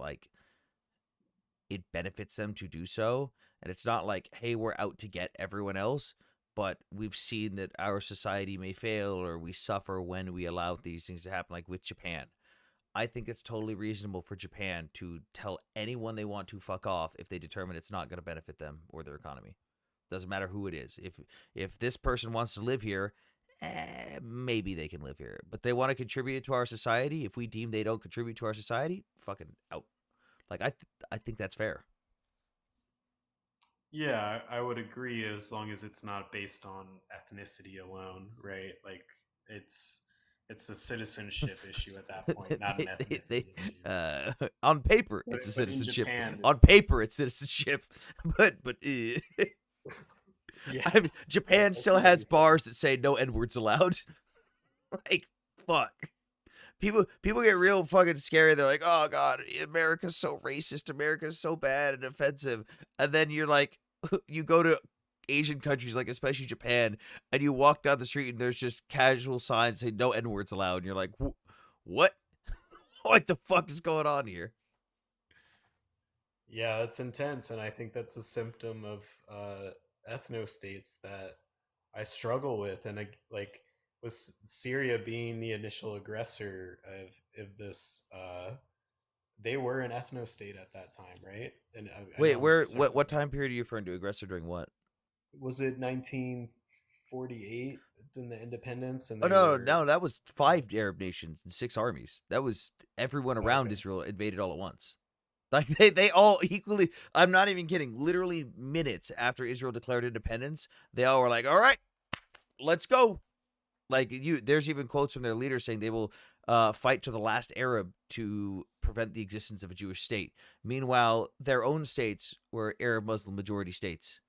it benefits them to do so, and it's not like, hey, we're out to get everyone else, but we've seen that our society may fail or we suffer when we allow these things to happen, like with Japan. I think it's totally reasonable for Japan to tell anyone they want to fuck off if they determine it's not going to benefit them or their economy. Doesn't matter who it is. If this person wants to live here, maybe they can live here. But they want to contribute to our society. If we deem they don't contribute to our society, fucking out. Like I think that's fair. Yeah, I would agree as long as it's not based on ethnicity alone, right? Like it's a citizenship issue at that point, not an ethnicity issue. On paper, But, it's a but in citizenship. Japan, On it's paper, it's citizenship, but yeah. I mean, Japan I see still what has you're saying. bars that say no N words allowed. Like, fuck. People get real fucking scary. They're like, oh god, America's so racist, America's so bad and offensive. And then you're like, you go to Asian countries, like especially Japan, and you walk down the street and there's just casual signs saying no N words allowed, and you're like, what? What the fuck is going on here? Yeah, that's intense, and I think that's a symptom of ethno states that I struggle with, and like with Syria being the initial aggressor of this, they were an ethno state at that time, right? And I Wait, know where? several What time period are you referring to? Aggressor during what? was it 1948 in the independence, and Oh they no, were no, that was 5 Arab nations and 6 armies. That was everyone around okay. Israel invaded all at once. Like they all equally. I'm not even kidding. Literally minutes after Israel declared independence, they all were like, "All right, let's go." Like there's even quotes from their leaders saying they will fight to the last Arab to prevent the existence of a Jewish state. Meanwhile, their own states were Arab Muslim majority states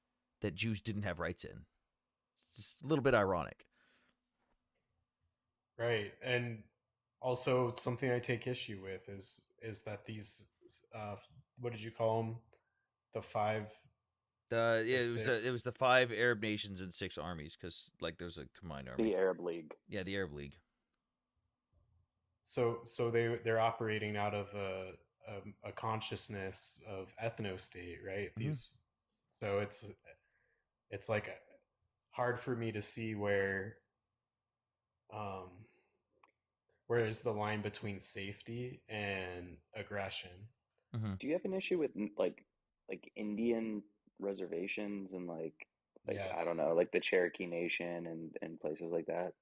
that Jews didn't have rights in. Just a little bit ironic. Right, and also something I take issue with is that these what did you call them? The five Yeah, or it six? was the 5 Arab nations and 6 armies because like there's a combined army. The Arab League. Yeah, the Arab League. So they're operating out of a consciousness of ethno state, right? Mhm. These so it's like hard for me to see um where is the line between safety and aggression. Do you have an issue with like Indian reservations and like I don't Yes. know, like the Cherokee Nation and places like that?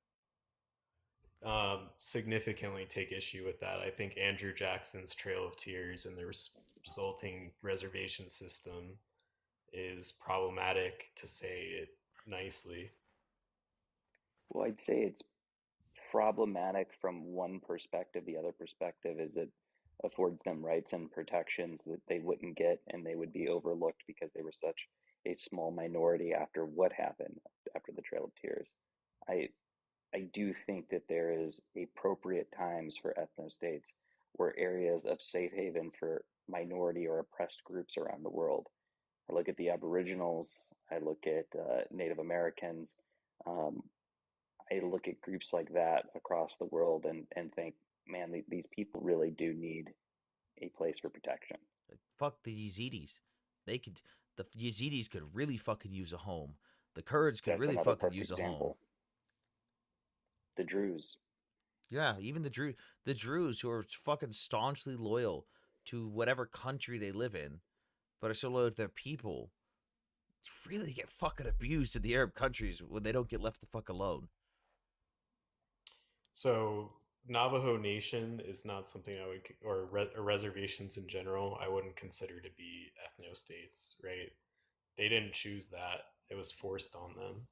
Significantly take issue with that. I think Andrew Jackson's Trail of Tears and the resulting reservation system is problematic, to say it nicely. Well, I'd say it's problematic from one perspective. The other perspective is it affords them rights and protections that they wouldn't get, and they would be overlooked because they were such a small minority after what happened after the Trail of Tears. I I do think that there is appropriate times for ethno states where areas of safe haven for minority or oppressed groups around the world. I look at the Aboriginals, I look at Native Americans, um, I look at groups like that across the world and think, man, these people really do need a place for protection. Like, fuck the Yazidis. They could. The Yazidis could really fucking use a home. The Kurds could That's really another fucking perfect use a home. example. The Druze. Yeah, even the Druze who are fucking staunchly loyal to whatever country they live in, but are so loyal to their people, really get fucking abused in the Arab countries when they don't get left the fuck alone. So Navajo Nation is not something I would, or reservations in general, I wouldn't consider to be ethno states, right? They didn't choose that; it was forced on them.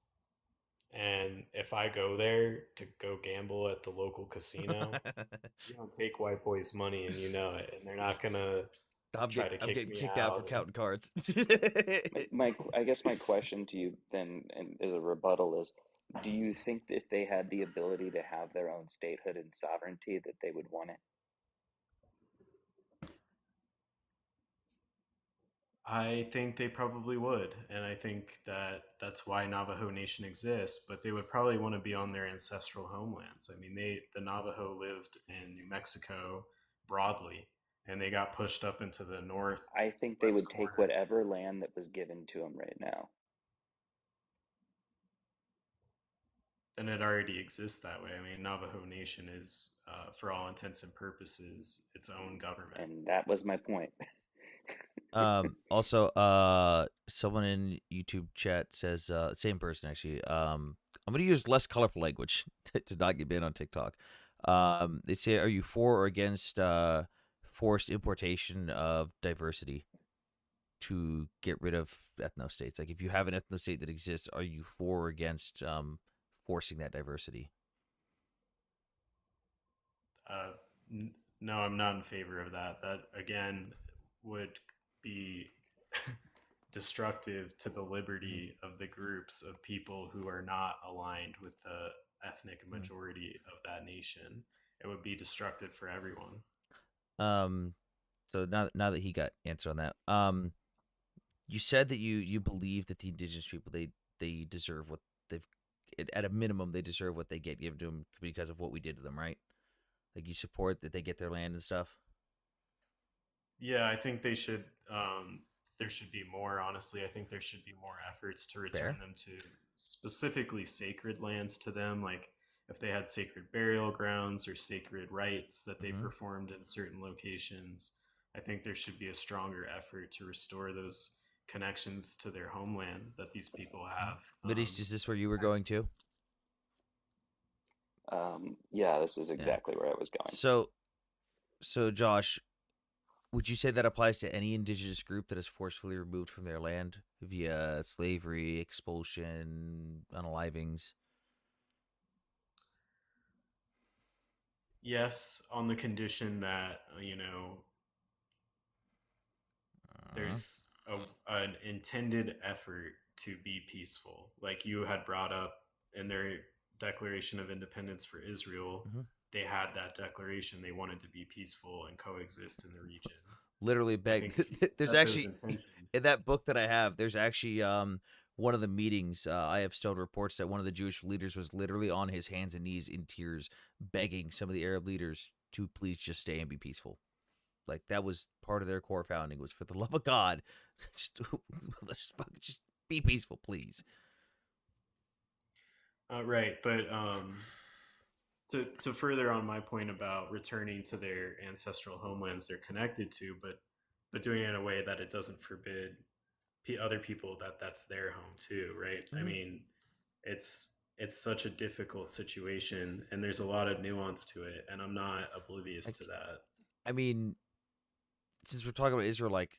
And if I go there to go gamble at the local casino, you don't take white boys' money, and you know it, and they're not gonna try to I'm kick getting me kicked out for out. counting cards. I guess my question to you then, and as a rebuttal, is: do you think that if they had the ability to have their own statehood and sovereignty, that they would want it? I think they probably would, and I think that that's why Navajo Nation exists. But they would probably want to be on their ancestral homelands. I mean, the Navajo lived in New Mexico broadly, and they got pushed up into the I think they northwest would take corner. whatever land that was given to them right now. And it already exists that way. I mean, Navajo Nation is, for all intents and purposes, its own government. And that was my point. Also, someone in YouTube chat says, same person actually. I'm gonna use less colorful language to not get banned on TikTok. They say, are you for or against forced importation of diversity to get rid of ethno states? Like, if you have an ethno state that exists, are you for or against forcing that diversity? No, I'm not in favor of that. That again would be destructive to the liberty of the groups of people who are not aligned with the ethnic majority of that nation. It would be destructive for everyone. So now that he got answered on that, you said that you believe that the indigenous people they deserve what they've at a minimum they deserve what they get given to them because of what we did to them, right? Like you support that they get their land and stuff. Yeah, I think they should. There should be more. Honestly, I think there should be more efforts to return Fair. them to specifically sacred lands to them. Like if they had sacred burial grounds or sacred rites that they performed in certain locations, I think there should be a stronger effort to restore those connections to their homeland that these people have. Mideast, is this where you were going to? Yeah, this is exactly where I was going. So Josh, would you say that applies to any indigenous group that is forcefully removed from their land via slavery, expulsion, unalivings? Yes, on the condition that there's an intended effort to be peaceful. Like you had brought up in their Declaration of Independence for Israel, they had that declaration. They wanted to be peaceful and coexist in the region. Literally there's actually in that book that I have, there's actually one of the meetings, I have stone reports that one of the Jewish leaders was literally on his hands and knees in tears begging some of the Arab leaders to please just stay and be peaceful. Like that was part of their core founding was for the love of God, just be peaceful, please. Right, but to further on my point about returning to their ancestral homelands they're connected to, but doing it in a way that it doesn't forbid other people that's their home too, right? I mean, it's such a difficult situation, and there's a lot of nuance to it, and I'm not oblivious to that. I mean, since we're talking about Israel, like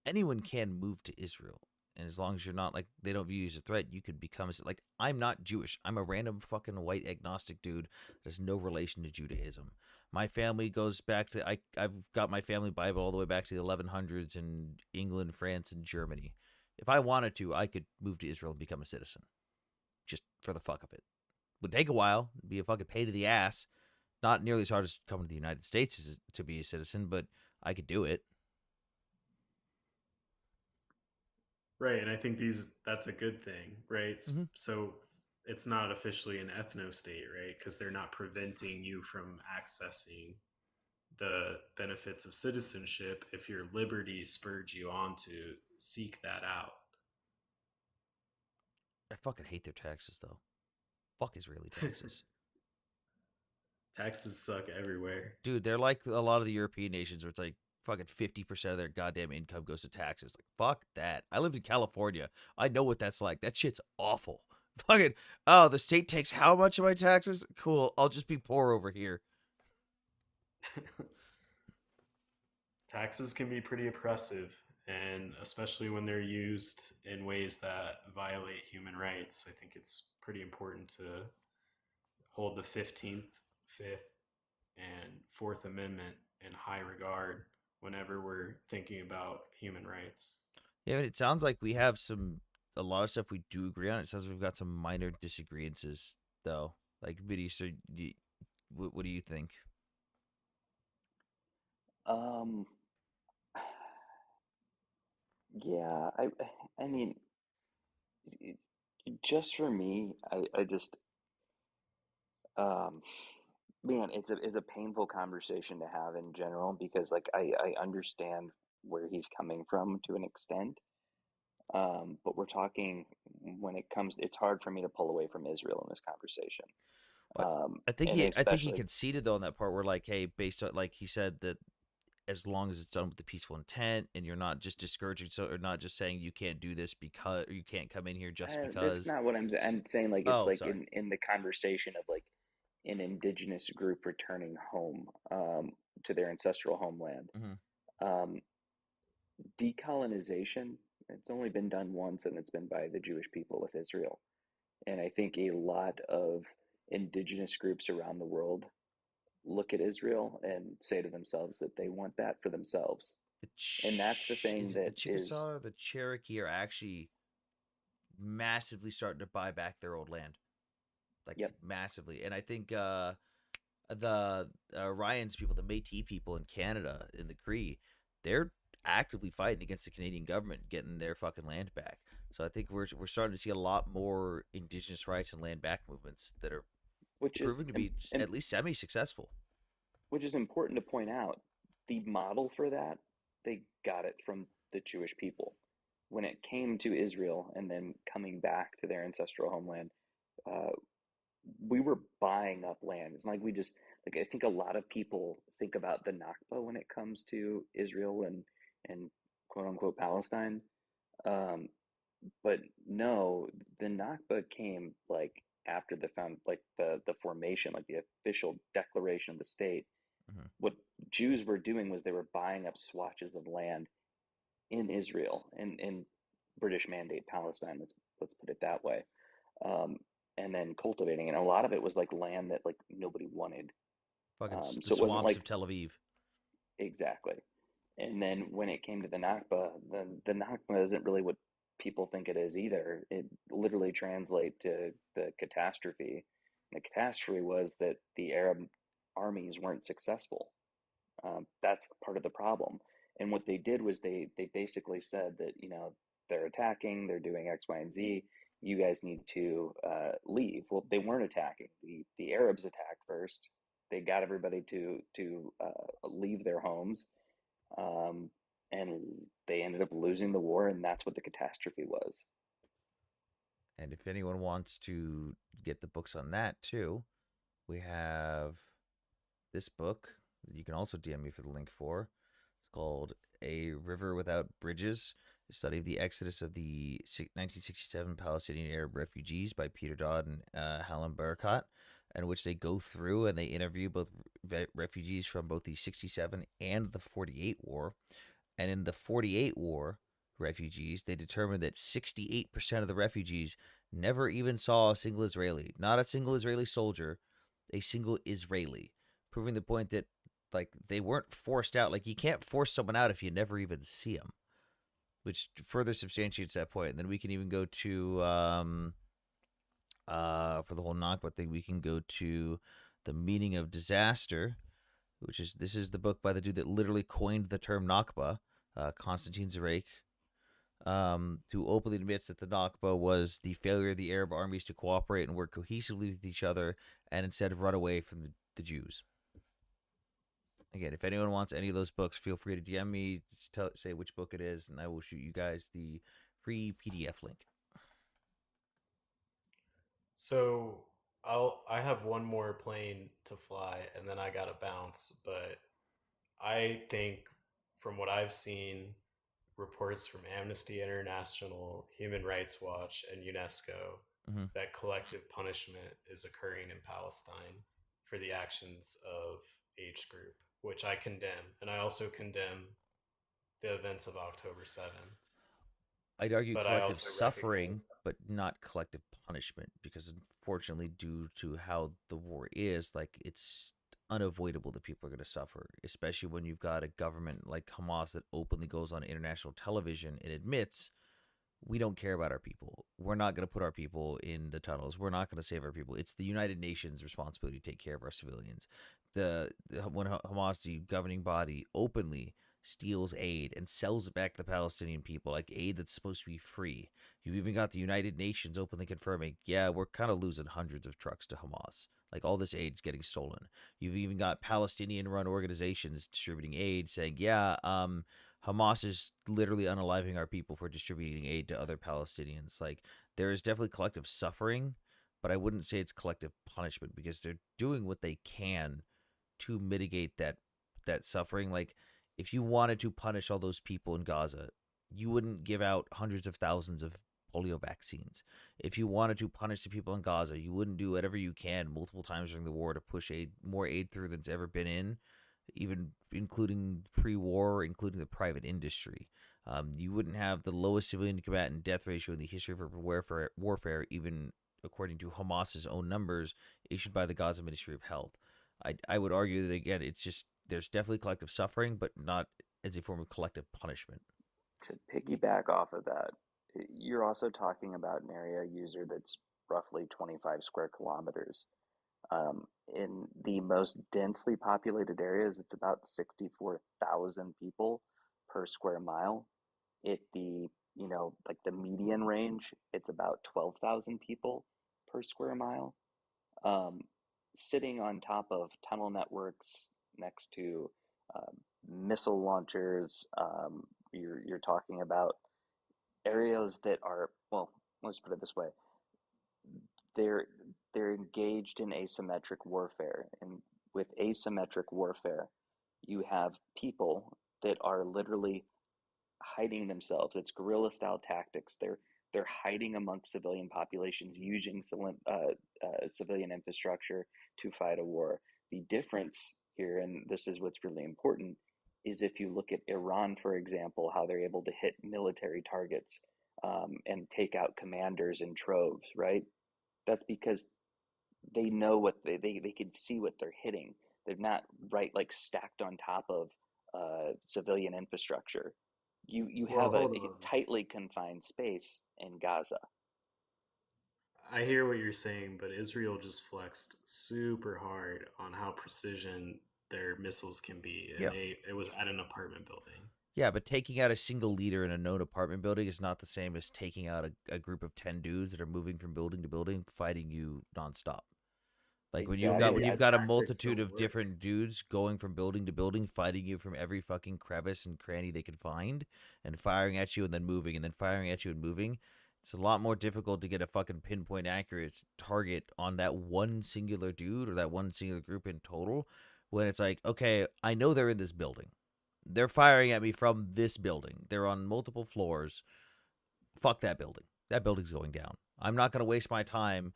anyone can move to Israel. And as long as you're not like they don't view you as a threat, you could become like I'm not Jewish. I'm a random fucking white agnostic dude that has no relation to Judaism. My family goes back to I've got my family Bible all the way back to the 1100s in England, France, and Germany. If I wanted to, I could move to Israel and become a citizen, just for the fuck of it. Would take a while, be a fucking pain in the ass. Not nearly as hard as coming to the United States as to be a citizen, but I could do it. Right, and I think that's a good thing, right? So it's not officially an ethno state, right? Because they're not preventing you from accessing the benefits of citizenship if your liberty spurred you on to seek that out. I fucking hate their taxes though. Fuck Israeli taxes. Taxes suck everywhere. Dude, they're like a lot of the European nations where it's like fucking 50% of their goddamn income goes to taxes. Like, fuck that. I lived in California. I know what that's like. That shit's awful. Fucking, oh, the state takes how much of my taxes? Cool. I'll just be poor over here. Taxes can be pretty oppressive, and especially when they're used in ways that violate human rights. I think it's pretty important to hold the 15th, 5th, and 4th Amendment in high regard whenever we're thinking about human rights. Yeah, it sounds like we have a lot of stuff we do agree on. It sounds like we've got some minor disagreements, though. Like, Biddy, so what do you think? Yeah, I mean, just for me, I just, um, man, it's a painful conversation to have in general because like I understand where he's coming from to an extent. But we're talking when it comes, it's hard for me to pull away from Israel in this conversation. I think And he especially, conceded though on that part where like, hey, based on like he said that as long as it's done with the peaceful intent and you're not just discouraging or not just saying you can't do this because or you can't come in here just that's because. not what I'm saying. Like it's Oh, like sorry. in the conversation of like an indigenous group returning home to their ancestral homeland. Um, Decolonization, it's only been done once, and it's been by the Jewish people with Israel. And I think a lot of indigenous groups around the world look at Israel and say to themselves that they want that for themselves. And that's the thing Is it the that is, Chickasaw or the Cherokee are actually massively starting to buy back their old land, like yep, massively. And I think the Ryan's people, the Métis people in Canada, in the Cree, they're actively fighting against the Canadian government, getting their fucking land back. So I think we're starting to see a lot more Indigenous rights and land back movements that are which is proving to be at least semi-successful. which is important to point out. The model for that, they got it from the Jewish people. When it came to Israel and then coming back to their ancestral homeland, uh, we were buying up land. It's not like we just, like, I think a lot of people think about the Nakba when it comes to Israel and quote unquote Palestine. Um, but no, the Nakba came like after the formation, like the official declaration of the state. Mhm. What Jews were doing was they were buying up swatches of land in Israel and in British mandate Palestine. Let's put it that way. Um, and then cultivating it. And a lot of it was like land that like nobody wanted. Fucking the So it wasn't swamps like of Tel Aviv. exactly. And then when it came to the Nakba, the Nakba isn't really what people think it is either. It literally translates to the catastrophe. And the catastrophe was that the Arab armies weren't successful. That's part of the problem. And what they did was they basically said that, you know, they're attacking, they're doing X, Y, and Z. You guys need to leave. Well, they weren't attacking. The Arabs attacked first. They got everybody to leave their homes, um, and they ended up losing the war, and that's what the catastrophe was. And if anyone wants to get the books on that too, we have this book that you can also DM me for the link for. It's called A River Without Bridges, a study of the exodus of the 1967 Palestinian Arab refugees by Peter Dodd and Hallam Barakat, in which they go through and they interview both refugees from both the 67 and the 48 war. And in the 48 war, refugees, they determined that 68% of the refugees never even saw a single Israeli, not a single Israeli soldier, a single Israeli, proving the point that like they weren't forced out. Like you can't force someone out if you never even see them, which further substantiates that point. And then we can even go to for the whole Nakba thing, we can go to the meaning of disaster, which is this is the book by the dude that literally coined the term Nakba, Konstantin Zarek, who openly admits that the Nakba was the failure of the Arab armies to cooperate and work cohesively with each other, and instead run away from the Jews. Again, if anyone wants any of those books, feel free to DM me, say which book it is, and I will shoot you guys the free PDF link. So I have one more plane to fly and then I gotta bounce, but I think from what I've seen, reports from Amnesty International, Human Rights Watch, and UNESCO, Mhm. that collective punishment is occurring in Palestine for the actions of H group, which I condemn. And I also condemn the events of October 7. I'd argue But I collective also recognize suffering, but not collective punishment, because unfortunately, due to how the war is, like it's unavoidable that people are going to suffer, especially when you've got a government like Hamas that openly goes on international television and admits we don't care about our people. We're not going to put our people in the tunnels. We're not going to save our people. It's the United Nations' responsibility to take care of our civilians. When Hamas, the governing body, openly steals aid and sells it back to the Palestinian people, like aid that's supposed to be free. You've even got the United Nations openly confirming, yeah, we're kind of losing hundreds of trucks to Hamas. Like all this aid's getting stolen. You've even got Palestinian-run organizations distributing aid, saying, yeah, Hamas is literally unaliving our people for distributing aid to other Palestinians. Like there is definitely collective suffering, but I wouldn't say it's collective punishment because they're doing what they can to mitigate that suffering. Like if you wanted to punish all those people in Gaza, you wouldn't give out hundreds of thousands of polio vaccines. If you wanted to punish the people in Gaza, you wouldn't do whatever you can multiple times during the war to push more aid through than's ever been in, even including pre-war, including the private industry. You wouldn't have the lowest civilian to combatant death ratio in the history of warfare, even according to Hamas's own numbers issued by the Gaza Ministry of Health. I would argue that again, it's just there's definitely collective suffering, but not as a form of collective punishment. To piggyback off of that, you're also talking about an area user that's roughly 25 square kilometers. In the most densely populated areas, it's about 64,000 people per square mile. At the, like the median range, it's about 12,000 people per square mile. Um, Sitting on top of tunnel networks next to missile launchers, you're talking about areas that are, well, let's put it this way, they're they're engaged in asymmetric warfare, and with asymmetric warfare you have people that are literally hiding themselves. It's guerrilla style tactics. They're hiding amongst civilian populations using civilian infrastructure to fight a war. The difference here, and this is what's really important, is if you look at Iran, for example, how they're able to hit military targets and take out commanders in troves, right? That's because they know what they can see what they're hitting. They're not right like stacked on top of civilian infrastructure. You Well, have a hold on. tightly confined space in Gaza. I hear what you're saying, but Israel just flexed super hard on how precision their missiles can be, and Yep. it was at an apartment building. Yeah, but taking out a single leader in a known apartment building is not the same as taking out a group of 10 dudes that are moving from building to building, fighting you nonstop. Like when you've got Exactly. when you've got a Tactics multitude don't of work. different dudes going from building to building, fighting you from every fucking crevice and cranny they can find, and firing at you and then moving and then firing at you and moving, it's a lot more difficult to get a fucking pinpoint accurate target on that one singular dude or that one singular group in total. When it's like, okay, I know they're in this building. They're firing at me from this building. They're on multiple floors. Fuck that building. That building's going down. I'm not going to waste my time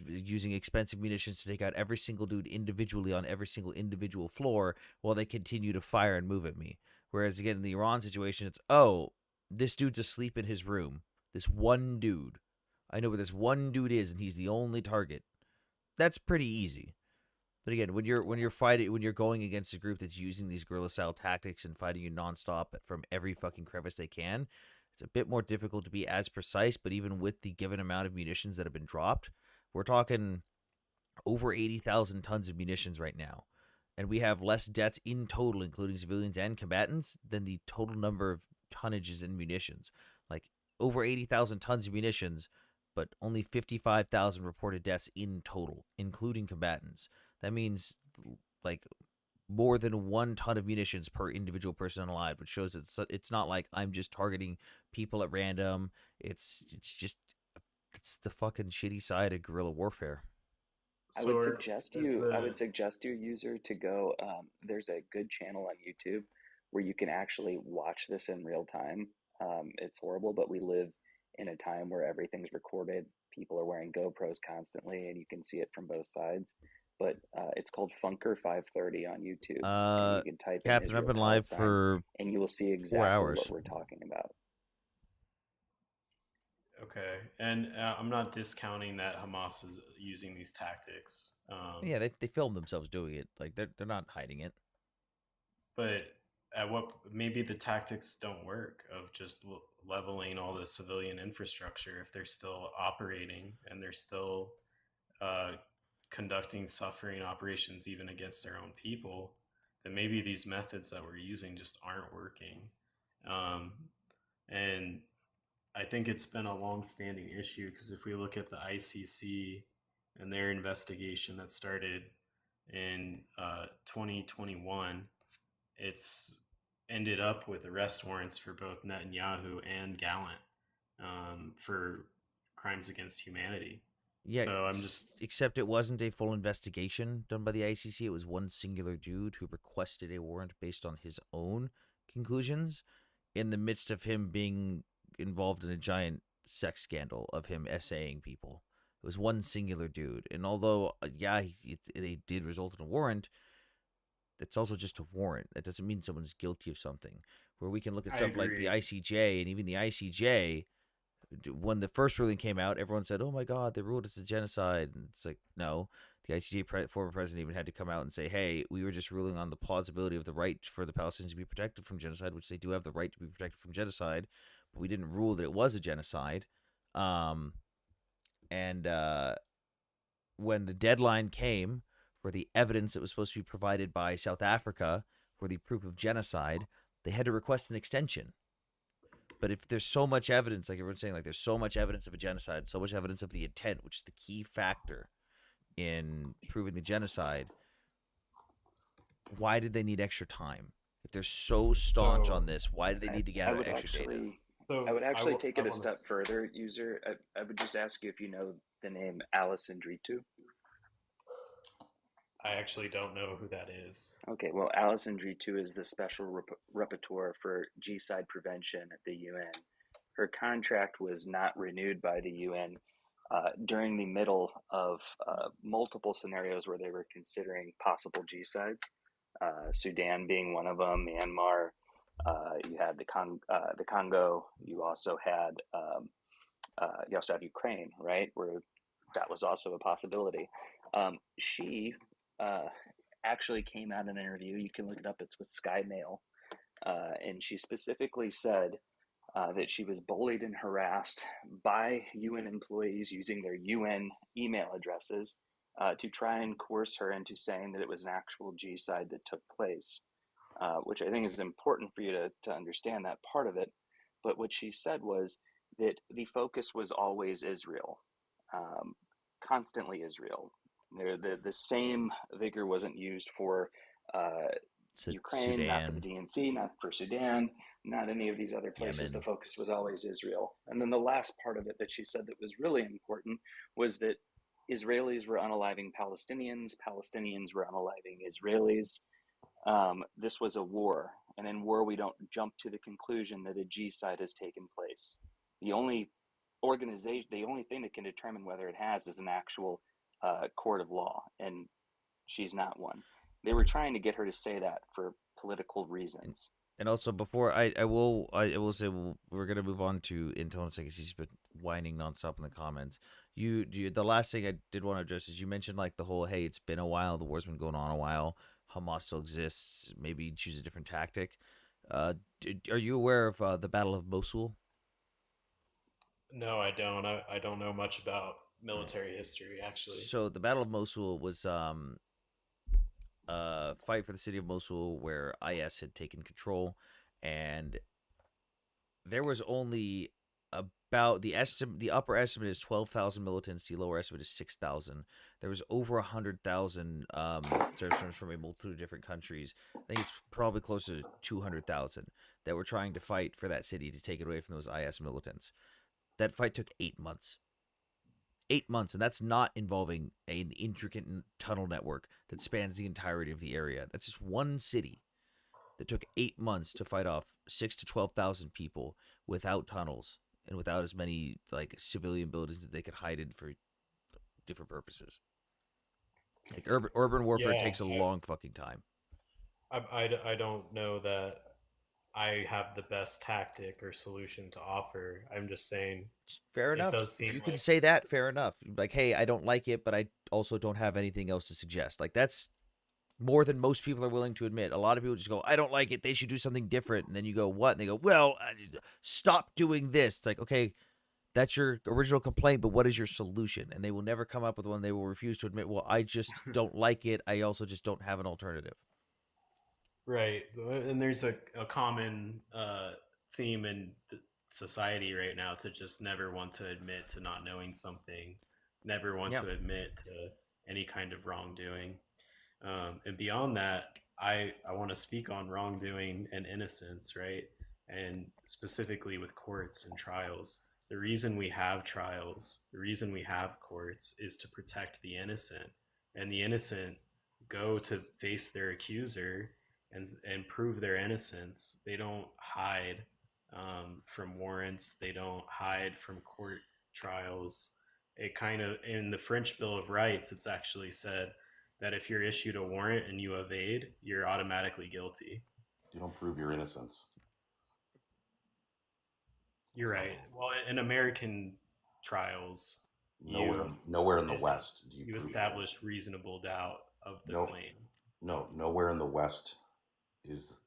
using expensive munitions to take out every single dude individually on every single individual floor while they continue to fire and move at me. Whereas, again, in the Iran situation, it's, oh, this dude's asleep in his room. This one dude. I know where this one dude is, and he's the only target. That's pretty easy. But again, when you're going against a group that's using these guerrilla style tactics and fighting you nonstop from every fucking crevice they can, it's a bit more difficult to be as precise. But even with the given amount of munitions that have been dropped, we're talking over 80,000 tons of munitions right now, and we have less deaths in total, including civilians and combatants, than the total number of tonnages in munitions. Like over 80,000 tons of munitions, but only 55,000 reported deaths in total, including combatants. That means like more than 1 ton of munitions per individual person alive, which shows it's not like I'm just targeting people at random. It's the fucking shitty side of guerrilla warfare. I would So suggest is you. I would the suggest your user to go. There's a good channel on YouTube where you can actually watch this in real time. It's horrible, but we live in a time where everything's recorded. People are wearing GoPros constantly, and you can see it from both sides. But it's called Funker 530 on YouTube, and you can type in Captain, I've Israel been live Palestine, for and you will see 4 exactly hours. what we're talking about. okay, and I'm not discounting that Hamas is using these tactics. Yeah, they filmed themselves doing it. Like they're not hiding it. But at what maybe the tactics don't work of just leveling all the civilian infrastructure if they're still operating and they're still uh, conducting suffering operations even against their own people, then maybe these methods that we're using just aren't working. Um, and I think it's been a long-standing issue because if we look at the ICC and their investigation that started in 2021, it's ended up with arrest warrants for both Netanyahu and Gallant for crimes against humanity. Yeah, So I'm just except it wasn't a full investigation done by the ICC. It was one singular dude who requested a warrant based on his own conclusions in the midst of him being involved in a giant sex scandal of him essaying people. It was one singular dude. And although, they did result in a warrant, it's also just a warrant. That doesn't mean someone's guilty of something. Where we can look at I stuff like the agree. ICJ, and even the ICJ, when the first ruling came out, everyone said, "Oh my God, they ruled it's a genocide." And it's like, no, The ICJ former president even had to come out and say, "Hey, we were just ruling on the plausibility of the right for the Palestinians to be protected from genocide, which they do have the right to be protected from genocide, but we didn't rule that it was a genocide." And when the deadline came for the evidence that was supposed to be provided by South Africa for the proof of genocide, they had to request an extension. But if there's so much evidence, like everyone's saying, like there's so much evidence of a genocide, so much evidence of the intent, which is the key factor in proving the genocide, why did they need extra time? If they're so staunch on this, why do they need to gather extra data? I would actually take it a step further, user. I would just ask you if you know the name Alice Andritu. I actually don't know who that is. Okay, well, Alice Andritu is the special rapporteur for G-side prevention at the UN. Her contract was not renewed by the UN during the middle of multiple scenarios where they were considering possible G-sides, Sudan being one of them, Myanmar, you had the Congo, you also had Ukraine, right, where that was also a possibility. She actually came out in an interview, you can look it up, it's with Sky Mail, and she specifically said that she was bullied and harassed by UN employees using their UN email addresses to try and coerce her into saying that it was an actual G-side that took place, which I think is important for you to understand that part of it. But what she said was that the focus was always Israel, constantly Israel. The same vigor wasn't used for Ukraine, Sudan, not for the DNC, not for Sudan, not any of these other places. Yemen. The focus was always Israel. And then the last part of it that she said that was really important was that Israelis were unaliving Palestinians, Palestinians were unaliving Israelis. This was a war, and in war we don't jump to the conclusion that a G-side has taken place. The only thing that can determine whether it has is an actual court of law, and she's not one. They were trying to get her to say that for political reasons. And also, before I will say we're gonna move on to Intel in a second. He's been whining nonstop in the comments. The last thing I did want to address is you mentioned like the whole, hey, it's been a while, the war's been going on a while, Hamas still exists, maybe choose a different tactic. Are you aware of the Battle of Mosul? No, I don't. I don't know much about military history, actually. So the Battle of Mosul was fight for the city of Mosul where IS had taken control, and there was only about the upper estimate is 12,000 militants, the lower estimate is 6,000. There was over 100,000 servants from a multitude of different countries. I think it's probably closer to 200,000 that were trying to fight for that city to take it away from those IS militants. That fight took 8 months. 8 months, and that's not involving an intricate tunnel network that spans the entirety of the area. That's just one city that took 8 months to fight off 6 to 12,000 people without tunnels and without as many like civilian buildings that they could hide in for different purposes. Like urban warfare takes a long fucking time. I don't know that I have the best tactic or solution to offer. I'm just saying. Fair enough. It does seem you can say that, fair enough. Like, hey, I don't like it, but I also don't have anything else to suggest. Like, that's more than most people are willing to admit. A lot of people just go, I don't like it, they should do something different. And then you go, what? And they go, well, stop doing this. It's like, okay, that's your original complaint, but what is your solution? And they will never come up with one. They will refuse to admit, well, I just don't like it. I also just don't have an alternative. Right. And there's a common theme in society right now to just never want to admit to not knowing something, never want to admit to any kind of wrongdoing. And beyond that, I want to speak on wrongdoing and innocence, right? And specifically with courts and trials. The reason we have trials, the reason we have courts is to protect the innocent. And the innocent go to face their accuser and prove their innocence. They don't hide from warrants. They don't hide from court trials. It kind of, in the French Bill of Rights, it's actually said that if you're issued a warrant and you evade, you're automatically guilty. You don't prove your innocence. You're right. Well, in American trials, Nowhere in the it- West do you you prove that. establish reasonable doubt of the No, claim. no, nowhere in the West is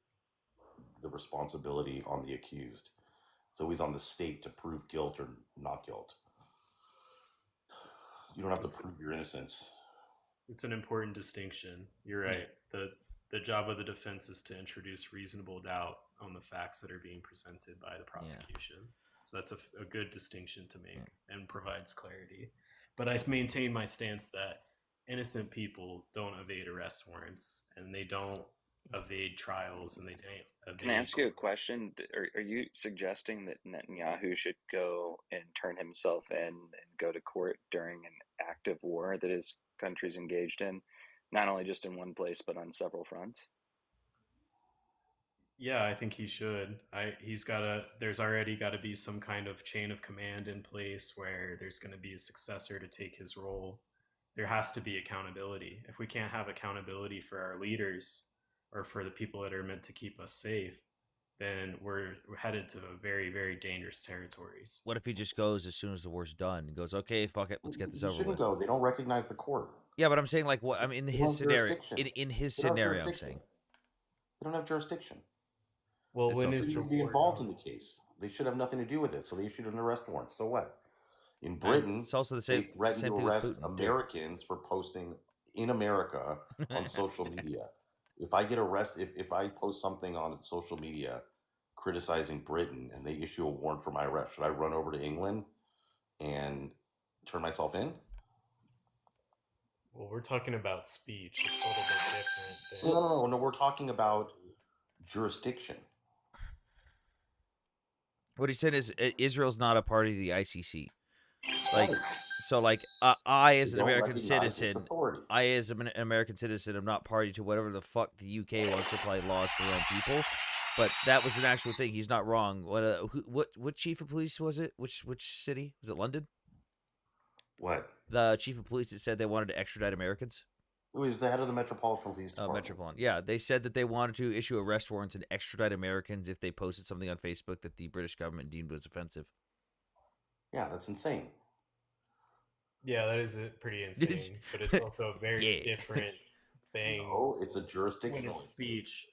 the responsibility on the accused. It's always on the state to prove guilt or not guilt. You don't have to prove your innocence. It's an important distinction. You're right. The job of the defense is to introduce reasonable doubt on the facts that are being presented by the prosecution. So that's a good distinction to make and provides clarity. But I maintain my stance that innocent people don't evade arrest warrants, and they don't evade trials, and they don't evade. Can I ask you a question? Are you suggesting that Netanyahu should go and turn himself in and go to court during an active war that his country's engaged in, not only just in one place but on several fronts? Yeah, I think he should. There's already got to be some kind of chain of command in place where there's going to be a successor to take his role. There has to be accountability. If we can't have accountability for our leaders or for the people that are meant to keep us safe, then we're headed to very, very dangerous territories. What if he just goes as soon as the war's done and goes, okay, fuck it, let's get this He over shouldn't with? go. They don't recognize the court. Yeah, but I'm saying like what? I mean, in They his don't have scenario, jurisdiction. in his They don't have scenario, I'm jurisdiction. saying. They don't have jurisdiction. Well, It's when also- They is the shouldn't be war involved done? in the case. They should have nothing to do with it. So they issued an arrest warrant. So what? In Britain, It's also the they same threatened same to thing with arrest Putin. too. Americans for posting in America on social media. If I get arrested, if I post something on social media criticizing Britain and they issue a warrant for my arrest, should I run over to England and turn myself in? Well, we're talking about speech. It's a little bit different. No. We're talking about jurisdiction. What he said is Israel's not a party to the ICC. Like, Right. so like I as They an don't American recognize its citizen, authority. an American citizen, I'm not party to whatever the fuck the UK wants to apply laws to their own people. But that was an actual thing. He's not wrong. What chief of police was it? Which city was it? London? What? The chief of police that said they wanted to extradite Americans. It was the head of the Metropolitan Police Department. Metropolitan. Yeah, they said that they wanted to issue arrest warrants and extradite Americans if they posted something on Facebook that the British government deemed was offensive. Yeah, that's insane. Yeah, that is pretty insane, but it's also a very different thing. No, it's a When jurisdictional it's speech.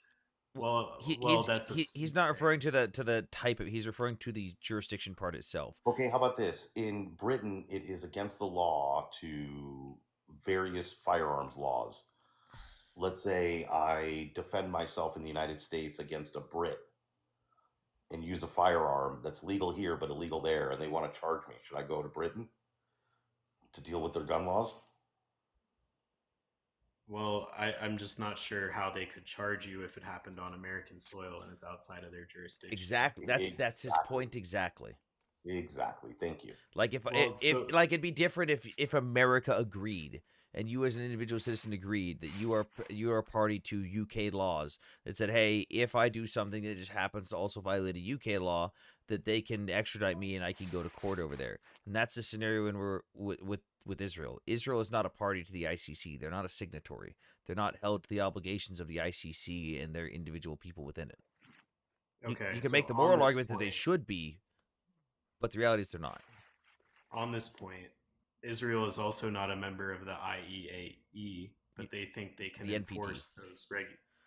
He's not referring to the type of. He's referring to the jurisdiction part itself. Okay, how about this? In Britain, it is against the law to various firearms laws. Let's say I defend myself in the United States against a Brit and use a firearm that's legal here but illegal there, and they want to charge me. Should I go to Britain to deal with their gun laws? Well, I'm just not sure how they could charge you if it happened on American soil and it's outside of their jurisdiction. Exactly. That's his point exactly. Exactly. Thank you. Like if it'd be different if America agreed and you as an individual citizen agreed that you are a party to UK laws that said, hey, if I do something that just happens to also violate a UK law, that they can extradite me and I can go to court over there. And that's the scenario when we're with Israel. Israel is not a party to the ICC. They're not a signatory. They're not held to the obligations of the ICC and their individual people within it. Okay, You can so make the on moral this argument that they point- should be, but the reality is they're not. On this point, Israel is also not a member of the IEAE, but they think they can The NPT. enforce those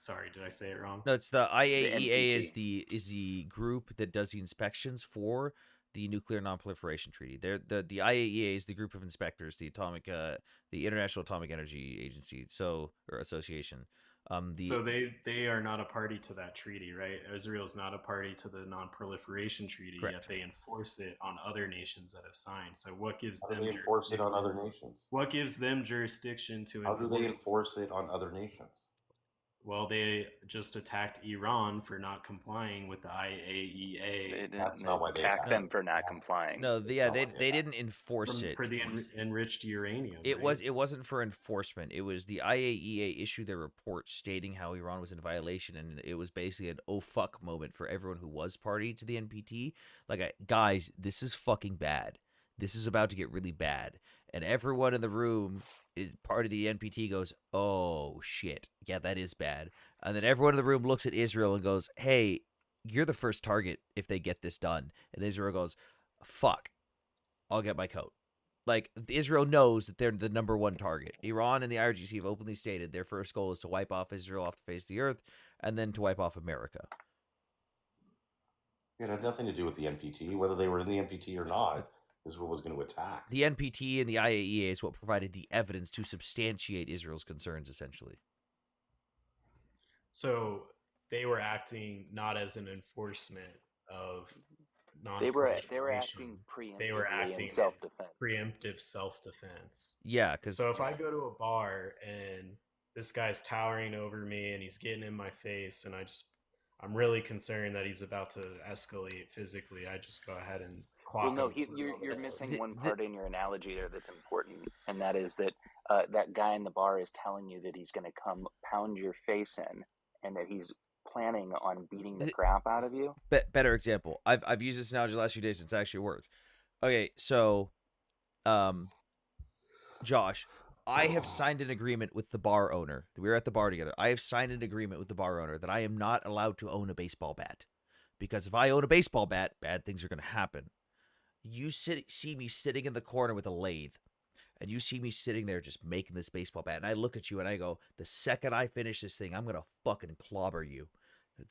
Sorry, did I say it wrong? No, it's the IAEA NPT. is the group that does the inspections for the Nuclear Non-Proliferation Treaty. The IAEA is the group of inspectors, the International Atomic Energy Agency, or association. So they are not a party to that treaty, right? Israel's not a party to the Non-Proliferation Treaty, Correct. yet they enforce it on other nations that have signed. So what gives How do them they enforce it on other nations? What gives them jurisdiction to How enforce? do they enforce it on other nations? Well, they just attacked Iran for not complying with the IAEA. That's not why they attacked attacked them for not complying. No, they didn't enforce it. For the enriched uranium. It right? wasn't for enforcement. It was the IAEA issued their report stating how Iran was in violation, and it was basically an oh fuck moment for everyone who was party to the NPT. Like, guys, this is fucking bad. This is about to get really bad, and everyone in the room is part of the NPT goes, oh shit, yeah, that is bad. And then everyone in the room looks at Israel and goes, hey, you're the first target if they get this done. And Israel goes, fuck, I'll get my coat. Like, Israel knows that they're the number one target. Iran and the IRGC have openly stated their first goal is to wipe off Israel off the face of the earth, and then to wipe off America. It had nothing to do with the NPT. Whether they were in the NPT or not, Israel was going to attack. The NPT and the IAEA is what provided the evidence to substantiate Israel's concerns, essentially. So they were acting not as an enforcement of They were non-proliferation. acting preemptively They were acting in as self-defense. preemptive self-defense. Yeah, because So if I go to a bar and this guy's towering over me and he's getting in my face and I'm really concerned that he's about to escalate physically, I just go ahead and clock Well, no, him. you're missing one part in your analogy there that's important, and that is that that guy in the bar is telling you that he's going to come pound your face in, and that he's planning on beating the crap out of you. Better example. I've used this analogy the last few days. It's actually worked. Okay, so, Josh, I have signed an agreement with the bar owner. We were at the bar together. I have signed an agreement with the bar owner that I am not allowed to own a baseball bat, because if I own a baseball bat, bad things are going to happen. You see me sitting in the corner with a lathe, and you see me sitting there just making this baseball bat, and I look at you and I go, the second I finish this thing, I'm going to fucking clobber you.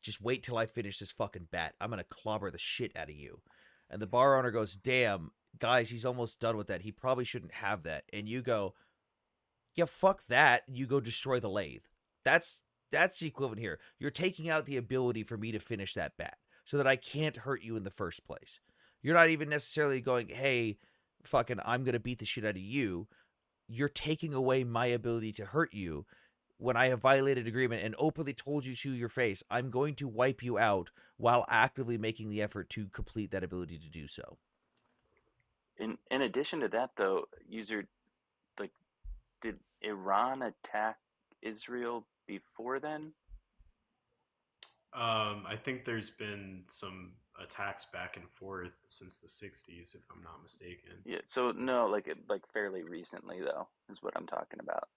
Just wait till I finish this fucking bat. I'm going to clobber the shit out of you. And the bar owner goes, damn, guys, he's almost done with that. He probably shouldn't have that. And you go, yeah, fuck that. You go destroy the lathe. That's the equivalent here. You're taking out the ability for me to finish that bat so that I can't hurt you in the first place. You're not even necessarily going, hey, fucking, I'm going to beat the shit out of you. You're taking away my ability to hurt you when I have violated agreement and openly told you to your face, I'm going to wipe you out while actively making the effort to complete that ability to do so. In addition to that, though, did Iran attack Israel before then? I think there's been some attacks back and forth since the 60s, if I'm not mistaken. Yeah. So no, like fairly recently, though, is what I'm talking about.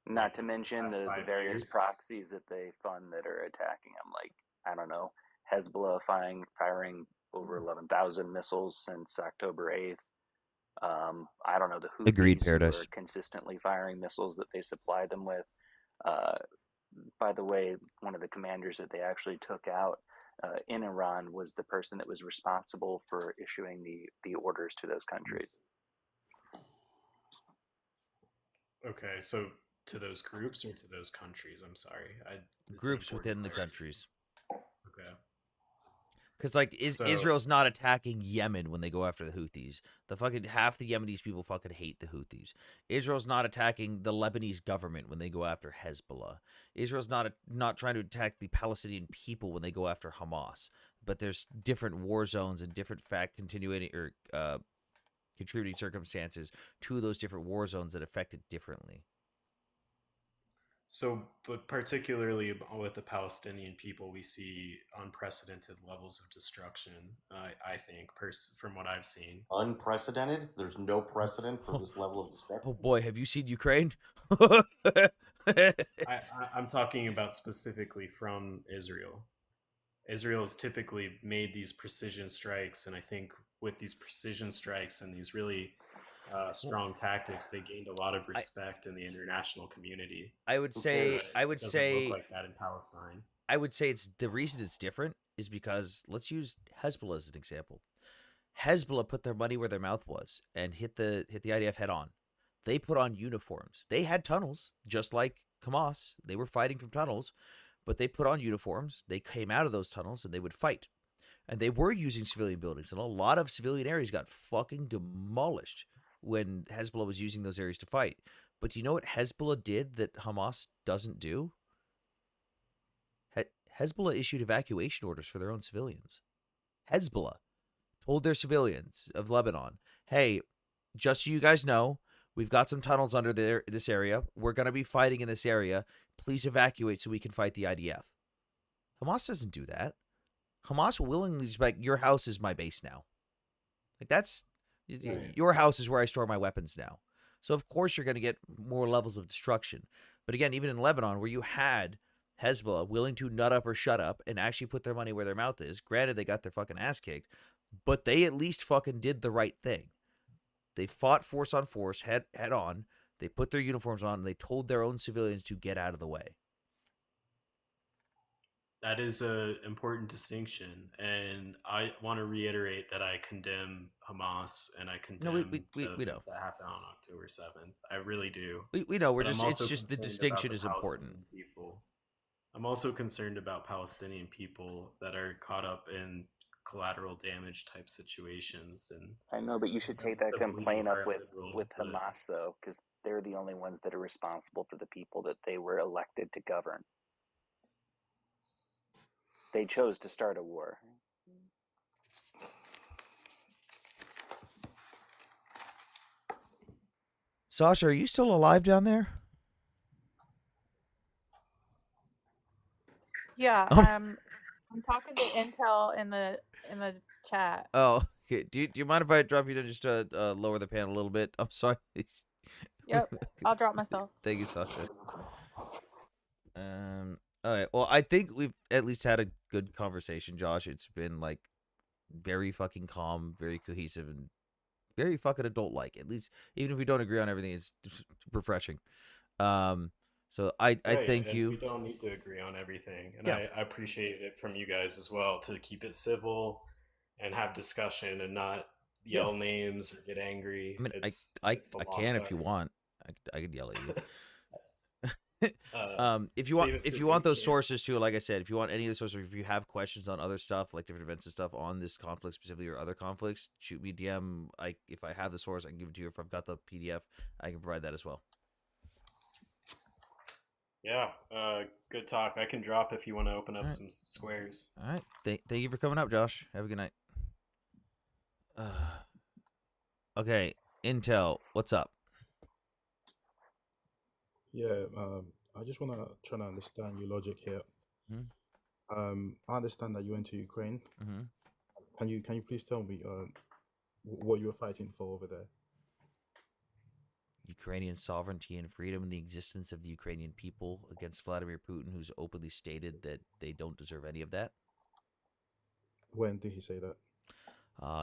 Not to mention the various proxies that they fund that are attacking them, like, I don't know, Hezbollah firing over 11,000 missiles since October 8th. I don't know, the Houthis Agreed, who Paradise. are consistently firing missiles that they supply them with. By the way, one of the commanders that they actually took out in Iran was the person that was responsible for issuing the orders to those countries. Okay, so to those groups or to those countries? I'm sorry. Groups within the countries. Okay. Because, like, Israel's not attacking Yemen when they go after the Houthis. The fucking half the Yemenis people fucking hate the Houthis. Israel's not attacking the Lebanese government when they go after Hezbollah. Israel's not trying to attack the Palestinian people when they go after Hamas. But there's different war zones and different contributing circumstances to those different war zones that affect it differently. So, but particularly with the Palestinian people, we see unprecedented levels of destruction, I think, from what I've seen. Unprecedented? There's no precedent for this level of destruction? Oh boy, have you seen Ukraine? I'm talking about specifically from Israel. Israel has typically made these precision strikes, and I think with these precision strikes and these really strong tactics, they gained a lot of respect in the international community. I would say look like that in Palestine. I would say it's the reason it's different is because, let's use Hezbollah as an example. Hezbollah put their money where their mouth was and hit the IDF head on. They put on uniforms. They had tunnels, just like Hamas. They were fighting from tunnels, but they put on uniforms. They came out of those tunnels and they would fight. And they were using civilian buildings, and a lot of civilian areas got fucking demolished when Hezbollah was using those areas to fight. But do you know what Hezbollah did that Hamas doesn't do? Hezbollah issued evacuation orders for their own civilians. Hezbollah told their civilians of Lebanon, hey, just so you guys know, we've got some tunnels under this area. We're going to be fighting in this area. Please evacuate so we can fight the IDF. Hamas doesn't do that. Hamas willingly is like, your house is my base now. Like, that's... Right. Your house is where I store my weapons now. So, of course, you're going to get more levels of destruction. But again, even in Lebanon, where you had Hezbollah willing to nut up or shut up and actually put their money where their mouth is, granted, they got their fucking ass kicked, but they at least fucking did the right thing. They fought force on force, head on. They put their uniforms on, and they told their own civilians to get out of the way. That is a important distinction, and I want to reiterate that I condemn Hamas and I No, condemn the we know. events that happened on October 7th. I really do. We know. But I'm also It's just the concerned about distinction the is important. Palestinian people. I'm also concerned about Palestinian people that are caught up in collateral damage type situations. And I know, but you should take that the bleeding complaint up heart liberal, with but Hamas though, because they're the only ones that are responsible for the people that they were elected to govern. They chose to start a war. Sasha, are you still alive down there? Yeah, Oh. I'm talking to Intel in the chat. Oh, okay. Do you mind if I drop you to just lower the panel a little bit? I'm sorry. Yep, I'll drop myself. Thank you, Sasha. All right. Well, I think we've at least had a good conversation, Josh. It's been like very fucking calm, very cohesive, and very fucking adult-like. At least, even if we don't agree on everything, it's just refreshing. So I right, thank and you. we don't need to agree on everything. And Yeah. I appreciate it from you guys as well to keep it civil and have discussion and not yell names or get angry. I mean, It's I a lost can if you art. want. I could yell at you. If Save it if for you want when those can. sources too, like I said, if you want any of the sources, or if you have questions on other stuff like different events and stuff on this conflict specifically or other conflicts, shoot me a DM. If I have the source, I can give it to you. If I've got the PDF, I can provide that as well. Yeah, good talk. I can drop if you want to open up All right. some squares. All right. Thank you for coming up, Josh. Have a good night. Okay, Intel, what's up? Yeah, I just want to try to understand your logic here. Hmm? I understand that you went to Ukraine. Mm-hmm. Can you please tell me what you were fighting for over there? Ukrainian sovereignty and freedom and the existence of the Ukrainian people against Vladimir Putin, who's openly stated that they don't deserve any of that. When did he say that?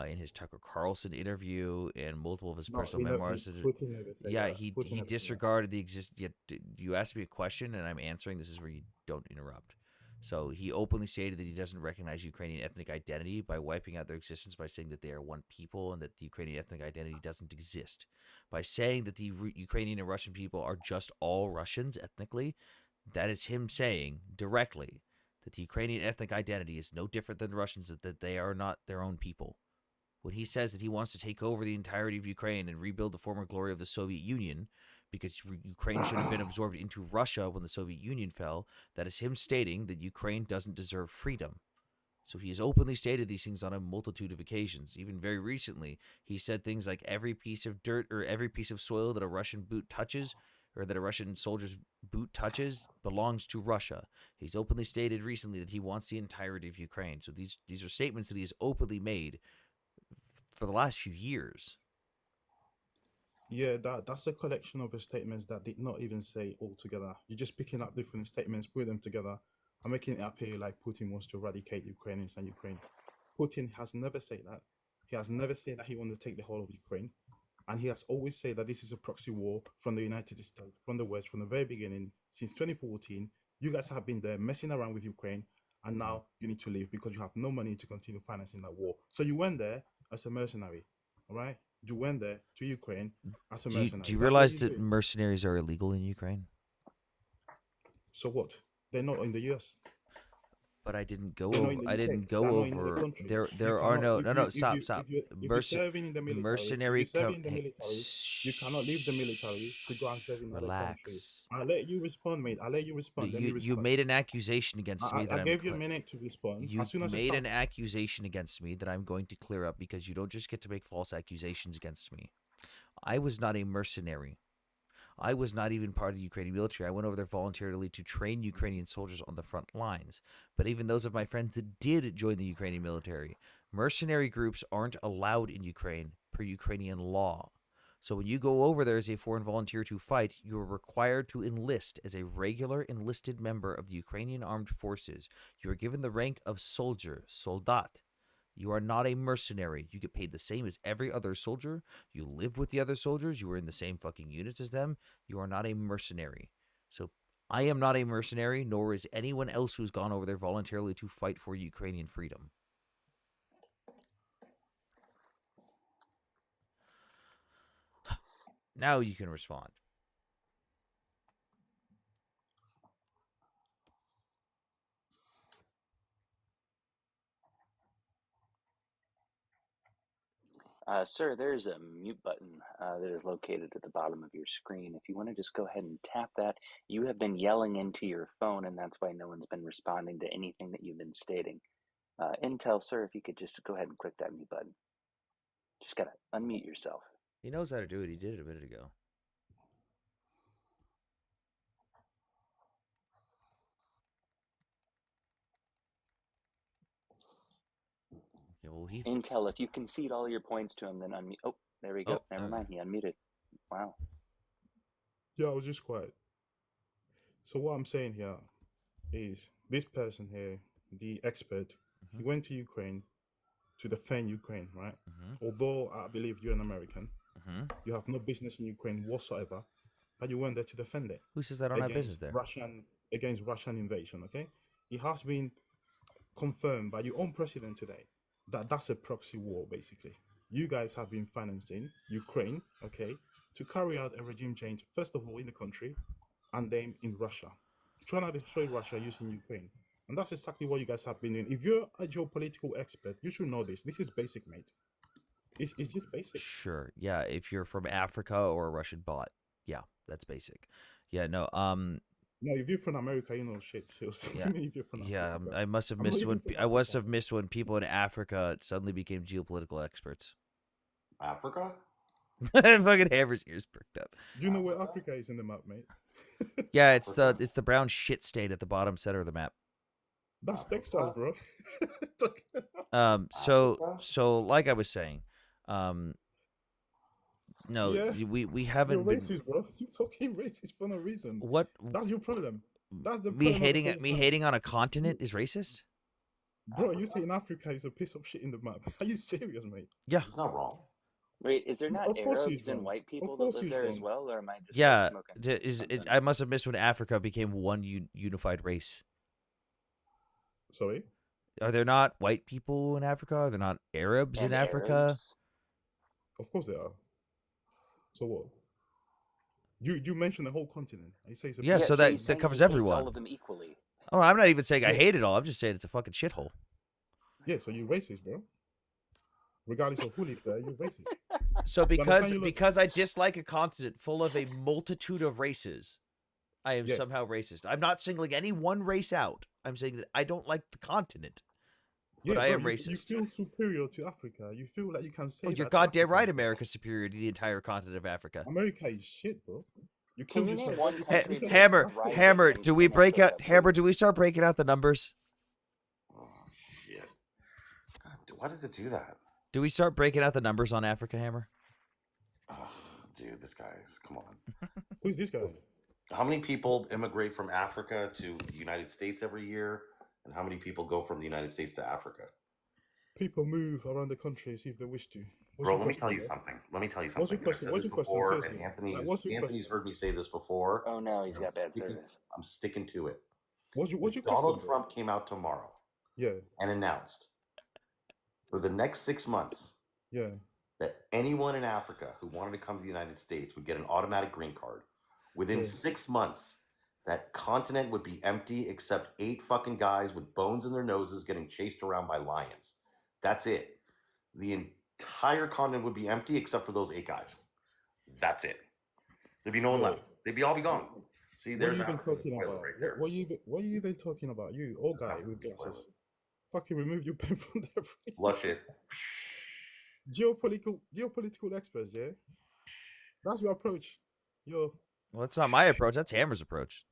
In his Tucker Carlson interview and multiple of his No, personal memoirs. Putin never said Yeah, that. he Putin never said that. disregarded the exist. Yet you asked me a question and I'm answering. This is where you don't interrupt. So he openly stated that he doesn't recognize Ukrainian ethnic identity by wiping out their existence by saying that they are one people and that the Ukrainian ethnic identity doesn't exist. By saying that the Ukrainian and Russian people are just all Russians ethnically, that is him saying directly that the Ukrainian ethnic identity is no different than the Russians, that they are not their own people. When he says that he wants to take over the entirety of Ukraine and rebuild the former glory of the Soviet Union because Ukraine should have been absorbed into Russia when the Soviet Union fell, that is him stating that Ukraine doesn't deserve freedom. So he has openly stated these things on a multitude of occasions. Even very recently, he said things like every piece of dirt or every piece of soil that a Russian boot touches or that a Russian soldier's boot touches belongs to Russia. He's openly stated recently that he wants the entirety of Ukraine. So these are statements that he has openly made for the last few years. Yeah, that's a collection of statements that did not even say all together. You're just picking up different statements, put them together, and making it appear like Putin wants to eradicate Ukrainians and Ukraine. Putin has never said that. He has never said that he wants to take the whole of Ukraine. And he has always said that this is a proxy war from the United States, from the West, from the very beginning. Since 2014, you guys have been there messing around with Ukraine, and now you need to leave because you have no money to continue financing that war. So you went there as a mercenary, all right? You went there to Ukraine as a mercenary. Do you realize that mercenaries are illegal in Ukraine? So what? They're not in the US. But I didn't go over. I didn't go over. There are no. Stop. If you're serving in the military, mercenary. you cannot leave the military to go and serve in another country. I'll let you respond, mate. I'll let you respond. You made an accusation against me that I gave you a minute to respond. You as soon as made an accusation against me that I'm going to clear up because you don't just get to make false accusations against me. I was not a mercenary. I was not even part of the Ukrainian military. I went over there voluntarily to train Ukrainian soldiers on the front lines. But even those of my friends that did join the Ukrainian military, mercenary groups aren't allowed in Ukraine per Ukrainian law. So when you go over there as a foreign volunteer to fight, you are required to enlist as a regular enlisted member of the Ukrainian armed forces. You are given the rank of soldier, soldat. You are not a mercenary. You get paid the same as every other soldier. You live with the other soldiers. You are in the same fucking units as them. You are not a mercenary. So I am not a mercenary, nor is anyone else who's gone over there voluntarily to fight for Ukrainian freedom. Now you can respond. Sir, there's a mute button that is located at the bottom of your screen. If you want to just go ahead and tap that, you have been yelling into your phone, and that's why no one's been responding to anything that you've been stating. Intel, sir, if you could just go ahead and click that mute button. Just gotta unmute yourself. He knows how to do it. He did it a minute ago. Okay, well, Intel, if you concede all your points to him, then unmute. Oh, there we go. Never mind. He unmuted. Wow. Yeah, I was just quiet. So what I'm saying here is this person here, the expert, he went to Ukraine to defend Ukraine, right? Although I believe you're an American, you have no business in Ukraine whatsoever, but you went there to defend it. Who says I don't have business there? Against Russian invasion, okay? It has been confirmed by your own president today that that's a proxy war, basically. You guys have been financing Ukraine, okay, to carry out a regime change, first of all in the country, and then in Russia, trying to destroy Russia using Ukraine. And that's exactly what you guys have been doing. If you're a geopolitical expert, you should know this. This is basic, mate. It's just basic. Sure. Yeah, if you're from Africa or a Russian bot. Yeah, that's basic. Yeah, no, No, if you're from America, you know shit. Yeah, If you're from yeah. Africa. I must have I'm not missed even when from I must Africa. have missed when people in Africa suddenly became geopolitical experts. Africa? Fucking Hammer's ears perked up. Do you know where Africa is in the map, mate? Yeah, it's the brown shit state at the bottom center of the map. That's Texas, bro. So like I was saying, no, Yeah. we haven't You're been racist, bro. You fucking racist for no reason. What? That's your problem. That's the me problem of the hating whole me map. hating on a continent is racist. Bro, you saying Africa is a piece of shit in the map? Are you serious, mate? Yeah. He's not wrong. Wait, is there not Of course he's Arabs and wrong. white Of people that course live he's there as wrong. well, or am I just Yeah, smoking? I must have missed when Africa became one unified race. Sorry? Are there not white people in Africa? Are there not Arabs in Africa? Of course there are. So what? You mentioned the whole continent. You say it's a Yeah, so that covers everyone. All of them equally. Oh, I'm not even saying I Yeah. hate it all. I'm just saying it's a fucking shithole. Yeah, so you're racist, bro. Regardless of who lives there, you're racist. So You understand your logic? because I dislike a continent full of a multitude of races, I am Yeah. somehow racist. I'm not singling any one race out. I'm saying that I don't like the continent, but Yeah, I bro, am you racist. feel superior to Africa. You feel like you can say Oh, that you're to goddamn Africa. right. America's superior to the entire continent of Africa. America is shit, bro. You Can kill you name yourself. one country that is Hammer, thriving Hammer. in- Do we in break out? Africa, Hammer, please? do we start breaking out the numbers? Oh shit! God, why did it do that? Do we start breaking out the numbers on Africa, Hammer? Oh, dude, this guy's come on. Who's this guy? How many people immigrate from Africa to the United States every year, and how many people go from the United States to Africa? People move around the country if they wish to. What's Bro, your let me question, tell you bro? something. Let me tell you What's something. your question? I've What's said your this question? before, Seriously. and Like, what's your Anthony's question? heard me say this before. Oh no, he's got bad Because service. I'm sticking to it. What's your If question, Donald bro? Trump came out tomorrow Yeah, and announced for the next 6 months yeah. that anyone in Africa who wanted to come to the United States would get an automatic green card. Within Yeah. 6 months, that continent would be empty except 8 fucking guys with bones in their noses getting chased around by lions. That's it. The entire continent would be empty except for those 8 guys. That's it. There'd be no one Bro. left. They'd all be gone. See, What are there's you even Africa's talking toilet about? right there. What are you even talking about? You old guy with Africa's glasses. toilet. Fucking remove your pen from there. Flush it. Geopolitical experts, yeah? That's your approach. Yo, Well, that's not my approach. That's Hammer's approach.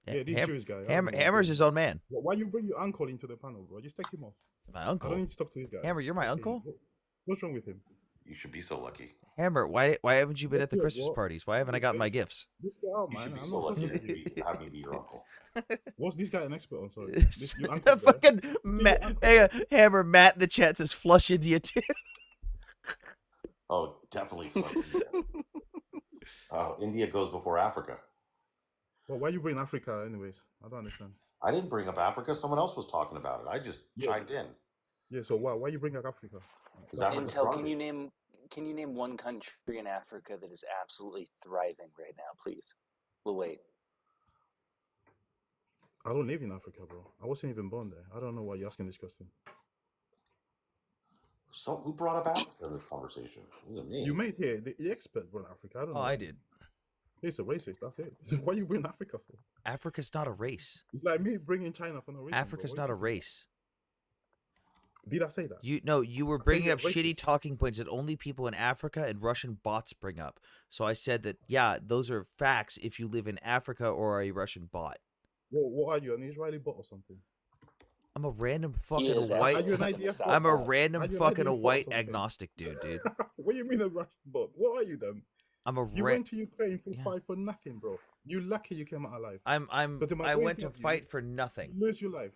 yeah, this Jewish guy. I don't know. Hammer's his own man. Why you bring your uncle into the panel, bro? Just take him off. My I don't uncle. need to talk to this guy. Hammer, you're my Okay, uncle? What's wrong with him? You should be so lucky. Hammer, why haven't you been at the Look, Christmas what? parties? Why haven't I gotten my gifts? Just get out, You should man. be I'm so not lucky talking to to you. have me be your uncle. What's this guy an expert on? Sorry. This- You the uncle there. fucking See, Matt, your uncle hang there. on, Hammer, Matt in the chat says flush India too. Oh, definitely flush India. India goes before Africa. Well, why you bring Africa, anyways? I don't understand. I didn't bring up Africa. Someone else was talking about it. I just chimed in. Yeah. So why you bring up Africa? Because Africa's Intel, garbage. can you name one country in Africa that is absolutely thriving right now, please? We'll wait. I don't live in Africa, bro. I wasn't even born there. I don't know why you're asking this question. So who brought up Africa in this conversation? It wasn't me. You made here the expert brought Africa. I don't know. Oh, I did. He's a racist. That's it. Why you bring Africa for? Africa's not a race. It's like me bringing China for no reason. Africa's bro. not a race. Did I say that? You were I said bringing you're up shitty racist. talking points that only people in Africa and Russian bots bring up. So I said that, yeah, those are facts if you live in Africa or are a Russian bot. What are you, an Israeli bot or something? I'm a random He fucking is white. Are you an African IDF bot? I'm a bot. random Are you an fucking IDF bot or white something? agnostic dude. What do you mean a Russian bot? What are you then? I'm a You went to Ukraine for fight for nothing, bro. You lucky you came out alive. I my went point to of view, fight for nothing. You lose your life.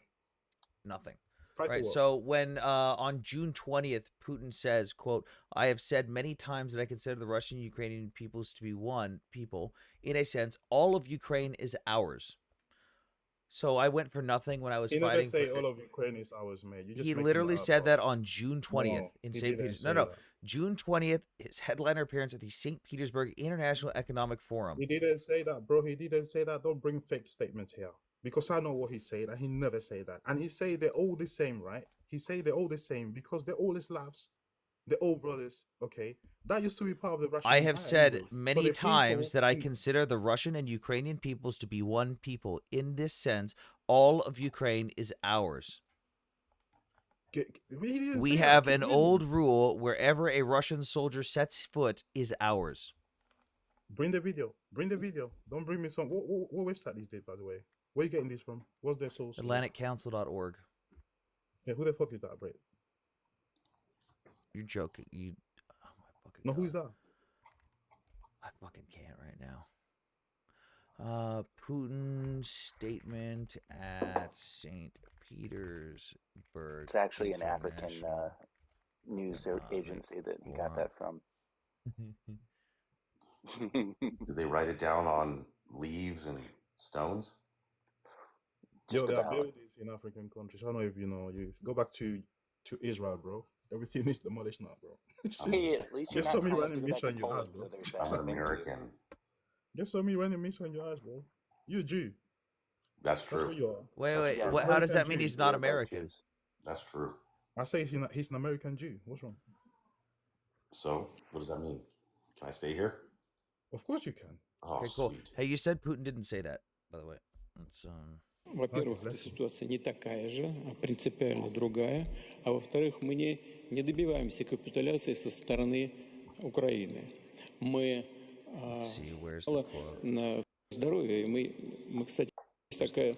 Nothing. Fight Right. for what? So when on June 20th, Putin says, quote, I have said many times that I consider the Russian and Ukrainian peoples to be one people. In a sense, all of Ukraine is ours. So I went for nothing when I was He never fighting. say all of Ukraine is ours, mate. You just He making literally that up, said bro. that on June 20th No, in he St. didn't Petersburg. say No, that. June 20th, his headliner appearance at the St. Petersburg International Economic Forum. He didn't say that, bro. He didn't say that. Don't bring fake statements here. Because I know what he said, and he never say that. And he say they're all the same, right? He say they're all the same because they're all Slavs. They're all brothers, okay? That used to be part of the Russian I have Empire said anyways. So many the times people that I in- consider the Russian and Ukrainian peoples to be one people. In this sense, all of Ukraine is ours. He didn't We say that. have Keep an reading. old rule: wherever a Russian soldier sets foot is ours. Bring the video. Bring the video. Don't bring me some. What website is this, by the way? Where you getting this from? What's their source? AtlanticCouncil.org. Yeah, who the fuck is that, Brett? You're joking. You. Oh my fucking No, God. who's that? I fucking can't right now. Putin's statement at St. Petersburg. It's actually an African International news Economic agency that he got Forum. that from. Did they write it down on leaves and stones? Just Yo, there are about. buildings in African countries. I don't know if you know. You go back to Israel, bro. Everything is demolished now, bro. It's just, Hey, at least you're get not some telling us to Iranian go back to mission in your ass, Poland, bro. so there's I'm that. an American. Get some Iranian mission in your ass, bro. You're a Jew. That's That's what true. you are. Wait. Yeah, What? How does that American mean Jew. he's not We're both American? Jews. That's true. I say he's an American Jew. What's wrong? So what does that mean? Can I stay here? Of course you can. Oh, Okay, cool. sweet. Hey, you said Putin didn't say that, by the way. It's Во-первых, эта ситуация не такая же, а принципиально другая. А во-вторых, мы не добиваемся капитуляции со стороны Украины. Мы let's see, where's the quote? на здоровье. Мы, кстати, есть такая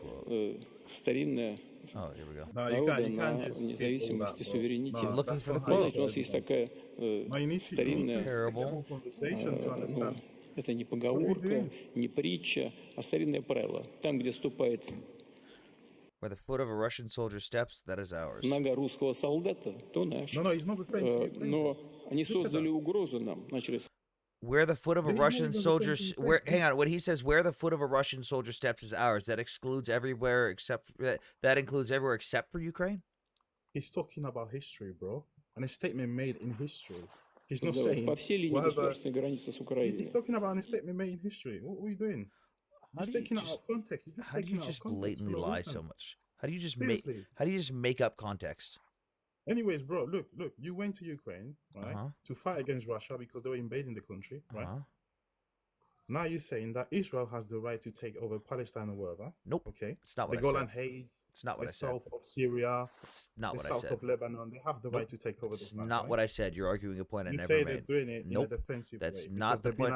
старинная Oh, here we go. No, you народа can't на just skip all независимости, that, bro. суверенитете. No, Looking that's for the not how quote. Знаете, у нас есть такая No, you need to старинная take the Terrible. whole conversation to understand. это не поговорка, не притча, а старинное правило. Там, где ступает Where the foot of a Russian soldier steps, that is ours. нога русского солдата, то наш. No, he's not referring to Ukraine. Но они Look at создали that. угрозу нам, начали Where the foot of a Then he's not Russian even soldier, referring to where Ukraine. hang on, when he says where the foot of a Russian soldier steps is ours, that excludes everywhere except that includes everywhere except for Ukraine. He's talking about history, bro. And a statement made in history. He's not создавать saying по всей линии whatever. государственной границы с Украиной. He's talking about a statement made in history. What are you doing? How He's do you taking it just- out of context. You're just How do taking you it out of just context for blatantly no lie reason. so much? How do you just Seriously. make up context? Anyways, bro, look. You went to Ukraine, right, Uh-huh. to fight against Russia because they were invading the country, right? Uh-huh. Now you're saying that Israel has the right to take over Palestine or wherever. Nope. Okay. It's not The what I Golan said. Heights, It's not what the I said. south of Syria, It's not the what I south said. of Lebanon. They have the Nope. right to take over It's those lands, not right? what I said. You're arguing a point I You never say they're made. doing it Nope. in a defensive That's way. not because the they've been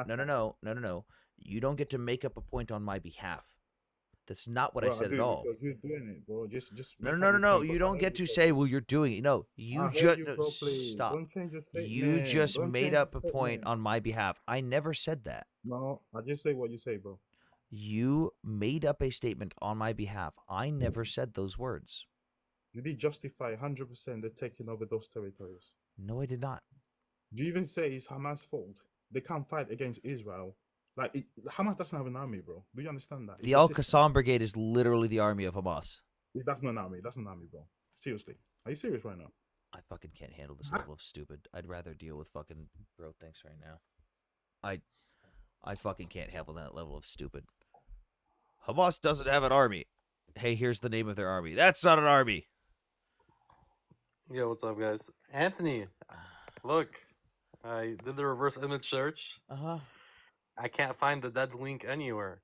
point. No. You don't get to make up a point on my behalf. That's not what I Bro, I said at do all. because you're doing it, bro. Just No, make no, up no, your no. point. You Because I don't heard get you to say, properly. well, you're doing it. No, I you heard just you properly. stop. Don't change your You statement. just Don't made change your up a point statement. on my behalf. I never said that. No, I just say what you say, bro. You made up a statement on my behalf. I never said those words. You did justify 100% the taking over those territories. No, I did not. You even say it's Hamas' fault. They can't fight against Israel. Like, Hamas doesn't have an army, bro. Do you understand that? It's The the Al system. Qassam Brigade is literally the army of Hamas. That's not an army. That's not an army, bro. Seriously. Are you serious right now? I fucking can't handle this level of stupid. I'd rather deal with fucking bro thanks right now. I fucking can't handle that level of stupid. Hamas doesn't have an army. Hey, here's the name of their army. That's not an army. Yo, what's up, guys? Anthony, look, I did the reverse image search. I can't find the dead link anywhere.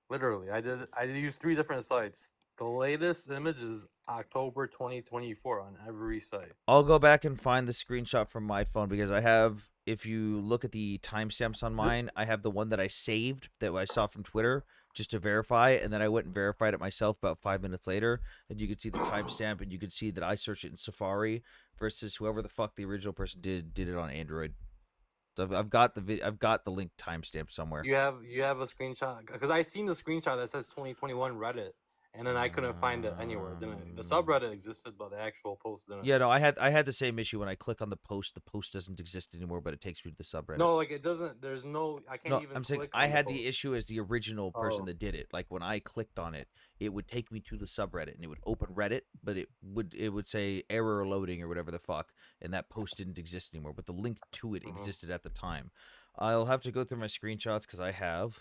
Literally, I used 3 different sites. The latest image is October 2024 on every site. I'll go back and find the screenshot from my phone because I have, if you look at the timestamps on mine, I have the one that I saved that I saw from Twitter just to verify, and then I went and verified it myself about 5 minutes later, and you could see the timestamp, and you could see that I searched it in Safari versus whoever the fuck the original person did it on Android. So I've got the link timestamp somewhere. You have a screenshot because I seen the screenshot that says 2021 Reddit, and then I couldn't find it anywhere. The subreddit existed, but the actual post didn't. Yeah, no, I had the same issue when I click on the post doesn't exist anymore, but it takes me to the subreddit. No, like it doesn't. There's no. I can't No, even. I'm saying click I on had the the post. issue as the original person Oh. that did it. Like when I clicked on it, it would take me to the subreddit and it would open Reddit, but it would say error loading or whatever the fuck, and that post didn't exist anymore. But the link to it existed at the time. I'll have to go through my screenshots because I have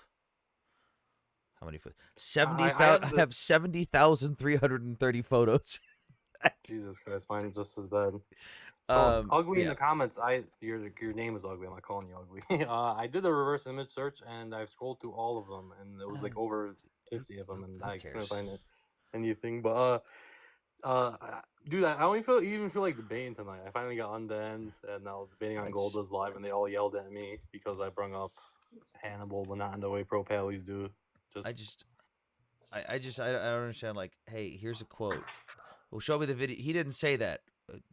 how many? 70,000. I have 70,330 photos. Jesus Christ, mine just as bad. So ugly in yeah. the comments. Your name is ugly. I'm not calling you ugly. I did a reverse image search and I've scrolled through all of them, and it was like over 50 of them, and I couldn't find anything. But dude, I don't even feel like debating tonight. I finally got on the end, and I was debating on Golda's live, and they all yelled at me because I brung up Hannibal, but not in the way pro pallies do. I don't understand. Like, hey, here's a quote. Well, show me the video. He didn't say that.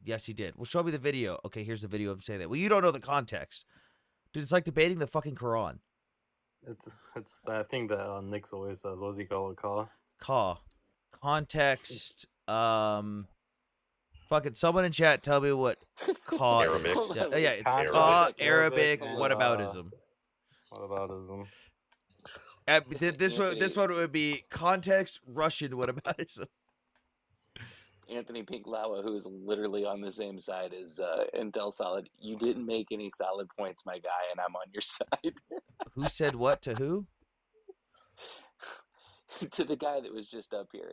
Yes, he did. Well, show me the video. Okay, here's the video of him saying that. Well, you don't know the context, dude. It's like debating the fucking Quran. It's that thing that Nick's always says. What does he call it? Context. Fucking someone in chat tell me what Ka Arabic. is. Yeah, it's Context, Ka, Arabic, Arabic, and, whataboutism. Whataboutism. This one would be context, Russian whataboutism. Anthony Pinklawa, who is literally on the same side as Intel Solid. You didn't make any solid points, my guy, and I'm on your side. Who said what to who? To the guy that was just up here.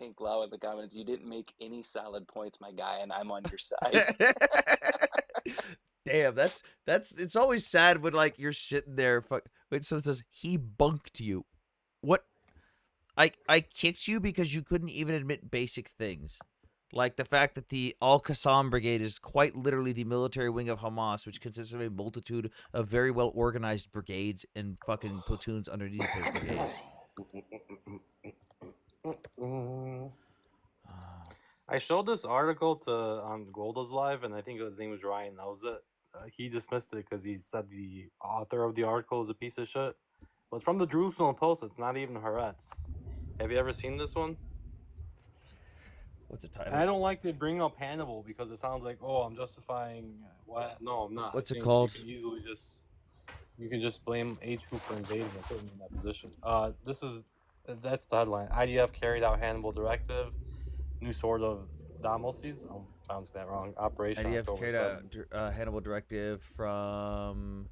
Pinklawa in the comments, you didn't make any solid points, my guy, and I'm on your side. Damn, that's it's always sad when like you're sitting there when someone says he bunked you. What? I kicked you because you couldn't even admit basic things. Like the fact that the Al-Qassam Brigade is quite literally the military wing of Hamas, which consists of a multitude of very well organized brigades and fucking platoons underneath those brigades. I showed this article on Golda's live, and I think his name was Ryan. That was it. He dismissed it because he said the author of the article is a piece of shit. But it's from the Jerusalem Post. It's not even Haaretz. Have you ever seen this one? What's the title? I don't like to bring up Hannibal because it sounds like, oh, I'm justifying what? No, I'm not. What's I it think called? You can just blame HQ for invading and putting him in that position. That's the headline. IDF carried out Hannibal directive. New sword of Damocles. I pronounced that wrong. Operation IDF October carried 7th. out Hannibal directive from.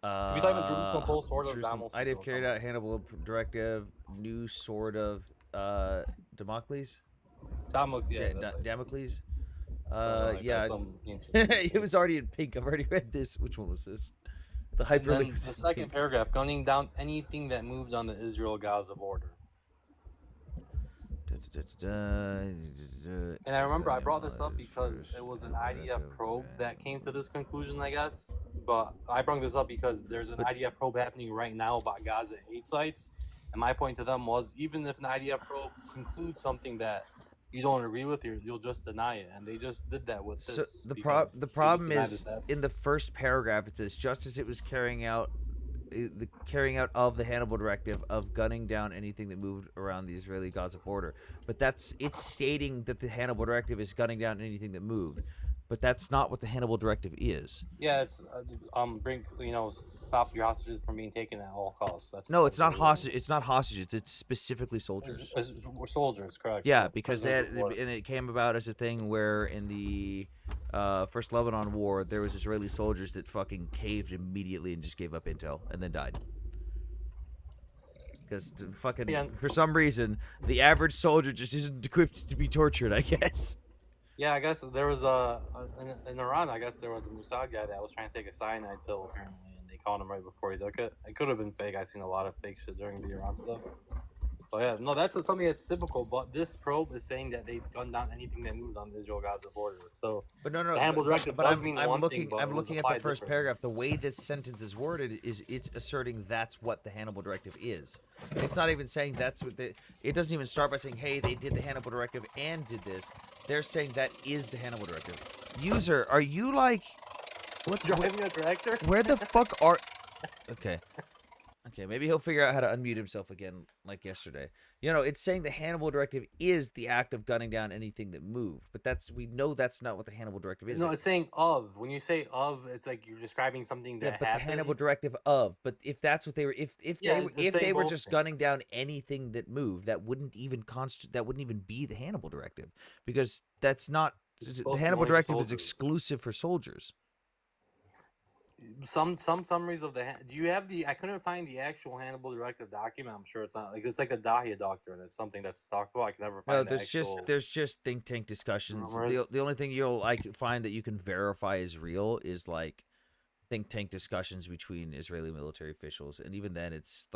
If you type in Jerusalem Post, sword of Damocles. IDF carried out Hannibal directive. New sword of Damocles. Damocles. Yeah. It was already in pink. I've already read this. Which one was this? The hyperlink. The second paragraph, gunning down anything that moved on the Israel-Gaza border. And I remember I brought this up because it was an IDF probe that came to this conclusion, I guess. But I brought this up because there's an IDF probe happening right now about Gaza aid sites. And my point to them was, even if an IDF probe concludes something that you don't agree with, you'll just deny it. And they just did that with So this. the because the they problem denied is this happened. in the first paragraph it says just as it was carrying out the carrying out of the Hannibal Directive of gunning down anything that moved around the Israeli-Gaza border. But it's stating that the Hannibal Directive is gunning down anything that moved. But that's not what the Hannibal Directive is. Yeah, it's stop your hostages from being taken at all costs. That's No, it's not essentially what hostage. It's not hostages. It's specifically soldiers. We're soldiers, correct? Yeah, So because prisoners of war. and it came about as a thing where in the first Lebanon War there was Israeli soldiers that fucking caved immediately and just gave up intel and then died. Because fucking for some reason the average soldier just isn't equipped to be tortured, I guess. Yeah, I guess there was in Iran. I guess there was a Mossad guy that was trying to take a cyanide pill apparently, and they caught him right before he took it. It could have been fake. I've seen a lot of fake shit during the Iran stuff. But yeah, no, that's something that's typical. But this probe is saying that they gunned down anything that moved on the Israel-Gaza border. So, but no, the Hannibal Directive does mean one thing, but I'm looking at the first paragraph. The way this sentence is worded is it's asserting that's what the Hannibal Directive is. It's not even saying that's what it doesn't even start by saying, hey, they did the Hannibal Directive and did this. They're saying that is the Hannibal Directive. User, are you like what's driving a tractor? Where the fuck are Okay, maybe he'll figure out how to unmute himself again like yesterday. You know, it's saying the Hannibal Directive is the act of gunning down anything that moved, but we know that's not what the Hannibal Directive is. No, it's saying of. When you say of, it's like you're describing something that but happened. The Hannibal Directive of. But if that's what they were, if they were just gunning down anything that moved, that wouldn't even be the Hannibal Directive, because that's not the Hannibal Directive is exclusive for soldiers. Some summaries of the. Do you have the? I couldn't find the actual Hannibal Directive document. I'm sure it's not like it's like the Dahlia Doctrine. It's something that's talked about. I can never find. No, there's just think tank discussions. The only thing you'll find that you can verify is real is like think tank discussions between Israeli military officials, and even then, it's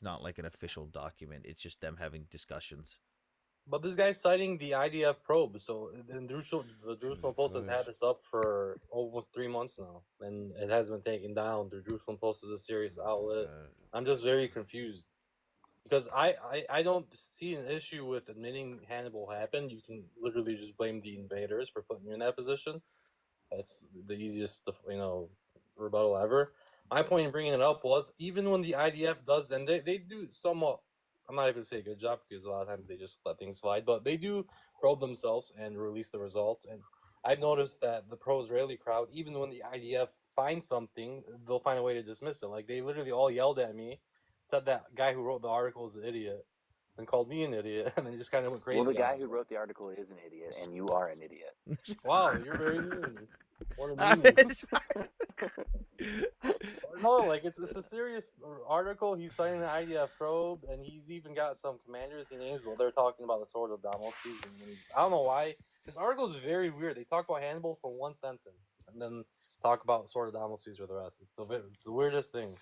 not like an official document. It's just them having discussions. But this guy's citing the IDF probe. So the Jerusalem Post has had this up for almost 3 months now, and it hasn't been taken down. The Jerusalem Post is a serious outlet. I'm just very confused because I don't see an issue with admitting Hannibal happened. You can literally just blame the invaders for putting you in that position. That's the easiest, rebuttal ever. My point in bringing it up was even when the IDF does, and they do somewhat. I'm not even going to say a good job because a lot of times they just let things slide, but they do probe themselves and release the results. And I've noticed that the pro-Israeli crowd, even when the IDF finds something, they'll find a way to dismiss it. Like they literally all yelled at me, said that guy who wrote the article is an idiot, and called me an idiot, and then just kind of went crazy. Well, the guy who wrote the article is an idiot, and you are an idiot. Wow, you're very mean. What a mean. No, like it's a serious article. He's citing the IDF probe, and he's even got some commanders he names. Well, they're talking about the sword of Damocles. I don't know why. This article is very weird. They talk about Hannibal for one sentence, and then talk about sword of Damocles for the rest. It's the weirdest thing.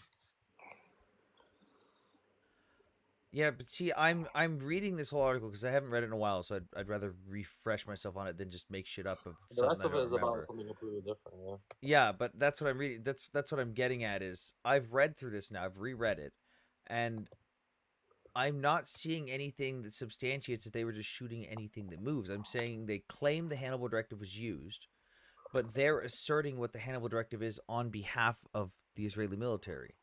Yeah, but see, I'm reading this whole article because I haven't read it in a while, so I'd rather refresh myself on it than just make shit up of the rest of it is about something completely different. Yeah, but that's what I'm reading. That's what I'm getting at is I've read through this now. I've reread it, and I'm not seeing anything that substantiates that they were just shooting anything that moves. I'm saying they claim the Hannibal Directive was used, but they're asserting what the Hannibal Directive is on behalf of the Israeli military.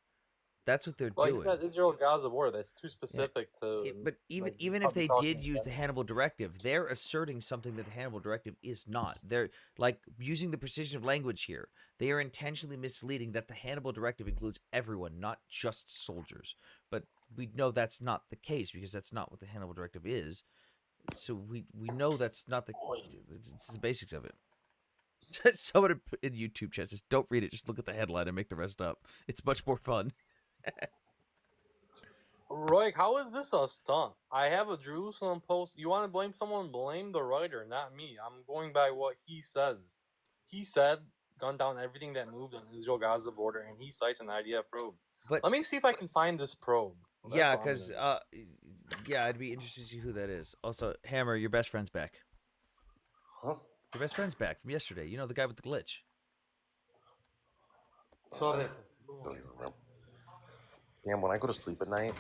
That's what they're doing. Like Israel-Gaza war, that's too specific to. But even if they did use the Hannibal Directive, they're asserting something that the Hannibal Directive is not. They're like using the precision of language here. They are intentionally misleading that the Hannibal Directive includes everyone, not just soldiers. But we know that's not the case because that's not what the Hannibal Directive is. So we know that's not the. It's the basics of it. Someone in YouTube chat says, "Don't read it. Just look at the headline and make the rest up. It's much more fun." Roy, how is this a stunt? I have a Jerusalem Post. You want to blame someone? Blame the writer, not me. I'm going by what he says. He said, gun down everything that moved on the Israel-Gaza border, and he cites an IDF probe. But let me see if I can find this probe. Yeah, because I'd be interested to see who that is. Also, Hammer, your best friend's back. Huh? Your best friend's back from yesterday. You know, the guy with the glitch. Sorry. Damn, when I go to sleep at night,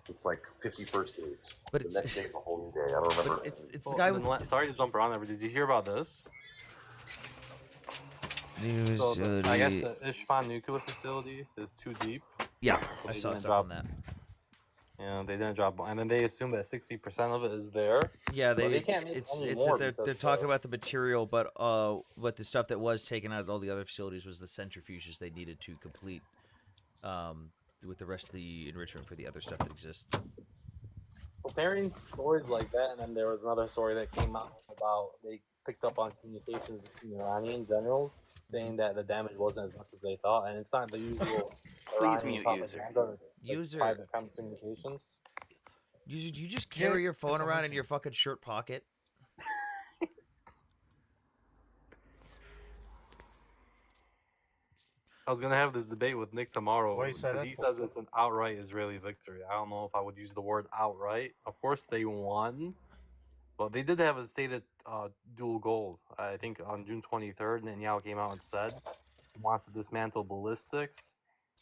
It's like 50 first dates. But the it's next day is a whole new day. I don't remember. it's the Well, guy and with. then sorry to jump around there, but did you hear about this? So I guess the Ishvan nuclear facility is too deep. Yeah, so I they saw didn't stuff drop, on that. Yeah, they didn't drop, and then they assume that 60% of it is there. Yeah, but they can't make it's any that more they're because talking about the material, but the stuff that was taken out of all the other facilities was the centrifuges they needed to complete, with the rest of the enrichment for the other stuff that exists. Comparing stories like that, and then there was another story that came out about they picked up on communications between Iranian generals saying that the damage wasn't as much as they thought, and it's not the usual Iranian propaganda. It's like private communications. User, do you just carry your phone around in your fucking shirt pocket? I was gonna have this debate with Nick tomorrow Why you say because that he for? says it's an outright Israeli victory. I don't know if I would use the word outright. Of course, they won, but they did have a stated dual goal. I think on June 23rd, Netanyahu came out and said he wants to dismantle ballistics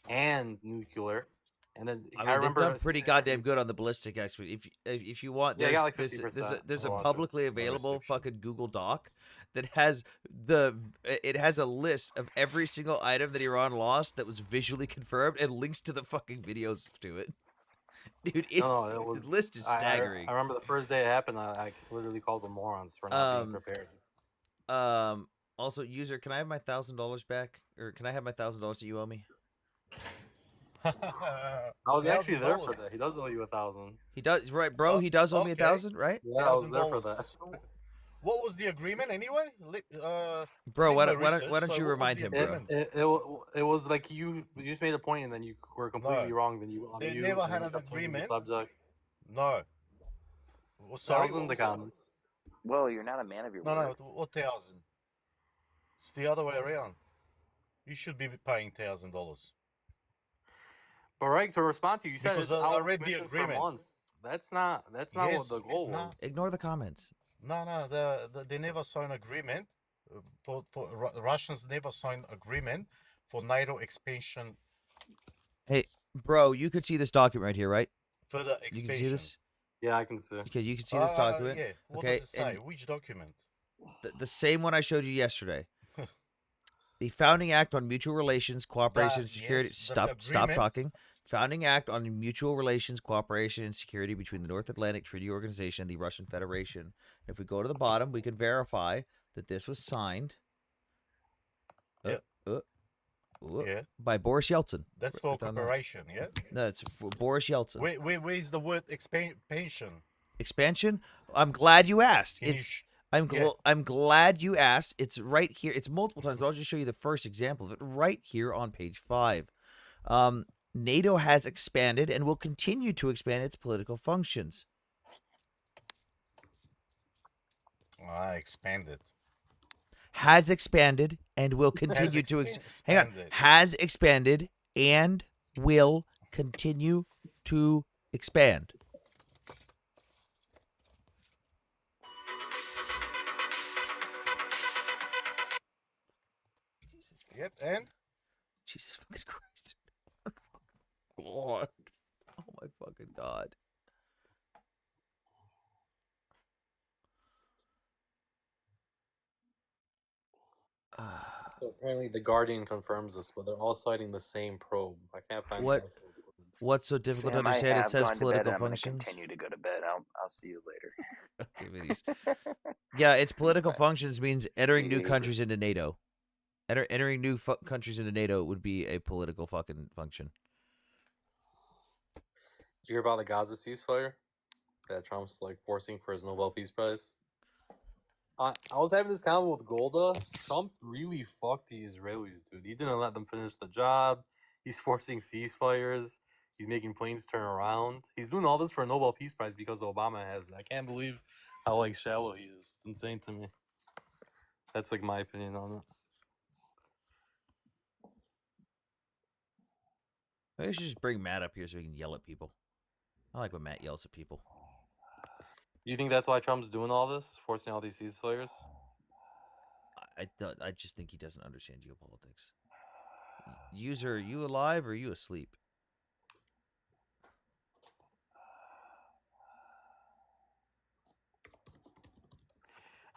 and nuclear. And then I mean, remember they've done pretty goddamn good on the ballistic. Actually, if you want, Yeah, I there's got like there's 50%. there's a Hold on, publicly there's another available section. fucking Google Doc that has it has a list of every single item that Iran lost that was visually confirmed and links to the fucking videos to it. Dude, No, it was the list is staggering. I remember the first day it happened. I literally called them morons for not being prepared. Also, user, can I have my $1,000 back, or can I have my $1,000 that you owe me? I was actually there for that. He does owe you 1,000. He does, right, bro? He does owe me 1,000, right? Yeah, I was there for that. So, what was the agreement anyway? Bro, why don't research, you so what was remind the him, bro? agreement? It was like you just made a point and then you were completely wrong. Then you They unmute, never and had then an you kept changing the agreement. subject. No. Well, I sorry, was in what the was that? comments. Well, you're not a man of your No, word. no, what 1,000? It's the other way around. You should be paying $1,000. But right, to respond to you, you said Because it's I out read the commission for agreement. months. That's not what the goal was. Ignore the comments. No, they never signed agreement. Russians never signed agreement for NATO expansion. Hey, bro, you could see this document right here, right? Further You can see expansion. this? Yeah, I can see. Okay, you can see this document. Yeah. What okay, does it say? and Which document? the same one I showed you yesterday. The Founding Act on Mutual Relations, Cooperation, and Security. Yes, the Stop agreement. talking. Founding Act on Mutual Relations, Cooperation, and Security between the North Atlantic Treaty Organization and the Russian Federation. If we go to the bottom, we can verify that this was signed by Boris Yeltsin. That's for cooperation, yeah? That's for Boris Yeltsin. Where's the word expansion? Expansion? I'm glad you asked. Can you It's I'm glad you asked. It's right here. It's multiple times. I'll just show you the first example of it right here on page 5. NATO has expanded and will continue to expand its political functions. Expanded. Has expanded and will continue to hang on. Has expanded and will continue to expand. Yep, and Jesus fucking Christ. God. Oh my fucking God. So apparently, the Guardian confirms this, but they're all citing the same probe. I can't find What's so difficult to Sam, understand? I It have says gone to political bed. I'm going to functions. continue to go to bed. I'll see you later. Okay, videos. Yeah, its political functions means entering new countries into NATO. Entering new countries into NATO would be a political fucking function. Did you hear about the Gaza ceasefire that Trump's like forcing for his Nobel Peace Prize? I was having this convo with Golda. Trump really fucked the Israelis, dude. He didn't let them finish the job. He's forcing ceasefires. He's making planes turn around. He's doing all this for a Nobel Peace Prize because Obama has it. I can't believe how like shallow he is. It's insane to me. That's like my opinion on it. Maybe I should just bring Matt up here so he can yell at people. I like when Matt yells at people. You think that's why Trump's doing all this, forcing all these ceasefires? I just think he doesn't understand geopolitics. User, are you alive or are you asleep?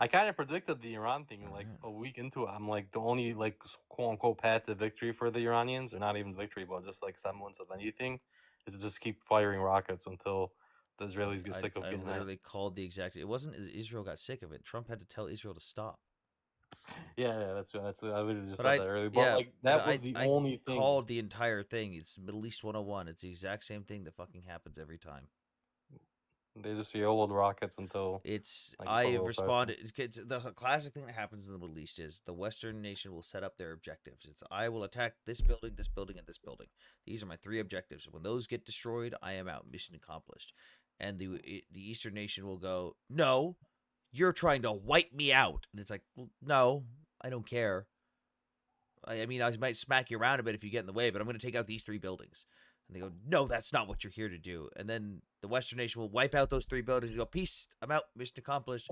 I kind of predicted the Iran thing like a week into it. I'm like, the only like quote unquote path to victory for the Iranians, or not even victory, but just like semblance of anything, is to just keep firing rockets until the Israelis get sick of I getting that. literally called the exact. It wasn't Israel got sick of it. Trump had to tell Israel to stop. Yeah, that's I literally just But said that earlier. But like that was the only thing. Called the entire thing. It's Middle East 101. It's the exact same thing that fucking happens every time. They just YOLO'd rockets until it's. like, I responded. It's the classic thing that happens in the Middle East is the Western nation will set up their objectives. It's I will attack this building, and this building. These are my 3 objectives. When those get destroyed, I am out. Mission accomplished. And the Eastern nation will go, no, you're trying to wipe me out. And it's like, well, no, I don't care. I mean, I might smack you around a bit if you get in the way, but I'm going to take out these 3 buildings. And they go, no, that's not what you're here to do. And then the Western nation will wipe out those 3 buildings and go, peace, I'm out, mission accomplished.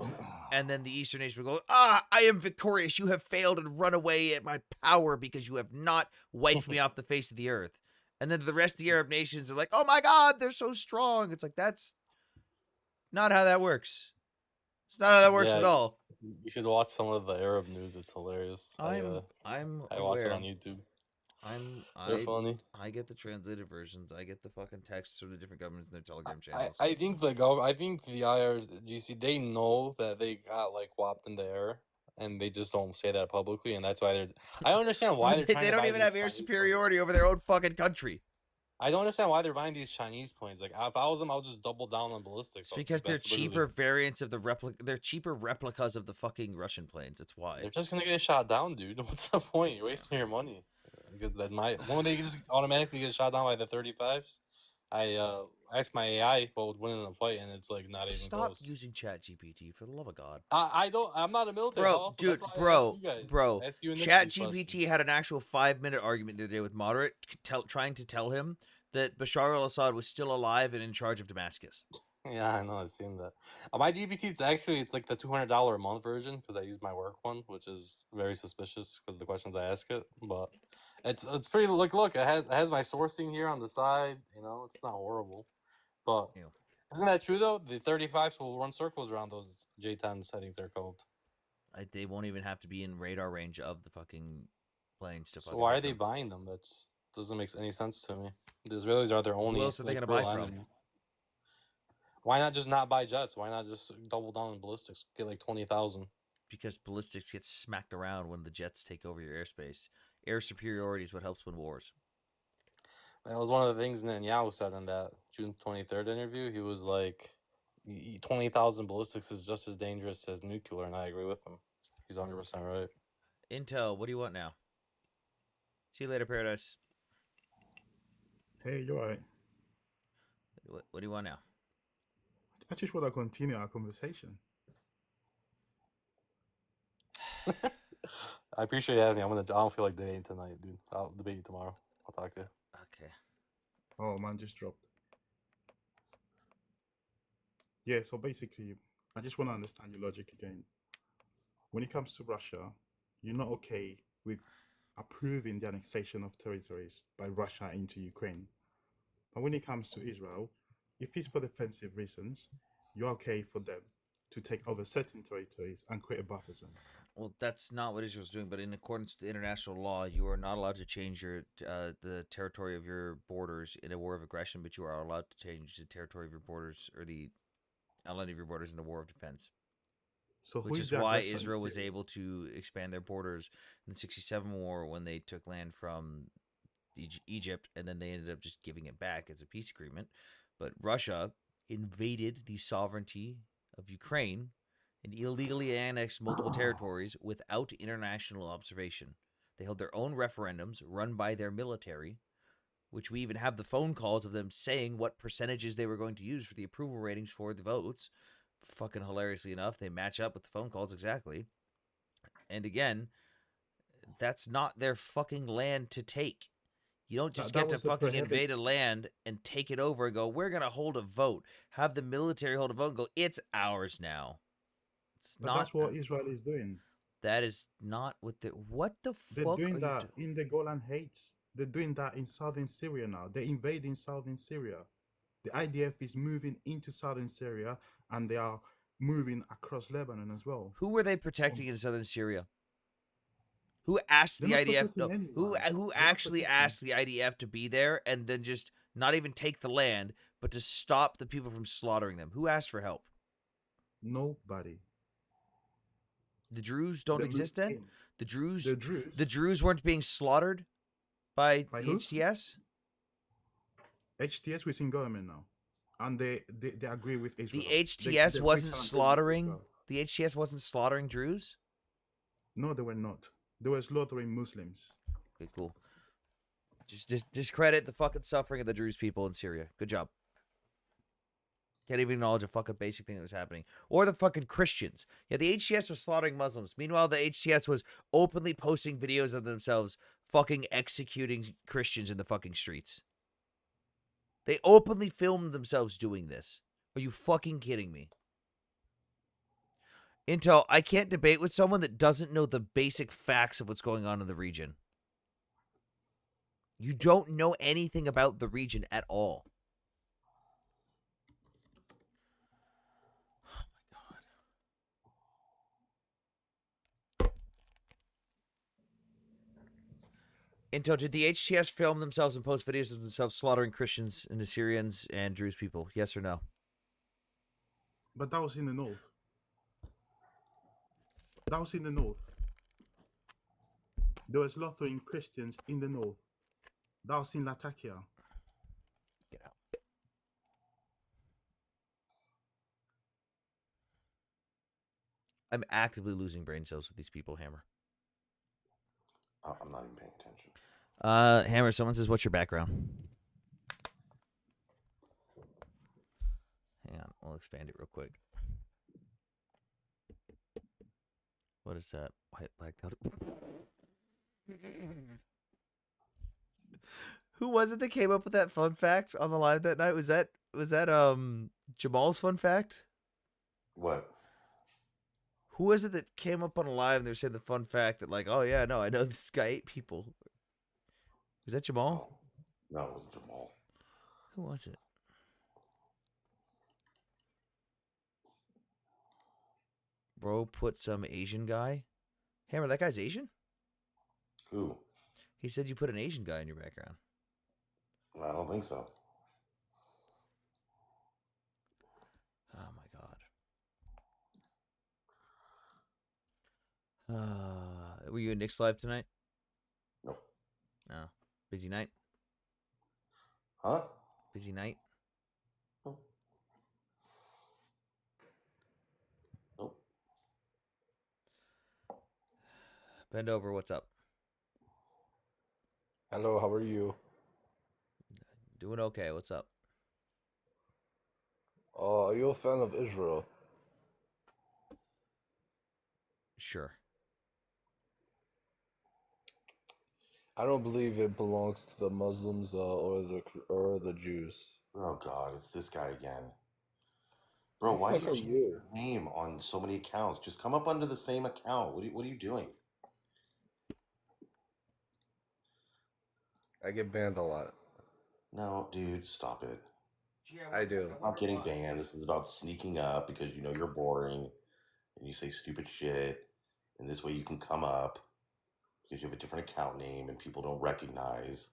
And then the Eastern nation will go, I am victorious. You have failed and run away at my power because you have not wiped me off the face of the earth. And then the rest of the Arab nations are like, oh my God, they're so strong. It's like, that's not how that works. It's not how that works at all. You should watch some of the Arab news. It's hilarious. I watch it on YouTube. They're funny. I get the translated versions. I get the fucking texts from the different governments in their Telegram channels. I think the IRGC, they know that they got like whopped in the air, and they just don't say that publicly, and that's why they're. I don't understand why they're. They don't even have air superiority over their own fucking country. I don't understand why they're buying these Chinese planes. Like, if I was them, I would just double down on ballistics. It's because they're cheaper variants of the They're cheaper replicas of the fucking Russian planes. That's why. They're just gonna get shot down, dude. What's the point? You're wasting your money. Because when they just automatically get shot down by the 35s, I asked my AI what would win in a fight, and it's like not even close. Stop using ChatGPT for the love of God. I don't. I'm not a military. Bro, dude, bro. ChatGPT had an actual 5-minute argument the other day with Moderate, trying to tell him that Bashar al-Assad was still alive and in charge of Damascus. Yeah, I know. I've seen that. My GPT, it's like the $200 a month version because I use my work one, which is very suspicious because of the questions I ask it. But it's pretty. Look, it has my sourcing here on the side. You know, it's not horrible. But isn't that true though? The 35s will run circles around those J10s. I think they're called. They won't even have to be in radar range of the fucking planes to. So why are they buying them? That doesn't make any sense to me. The Israelis are their only. Who else are they gonna buy from? Why not just not buy jets? Why not just double down on ballistics? Get like 20,000. Because ballistics get smacked around when the jets take over your airspace. Air superiority is what helps win wars. That was one of the things Netanyahu said in that June 23rd interview. He was like, 20,000 ballistics is just as dangerous as nuclear, and I agree with him. He's 100% right. Intel, what do you want now? See you later, Paradise. Hey, you're right. What do you want now? I just want to continue our conversation. I appreciate you having me. I don't feel like debating tonight, dude. I'll debate you tomorrow. I'll talk to you. Okay. Oh, man, just dropped. Yeah, so basically, I just want to understand your logic again. When it comes to Russia, you're not okay with approving the annexation of territories by Russia into Ukraine. But when it comes to Israel, if it's for defensive reasons, you're okay for them to take over certain territories and create a buffer zone. Well, that's not what Israel's doing, but in accordance with the international law, you are not allowed to change the territory of your borders in a war of aggression, but you are allowed to change the territory of your borders or the outline of your borders in a war of defense. So which is why Israel was able to expand their borders in the 1967 war when they took land from Egypt, and then they ended up just giving it back as a peace agreement. But Russia invaded the sovereignty of Ukraine and illegally annexed multiple territories without international observation. They held their own referendums run by their military, which we even have the phone calls of them saying what percentages they were going to use for the approval ratings for the votes. Fucking hilariously enough, they match up with the phone calls exactly. And again, that's not their fucking land to take. You don't just get to fucking invade a land and take it over and go, we're going to hold a vote. Have the military hold a vote and go, it's ours now. But that's what Israel is doing. That is not what the fuck They're doing that in the Golan Heights. They're doing that in southern Syria now. They're invading southern Syria. The IDF is moving into southern Syria, and they are moving across Lebanon as well. Who were they protecting in southern Syria? Who asked They're the not IDF? protecting No, who anyone. who They're not actually protecting. asked the IDF to be there and then just not even take the land, but to stop the people from slaughtering them? Who asked for help? Nobody. The Druze don't They exist moved then? in. The Druze The Druze. the Druze weren't being slaughtered by the who? HTS? HTS was in government now, and they agree with Israel. The HTS wasn't slaughtering the HTS wasn't slaughtering Druze? No, they were not. They were slaughtering Muslims. Okay, cool. Just discredit the fucking suffering of the Druze people in Syria. Good job. Can't even acknowledge a fucking basic thing that was happening. Or the fucking Christians. Yeah, the HTS was slaughtering Muslims. Meanwhile, the HTS was openly posting videos of themselves fucking executing Christians in the fucking streets. They openly filmed themselves doing this. Are you fucking kidding me? Intel, I can't debate with someone that doesn't know the basic facts of what's going on in the region. You don't know anything about the region at all. Intel, did the HTS film themselves and post videos of themselves slaughtering Christians and Assyrians and Druze people? Yes or no? But that was in the north. That was in the north. There was slaughtering Christians in the north. That was in Latakia. Get out. I'm actively losing brain cells with these people, Hammer. I'm not even paying attention. Hammer, someone says, what's your background? Hang on, I'll expand it real quick. What is that? White blacked out. Who was it that came up with that fun fact on the live that night? Was that Jamal's fun fact? What? Who was it that came up on a live and they were saying the fun fact that, like, oh yeah, no, I know this guy ate people. Was that Jamal? No, it wasn't Jamal. Who was it? Bro put some Asian guy. Hammer, that guy's Asian? Who? He said you put an Asian guy in your background. I don't think so. Oh my god. Were you in Nick's live tonight? No. No. Busy night? Huh? Busy night? Nope. Bend over, what's up? Hello, how are you? Doing okay, what's up? Are you a fan of Israel? Sure. I don't believe it belongs to the Muslims or the Jews. Oh God, it's this guy again. Bro, Who why the do fuck you are change you? your name on so many accounts? Just come up under the same account. What are you doing? I get banned a lot. No, dude, stop it. I do. I'm not getting banned. This is about sneaking up because you know you're boring and you say stupid shit. And this way you can come up because you have a different account name and people don't recognize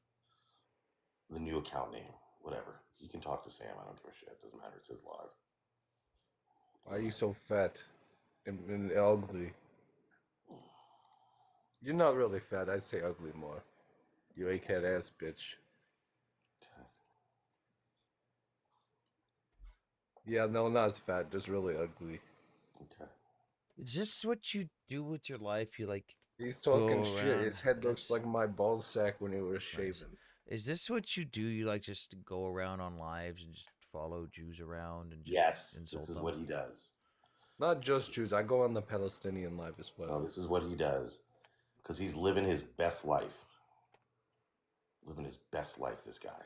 the new account name. Whatever. You can talk to Sam. I don't give a shit. It doesn't matter. It's his live. Why are you so fat and ugly? You're not really fat. I'd say ugly more. You egghead ass bitch. Yeah, no, not fat. Just really ugly. Okay. Is this what you do with your life? You like He's talking go shit. around- His head looks like my ball sack when it was shaven. Is this what you do? You like just go around on lives and just follow Jews around and just Yes, insult this is them? what he does. Not just Jews. I go on the Palestinian live as well. No, this is what he does because he's living his best life. Living his best life, this guy.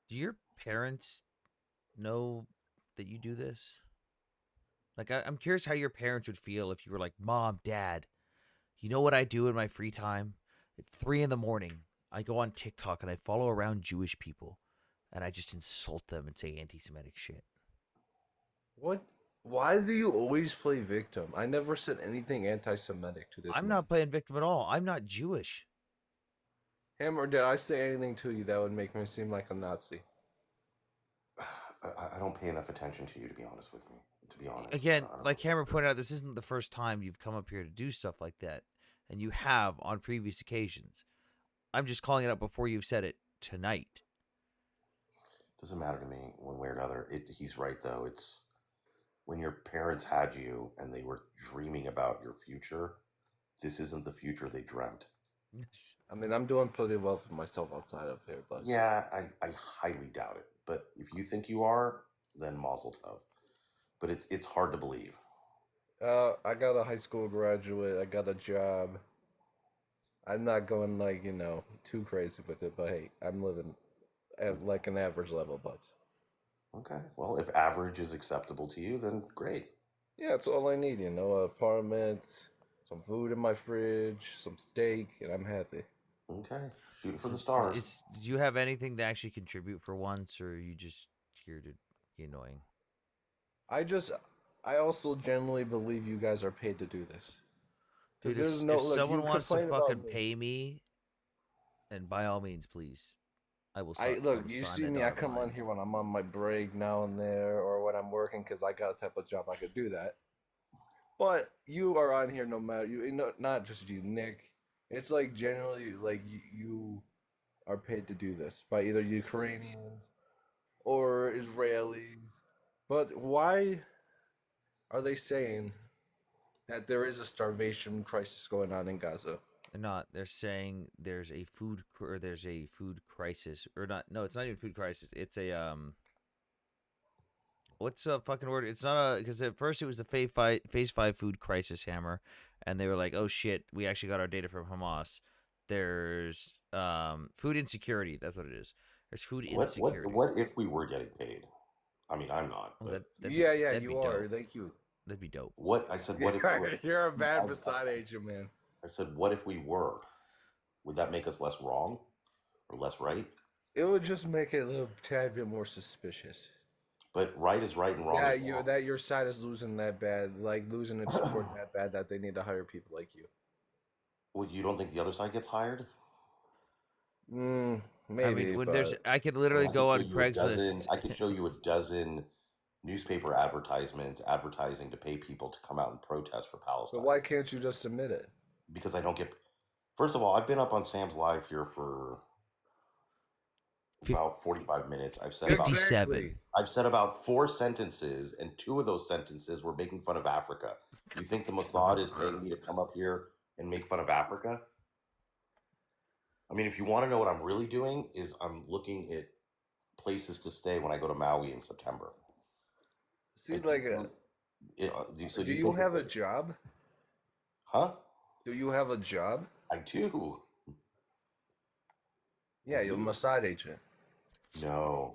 Do your parents know that you do this? Like, I'm curious how your parents would feel if you were like, Mom, Dad, you know what I do in my free time? At 3 a.m, I go on TikTok and I follow around Jewish people and I just insult them and say anti-Semitic shit. What? Why do you always play victim? I never said anything anti-Semitic to this I'm man. not playing victim at all. I'm not Jewish. Hammer, did I say anything to you that would make me seem like a Nazi? I don't pay enough attention to you, to be honest with me. To be honest, Again, like Cameron pointed out, this isn't the first time you've come up here to do stuff like that, and you have on previous occasions. I'm just calling it out before you've said it tonight. doesn't matter to me one way or another. He's right though. It's when your parents had you and they were dreaming about your future. This isn't the future they dreamt. I mean, I'm doing pretty well for myself outside of here, but Yeah, I highly doubt it. But if you think you are, then mazel tov. But it's hard to believe. I got a high school graduate. I got a job. I'm not going like too crazy with it, but hey, I'm living at like an average level. But Okay, well, if average is acceptable to you, then great. yeah, that's all I need. An apartment, some food in my fridge, some steak, and I'm happy. Okay, shooting for the stars. Do you have anything to actually contribute for once, or are you just here to be annoying? I also genuinely believe you guys are paid to do this. Dude, if someone wants to fucking pay me, then by all means, please. I will. You see me. I come on here when I'm on my break now and there, or when I'm working because I got a type of job I could do that. But you are on here no matter not just you, Nick. It's like generally like you are paid to do this by either Ukrainians or Israelis. But why are they saying that there is a starvation crisis going on in Gaza? They're not. They're saying there's a food crisis, or not. No, it's not even food crisis. It's a What's a fucking word? It's not because at first it was the phase 5 food crisis, Hammer, and they were like, oh shit, we actually got our data from Hamas. There's food insecurity. That's what it is. There's food insecurity. What if we were getting paid? I mean, I'm not. But you are. Dope. Thank you. That'd be dope. What I said? What if you're a bad beside agent, man? I said, what if we were? Would that make us less wrong or less right? It would just make it a little tad bit more suspicious. But right is right and wrong is wrong. That your side is losing that bad, like losing its support that bad that they need to hire people like you. Well, you don't think the other side gets hired? Maybe. I mean, when I could literally go on Craigslist. I could show you a dozen newspaper advertisements advertising to pay people to come out and protest for Palestine. So why can't you just submit it? Because I don't get. First of all, I've been up on Sam's Live here for about 45 minutes. I've said 57. I've said about 4 sentences, and 2 of those sentences were making fun of Africa. You think the Mossad is paying me to come up here and make fun of Africa? I mean, if you want to know what I'm really doing, is I'm looking at places to stay when I go to Maui in September. See, do you have a job? Huh? Do you have a job? I do. Yeah, you're a Mossad agent. No,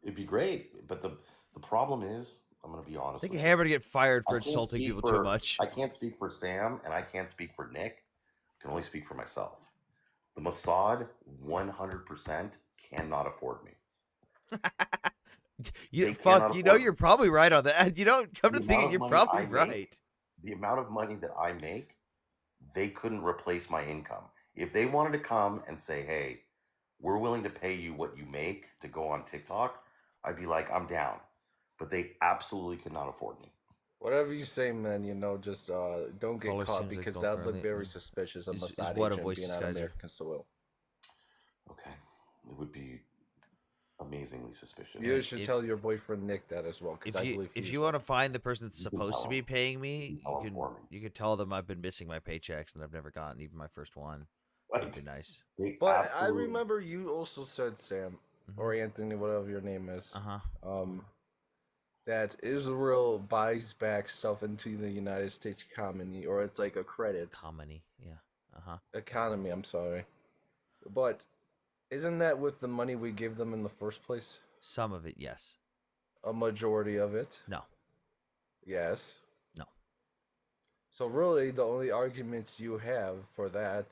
it'd be great, but the problem is, I'm gonna be honest. I think Hammer to get fired for insulting people too much. I can't speak for Sam, and I can't speak for Nick. I can only speak for myself. The Mossad 100% cannot afford me. You're probably right on that. You don't come to think it, you're probably right. The amount of money that I make, they couldn't replace my income. If they wanted to come and say, hey, we're willing to pay you what you make to go on TikTok, I'd be like, I'm down. But they absolutely could not afford me. Whatever you say, man, just don't get caught because that would look very suspicious of Mossad agent being on American soil. Okay. It would be amazingly suspicious. You should tell your boyfriend Nick that as well. If you want to find the person that's supposed to be paying me, you can tell them I've been missing my paychecks and I've never gotten even my first one. That'd be nice. But I remember you also said, Sam, or Anthony, whatever your name is, that Israel buys back stuff into the United States economy, or it's like a credit. Economy, I'm sorry. But isn't that with the money we give them in the first place? Some of it, yes. A majority of it? No. Yes. No. So really, the only arguments you have for that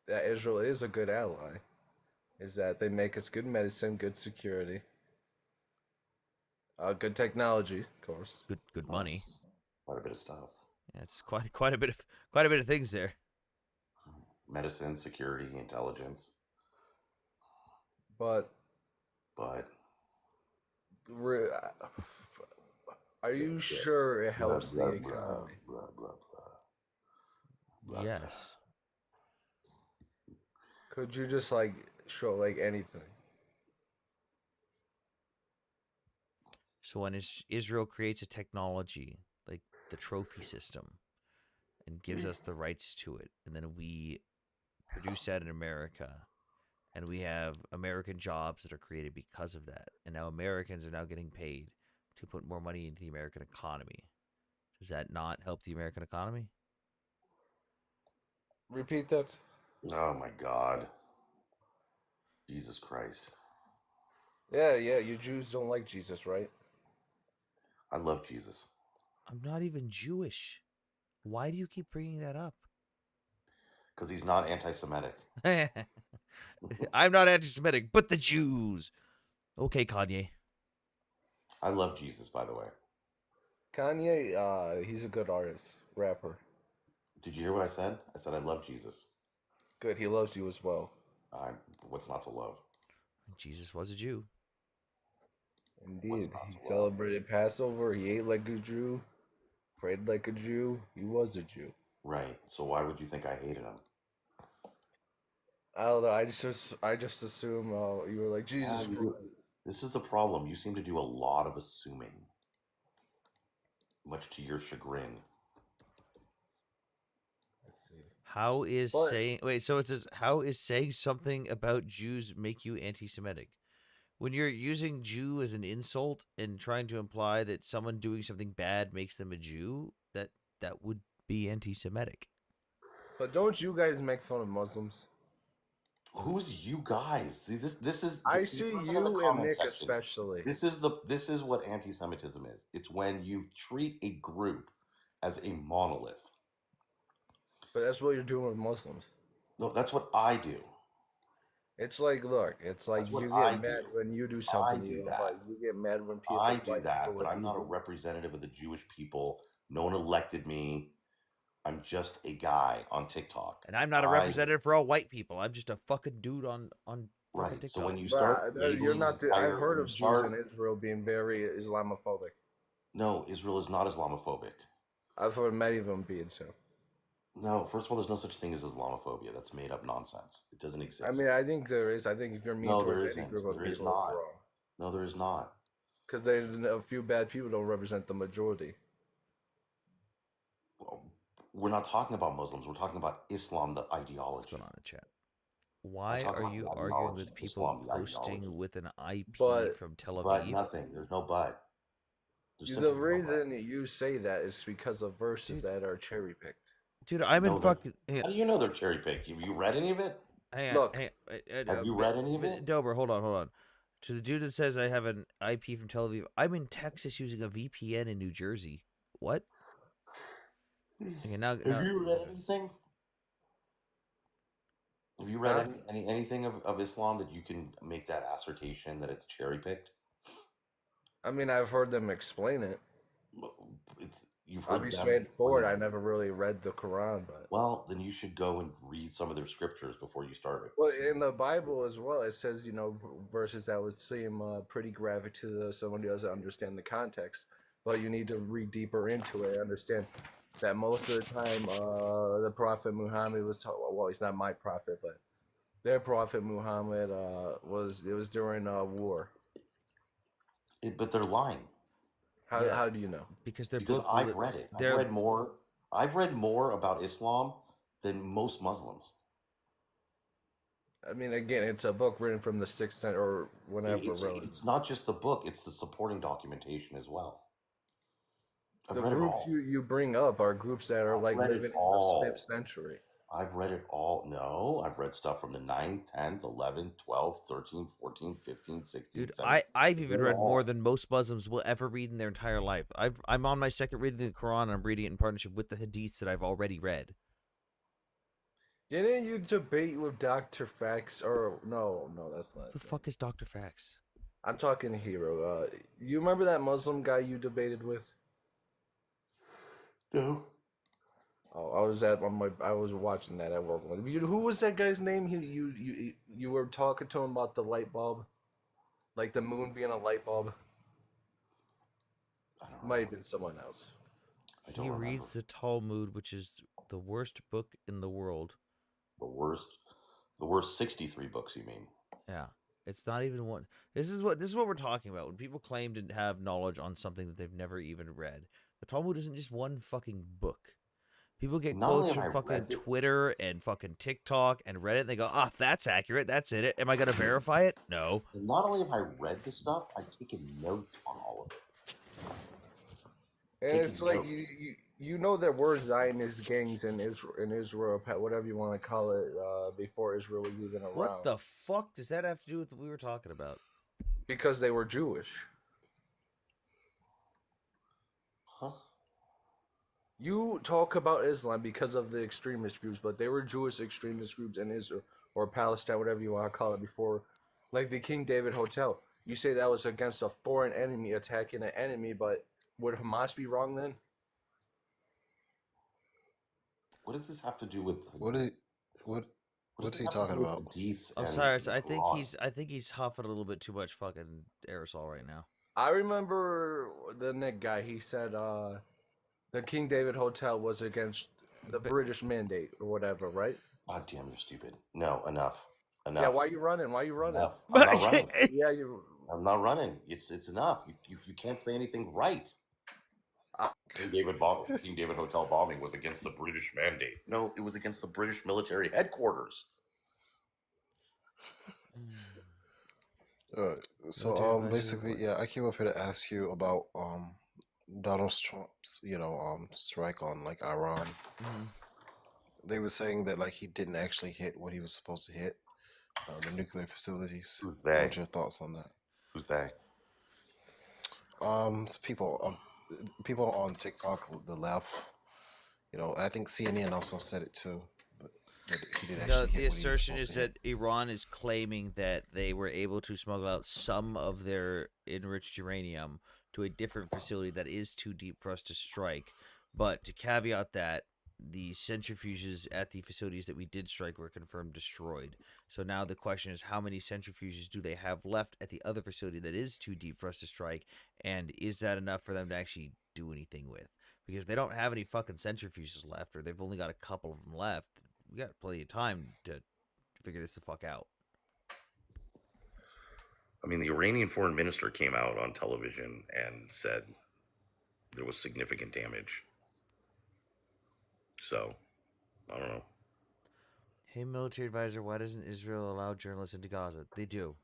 Israel is a good ally, is that they make us good medicine, good security. Good technology, of course. Good money. Quite a bit of stuff. Yeah, it's quite a bit of things there. Medicine, security, intelligence. But are you sure it helps the economy? Yes. Could you just like show like anything? So when Israel creates a technology like the trophy system and gives us the rights to it, and then we produce that in America, and we have American jobs that are created because of that, and now Americans are now getting paid to put more money into the American economy. Does that not help the American economy? Repeat that. Oh my God. Jesus Christ. Yeah, you Jews don't like Jesus, right? I love Jesus. I'm not even Jewish. Why do you keep bringing that up? Because he's not anti-Semitic. I'm not anti-Semitic, but the Jews. Okay, Kanye. I love Jesus, by the way. Kanye, he's a good artist, rapper. Did you hear what I said? I said I love Jesus. Good, he loves you as well. What's not to love? Jesus was a Jew. Indeed, he celebrated Passover. He ate like a Jew, prayed like a Jew. He was a Jew. Right. So why would you think I hated him? I don't know. I just assume you were like Jesus. This is the problem. You seem to do a lot of assuming, much to your chagrin. Let's see. How is saying wait? So it says how is saying something about Jews make you anti-Semitic? When you're using Jew as an insult and trying to imply that someone doing something bad makes them a Jew, that would be anti-Semitic. But don't you guys make fun of Muslims? Who's you guys? See, this is. I see you and Nick especially. This is what anti-Semitism is. It's when you treat a group as a monolith. But that's what you're doing with Muslims. No, that's what I do. It's like, look, it's like you get mad when you do something, you get mad when people. I do that, but I'm not a representative of the Jewish people. No one elected me. I'm just a guy on TikTok, and I'm not a representative for all white people. I'm just a fucking dude on right. TikTok. So when you start, you're not. I've heard of Jews in Israel being very Islamophobic. No, Israel is not Islamophobic. I've heard many of them being so. No, first of all, there's no such thing as Islamophobia. That's made up nonsense. It doesn't exist. I mean, I think there is. I think if you're mean towards any group of people, it's wrong. No, there is not. Because a few bad people don't represent the majority. Well, we're not talking about Muslims. We're talking about Islam, the ideology. What's going on in the chat? Why are you arguing with people posting with an IP from Tel Aviv? But nothing. There's no but. The reason you say that is because of verses that are cherry picked. Dude, I'm in fucking. How do you know they're cherry picked? Have you read any of it? Look, have you read any of it? Dober, hold on. To the dude that says I have an IP from Tel Aviv, I'm in Texas using a VPN in New Jersey. What? Okay, now, have you read anything? Have you read anything of Islam that you can make that assertion that it's cherry picked? I mean, I've heard them explain it. I'll be straightforward. I never really read the Quran, but then you should go and read some of their scriptures before you start it. Well, in the Bible as well, it says verses that would seem pretty graphic to someone who doesn't understand the context, but you need to read deeper into it and understand that most of the time the Prophet Muhammad was he's not my prophet, but their Prophet Muhammad was during war. But they're lying. How do you know? Because I've read it. I've read more about Islam than most Muslims. I mean, again, it's a book written from the 6th century or whenever. It's not just the book; it's the supporting documentation as well. The groups you bring up are groups that are living in the 5th century. I've read it all. No, I've read stuff from the 9th, 10th, 11th, 12th, 13th, 14th, 15th, 16th, Dude, 17th. I've even read more than most Muslims will ever read in their entire life. I'm on my second reading of the Quran, and I'm reading it in partnership with the Hadiths that I've already read. Didn't you debate with Dr. Fax? Or no, that's not. What the fuck is Dr. Fax? I'm talking Hero. You remember that Muslim guy you debated with? No. Oh, I was watching that at work. Who was that guy's name? You were talking to him about the light bulb, like the moon being a light bulb. Might have been someone else. He reads the Talmud, which is the worst book in the world. The worst 63 books, you mean? Yeah. It's not even one. This is what we're talking about. When people claim to have knowledge on something that they've never even read. The Talmud isn't just one fucking book. People get quotes from fucking Twitter and fucking TikTok and Reddit, and they go, that's accurate. That's it. Am I going to verify it? No. Not only have I read the stuff, I've taken notes on all of it. And it's like you know there were Zionist gangs in Israel, whatever you want to call it, before Israel was even around. What the fuck does that have to do with what we were talking about? Because they were Jewish. Huh? You talk about Islam because of the extremist groups, but they were Jewish extremist groups in Israel or Palestine, whatever you want to call it, before, like the King David Hotel. You say that was against a foreign enemy attacking an enemy, but would Hamas be wrong then? What does this have to do with what's he talking about? I'm sorry, I think he's huffing a little bit too much fucking aerosol right now. I remember the Nick guy. He said the King David Hotel was against the British mandate or whatever, right? God damn, you're stupid. No, enough. Yeah, why you running? Enough. I'm not running. Yeah, I'm not running. It's enough. You can't say anything right. King David Hotel bombing was against the British mandate. No, it was against the British military headquarters. So basically, yeah, I came up here to ask you about Donald Trump's strike on like Iran. Mm-hmm. They were saying that like he didn't actually hit what he was supposed to hit, the nuclear facilities. Who's they? What's your thoughts on that? Who's they? People on TikTok, the left. I think CNN also said it too. But he didn't actually hit the what he was assertion supposed is to hit. that Iran is claiming that they were able to smuggle out some of their enriched uranium to a different facility that is too deep for us to strike. But to caveat that, the centrifuges at the facilities that we did strike were confirmed destroyed. So now the question is, how many centrifuges do they have left at the other facility that is too deep for us to strike? And is that enough for them to actually do anything with? Because they don't have any fucking centrifuges left, or they've only got a couple of them left. We got plenty of time to figure this the fuck out. I mean, the Iranian foreign minister came out on television and said there was significant damage. So, I don't know. Hey, military advisor, why doesn't Israel allow journalists into Gaza? They do.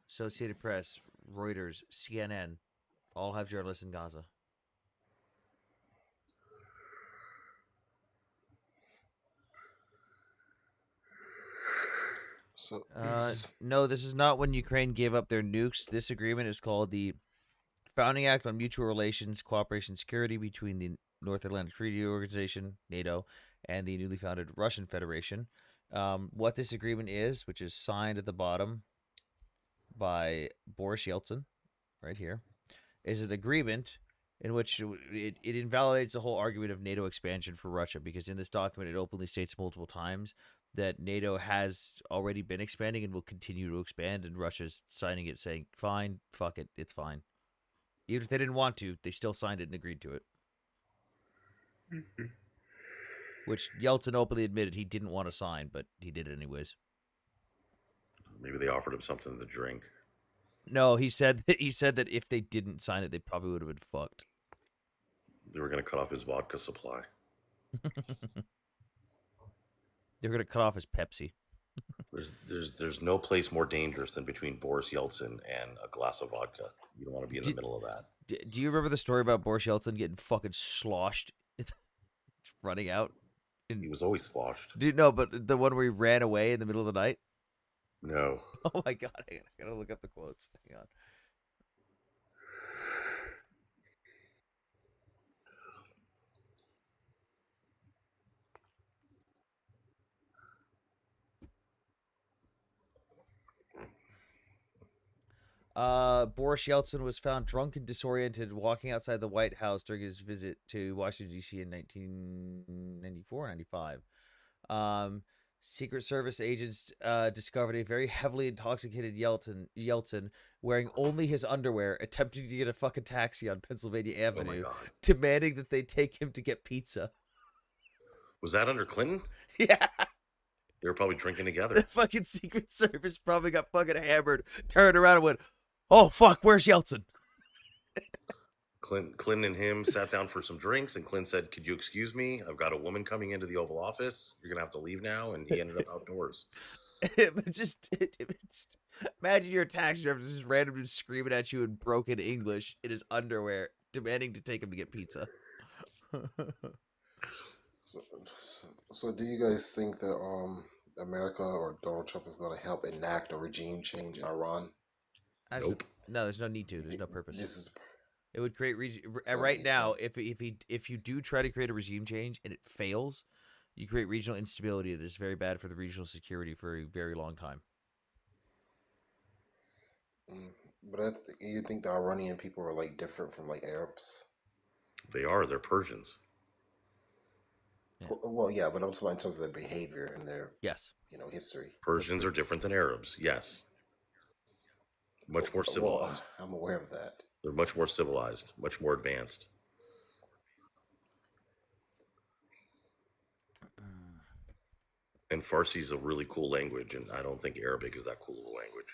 Associated Press, Reuters, CNN, all have journalists in Gaza. So no, this is not when Ukraine gave up their nukes. This agreement is called the Founding Act on Mutual Relations, Cooperation, and Security between the North Atlantic Treaty Organization, NATO, and the newly founded Russian Federation. What this agreement is, which is signed at the bottom by Boris Yeltsin, right here, is an agreement in which it invalidates the whole argument of NATO expansion for Russia, because in this document it openly states multiple times that NATO has already been expanding and will continue to expand, and Russia's signing it saying, fine, fuck it, it's fine. Even if they didn't want to, they still signed it and agreed to it. Which Yeltsin openly admitted he didn't want to sign, but he did it anyways. Maybe they offered him something to drink. No, he said that if they didn't sign it, they probably would have been fucked. They were going to cut off his vodka supply. They're going to cut off his Pepsi. There's no place more dangerous than between Boris Yeltsin and a glass of vodka. You don't want to be in the middle of that. Do you remember the story about Boris Yeltsin getting fucking sloshed, running out? He was always sloshed. But the one where he ran away in the middle of the night? No. Oh my god, I gotta look up the quotes. Hang on. Boris Yeltsin was found drunk and disoriented walking outside the White House during his visit to Washington, D.C. in 1994 95. Secret Service agents discovered a very heavily intoxicated Yeltsin wearing only his underwear, attempting to get a fucking taxi on Pennsylvania Avenue, demanding that they take him to get pizza. Was that under Clinton? Yeah. They were probably drinking The together. fucking Secret Service probably got fucking hammered, turned around and went, "Oh, fuck, where's Yeltsin?" Clinton and him sat down for some drinks, and Clinton said, "Could you excuse me? I've got a woman coming into the Oval Office. You're going to have to leave now." And he ended up outdoors. Imagine you're a taxi driver just randomly screaming at you in broken English in his underwear, demanding to take him to get pizza. So do you guys think that America or Donald Trump is going to help enact a regime change in Iran? Nope. No, there's no need to. There's no purpose. This is It would create right now. If you do try to create a regime change and it fails, you create regional instability that is very bad for the regional security for a very long time. But you think the Iranian people are like different from like Arabs? They are. They're Persians. Yeah. Well, yeah, but I'm talking about in terms of their behavior and their history. Persians are different than Arabs. Yes. Much more civilized. Well, I'm aware of that. They're much more civilized, much more advanced. And Farsi is a really cool language, and I don't think Arabic is that cool of a language.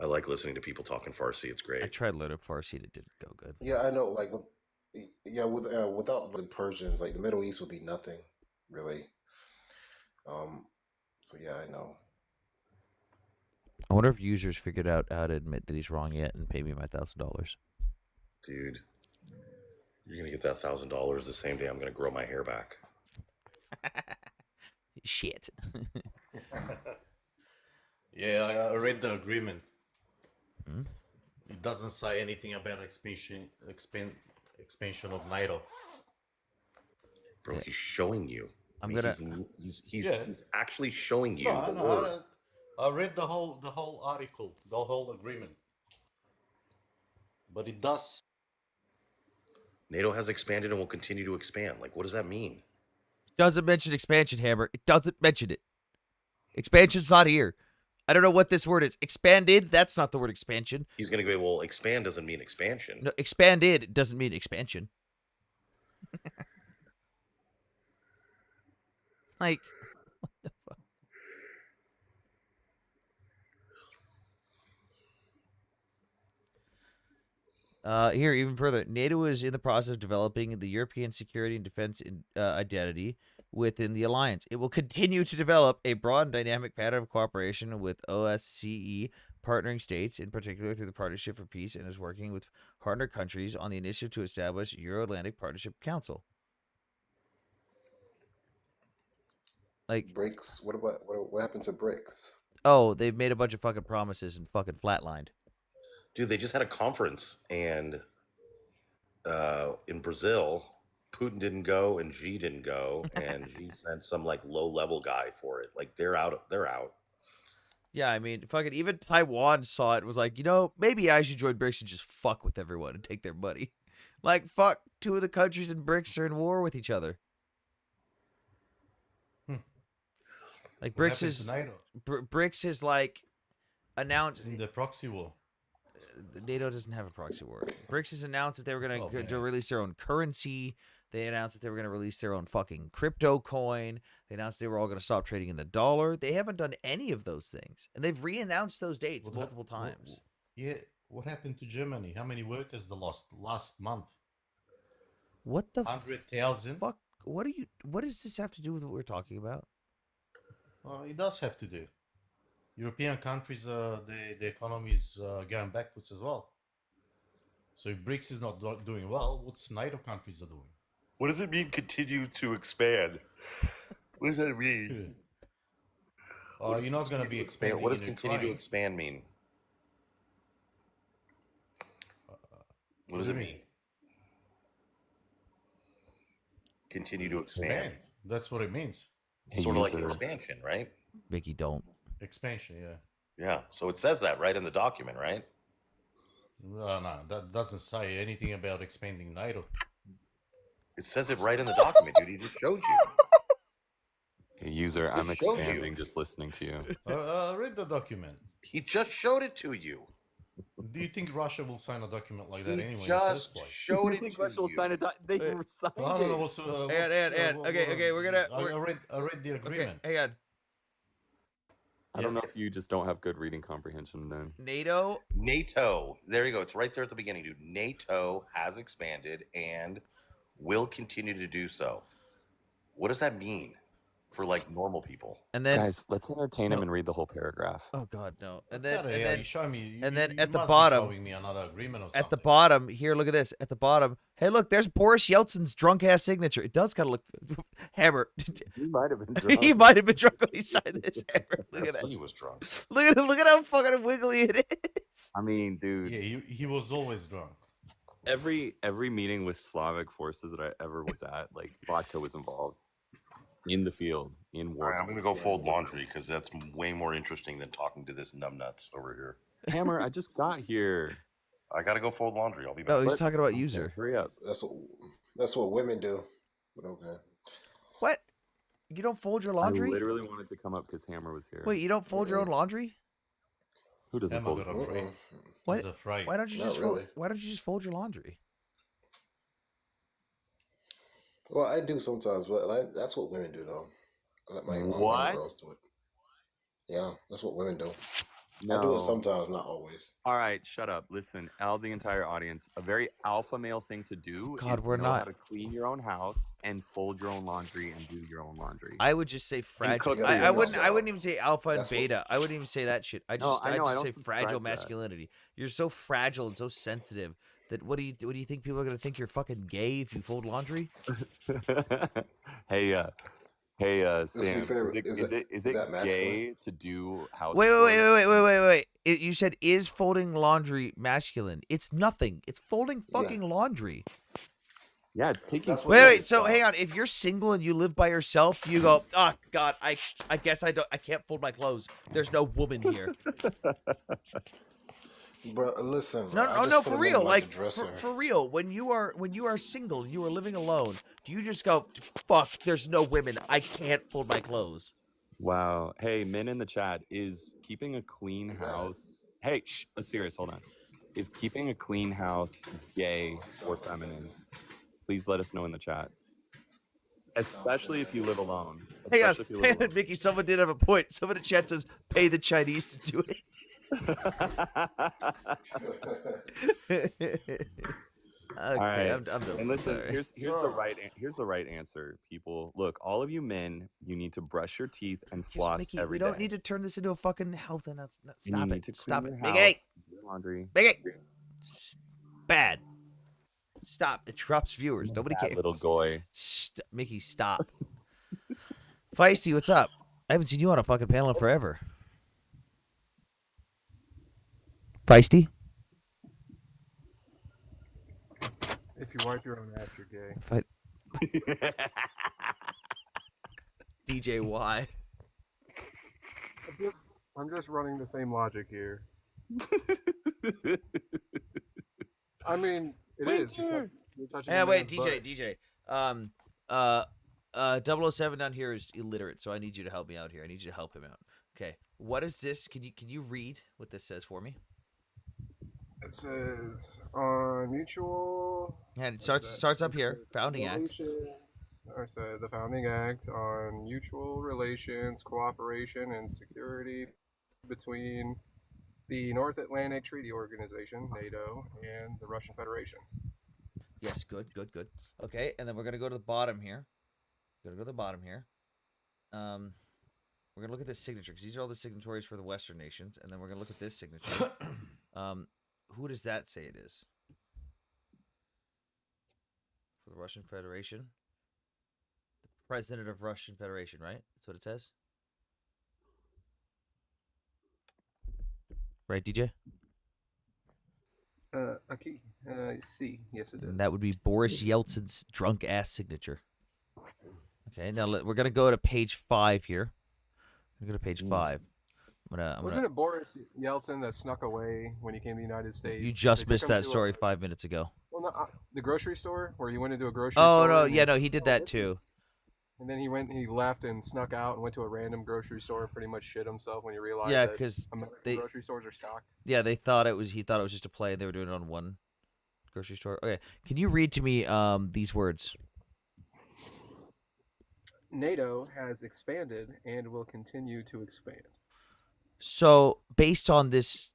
I like listening to people talking Farsi. It's great. I tried learning Farsi and it didn't go good. Yeah, I know. Like without the Persians, like the Middle East would be nothing, really. So yeah, I know. I wonder if users figured out how to admit that he's wrong yet and pay me my $1,000. Dude, you're gonna get that $1,000 the same day I'm gonna grow my hair back. Shit. Yeah, I read the agreement. It doesn't say anything about expansion of NATO. Bro, he's showing you. He's actually showing you the word. I read the whole article, the whole agreement. But it does. NATO has expanded and will continue to expand. Like, what does that mean? Doesn't mention expansion, Hammer. It doesn't mention it. Expansion's not here. I don't know what this word is. Expanded? That's not the word expansion. He's going to go, well, expand doesn't mean expansion. No, expanded doesn't mean expansion. Like, what the fuck? Here, even further, NATO is in the process of developing the European security and defense identity within the alliance. It will continue to develop a broad and dynamic pattern of cooperation with OSCE partnering states, in particular through the Partnership for Peace, and is working with partner countries on the initiative to establish Euro-Atlantic Partnership Council. Like BRICS. What happened to BRICS? Oh, they've made a bunch of fucking promises and fucking flatlined. Dude, they just had a conference, and in Brazil, Putin didn't go and Xi didn't go, and Xi sent some like low-level guy for it. Like they're out. Yeah, I mean, fucking even Taiwan saw it and was like, you know, maybe I should join BRICS and just fuck with everyone and take their money. Like, fuck, 2 of the countries in BRICS are in war with each other. Like BRICS is like announced in the proxy war. NATO doesn't have a proxy war. BRICS has announced that they were going to release their own currency. They announced that they were going to release their own fucking crypto coin. They announced they were all going to stop trading in the dollar. They haven't done any of those things, and they've re-announced those dates multiple times. What happened to Germany? How many workers they lost last month? What the 100,000? Fuck? What does this have to do with what we're talking about? It does have to do. European countries, the economy is going backwards as well. So if BRICS is not doing well, what's NATO countries are doing? What does it mean? Continue to expand. What does that mean? You're not going to be expanding. What does continue to expand mean? What does it mean? Continue to expand. That's what it means. Sort of like expansion, right? Mickey, don't. Expansion, yeah. Yeah, so it says that right in the document, right? No, that doesn't say anything about expanding NATO. It says it right in the document, dude. He just showed you. Hey, user, I'm Just showed you. expanding just listening to you. Read the document. He just showed it to you. Do you think Russia will sign a document like that He anyway in the just first place? showed You it think to Russia will you. sign a they signed I don't know it. what's. Okay, we're gonna. I read the agreement. Okay, hang on. I don't know if you just don't have good reading comprehension then. NATO. There you go. It's right there at the beginning, dude. NATO has expanded and will continue to do so. What does that mean for like normal people? And then, guys, let's entertain him and read the whole paragraph. Oh God, no! And then then you show me. And then you at the must be bottom, showing me another agreement or at something. the bottom here, look at this. At the bottom, hey, look, there's Boris Yeltsin's drunk ass signature. It does kind of look Hammer. He might have been drunk. He might have been drunk when he signed this. Hammer. Look at that. He was drunk. Look at it. Look at how fucking wiggly it is. I mean, dude. Yeah, he was always drunk. Every meeting with Slavic forces that I ever was at, like vodka was involved in the field in war. All right, I'm gonna go fold laundry because that's way more interesting than talking to this numbnuts over here. Hammer, I just got here. I gotta go fold laundry. I'll be back. No, he's talking about user. Hurry up. That's what women do. But okay. What? You don't fold your laundry? I literally wanted to come up because Hammer was here. Wait, you don't fold your own laundry? Who doesn't Hammer fold? got afraid. What? He's afraid. Why don't you Not just really. why don't you just fold your laundry? Well, I do sometimes, but that's what women do, though. I let my What? girls do it. Yeah, that's what women do. I do No. it sometimes, not always. All right, shut up. Listen, the entire audience, a very alpha male thing to do God, is we're know not- how to clean your own house and fold your own laundry and do your own laundry. I would just say fragile. cook I too. wouldn't even say alpha and That's what- beta. I wouldn't even say that shit. I'd No, just I know, I just don't say subscribe fragile to that. masculinity. You're so fragile and so sensitive that what do you think people are gonna think you're fucking gay if you fold laundry? Hey, Let's be Sam, fair, is it is that masculine? gay to do house? Wait. chores? You said is folding laundry masculine? It's nothing. It's folding Yeah. fucking laundry. Yeah, it's taking. That's what Wait. women So do. hang on. If you're single and you live by yourself, you go, oh God, I guess I can't fold my clothes. There's no woman here. But listen, No, bro, I no, just no, put for them in real. like Like a dresser. for real. When you are single, you are living alone. Do you just go, fuck? There's no women. I can't fold my clothes. Wow. Hey, men in the chat, is keeping a clean house. Hey, serious. Hold on. Is keeping a clean house gay or feminine? Please let us know in the chat. Especially if you live alone. Hang on, Especially if you live alone. Mickey. Someone did have a point. Someone in the chat says, "Pay the Chinese to do it." Okay, All right. I'm done. And listen, Sorry. here's the right answer, people. Look, all of you men, you need to brush your teeth and floss Mickey, every we day. don't need to turn this into a fucking health and And you stop need it. to Stop clean it. your Mickey. house, do your laundry. Mickey. Bad. Stop. It drops viewers. Nobody Bad cares. little goy. Mickey, stop. Feisty, what's up? I haven't seen you on a fucking panel in forever. Feisty? If you wipe your own ass, you're gay. DJ Y. I'm just running the same logic here. I mean, it is. You're touching a Wait, man's butt. DJ. 007 down here is illiterate, so I need you to help me out here. I need you to help him out. Okay. What is this? Can you read what this says for me? It says on mutual. And it starts up here. Founding Act. Relations, or so the Founding Act on mutual relations, cooperation, and security between the North Atlantic Treaty Organization (NATO) and the Russian Federation. Yes, good. Okay, and then we're gonna go to the bottom here. We're gonna go to the bottom here. We're gonna look at this signature because these are all the signatories for the Western nations, and then we're gonna look at this signature. Who does that say it is? For the Russian Federation, the President of Russian Federation, right? That's what it says. Right, DJ? Okay. C. Yes, it is. And that would be Boris Yeltsin's drunk ass signature. Okay, now we're gonna go to page 5 here. We're gonna go to page 5. Wasn't it Boris Yeltsin that snuck away when he came to the United States? You just They took missed him that to story 5 minutes ago. Well, no, the grocery store where he went into a grocery Oh store. no, And yeah, no, said, he did "Oh, that this too. is-" And then he left and snuck out and went to a random grocery store and pretty much shit himself when he realized Yeah, that because American grocery stores are stocked. Yeah, he thought it was just a play. They were doing it on one grocery store. Okay, can you read to me these words? NATO has expanded and will continue to expand. So, based on this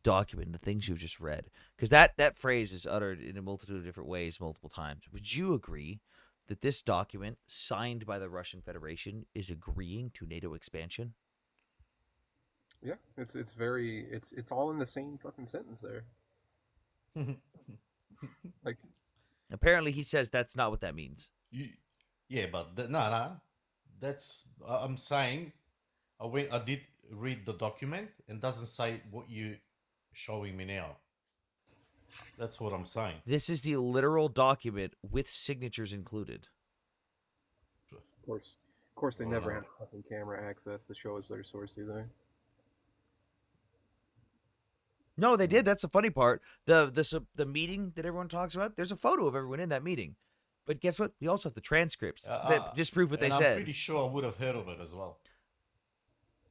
document, the things you've just read, because that phrase is uttered in a multitude of different ways multiple times, would you agree that this document signed by the Russian Federation is agreeing to NATO expansion? Yeah, it's all in the same fucking sentence there. Like, apparently he says that's not what that means. Yeah, but no, that's I'm saying. I did read the document and doesn't say what you showing me now. That's what I'm saying. This is the literal document with signatures included. Of course, they never have fucking camera access to show us their source, do they? No, they did. That's the funny part. The meeting that everyone talks about, there's a photo of everyone in that meeting. But guess what? We also have the transcripts that disprove what they said. I'm pretty sure I would have heard of it as well.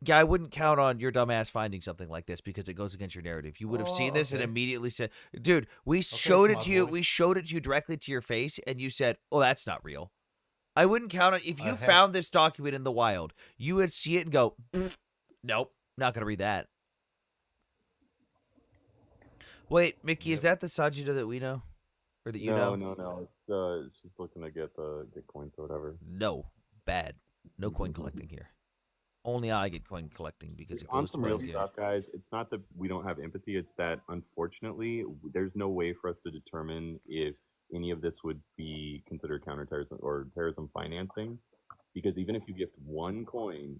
Yeah, I wouldn't count on your dumbass finding something like this because it goes against your narrative. You would have seen this and immediately said, "Dude, we showed it to you. We showed it to you directly to your face, and you said, "Oh, that's not real." I wouldn't count on if you found this document in the wild, you would see it and go, "Nope, not gonna read that." Wait, Mickey, is that the Sajida that we know, or that you know? No. It's just looking to get coins or whatever. No, bad. No coin collecting here. Only I get coin collecting because it goes On some real to stuff, guys. It's not that we don't have empathy. It's that unfortunately, there's no way for us to determine if any of this would be considered counterterrorism or terrorism financing, because even if you gift one coin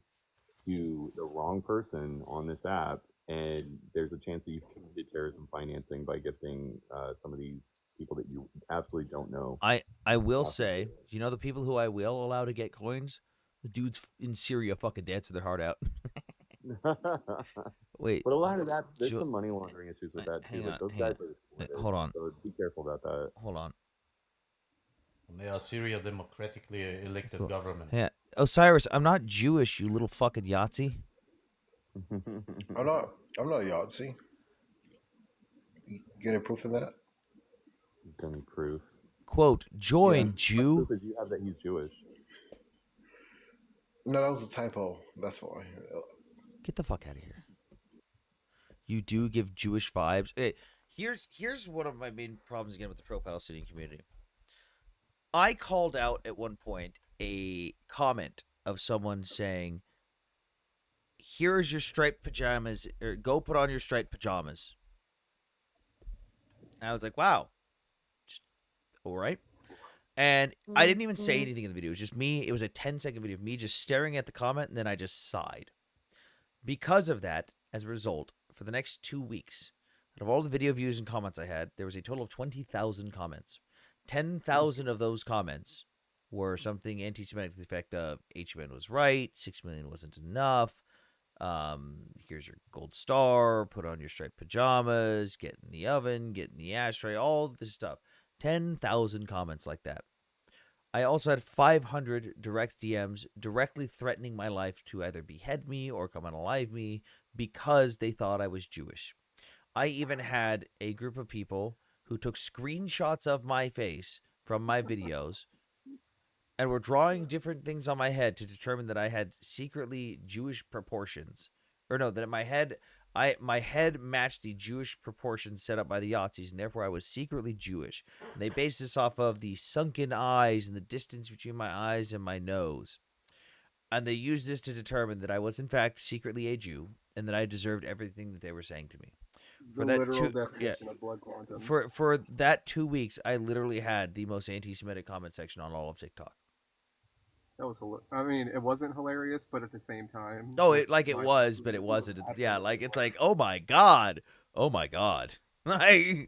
to the wrong person on this app, and there's a chance that you committed terrorism financing by gifting some of these people that you absolutely don't know. I will say, you know, the people who I will allow to get coins, the dudes in Syria fucking dancing their heart out. Wait, but a lot of there's some money laundering issues with that too. Those guys are exploited, hold on. So be careful about that. Hold on. They are Syria democratically elected government. Yeah, Osiris, I'm not Jewish, you little fucking Yahtzee. I'm not a Yahtzee. You get any proof of that? Give me proof. Quote, join Jew. What proof is you have that he's Jewish? No, that was a typo. That's why. Get the fuck out of here. You do give Jewish vibes. Hey, here's one of my main problems again with the pro-Palestinian community. I called out at one point a comment of someone saying, "Here's your striped pajamas, or go put on your striped pajamas." And I was like, "Wow, just, all right." And I didn't even say anything in the video. It was just me. It was a 10-second video of me just staring at the comment, and then I just sighed. Because of that, as a result, for the next 2 weeks, out of all the video views and comments I had, there was a total of 20,000 comments. 10,000 of those comments were something anti-Semitic to the effect of HBN was right, 6 million wasn't enough, here's your gold star, put on your striped pajamas, get in the oven, get in the ashtray, all of this stuff. 10,000 comments like that. I also had 500 direct DMs directly threatening my life to either behead me or come unalive me because they thought I was Jewish. I even had a group of people who took screenshots of my face from my videos and were drawing different things on my head to determine that I had secretly Jewish proportions. Or no, that my head matched the Jewish proportions set up by the Yahtzees, and therefore I was secretly Jewish. And they based this off of the sunken eyes and the distance between my eyes and my nose. And they used this to determine that I was in fact secretly a Jew and that I deserved everything that they were saying to me. The literal definition of blood quantums. For that 2 weeks, I literally had the most anti-Semitic comment section on all of TikTok. That was I mean, it wasn't hilarious, but at the same time. Oh, it was, but it wasn't. Yeah, like it's like, oh my god, like kind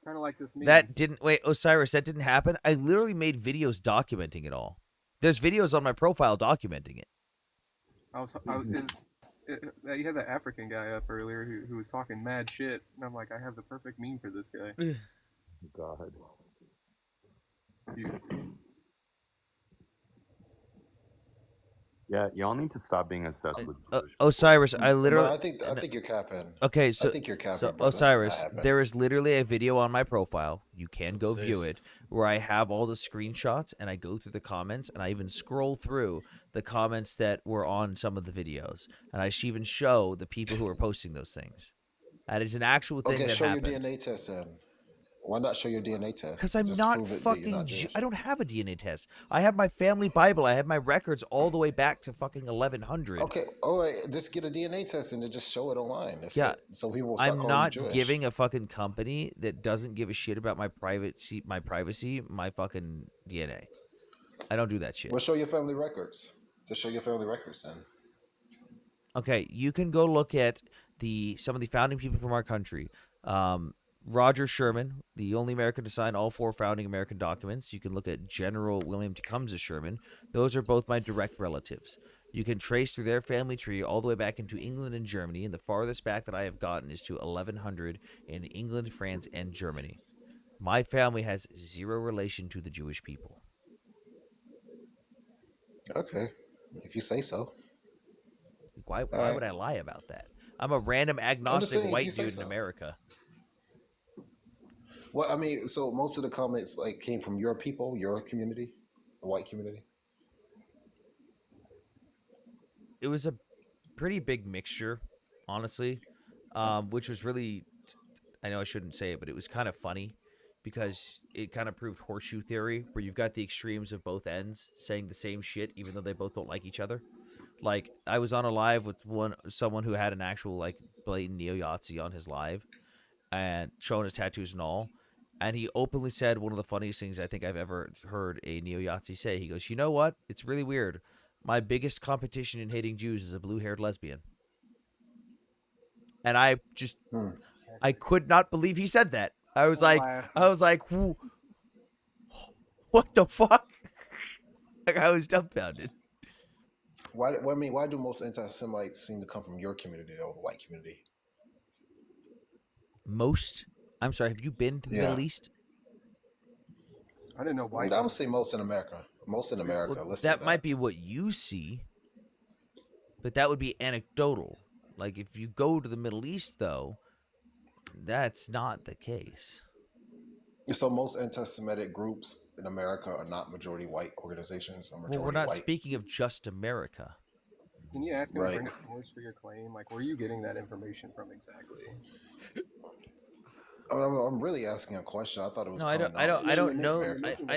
of like this meme. That didn't wait, Osiris. That didn't happen. I literally made videos documenting it all. There's videos on my profile documenting it. You had that African guy up earlier who was talking mad shit, and I'm like, I have the perfect meme for this guy. God. Yeah, y'all need to stop being obsessed with Jewish people. Osiris, I literally. No, I think you're capping. Okay, I so think you're capping, so brother. Osiris, That happened. there is literally a video on my profile. You can go view Obsessed. it, where I have all the screenshots and I go through the comments and I even scroll through the comments that were on some of the videos, and I even show the people who are posting those things. That is an actual thing Okay, that show happened. your DNA test then. Why not show your DNA test? Because I'm Just not prove it that you're fucking. not Jewish. I don't have a DNA test. I have my family Bible. I have my records all the way back to fucking 1100. Okay, all right, just get a DNA test and then just show it online. That's Yeah, it. So people will start I'm calling not you Jewish. giving a fucking company that doesn't give a shit about my privacy, my fucking DNA. I don't do that shit. Well, show your family records. Just show your family records then. Okay, you can go look at some of the founding people from our country. Roger Sherman, the only American to sign all 4 founding American documents. You can look at General William Tecumseh Sherman. Those are both my direct relatives. You can trace through their family tree all the way back into England and Germany, and the farthest back that I have gotten is to 1100 in England, France, and Germany. My family has zero relation to the Jewish people. Okay, if you say so. Why right. would I lie about that? I'm a random agnostic saying, white if you say dude in so. America. Well, I mean, so most of the comments like came from your people, your community, the white community. It was a pretty big mixture, honestly, which was really, I know I shouldn't say it, but it was kind of funny because it kind of proved horseshoe theory, where you've got the extremes of both ends saying the same shit, even though they both don't like each other. Like, I was on a live with someone who had an actual, like, blatant neo-Yahtzee on his live and showing his tattoos and all. And he openly said one of the funniest things I think I've ever heard a neo-Yahtzee say. He goes, you know what? It's really weird. My biggest competition in hating Jews is a blue-haired lesbian. And I just, I could not believe he said that. I was like, what the fuck? Like, I was dumbfounded. Why do most anti-Semites seem to come from your community or the white community? Most? I'm sorry, have you been to the Middle East? I didn't know white. I would say most in America. Most in America. Well, let's that might be what you see, but that would be anecdotal. Like, if you go to the Middle East, though, that's not the case. So most anti-Semitic groups in America are not majority white organizations. Or majority Well, we're not white. speaking of just America. Can you ask him Right. to bring a source for your claim? Like, where are you getting that information from exactly? I'm really asking a question. I thought it was. No, I don't know.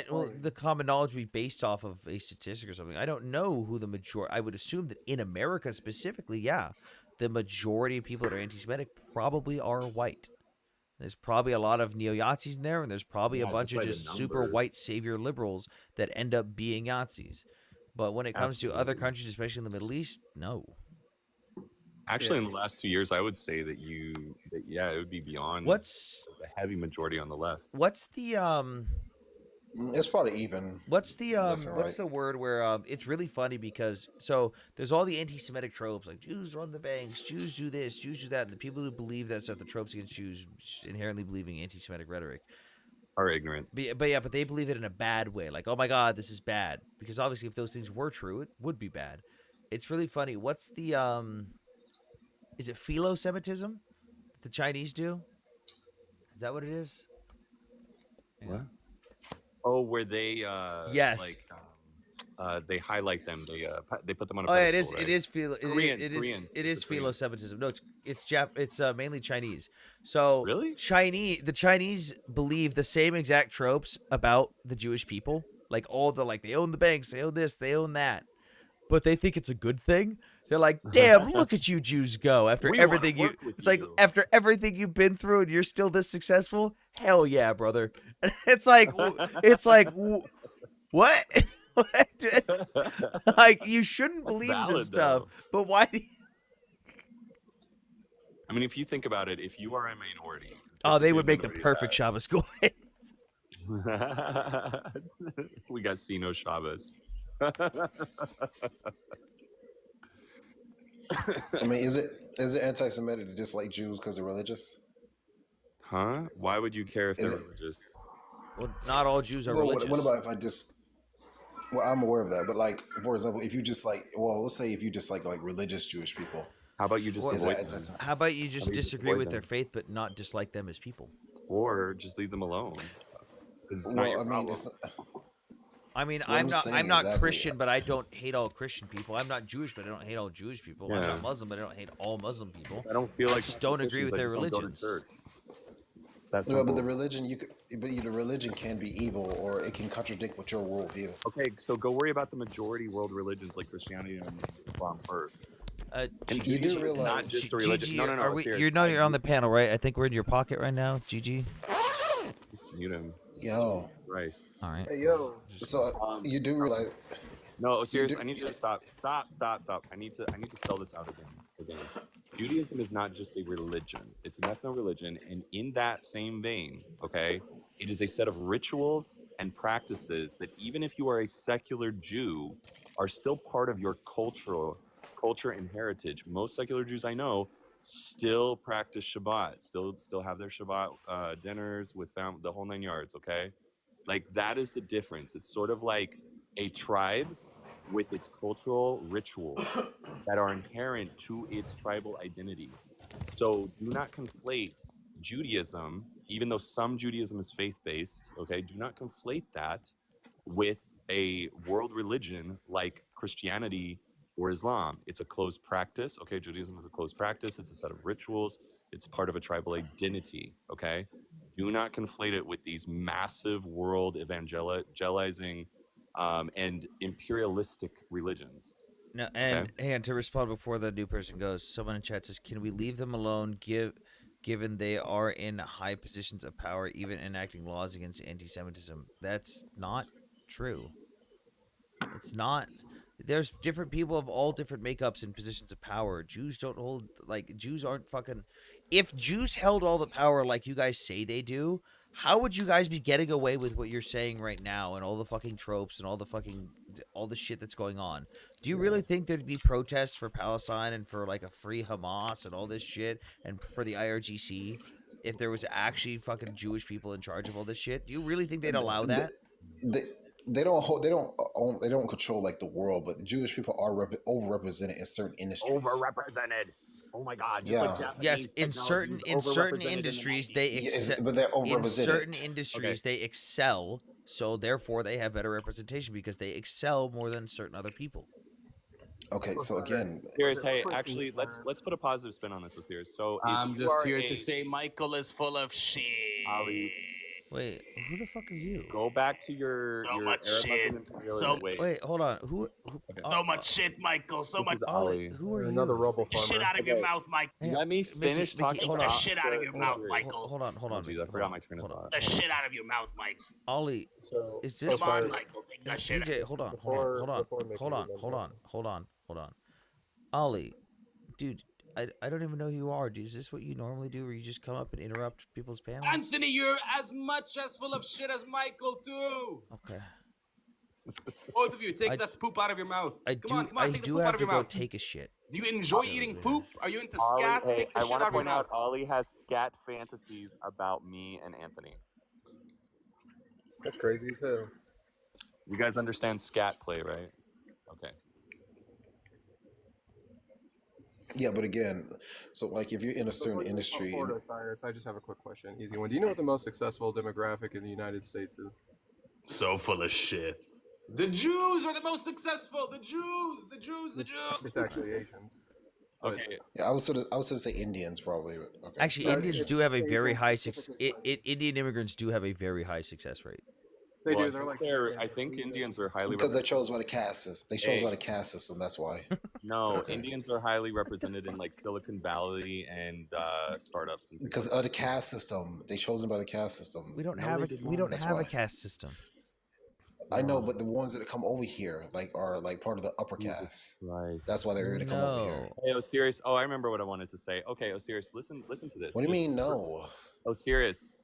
Well, the common knowledge would be based off of a statistic or something. I don't know who the majority. I would assume that in America specifically, yeah, the majority of people that are anti-Semitic probably are white. There's probably a lot of neo-Yazis in there, and there's probably a bunch of just super white savior liberals that end up being Yazis. But when it comes to other countries, especially in the Middle East, no. Actually, in the last 2 years, I would say that it would be beyond the heavy majority on the left. What's the It's probably even. What's the left and what's right. the word where it's really funny because so there's all the anti-Semitic tropes like Jews run the banks, Jews do this, Jews do that, and the people who believe that stuff, the tropes against Jews, inherently believing anti-Semitic rhetoric, are ignorant. But they believe it in a bad way, like, oh my god, this is bad, because obviously if those things were true, it would be bad. It's really funny. What's the is it philo-Semitism that the Chinese do? Is that what it is? What? Oh, where they yes, like they highlight them. They put them on a oh yeah, pedestal. it is philo. Koreans. It is philo-Semitism. No, it's mainly Chinese. So really, the Chinese believe the same exact tropes about the Jewish people. Like all the they own the banks, they own this, they own that, but they think it's a good thing. They're like, damn, look at you Jews go after everything you. It's like after everything you've been through and you're still this successful. Hell yeah, brother. And it's like what? Like you shouldn't believe this stuff, but why? I mean, if you think about it, if you are a minority, they would make the perfect Shabbos school. We got Sino Shabbos. I mean, is it anti-Semitic to dislike Jews because they're religious? Huh? Why would you care if Is they're it? religious? Well, not all Jews are Well, religious. what about if I just? Well, I'm aware of that, but like, for example, if you just like, well, let's say if you just like religious Jewish people, How about you just What- is avoid that them? anti-Semitic? How about you just How about you just disagree avoid with their them? faith, but not dislike them as people? Or just leave them alone. Because it's not Well, your I mean, problem. it's. I mean, Well, I'm just saying I'm not exactly. Christian, but I don't hate all Christian people. I'm not Jewish, but I don't hate all Jewish people. I'm Yeah. not Muslim, but I don't hate all Muslim people. If I don't feel I like just talking don't to agree with Christians, I their just don't go to religions. church. It's that No, but the simple. religion the religion can be evil, or it can contradict with your worldview. Okay, so go worry about the majority world religions like Christianity and Islam first. And You do Judaism is realize- not just a religion. Gigi, No, are we, serious. you're on the panel, right? I think we're in your pocket right now, Gigi. Just mute him. Yo. Christ. All right. Hey, yo. So you do realize? No, serious. do- I need you to stop. I need to spell this out again. Judaism is not just a religion. It's an ethno-religion, and in that same vein, okay, it is a set of rituals and practices that even if you are a secular Jew, are still part of your culture and heritage. Most secular Jews I know still practice Shabbat, still have their Shabbat dinners with the whole 9 yards, okay? Like, that is the difference. It's sort of like a tribe with its cultural rituals that are inherent to its tribal identity. So do not conflate Judaism, even though some Judaism is faith-based, okay? Do not conflate that with a world religion like Christianity or Islam. It's a closed practice, okay? Judaism is a closed practice. It's a set of rituals. It's part of a tribal identity, okay? Do not conflate it with these massive world evangelizing and imperialistic religions. No, and to respond before the new person goes, someone in chat says, "Can we leave them alone? Given they are in high positions of power, even enacting laws against anti-Semitism." That's not true. It's not. There's different people of all different makeups in positions of power. Jews don't hold, like, Jews aren't fucking. If Jews held all the power like you guys say they do, how would you guys be getting away with what you're saying right now and all the fucking tropes and all the shit that's going on? Do you really think there'd be protests for Palestine and for like a free Hamas and all this shit and for the IRGC if there was actually fucking Jewish people in charge of all this shit? Do you really think they'd allow that? They don't control like the world, but the Jewish people are overrepresented in certain industries. Overrepresented. Oh my God! Yeah. Yes, in certain industries they excel. but they're In overrepresented. certain industries they excel, so therefore they have better representation because they excel more than certain other people. Okay, so again, Serious, hey, actually, let's put a positive spin on this. Serious. So if I'm you just are here a- to say Michael is full of shit. Ali, wait, who the fuck are you? Go back to your So much Arab shit. imperialist ways. Wait, hold on. Who So much shit, Michael. So This much. is Ali. Who are you? Another rubble Get the farmer. shit out of your mouth, Mike. Let me finish talking hold Get on. the shit out of your mouth, Michael. Hold on. Oh, geez, I forgot my train of thought. Get the shit out of your mouth, Mike. Ollie, So is this Come on, Michael. Take that shit. DJ? Hold on. Before making Hold on. Ollie, dude, I don't even know who you are. Is this what you normally do, where you just come up and interrupt people's panels? Anthony, you're as much as full of shit as Michael too. Okay. Both of you, take that poop out of your mouth. Come on, I take the do poop out have of to your go mouth. take a shit. Do you enjoy eating poop? Are you into Ollie, scat? hey, Take the I shit want out to of your point mouth. out Ollie has scat fantasies about me and Anthony. That's crazy as hell. You guys understand scat play, right? Okay. yeah, but again, so like if you're in a certain industry, Florida, Cyrus, I just have a quick question. Easy one. Do you know what the most successful demographic in the United States is? So full of shit. The Jews are the most successful. The Jews. It's actually Asians. But Okay. yeah, I was sort of say Indians probably. But okay. Actually, No, Indians it's do have a very Asian high specifically. Indian immigrants do have a very high success rate. They Well, do. They're like. I think Indians are highly because they represented. chose by the caste system. They chose by the caste system. That's why. No, Okay. Indians are highly represented in like Silicon Valley and startups. And things Because like of the caste system, they chosen by the caste system. We don't No, have they a did we not. don't That's have why. a caste system. I know, but the ones that come over here like are like part of the upper Jesus caste. Christ. That's why they're going to come over here. No. Hey, Osiris. Oh, I remember what I wanted to say. Okay, Osiris, listen to this. What do you mean no? Osiris,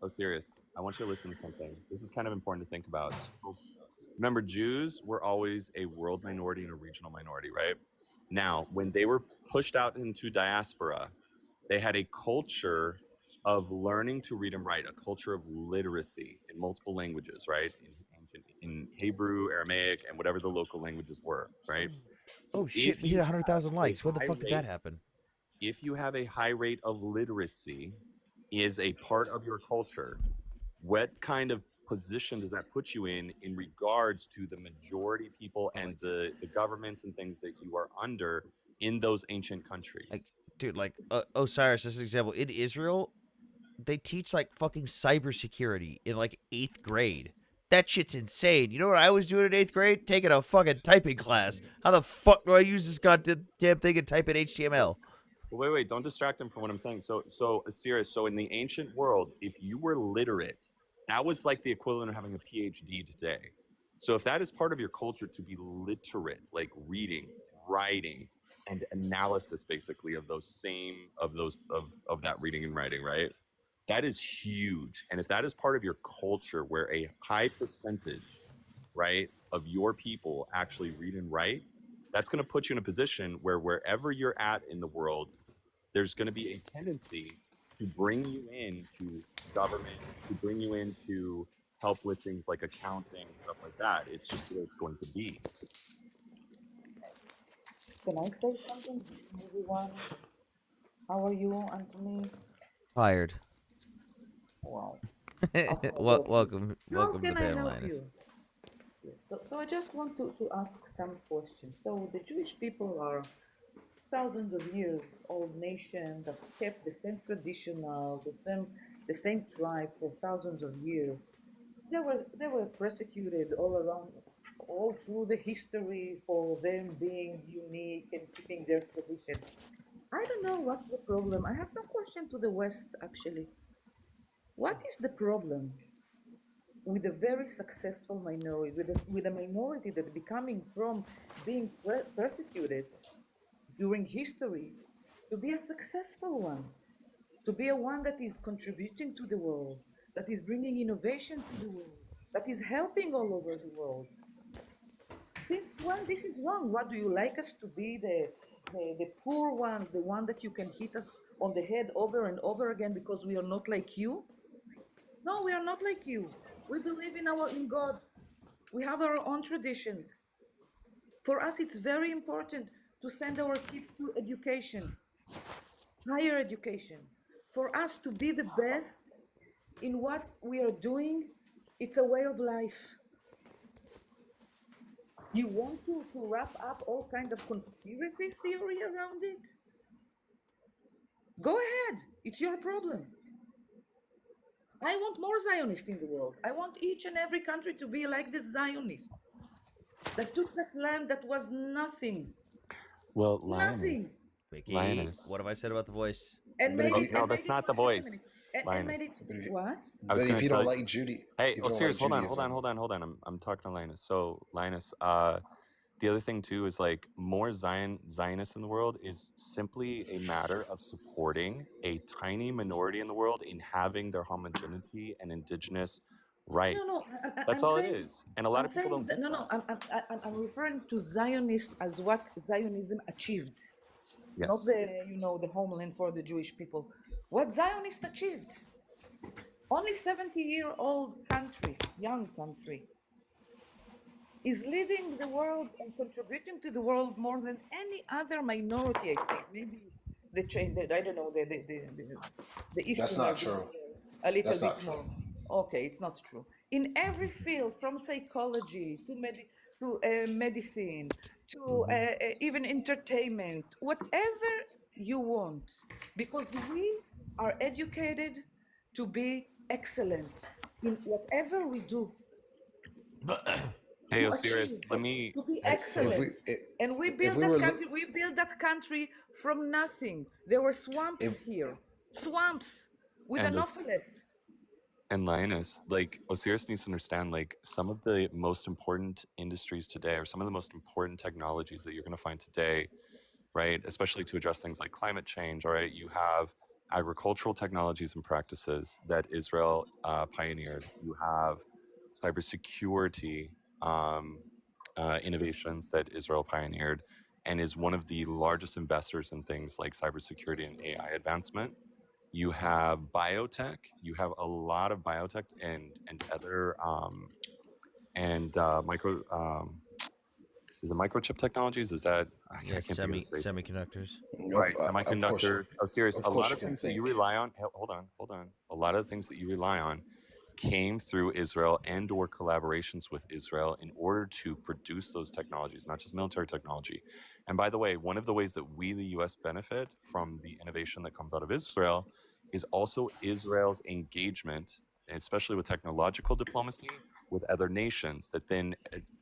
I want you to listen to something. This is kind of important to think about. So, remember, Jews were always a world minority and a regional minority, right? Now, when they were pushed out into diaspora, they had a culture of learning to read and write, a culture of literacy in multiple languages, right? In Hebrew, Aramaic, and whatever the local languages were, right? Oh shit, If we hit you 100,000 have a likes. When the high fuck did that rate, happen? if you have a high rate of literacy is a part of your culture, what kind of position does that put you in regards to the majority people and the governments and things that you are under in those ancient countries? Like, dude, like Osiris, as an example, in Israel, they teach like fucking cybersecurity in like 8th grade. That shit's insane. You know what I was doing in 8th grade? Taking a fucking typing class. How the fuck do I use this goddamn thing and type in HTML? Well, wait, don't distract him from what I'm saying. So Assyrius, so in the ancient world, if you were literate, that was like the equivalent of having a PhD today. So if that is part of your culture to be literate, like reading, writing, and analysis basically of that reading and writing, right? That is huge. And if that is part of your culture where a high percentage, right, of your people actually read and write, that's going to put you in a position where wherever you're at in the world, there's going to be a tendency to bring you into government, to bring you in to help with things like accounting, stuff like that. It's just the way it's going to be. Can I say something, everyone? How are you, Anthony? Tired. Wow. welcome How to can the I panel, help Linus. you? Yes. So I just want to ask some questions. So the Jewish people are thousands of years old nation that kept the same traditional, the same tribe for thousands of years. They were persecuted all around, all through the history for them being unique and keeping their tradition. I don't know what's the problem. I have some question to the West actually. What is the problem with a very successful minority, with a minority that becoming from being persecuted during history to be a successful one, to be a one that is contributing to the world, that is bringing innovation to the world, that is helping all over the world? Since when this is wrong? What do you like us to be the poor ones, the one that you can hit us on the head over and over again because we are not like you? No, we are not like you. We believe in God. We have our own traditions. For us, it's very important to send our kids to education, higher education. For us to be the best in what we are doing, it's a way of life. You want to wrap up all kind of conspiracy theory around it? Go ahead, it's your problem. I want more Zionists in the world. I want each and every country to be like the Zionists that took that land that was nothing. Well, Nothing. Mickey, what have I said about the voice? And made it. No, that's not the voice. And made it. What? I was But going if to you tell don't you. like Judy, Hey, if you don't serious. like Hold Judaism, on. I'm talking to Linus. So, Linus, the other thing too is like more Zionists in the world is simply a matter of supporting a tiny minority in the world in having their homogeneity and indigenous rights. No, That's I'm all saying, it is, and a lot of people don't get no, that. I'm referring to Zionist as what Zionism achieved, not Yes. the homeland for the Jewish people. What Zionists achieved? Only 70-year-old country, young country, is leading the world and contributing to the world more than any other minority. I think maybe I don't know the that's Eastern are not doing true. a little That's not bit true. more. Okay, it's not true. In every field, from psychology to medicine to even entertainment, whatever you want, because we are educated to be excellent in whatever we do. Hey, To Osiris, achieve, let me. to be If excellent. we And we if built we that were country. We built that country from nothing. There were swamps if here, swamps with And Anopheles. and Linus, like Osiris needs to understand, like some of the most important industries today, or some of the most important technologies that you're going to find today, right? Especially to address things like climate change. All right, you have agricultural technologies and practices that Israel pioneered. You have cybersecurity innovations that Israel pioneered, and is one of the largest investors in things like cybersecurity and AI advancement. You have biotech. You have a lot of biotech and other micro. Is it microchip technologies? Is that I can't think of the space. Semiconductors. Right, Of course, semiconductors. Oh, serious. of A course lot you of can things that you think. rely on. Hold on. A lot of the things that you rely on came through Israel and/or collaborations with Israel in order to produce those technologies, not just military technology. And by the way, one of the ways that we, the U.S., benefit from the innovation that comes out of Israel is also Israel's engagement, especially with technological diplomacy, with other nations that then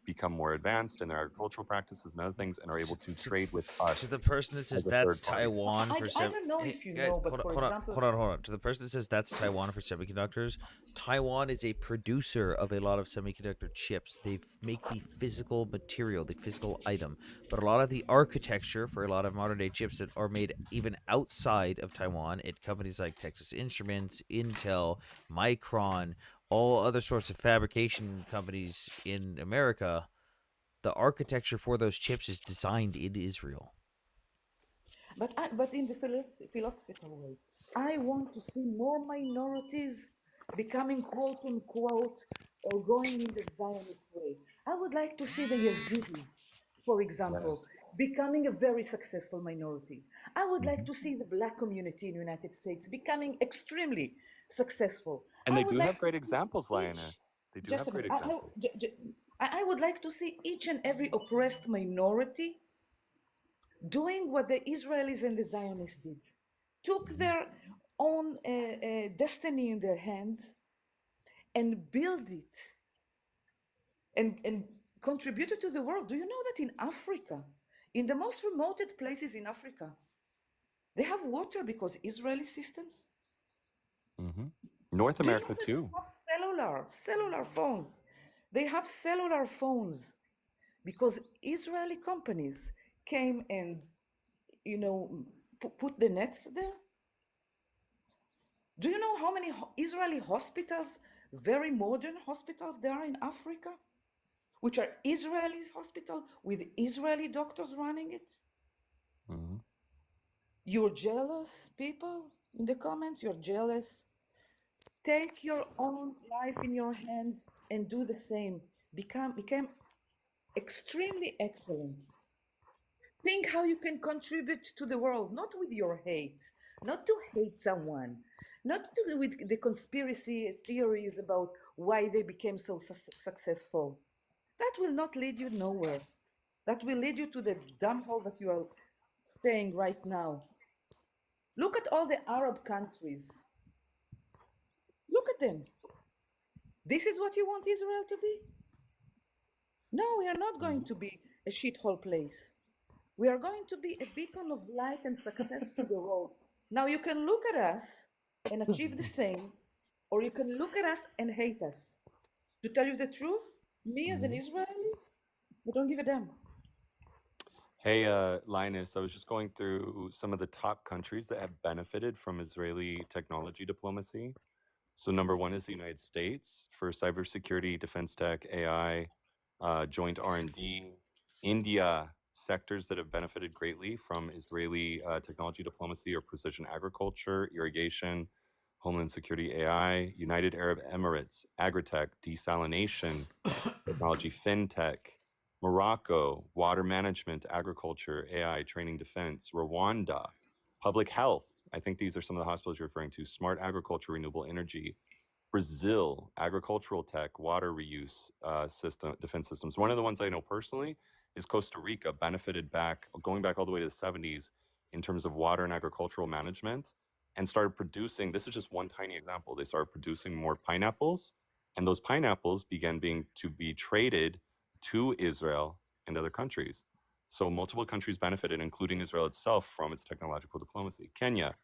become more advanced in their agricultural practices and other things and are able to trade with us To the person that says as a that's third party. Taiwan for I don't know hey, if you guys, know, but for example, hold on. To the person that says that's Taiwan for semiconductors, Taiwan is a producer of a lot of semiconductor chips. They make the physical material, the physical item, but a lot of the architecture for a lot of modern day chips that are made even outside of Taiwan at companies like Texas Instruments, Intel, Micron, all other sorts of fabrication companies in America, the architecture for those chips is designed in Israel. but in the philosophical way, I want to see more minorities becoming quote unquote or going in the Zionist way. I would like to see the Yazidis, for example, Yes. becoming a very successful minority. I would like Mhm. to see the black community in the United States becoming extremely successful. And I they would do have like to great see examples, each, Lioness. They do just have a great minute, examples. I would like to see each and every oppressed minority doing what the Israelis and the Zionists did, took their own destiny in their hands and build it and contributed to the world. Do you know that in Africa, in the most remote places in Africa, they have water because Israeli systems? North Do you know America that they too. have cellular phones? They have cellular phones because Israeli companies came and, you know, put the nets there. Do you know how many Israeli hospitals, very modern hospitals, there are in Africa, which are Israeli hospitals with Israeli doctors running it? Mhm. You're jealous, people in the comments. You're jealous. Take your own life in your hands and do the same. Become extremely excellent. Think how you can contribute to the world, not with your hate, not to hate someone, not to, with the conspiracy theories about why they became so successful. That will not lead you nowhere. That will lead you to the dumb hole that you are staying right now. Look at all the Arab countries. Look at them. This is what you want Israel to be? No, we are not going to be a shithole place. We are going to be a beacon of light and success to the world. Now you can look at us and achieve the same, or you can look at us and hate us. To tell you the truth, me as an Mhm. Israeli, I don't give a damn. Hey, Linus, I was just going through some of the top countries that have benefited from Israeli technology diplomacy. So number one is the United States for cybersecurity, defense tech, AI, joint R&D. India, sectors that have benefited greatly from Israeli technology diplomacy or precision agriculture, irrigation, homeland security, AI. United Arab Emirates, agritech, desalination, technology, fintech. Morocco, water management, agriculture, AI, training, defense. Rwanda, public health. I think these are some of the hospitals you're referring to. Smart agriculture, renewable energy. Brazil, agricultural tech, water reuse system, defense systems. One of the ones I know personally is Costa Rica, benefited back, going back all the way to the 70s in terms of water and agricultural management and started producing, this is just one tiny example, they started producing more pineapples and those pineapples began to be traded to Israel and other countries. So multiple countries benefited, including Israel itself, from its technological diplomacy. Kenya,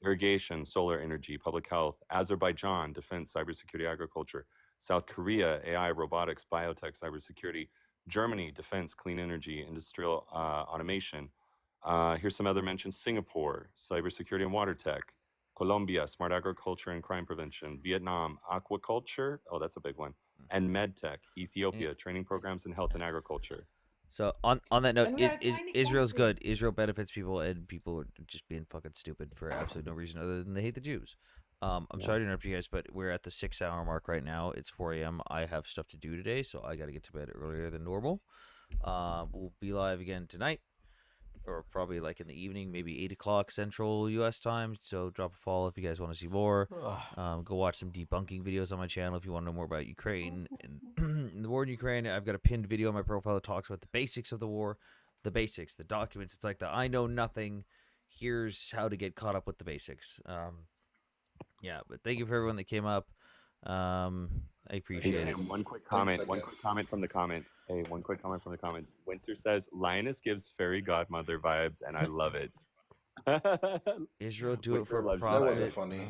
irrigation, solar energy, public health. Azerbaijan, defense, cybersecurity, agriculture. South Korea, AI, robotics, biotech, cybersecurity. Germany, defense, clean energy, industrial automation. Here's some other mentions. Singapore, cybersecurity and water tech. Colombia, smart agriculture and crime prevention. Vietnam, aquaculture. Oh, that's a big one. And medtech. Ethiopia, training programs in health and agriculture. So on that note, And we are a tiny Israel's country. good. Israel benefits people, and people are just being fucking stupid for absolutely no reason other than they hate the Jews. I'm sorry to interrupt you guys, but we're at the 6-hour mark right now. It's 4 a.m. I have stuff to do today, so I got to get to bed earlier than normal. We'll be live again tonight, or probably like in the evening, maybe 8 o'clock Central U.S. time. So drop a follow if you guys want to see more. Go watch some debunking videos on my channel if you want to know more about Ukraine and the war in Ukraine. I've got a pinned video on my profile that talks about the basics of the war, the basics, the documents. It's like the I know nothing. Here's how to get caught up with the basics. Yeah, but thank you for everyone that came up. I Hey appreciate Sam, it. one quick Thanks, comment. I One quick guess. comment from the comments. Hey, one quick comment from the comments. Winter says Lioness gives fairy godmother vibes, and I love it. Israel, do it Winter for loves That wasn't profit. funny.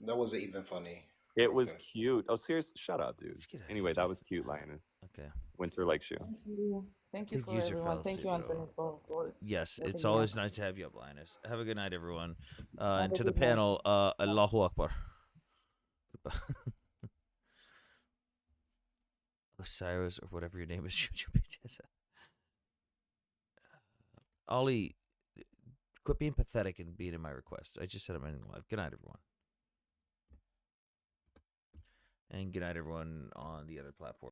That wasn't even funny. It was Okay. cute. Oh, serious? Shut up, dude. Let's get out of Anyway, here, that dude. was cute, Lioness. Okay. Winter likes you. Thank you. Thank you The for user everyone. Thank fallacy, you, Anthony, bro. for Yes, letting it's me always up. nice to have you up, Lioness. Have a good night, everyone. Have And a to the good night. panel, Allahu Akbar. Osiris, or whatever your name is. Ollie, quit being pathetic and being in my request. I just said I'm ending live. Good night, everyone. And good night, everyone on the other platform.